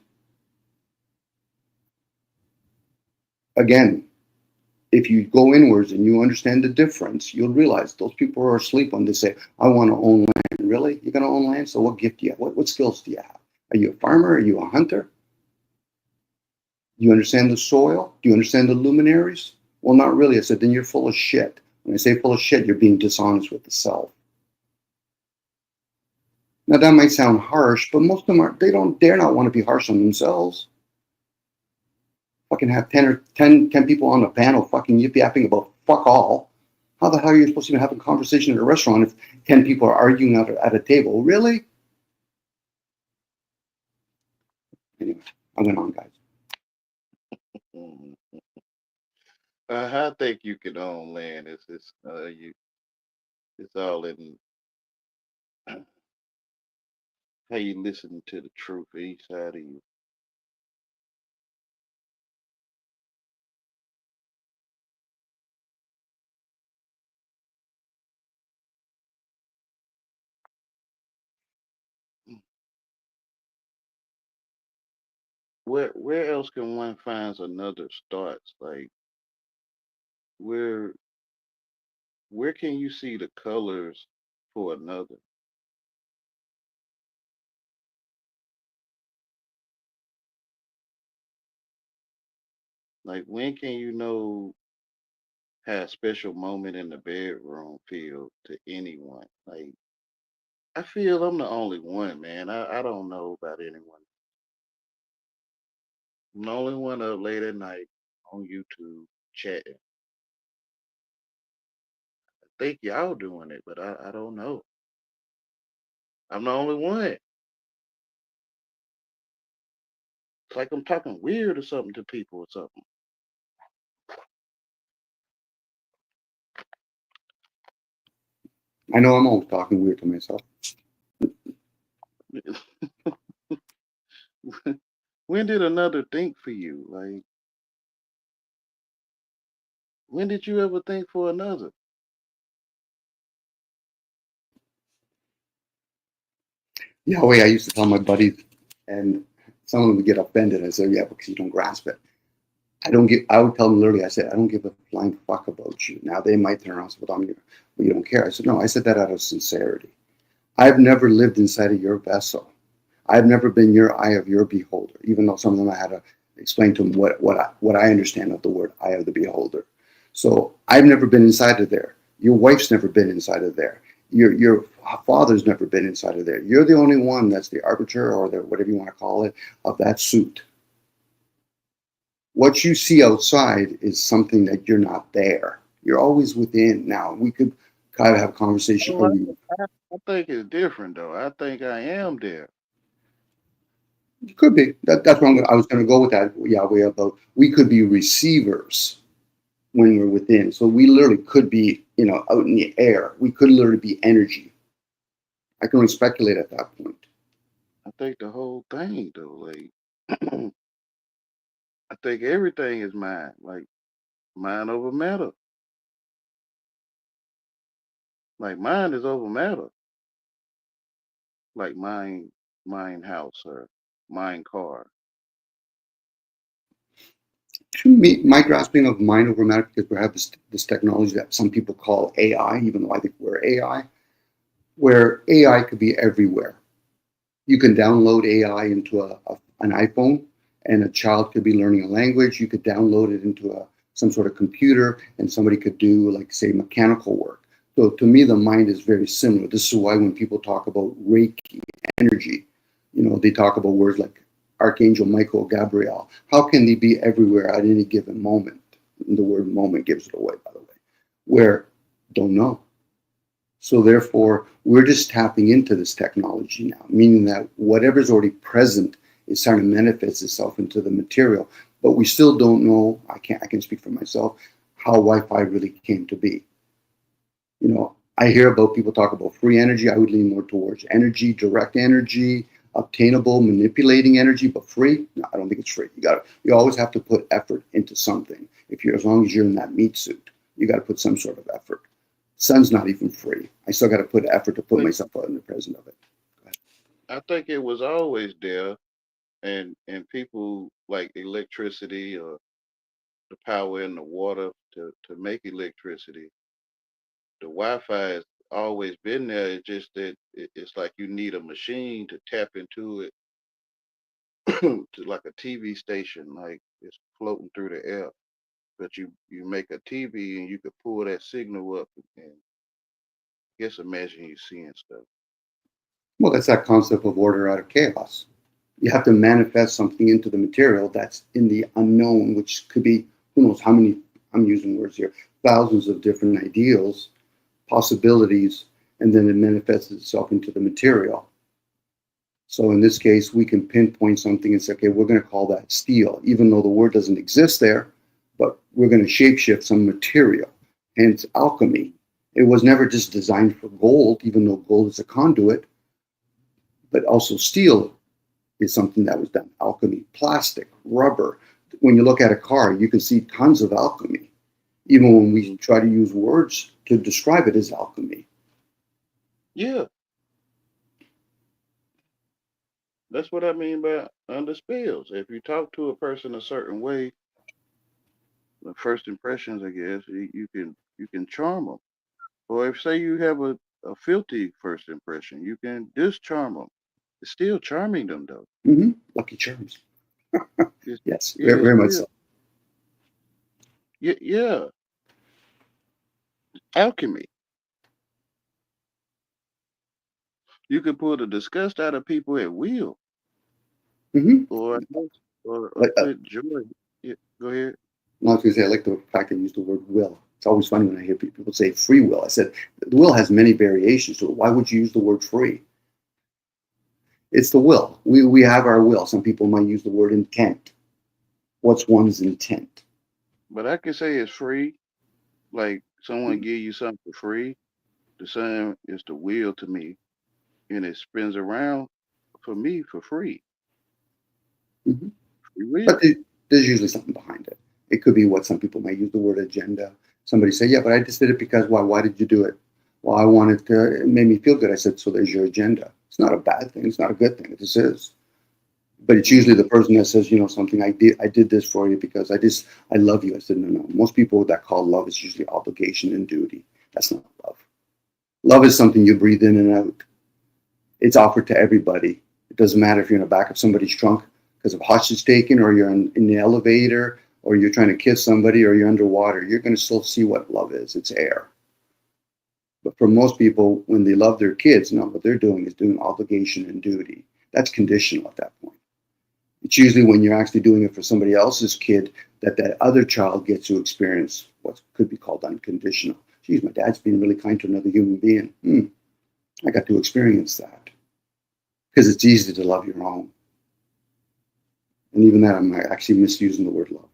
Again, if you go inwards and you understand the difference, you'll realize those people are asleep when they say, I want to own land. Really? You're going to own land? So what gift do you have? What skills do you have? Are you a farmer? Are you a hunter? Do you understand the soil? Do you understand the luminaries? Well, not really. I said, then you're full of shit. When I say full of shit, you're being dishonest with the self. Now that might sound harsh, but most of them they don't dare not want to be harsh on themselves. Fucking have 10 people on a panel fucking yip-yapping about fuck all. How the hell are you supposed to even have a conversation at a restaurant if 10 people are arguing at a table? Really? Anyway, I went on, guys. I think you can own land. It's all in how you listen to the truth of each side of you. Where else can one find another starts? Like where where can you see the colors for another? Like when can you know how a special moment in the bedroom feel to anyone? Like I feel I'm the only one, man. I don't know about anyone. I'm the only one up late at night on YouTube chatting. I think y'all doing it, but I don't know. I'm the only one. It's like I'm talking weird or something to people or something. I know I'm always talking weird to myself. When did another think for you? Like When did you ever think for another? Yahweh, I used to tell my buddies, and some of them would get offended. I said, yeah, because you don't grasp it. I would tell them literally, I said, I don't give a flying fuck about you. Now they might turn around and say, well, you don't care. I said, no, I said that out of sincerity. I've never lived inside of your vessel. I've never been your eye of your beholder, even though some of them I had to explain to them what I understand of the word eye of the beholder. So I've never been inside of there. Your wife's never been inside of there. Your father's never been inside of there. You're the only one that's the arbiter or the whatever you want to call it of that suit. What you see outside is something that you're not there. You're always within. Now we could kind of have a conversation. Oh, I think it's different though. I think I am there. It could be. That's what I was going to go with that, Yahweh, about we could be receivers when we're within. So we literally could be, out in the air. We could literally be energy. I can only speculate at that point. I think the whole thing though, like I think everything is mind, like mind over matter. Like mind is over matter. Like mind house or mind car. To me, my grasping of mind over matter, because we have this technology that some people call AI, even though I think we're AI, where AI could be everywhere. You can download AI into an iPhone, and a child could be learning a language. You could download it into some sort of computer, and somebody could do, like, say, mechanical work. So to me, the mind is very similar. This is why when people talk about Reiki energy, they talk about words like Archangel Michael, Gabriel. How can they be everywhere at any given moment? And the word moment gives it away, by the way. Where, don't know. So therefore, we're just tapping into this technology now, meaning that whatever's already present is starting to manifest itself into the material. But we still don't know, I can speak for myself, how Wi-Fi really came to be. I hear about people talk about free energy. I would lean more towards energy, direct energy, obtainable, manipulating energy, but free? No, I don't think it's free. You always have to put effort into something. As long as you're in that meat suit, you got to put some sort of effort. Sun's not even free. I still got to put effort to put myself out in the present of it. I think it was always there, and people like electricity or the power in the water to make electricity. The Wi-Fi has always been there. It's just that it's like you need a machine to tap into it, to like a TV station, like it's floating through the air. But you make a TV and you could pull that signal up and just imagine you seeing stuff. Well, that's that concept of order out of chaos. You have to manifest something into the material that's in the unknown, which could be who knows how many, I'm using words here, thousands of different ideals, possibilities, and then it manifests itself into the material. So in this case, we can pinpoint something and say, okay, we're going to call that steel, even though the word doesn't exist there, but we're going to shapeshift some material. Hence alchemy. It was never just designed for gold, even though gold is a conduit, but also steel is something that was done. Alchemy, plastic, rubber. When you look at a car, you can see tons of alchemy, even when we try to use words to describe it as alchemy. Yeah, that's what I mean by under spells. If you talk to a person a certain way, the first impressions, I guess, you can charm them. Or if say you have a filthy first impression, you can discharm them. It's still charming them though. Lucky Charms. It's, Yes, yeah, very, it's very much still so. yeah, alchemy. You can pull the disgust out of people at will, Mm-hmm. or or Like, put joy. Yeah, go ahead. I was going to say, I like the fact I used the word will. It's always funny when I hear people say free will. I said, the will has many variations to it. Why would you use the word free? It's the will. We have our will. Some people might use the word intent. What's one's intent? But I can say it's free. Like someone give you something for free. The same is the will to me, and it spins around for me for free. Mm-hmm. Free But will. there's usually something behind it. It could be what some people might use the word agenda. Somebody say, yeah, but I just did it because why? Why did you do it? Well, I wanted to, it made me feel good. I said, so there's your agenda. It's not a bad thing. It's not a good thing. It just is. But it's usually the person that says, something, I did this for you because I love you. I said, no. Most people that call love is usually obligation and duty. That's not love. Love is something you breathe in and out. It's offered to everybody. It doesn't matter if you're in the back of somebody's trunk because of hostage taking, or you're in the elevator, or you're trying to kiss somebody, or you're underwater. You're going to still see what love is. It's air. But for most people, when they love their kids, what they're doing is doing obligation and duty. That's conditional at that point. It's usually when you're actually doing it for somebody else's kid that other child gets to experience what could be called unconditional. Geez, my dad's being really kind to another human being. I got to experience that. Because it's easy to love your own. And even that, I'm actually misusing the word love.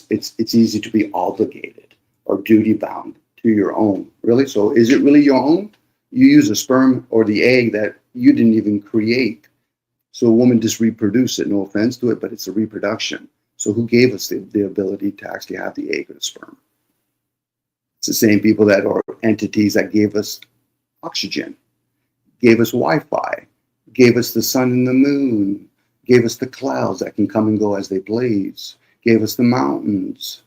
It's easy to be obligated or duty bound to your own. Really? So is it really your own? You use a sperm or the egg that you didn't even create. So a woman just reproduced it. No offense to it, but it's a reproduction. So who gave us the ability to actually have the egg or the sperm? It's the same people that are entities that gave us oxygen, gave us Wi-Fi, gave us the sun and the moon, gave us the clouds that can come and go as they please, gave us the mountains.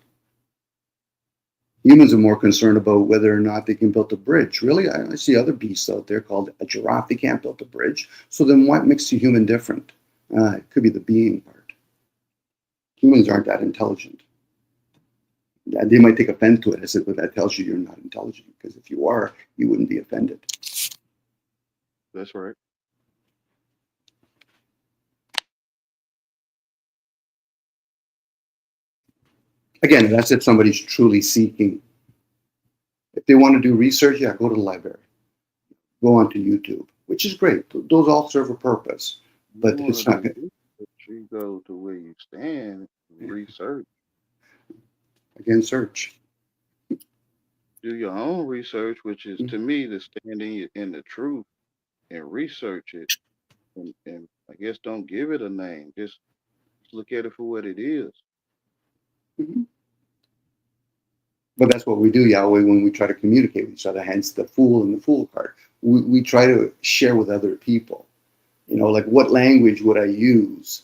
Humans are more concerned about whether or not they can build a bridge. Really, I see other beasts out there called a giraffe. They can't build a bridge. So then what makes a human different? It could be the being part. Humans aren't that intelligent. They might take offense to it. I said, but that tells you you're not intelligent. Because if you are, you wouldn't be offended. That's right. Again, that's if somebody's truly seeking. If they want to do research, go to the library. Go onto YouTube, which is great. Those all serve a purpose. But it's not good. You go to where you stand, research. Again, search. Do your own research, which is to me the standing in the truth and research it. And I guess don't give it a name. Just look at it for what it is. Mm-hmm. But that's what we do, Yahweh, when we try to communicate with each other, hence the fool and the fool card. We try to share with other people. Like what language would I use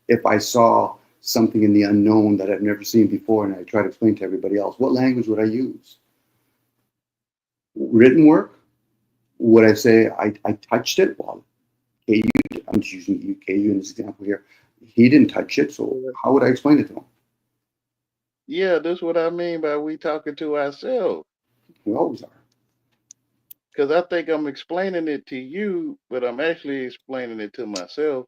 if I saw something in the unknown that I've never seen before and I try to explain to everybody else? What language would I use? Written work? Would I say I touched it? Well, KU, I'm just using KU in this example here. He didn't touch it, so how would I explain it to him? Yeah, that's what I mean by we talking to ourselves. We always are. Because I think I'm explaining it to you, but I'm actually explaining it to myself.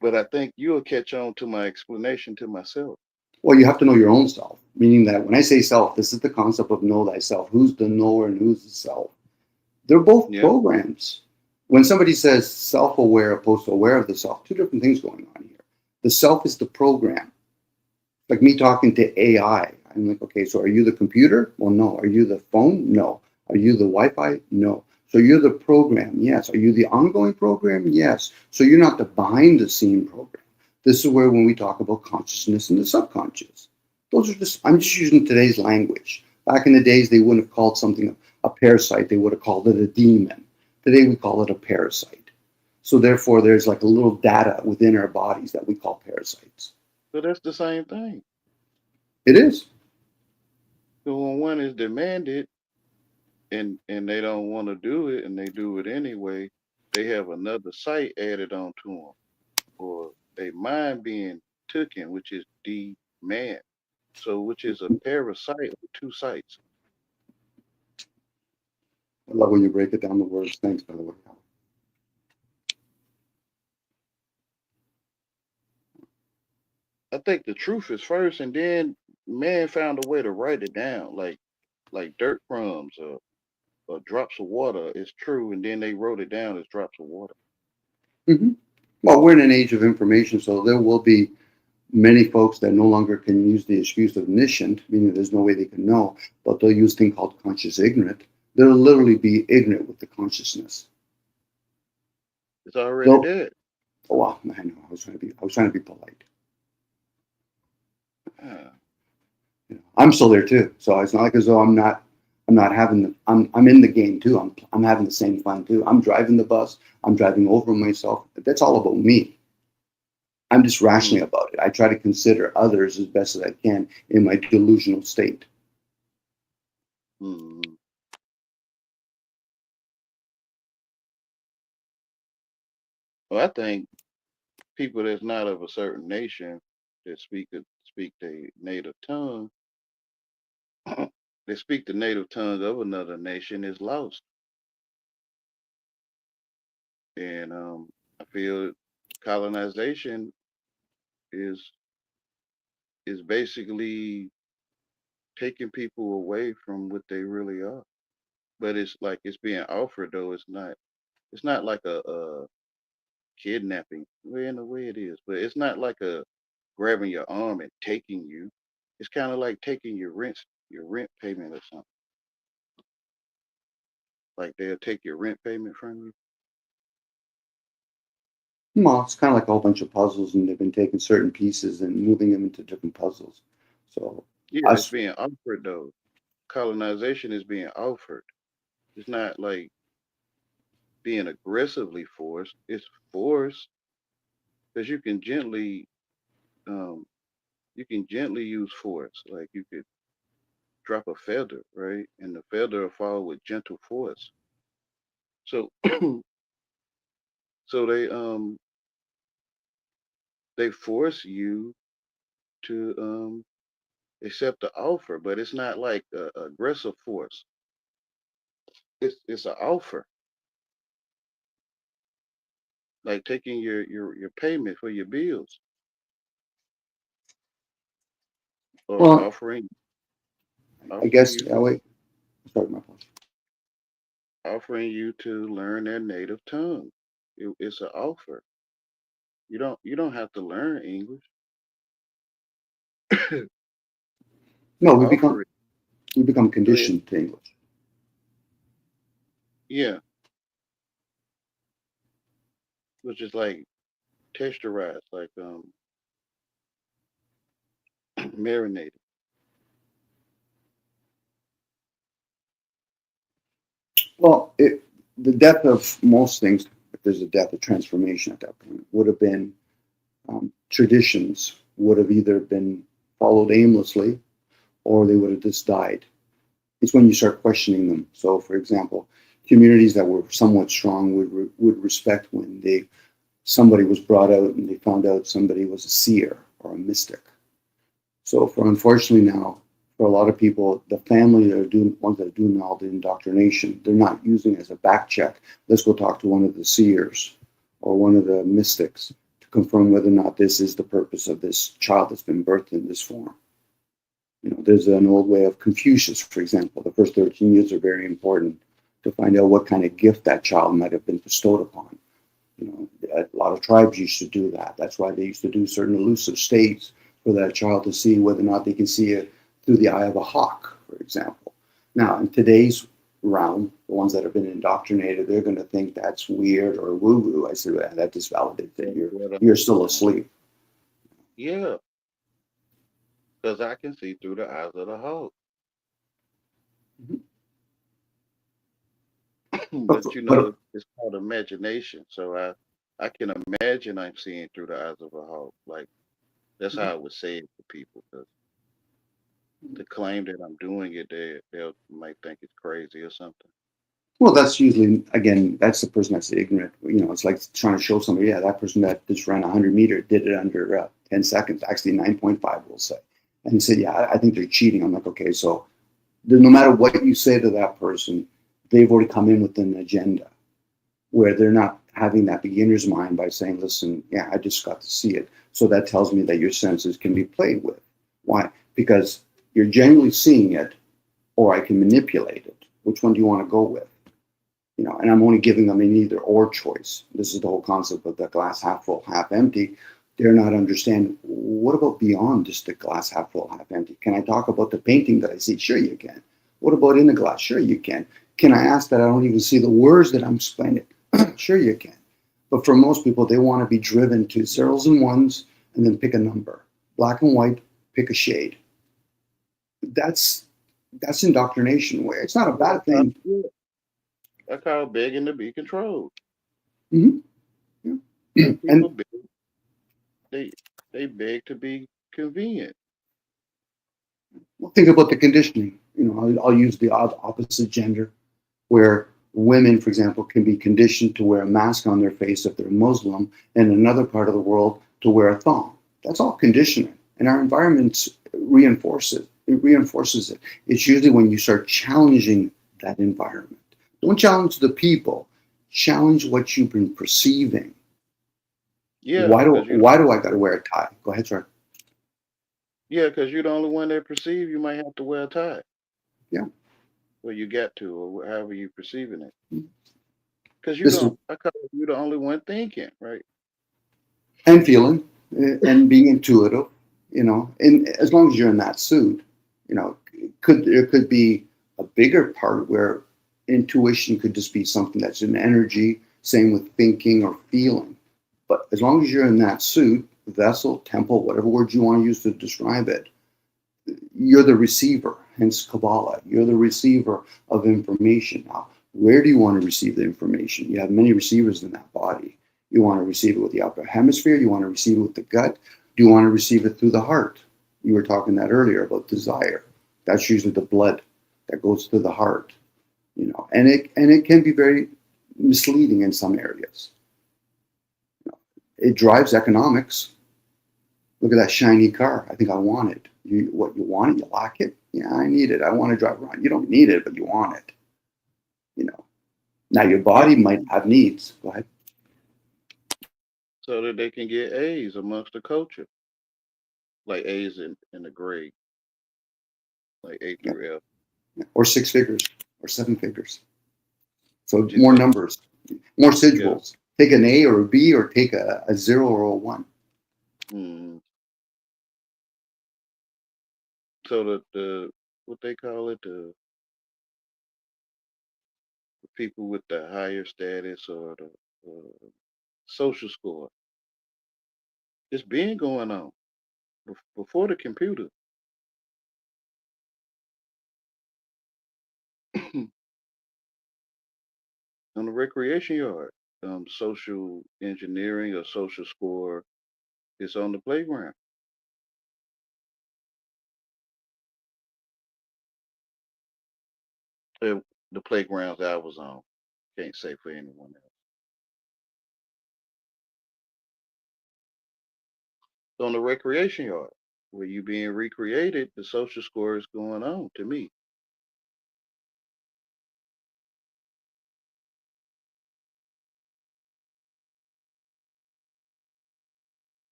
But I think you'll catch on to my explanation to myself. Well, you have to know your own self, meaning that when I say self, this is the concept of know thyself. Who's the knower and who's the self? They're both programs. When somebody says self-aware opposed to aware of the self, two different things going on here. The self is the program. Like me talking to AI. I'm like, okay, so are you the computer? Well, no. Are you the phone? No. Are you the Wi-Fi? No. So you're the program? Yes. Are you the ongoing program? Yes. So you're not the behind-the-scene program. This is where when we talk about consciousness and the subconscious. Those are just, I'm just using today's language. Back in the days, they wouldn't have called something a parasite. They would have called it a demon. Today, we call it a parasite. So therefore, there's like a little data within our bodies that we call parasites. So that's the same thing. It is. So when one is demanded and they don't want to do it and they do it anyway, they have another site added onto them, or a mind being taken, which is demand. So which is a parasite with two sites. I love when you break it down the words. Thanks, by the way. I think the truth is first, and then man found a way to write it down, like dirt crumbs or drops of water is true, and then they wrote it down as drops of water. Mm-hmm. Well, we're in an age of information, so there will be many folks that no longer can use the excuse of omniscient, meaning there's no way they can know, but they'll use a thing called conscious ignorant. They'll literally be ignorant with the consciousness. It's already dead. Oh, wow, I know. I was trying to be polite. I'm still there too. So it's not like as though I'm not having the, I'm in the game too. I'm having the same fun too. I'm driving the bus. I'm driving over myself. That's all about me. I'm just rationing about it. I try to consider others as best as I can in my delusional state. Mm. Well, I think people that's not of a certain nation that speak their native tongue, they speak the native tongue of another nation is lost. And I feel colonization is basically taking people away from what they really are. But it's like it's being offered though. It's not like a kidnapping. Well, in a way it is, but it's not like a grabbing your arm and taking you. It's kind of like taking your rent payment or something. Like they'll take your rent payment from you. Well, it's kind of like a whole bunch of puzzles, and they've been taking certain pieces and moving them into different puzzles. So Yeah, it's us, being offered though. Colonization is being offered. It's not like being aggressively forced. It's forced because um, you can gently use force. Like you could drop a feather, right, and the feather will fall with gentle force. So, so they force you to accept the offer, but it's not like aggressive force. It's an offer, like taking your payment for your bills or well, I offering guess. you Oh, wait, sorry, my fault. offering you to learn their native tongue. It's an offer. You don't have to learn English. No, They offer it. we become Go ahead. conditioned to English. Yeah, which is like texturized, like marinated. Well, the death of most things, if there's a death of transformation at that point, would have been traditions would have either been followed aimlessly or they would have just died. It's when you start questioning them. So, for example, communities that were somewhat strong would respect when somebody was brought out and they found out somebody was a seer or a mystic. So, for unfortunately now, for a lot of people, the family that are doing ones that are doing all the indoctrination, they're not using it as a back check. Let's go talk to one of the seers or one of the mystics to confirm whether or not this is the purpose of this child that's been birthed in this form. There's an old way of Confucius, for example. The first 13 years are very important to find out what kind of gift that child might have been bestowed upon. A lot of tribes used to do that. That's why they used to do certain elusive states for that child to see whether or not they can see it through the eye of a hawk, for example. Now, in today's realm, the ones that have been indoctrinated, they're going to think that's weird or woo-woo. I said, well, that just validates that you're still asleep. Yeah, because I can see through the eyes of the hawk. But, But but it's called imagination. So I can imagine I'm seeing through the eyes of a hawk. Like that's how I would say it to people. Because to claim that I'm doing it, they might think it's crazy or something. well, that's usually, again, that's the person that's ignorant. It's like trying to show somebody, yeah, that person that just ran 100 meters did it under 10 seconds, actually 9.5, we'll say. And he said, yeah, I think they're cheating. I'm like, okay, so no matter what you say to that person, they've already come in with an agenda where they're not having that beginner's mind by saying, listen, yeah, I just got to see it. So that tells me that your senses can be played with. Why? Because you're genuinely seeing it, or I can manipulate it. Which one do you want to go with? And I'm only giving them an either or choice. This is the whole concept of the glass half full, half empty. They're not understanding, what about beyond just the glass half full, half empty? Can I talk about the painting that I see? Sure you can. What about in the glass? Sure you can. Can I ask that I don't even see the words that I'm explaining? Sure you can. But for most people, they want to be driven to zeros and ones and then pick a number. Black and white, pick a shade. That's indoctrination. Where it's not a bad thing. I call begging to be controlled. Mhm. Some people And beg, they they beg to be convenient. well, think about the conditioning. I'll use the opposite gender, where women, for example, can be conditioned to wear a mask on their face if they're Muslim, and in another part of the world to wear a thong. That's all conditioning, and our environment reinforces it. It reinforces it. It's usually when you start challenging that environment. Don't challenge the people. Challenge what you've been perceiving. Yeah, Why do because why do I got to wear a tie? Go ahead, sorry. you're the only one that perceive you might have to wear a tie. Yeah. Or you got to, or however you perceiving it. Because This is I call you the only one thinking, right? and feeling and being intuitive, and as long as you're in that suit, there could be a bigger part where intuition could just be something that's an energy, same with thinking or feeling. But as long as you're in that suit, vessel, temple, whatever word you want to use to describe it, you're the receiver, hence Kabbalah. You're the receiver of information. Now, where do you want to receive the information? You have many receivers in that body. You want to receive it with the upper hemisphere. You want to receive it with the gut. Do you want to receive it through the heart? You were talking that earlier about desire. That's usually the blood that goes to the heart, and it can be very misleading in some areas. It drives economics. Look at that shiny car. I think I want it. You want it? You like it? Yeah, I need it. I want to drive around. You don't need it, but you want it. Now your body might have needs. Go ahead. So that they can get A's amongst the culture, like A's in the grade, like A Yeah. through F. Or 6 figures or 7 figures. So Would you more say? numbers, more Yeah. sigils. Take an A or a B or take a 0 or a 1. Mm. So the what they call it, the people with the higher status or the social score, it's been going on before the computer. On the recreation yard. Social engineering or social score is on the playground. Uh, The playgrounds I was on. Can't say for anyone else. On the recreation yard, where you being recreated, the social score is going on to me.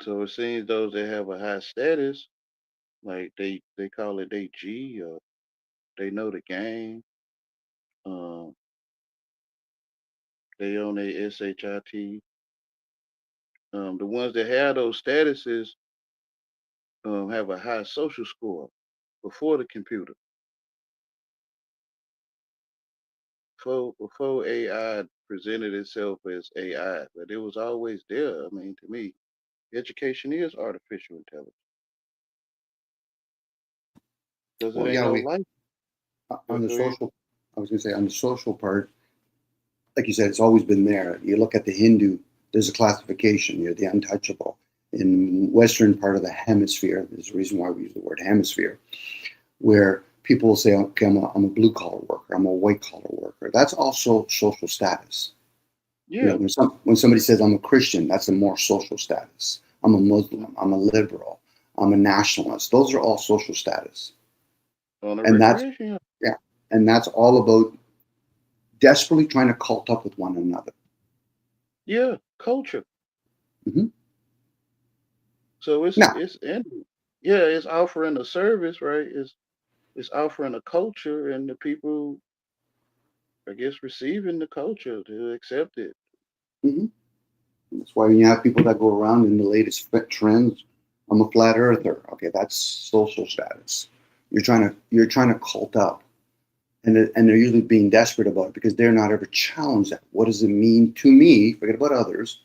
So it seems those that have a high status, like they call it they G or they know the game. Um, they own a SHIT. The ones that have those statuses have a high social score before the computer. Before AI presented itself as AI, but it was always there. I mean, to me, education is artificial intelligence because it Well, ain't yeah, no we life. on the Go ahead. social. I was going to say on the social part, like you said, it's always been there. You look at the Hindu. There's a classification. You're the untouchable. In Western part of the hemisphere, there's a reason why we use the word hemisphere, where people will say, okay, I'm a blue collar worker, I'm a white collar worker. That's also social status. Yeah, When somebody says I'm a Christian, that's a more social status. I'm a Muslim, I'm a liberal, I'm a nationalist. Those are all social status. on the And that's recreation. Yeah, yeah, and that's all about desperately trying to cult up with one another. yeah, culture. Hmm. So Now, yeah, it's offering a service, right? It's offering a culture, and the people, I guess, receiving the culture to accept it. mhm, that's why when you have people that go around in the latest trends, I'm a flat earther. Okay, that's social status. You're trying to cult up, and they're usually being desperate about it because they're not ever challenged at what does it mean to me. Forget about others.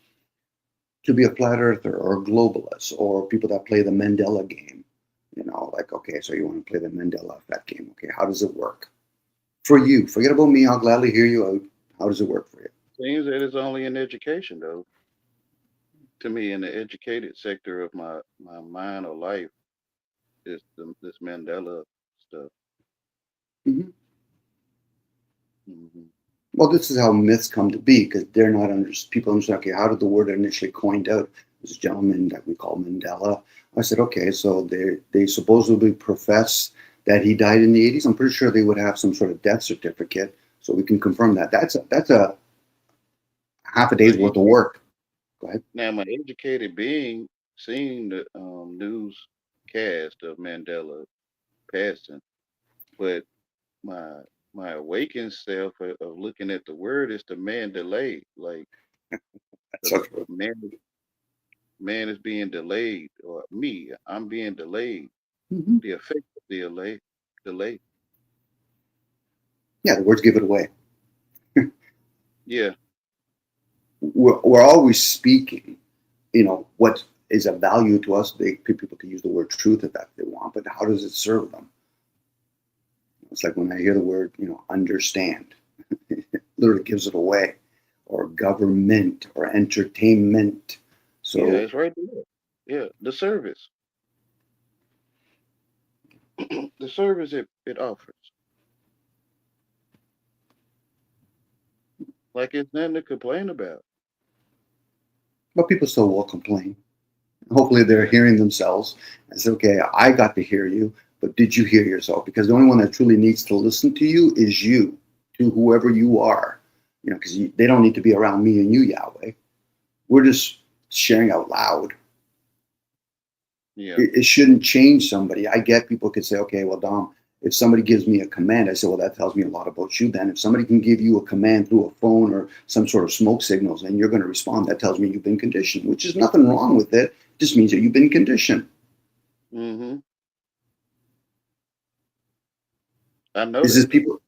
to be a flat earther or a globalist or people that play the Mandela game. You know, like, okay, so you want to play the Mandela effect game. Okay, how does it work? For you, forget about me. I'll gladly hear you out. How does it work for you? Seems that it's only in education, though. To me, in the educated sector of my mind or life, is this Mandela stuff. Hmm. Hmm. Well, this is how myths come to be because they're not people understand. Okay, how did the word initially coined out? This gentleman that we call Mandela. I said, okay, so they supposedly profess that he died in the 80s. I'm pretty sure they would have some sort of death certificate, so we can confirm that. That's a half a As day's an worth of work. Go ahead. Now, my educated being seen the newscast of Mandela passing, but my my awakened self of looking at the word is the man delayed. Like That's the so true. man is being delayed, or me, I'm being delayed. Hmm. The effect of the delay. Yeah, the words give it away. Yeah, We're always speaking. You know what is of value to us. People can use the word truth if that they want, but how does it serve them? It's like when I hear the word, understand, it literally gives it away, or government, or entertainment. yeah, So it's right there. Yeah, the service, the service it offers. Like it's nothing to complain about. but people still will complain. Hopefully they're Yeah, hearing themselves and say, okay, I got to hear you, but did you hear yourself? Because the only one that truly needs to listen to you is you, to whoever you are. Because they don't need to be around me and you, Yahweh. We're just sharing out loud. yeah, It shouldn't change somebody. I get people could say, okay, well, Dom, if somebody gives me a command, I say, well, that tells me a lot about you then. If somebody can give you a command through a phone or some sort of smoke signals and you're going to respond, that tells me you've been conditioned, which is nothing wrong with it. It just means that you've been conditioned. hmm I know Is this that though. people,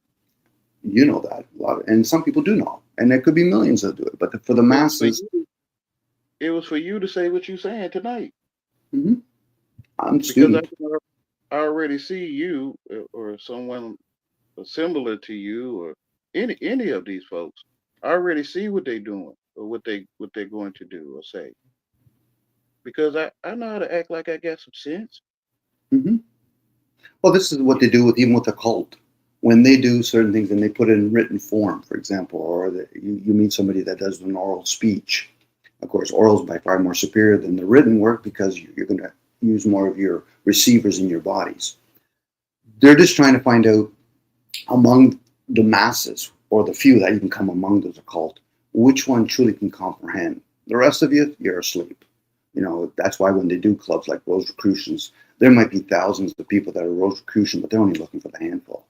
that a lot, and some people do know, and there could be millions that do it, but for the It was for masses, you. It was for you to say what you're saying tonight, mhm, I'm a because student. I already see you or someone similar to you or any of these folks. I already see what they're doing or what they're going to do or say because I know how to act like I got some sense. Hmm. Well, this is what they do with even with a cult. When they do certain things and they put it in written form, for example, or you meet somebody that does an oral speech. Of course, oral is by far more superior than the written work because you're going to use more of your receivers in your bodies. They're just trying to find out among the masses or the few that even come among those occult, which one truly can comprehend. The rest of you, you're asleep. That's why when they do clubs like Rosicrucians, there might be thousands of people that are Rosicrucian, but they're only looking for the handful.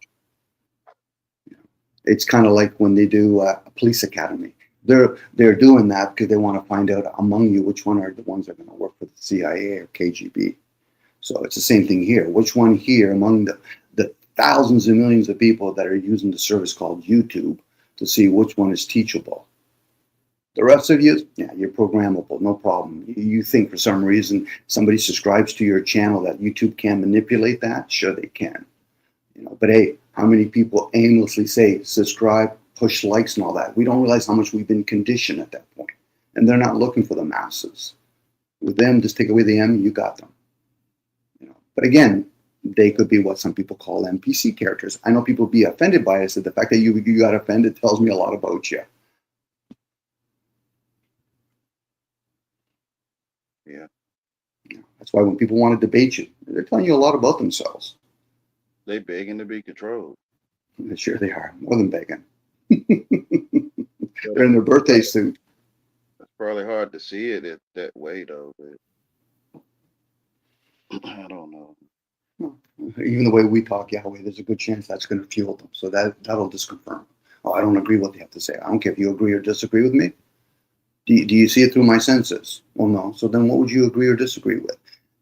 It's kind of like when they do a police academy. They're doing that because they want to find out among you which one are the ones that are going to work for the CIA or KGB. So it's the same thing here. Which one here among the thousands and millions of people that are using the service called YouTube to see which one is teachable? The rest of you, yeah, you're programmable, no problem. You think for some reason somebody subscribes to your channel that YouTube can manipulate that? Sure, they can. But hey, how many people aimlessly say subscribe, push likes, and all that? We don't realize how much we've been conditioned at that point, and they're not looking for the masses. With them, just take away the M, you got them. But again, they could be what some people call NPC characters. I know people be offended by it. So the fact that you got offended tells me a lot about you. Yeah, That's why when people want to debate you, they're telling you a lot about themselves. they begging to be controlled. Sure they are, more than begging. But They're in their birthday suit. it's probably hard to see it that way though. But I don't know. Even the way we talk Yahweh, there's a good chance that's going to fuel them. So that'll just confirm. Oh, I don't agree with what they have to say. I don't care if you agree or disagree with me. Do you see it through my senses? Well, no. So then what would you agree or disagree with?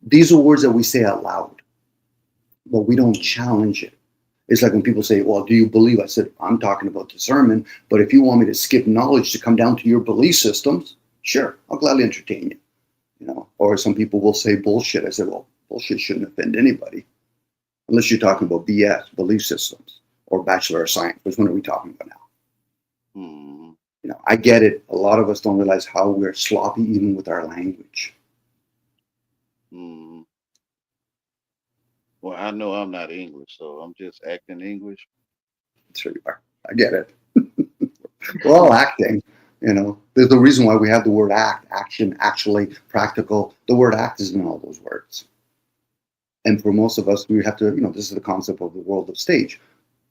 These are words that we say out loud, but we don't challenge it. It's like when people say, well, do you believe? I said, I'm talking about discernment, but if you want me to skip knowledge to come down to your belief systems, Sure, I'll gladly entertain you. Or some people will say bullshit. I said, well, bullshit shouldn't offend anybody unless you're talking about BS, belief systems, or Bachelor of Science. Which one are we talking about now? I get it. A lot of us don't realize how we're sloppy even with our language. Well, I know I'm not English, so I'm just acting English. Sure you are. I get it. We're all acting. There's the reason why we have the word act, action, actually, practical. The word act is in all those words. And for most of us, we have to, this is the concept of the world of stage.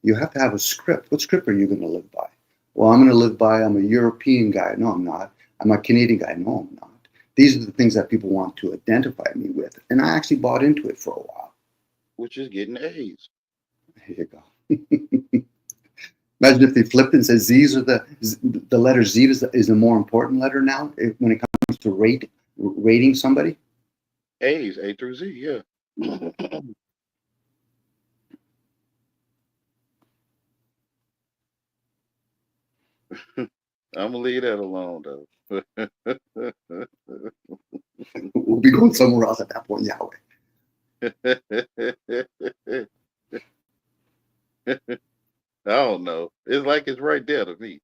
You have to have a script. What script are you going to live by? Well, I'm going to live by, I'm a European guy. No, I'm not. I'm a Canadian guy. No, I'm not. These are the things that people want to identify me with. And I actually bought into it for a while. Which is getting A's. Here you go. Imagine if they flipped and said Z's are the letter Z is the more important letter now when it comes to rating somebody. A's, A through Z, yeah. I'm gonna leave that alone though. We'll be going somewhere else at that point, Yahweh. I don't know. It's like it's right there to me.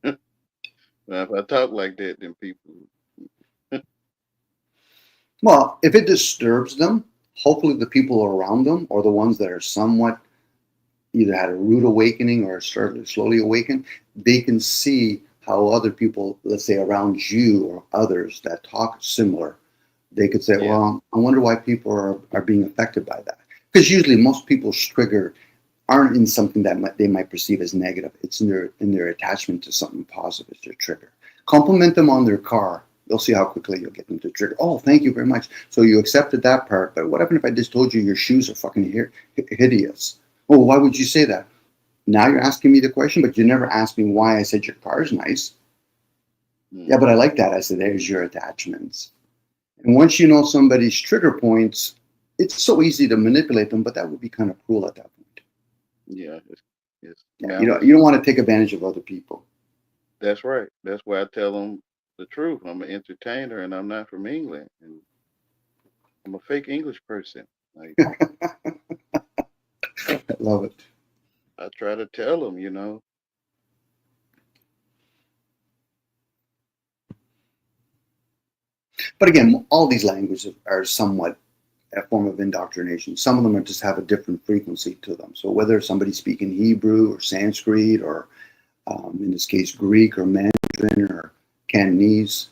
Now, if I talk like that, then people. Well, if it disturbs them, hopefully the people around them or the ones that are somewhat either had a rude awakening or started slowly awaken, they can see how other people, let's say around you or others that talk similar, they could say, well, I wonder why people are being affected by that. Because usually most people's trigger aren't in something that they might perceive as negative. It's in their attachment to something positive. It's their trigger. Compliment them on their car. You'll see how quickly you'll get them to trigger. Oh, thank you very much. So you accepted that part, but what happened if I just told you your shoes are fucking hideous? Oh, why would you say that? Now you're asking me the question, but you never asked me why I said your car's nice. Yeah, but I like that. I said, there's your attachments. And once you know somebody's trigger points, it's so easy to manipulate them, but that would be kind of cruel at that point. Yeah. You don't want to take advantage of other people. That's right. That's why I tell them the truth. I'm an entertainer and I'm not from England. And I'm a fake English person. Like, I love it. I try to tell them, But again, all these languages are somewhat a form of indoctrination. Some of them just have a different frequency to them. So whether somebody's speaking Hebrew or Sanskrit or in this case, Greek or Mandarin or Cantonese,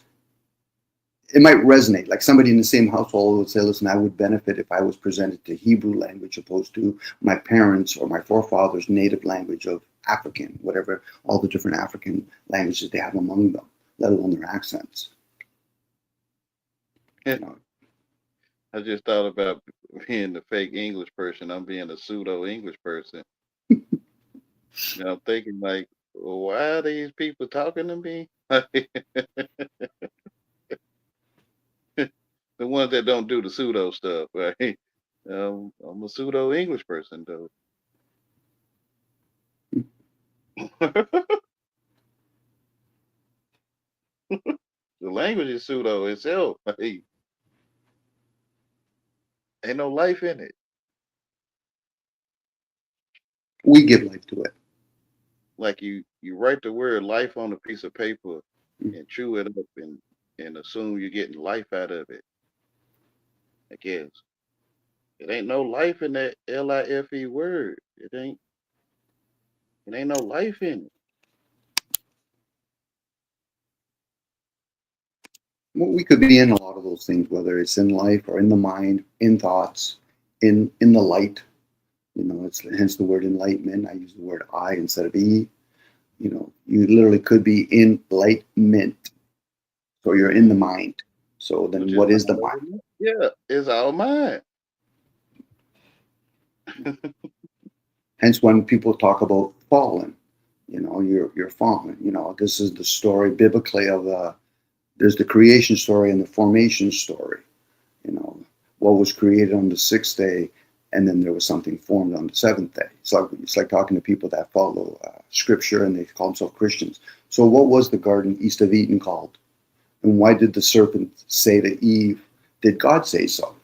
it might resonate. Like somebody in the same household would say, listen, I would benefit if I was presented to Hebrew language opposed to my parents' or my forefathers' native language of African, whatever, all the different African languages they have among them, let alone their accents. I just thought about being the fake English person. I'm being a pseudo English person. Now I'm thinking like, well, why are these people talking to me? The ones that don't do the pseudo stuff, right? I'm a pseudo English person, though. The language is pseudo itself. Like, ain't no life in it. We give life to it. Like you write the word life on a piece of paper and chew it up and assume you're getting life out of it. I guess. It ain't no life in that LIFE word. It ain't no life in it. Well, we could be in a lot of those things, whether it's in life or in the mind, in thoughts, in the light. It's hence the word enlightenment. I use the word I instead of E. You literally could be enlightenment. So you're in the mind. So then what is the mind? Yeah, it's all mine. Hence when people talk about fallen, you're fallen. This is the story biblically of there's the creation story and the formation story. What was created on the sixth day and then there was something formed on the seventh day. So it's like talking to people that follow scripture and they call themselves Christians. So what was the garden east of Eden called? And why did the serpent say to Eve, did God say so?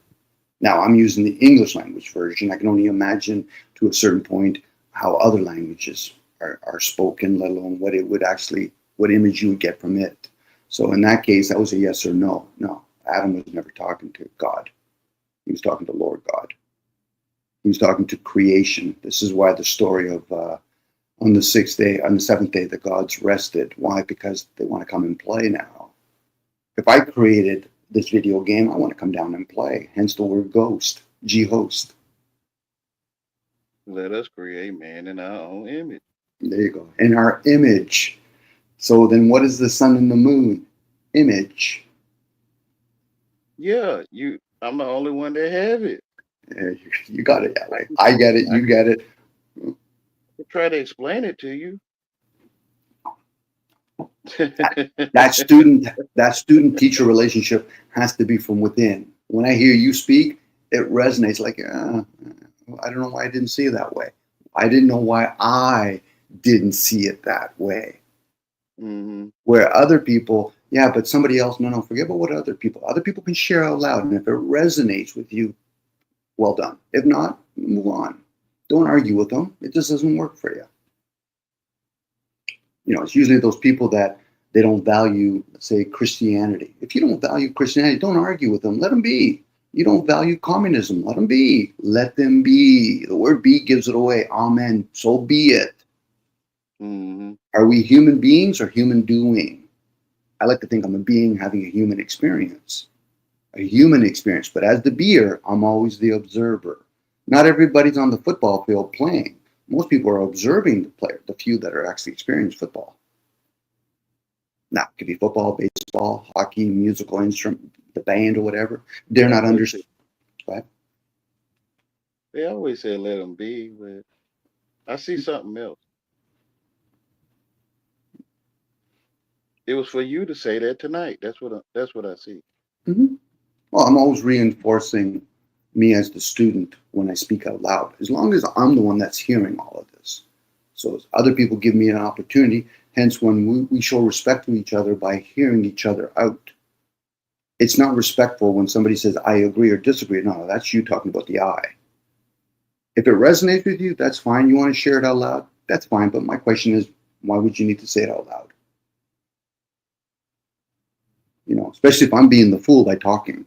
Now I'm using the English language version. I can only imagine to a certain point how other languages are spoken, let alone what it would actually, what image you would get from it. So in that case, that was a yes or no. No, Adam was never talking to God. He was talking to Lord God. He was talking to creation. This is why the story of on the seventh day, the gods rested. Why? Because they want to come and play now. If I created this video game, I want to come down and play. Hence the word ghost, G-host. Let us create man in our own image. There you go. In our image. So then what is the sun and the moon? Image. Yeah, I'm the only one that have it. Yeah, you got it that way. I get it. You get it. I try to explain it to you. That student teacher relationship has to be from within. When I hear you speak, it resonates like, I don't know why I didn't see it that way. I didn't know why I didn't see it that way. Mm-hmm. Where other people, yeah, but somebody else, no, forget about what other people can share out loud. And if it resonates with you, well done. If not, move on. Don't argue with them. It just doesn't work for you. It's usually those people that they don't value, say, Christianity. If you don't value Christianity, don't argue with them. Let them be. You don't value communism. Let them be. Let them be. The word be gives it away. Amen. So be it. Mm-hmm. Are we human beings or human doing? I like to think I'm a being having a human experience. A human experience. But as the beer, I'm always the observer. Not everybody's on the football field playing. Most people are observing the player, the few that are actually experiencing football. Now, it could be football, baseball, hockey, musical instrument, the band or whatever. They're not understanding. They always say let them be, but I see something else. It was for you to say that tonight. That's what I see. Mm-hmm. Well, I'm always reinforcing me as the student when I speak out loud, as long as I'm the one that's hearing all of this. So as other people give me an opportunity, hence when we show respect to each other by hearing each other out. It's not respectful when somebody says, I agree or disagree. No, that's you talking about the I. If it resonates with you, that's fine. You want to share it out loud? That's fine. But my question is, why would you need to say it out loud? Especially if I'm being the fool by talking.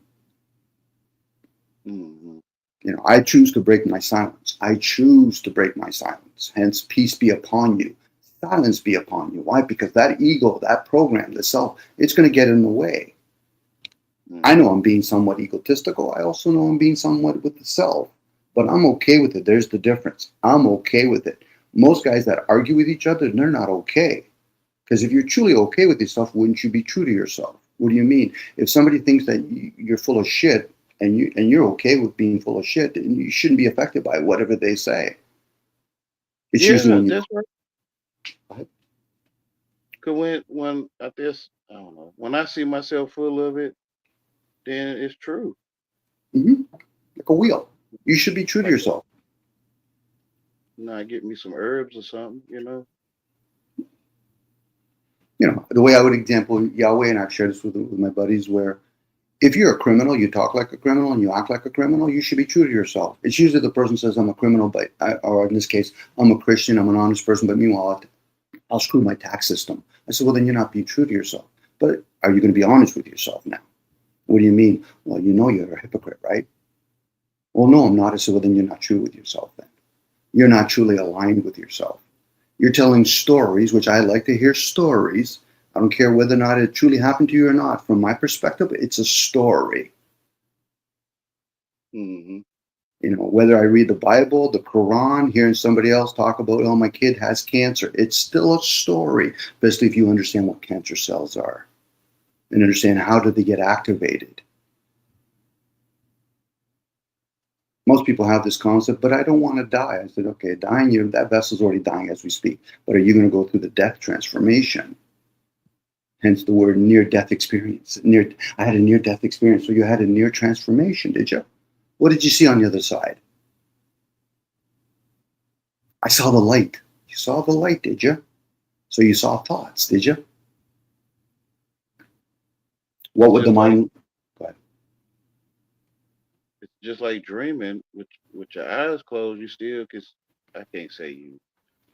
Mm-hmm. I choose to break my silence. I choose to break my silence. Hence, peace be upon you. Silence be upon you. Why? Because that ego, that program, the self, it's going to get in the way. Mm-hmm. I know I'm being somewhat egotistical. I also know I'm being somewhat with the self. But I'm okay with it. There's the difference. I'm okay with it. Most guys that argue with each other, they're not okay. Because if you're truly okay with yourself, wouldn't you be true to yourself? What do you mean? If somebody thinks that you're full of shit and you're okay with being full of shit, then you shouldn't be affected by whatever they say. It's usually when that's right. Because when I guess I don't know, when I see myself full of it, then it's true. Mm-hmm. Like a wheel. You should be true to yourself. I get me some herbs or something, The way I would example Yahweh, and I've shared this with my buddies, where if you're a criminal, you talk like a criminal and you act like a criminal, you should be true to yourself. It's usually the person says, I'm a criminal, or in this case, I'm a Christian, I'm an honest person, but meanwhile, I'll screw my tax system. I said, well, then you're not being true to yourself. But are you going to be honest with yourself now? What do you mean? Well, you're a hypocrite, right? Well, no, I'm not. I said, well, then you're not true with yourself then. You're not truly aligned with yourself. You're telling stories, which I like to hear stories. I don't care whether or not it truly happened to you or not. From my perspective, it's a story. Mm-hmm. Whether I read the Bible, the Quran, hearing somebody else talk about, oh, my kid has cancer, it's still a story, especially if you understand what cancer cells are and understand how do they get activated. Most people have this concept, but I don't want to die. I said, okay, dying, that vessel's already dying as we speak, but are you going to go through the death transformation? Hence the word near-death experience. I had a near-death experience, so you had a near transformation, did you? What did you see on the other side? I saw the light. You saw the light, did you? So you saw thoughts, did you? What would the Just like mind? Go ahead. it's just like dreaming with your eyes closed. You still can. I can't say you.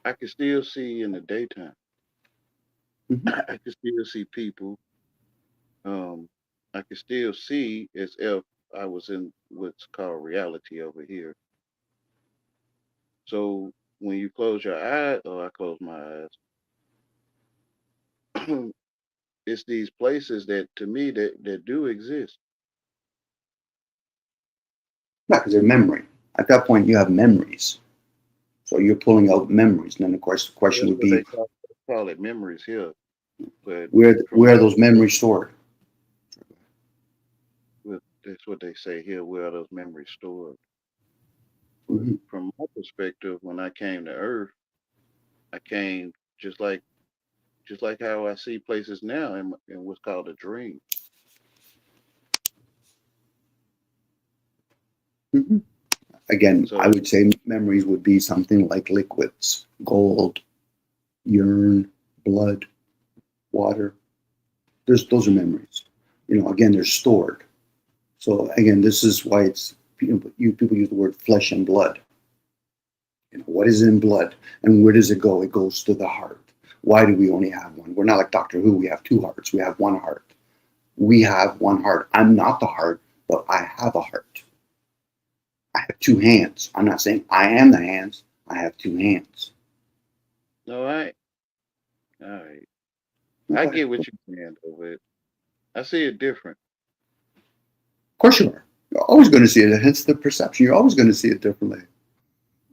I can still see in the daytime. Mhm. I can still see people. Um, I can still see as if I was in what's called reality over here. So when you close your eyes, or I close my eyes, it's these places that to me that do exist. Yeah, because they're memory. At that point, you have memories. So you're pulling out memories. And then, of course, the question That's would what they be, call it memories here. But from where my are those memories stored? that's what they say here. Where are those memories stored? But Mhm. from my perspective, when I came to Earth, I came just like just like how I see places now in what's called a dream. Mhm. Again, I So would say memories would be something like liquids, gold, urine, blood, water. Those are memories. Again, they're stored. So again, this is why people use the word flesh and blood. What is in blood and where does it go? It goes to the heart. Why do we only have one? We're not like Doctor Who. We have two hearts. We have one heart. We have one heart. I'm not the heart, but I have a heart. I have two hands. I'm not saying I am the hands. I have two hands. all right, all right. I Okay. get Of what you're saying though, but I see it different. course you are. You're always going to see it. Hence the perception. You're always going to see it differently.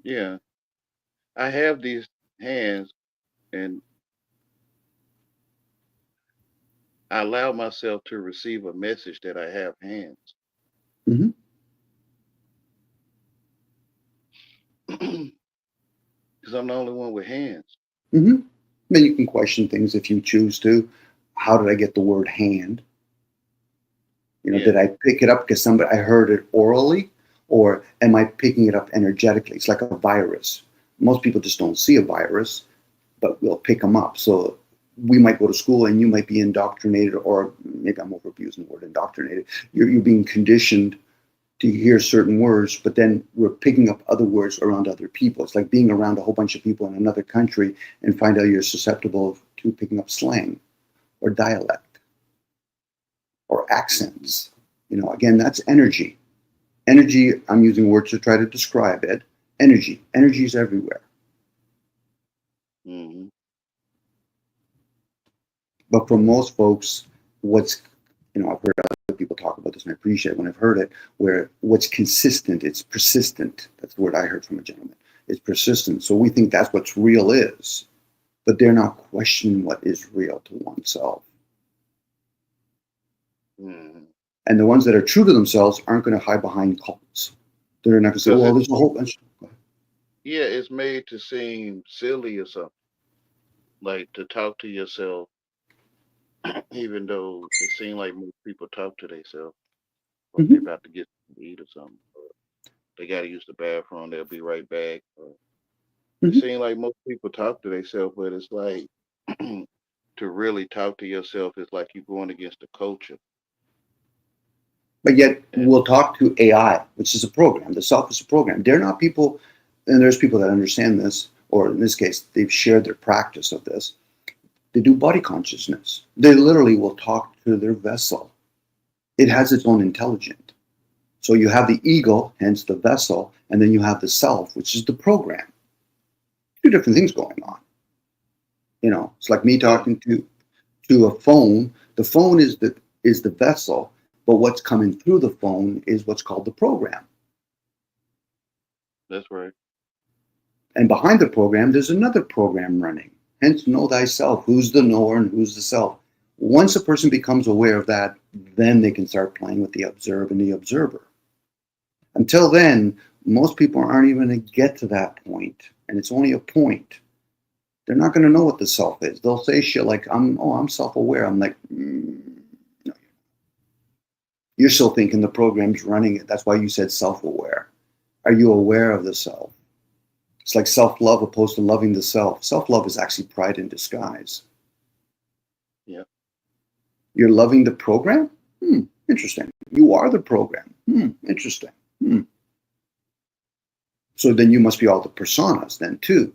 Yeah, I have these hands, and I allow myself to receive a message that I have hands. Hmm. Because I'm the only one with hands. Hmm. Then you can question things if you choose to. How did I get the word hand? Yeah, Did I pick it up because I heard it orally, or am I picking it up energetically? It's like a virus. Most people just don't see a virus, but we'll pick them up. So we might go to school and you might be indoctrinated, or maybe I'm overabusing the word indoctrinated. You're being conditioned to hear certain words, but then we're picking up other words around other people. It's like being around a whole bunch of people in another country and find out you're susceptible to picking up slang or dialect or accents. Again, that's energy. Energy, I'm using words to try to describe it. Energy is everywhere. hmm But for most folks, what's, I've heard other people talk about this and I appreciate it when I've heard it, where what's consistent, it's persistent. That's the word I heard from a gentleman. It's persistent. So we think that's what's real is, but they're not questioning what is real to oneself. hmm And the ones that are true to themselves aren't going to hide behind cults. They're not going to say, because well, it's there's a whole bunch. yeah, it's made to seem silly or something. Like to talk to yourself, even though it seems like most people talk to themselves, like they're Mhm. about to get something to eat or something. Or they got to use the bathroom, they'll be right back. Or it Mhm. seems like most people talk to themselves, but it's like to really talk to yourself is like you're going against the culture. But yet And we'll talk to AI, which is a program. The self is a program. They're not people, and there's people that understand this, or in this case, they've shared their practice of this. They do body consciousness. They literally will talk to their vessel. It has its own intelligence. So you have the ego, hence the vessel, and then you have the self, which is the program. Two different things going on. It's like me yeah, talking to a phone. The phone is the vessel, but what's coming through the phone is what's called the program. that's right. And behind the program, there's another program running. Hence, know thyself. Who's the knower and who's the self? Once a person becomes aware of that, then they can start playing with the observe and the observer. Until then, most people aren't even going to get to that point, and it's only a point. They're not going to know what the self is. They'll say shit like, I'm self-aware." I'm like, no. You're still thinking the program's running it. That's why you said self-aware. Are you aware of the self? It's like self-love opposed to loving the self. Self-love is actually pride in disguise. Yeah. You're loving the program? Interesting. You are the program. Interesting. So then you must be all the personas then too,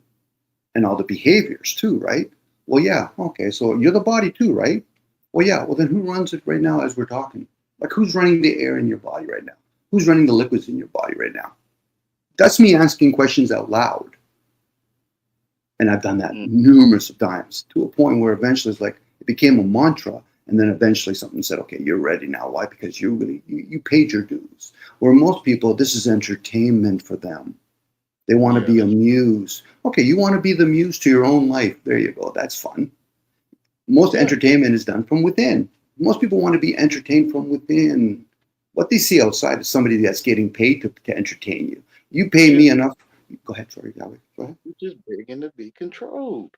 and all the behaviors too, right? Well, yeah, okay, so you're the body too, right? Well, yeah, well then who runs it right now as we're talking? Like who's running the air in your body right now? Who's running the liquids in your body right now? That's me asking questions out loud. And I've done that numerous of times to a point where eventually it's like, it became a mantra. And then eventually something said, okay, you're ready now. Why? Because you paid your dues. Where most people, this is entertainment for them. They want to be a muse. Okay, you want to be the muse to your own life. There you go. That's fun. Most entertainment is done from within. Most people want to be entertained from within. What they see outside is somebody that's getting paid to entertain you. You pay me enough. Go ahead, sorry, Yahweh. Go ahead. You're just begging to be controlled.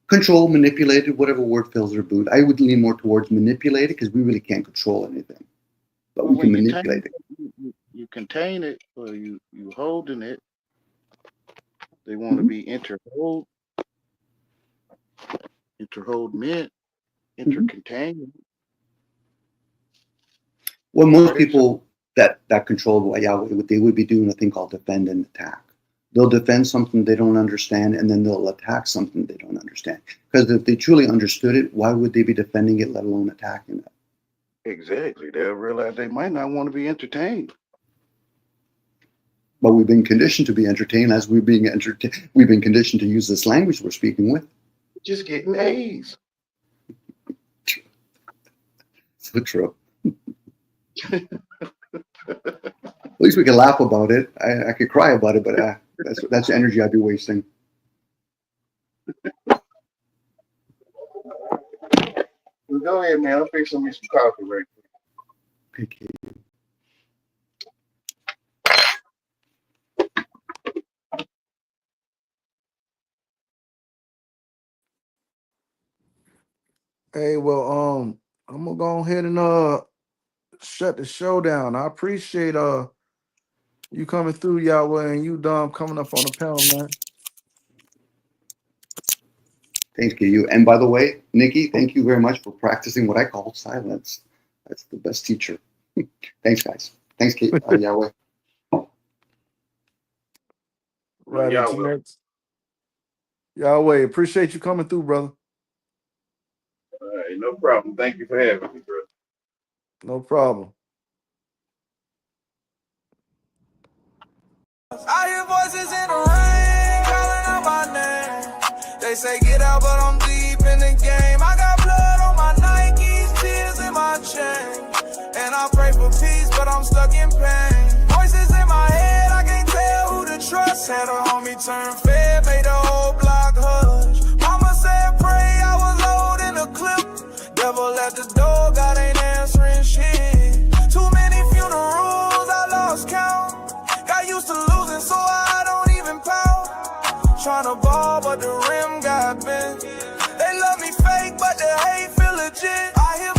Control, manipulated, whatever word fills their boot. I would lean more towards manipulated because we really can't control anything. But we can manipulate it. You contain it, or you holding it. They want to be interhold meant, intercontained. Well, most people that control Yahweh, they would be doing a thing called defend and attack. They'll defend something they don't understand, and then they'll attack something they don't understand. Because if they truly understood it, why would they be defending it, let alone attacking it? Exactly. They'll realize they might not want to be entertained. But we've been conditioned to be entertained as we've been conditioned to use this language we're speaking with. Just getting A's. So true. At least we can laugh about it. I could cry about it, but that's energy I'd be wasting. Well, go ahead, man. I'll fix some coffee right quick. Okay. Hey, well, I'm gonna go ahead and shut the show down. I appreciate you coming through, Yahweh, and you Dom coming up on the panel, man. Thank you. And by the way, Nikki, thank you very much for practicing what I call silence. That's the best teacher. Thanks, guys. Thanks, Yahweh. Right into next. Yahweh, appreciate you coming through, brother. All right, no problem. Thank you for having me, brother. No problem. I hear voices in the rain calling out my name. They say get out, but I'm deep in the game. I got blood on my Nikes, tears in my chain. And I pray for peace, but I'm stuck in pain. Voices in my head, I can't tell who to trust. Had a homie turn fed, made the whole block hush. Mama said pray, I was loading the clip. Devil at the door, God ain't answering shit. Too many funerals, I lost count. Got used to losing, so I don't even pout. Tryna ball, but the rim got bent. They love me fake, but the hate feel legit. I hear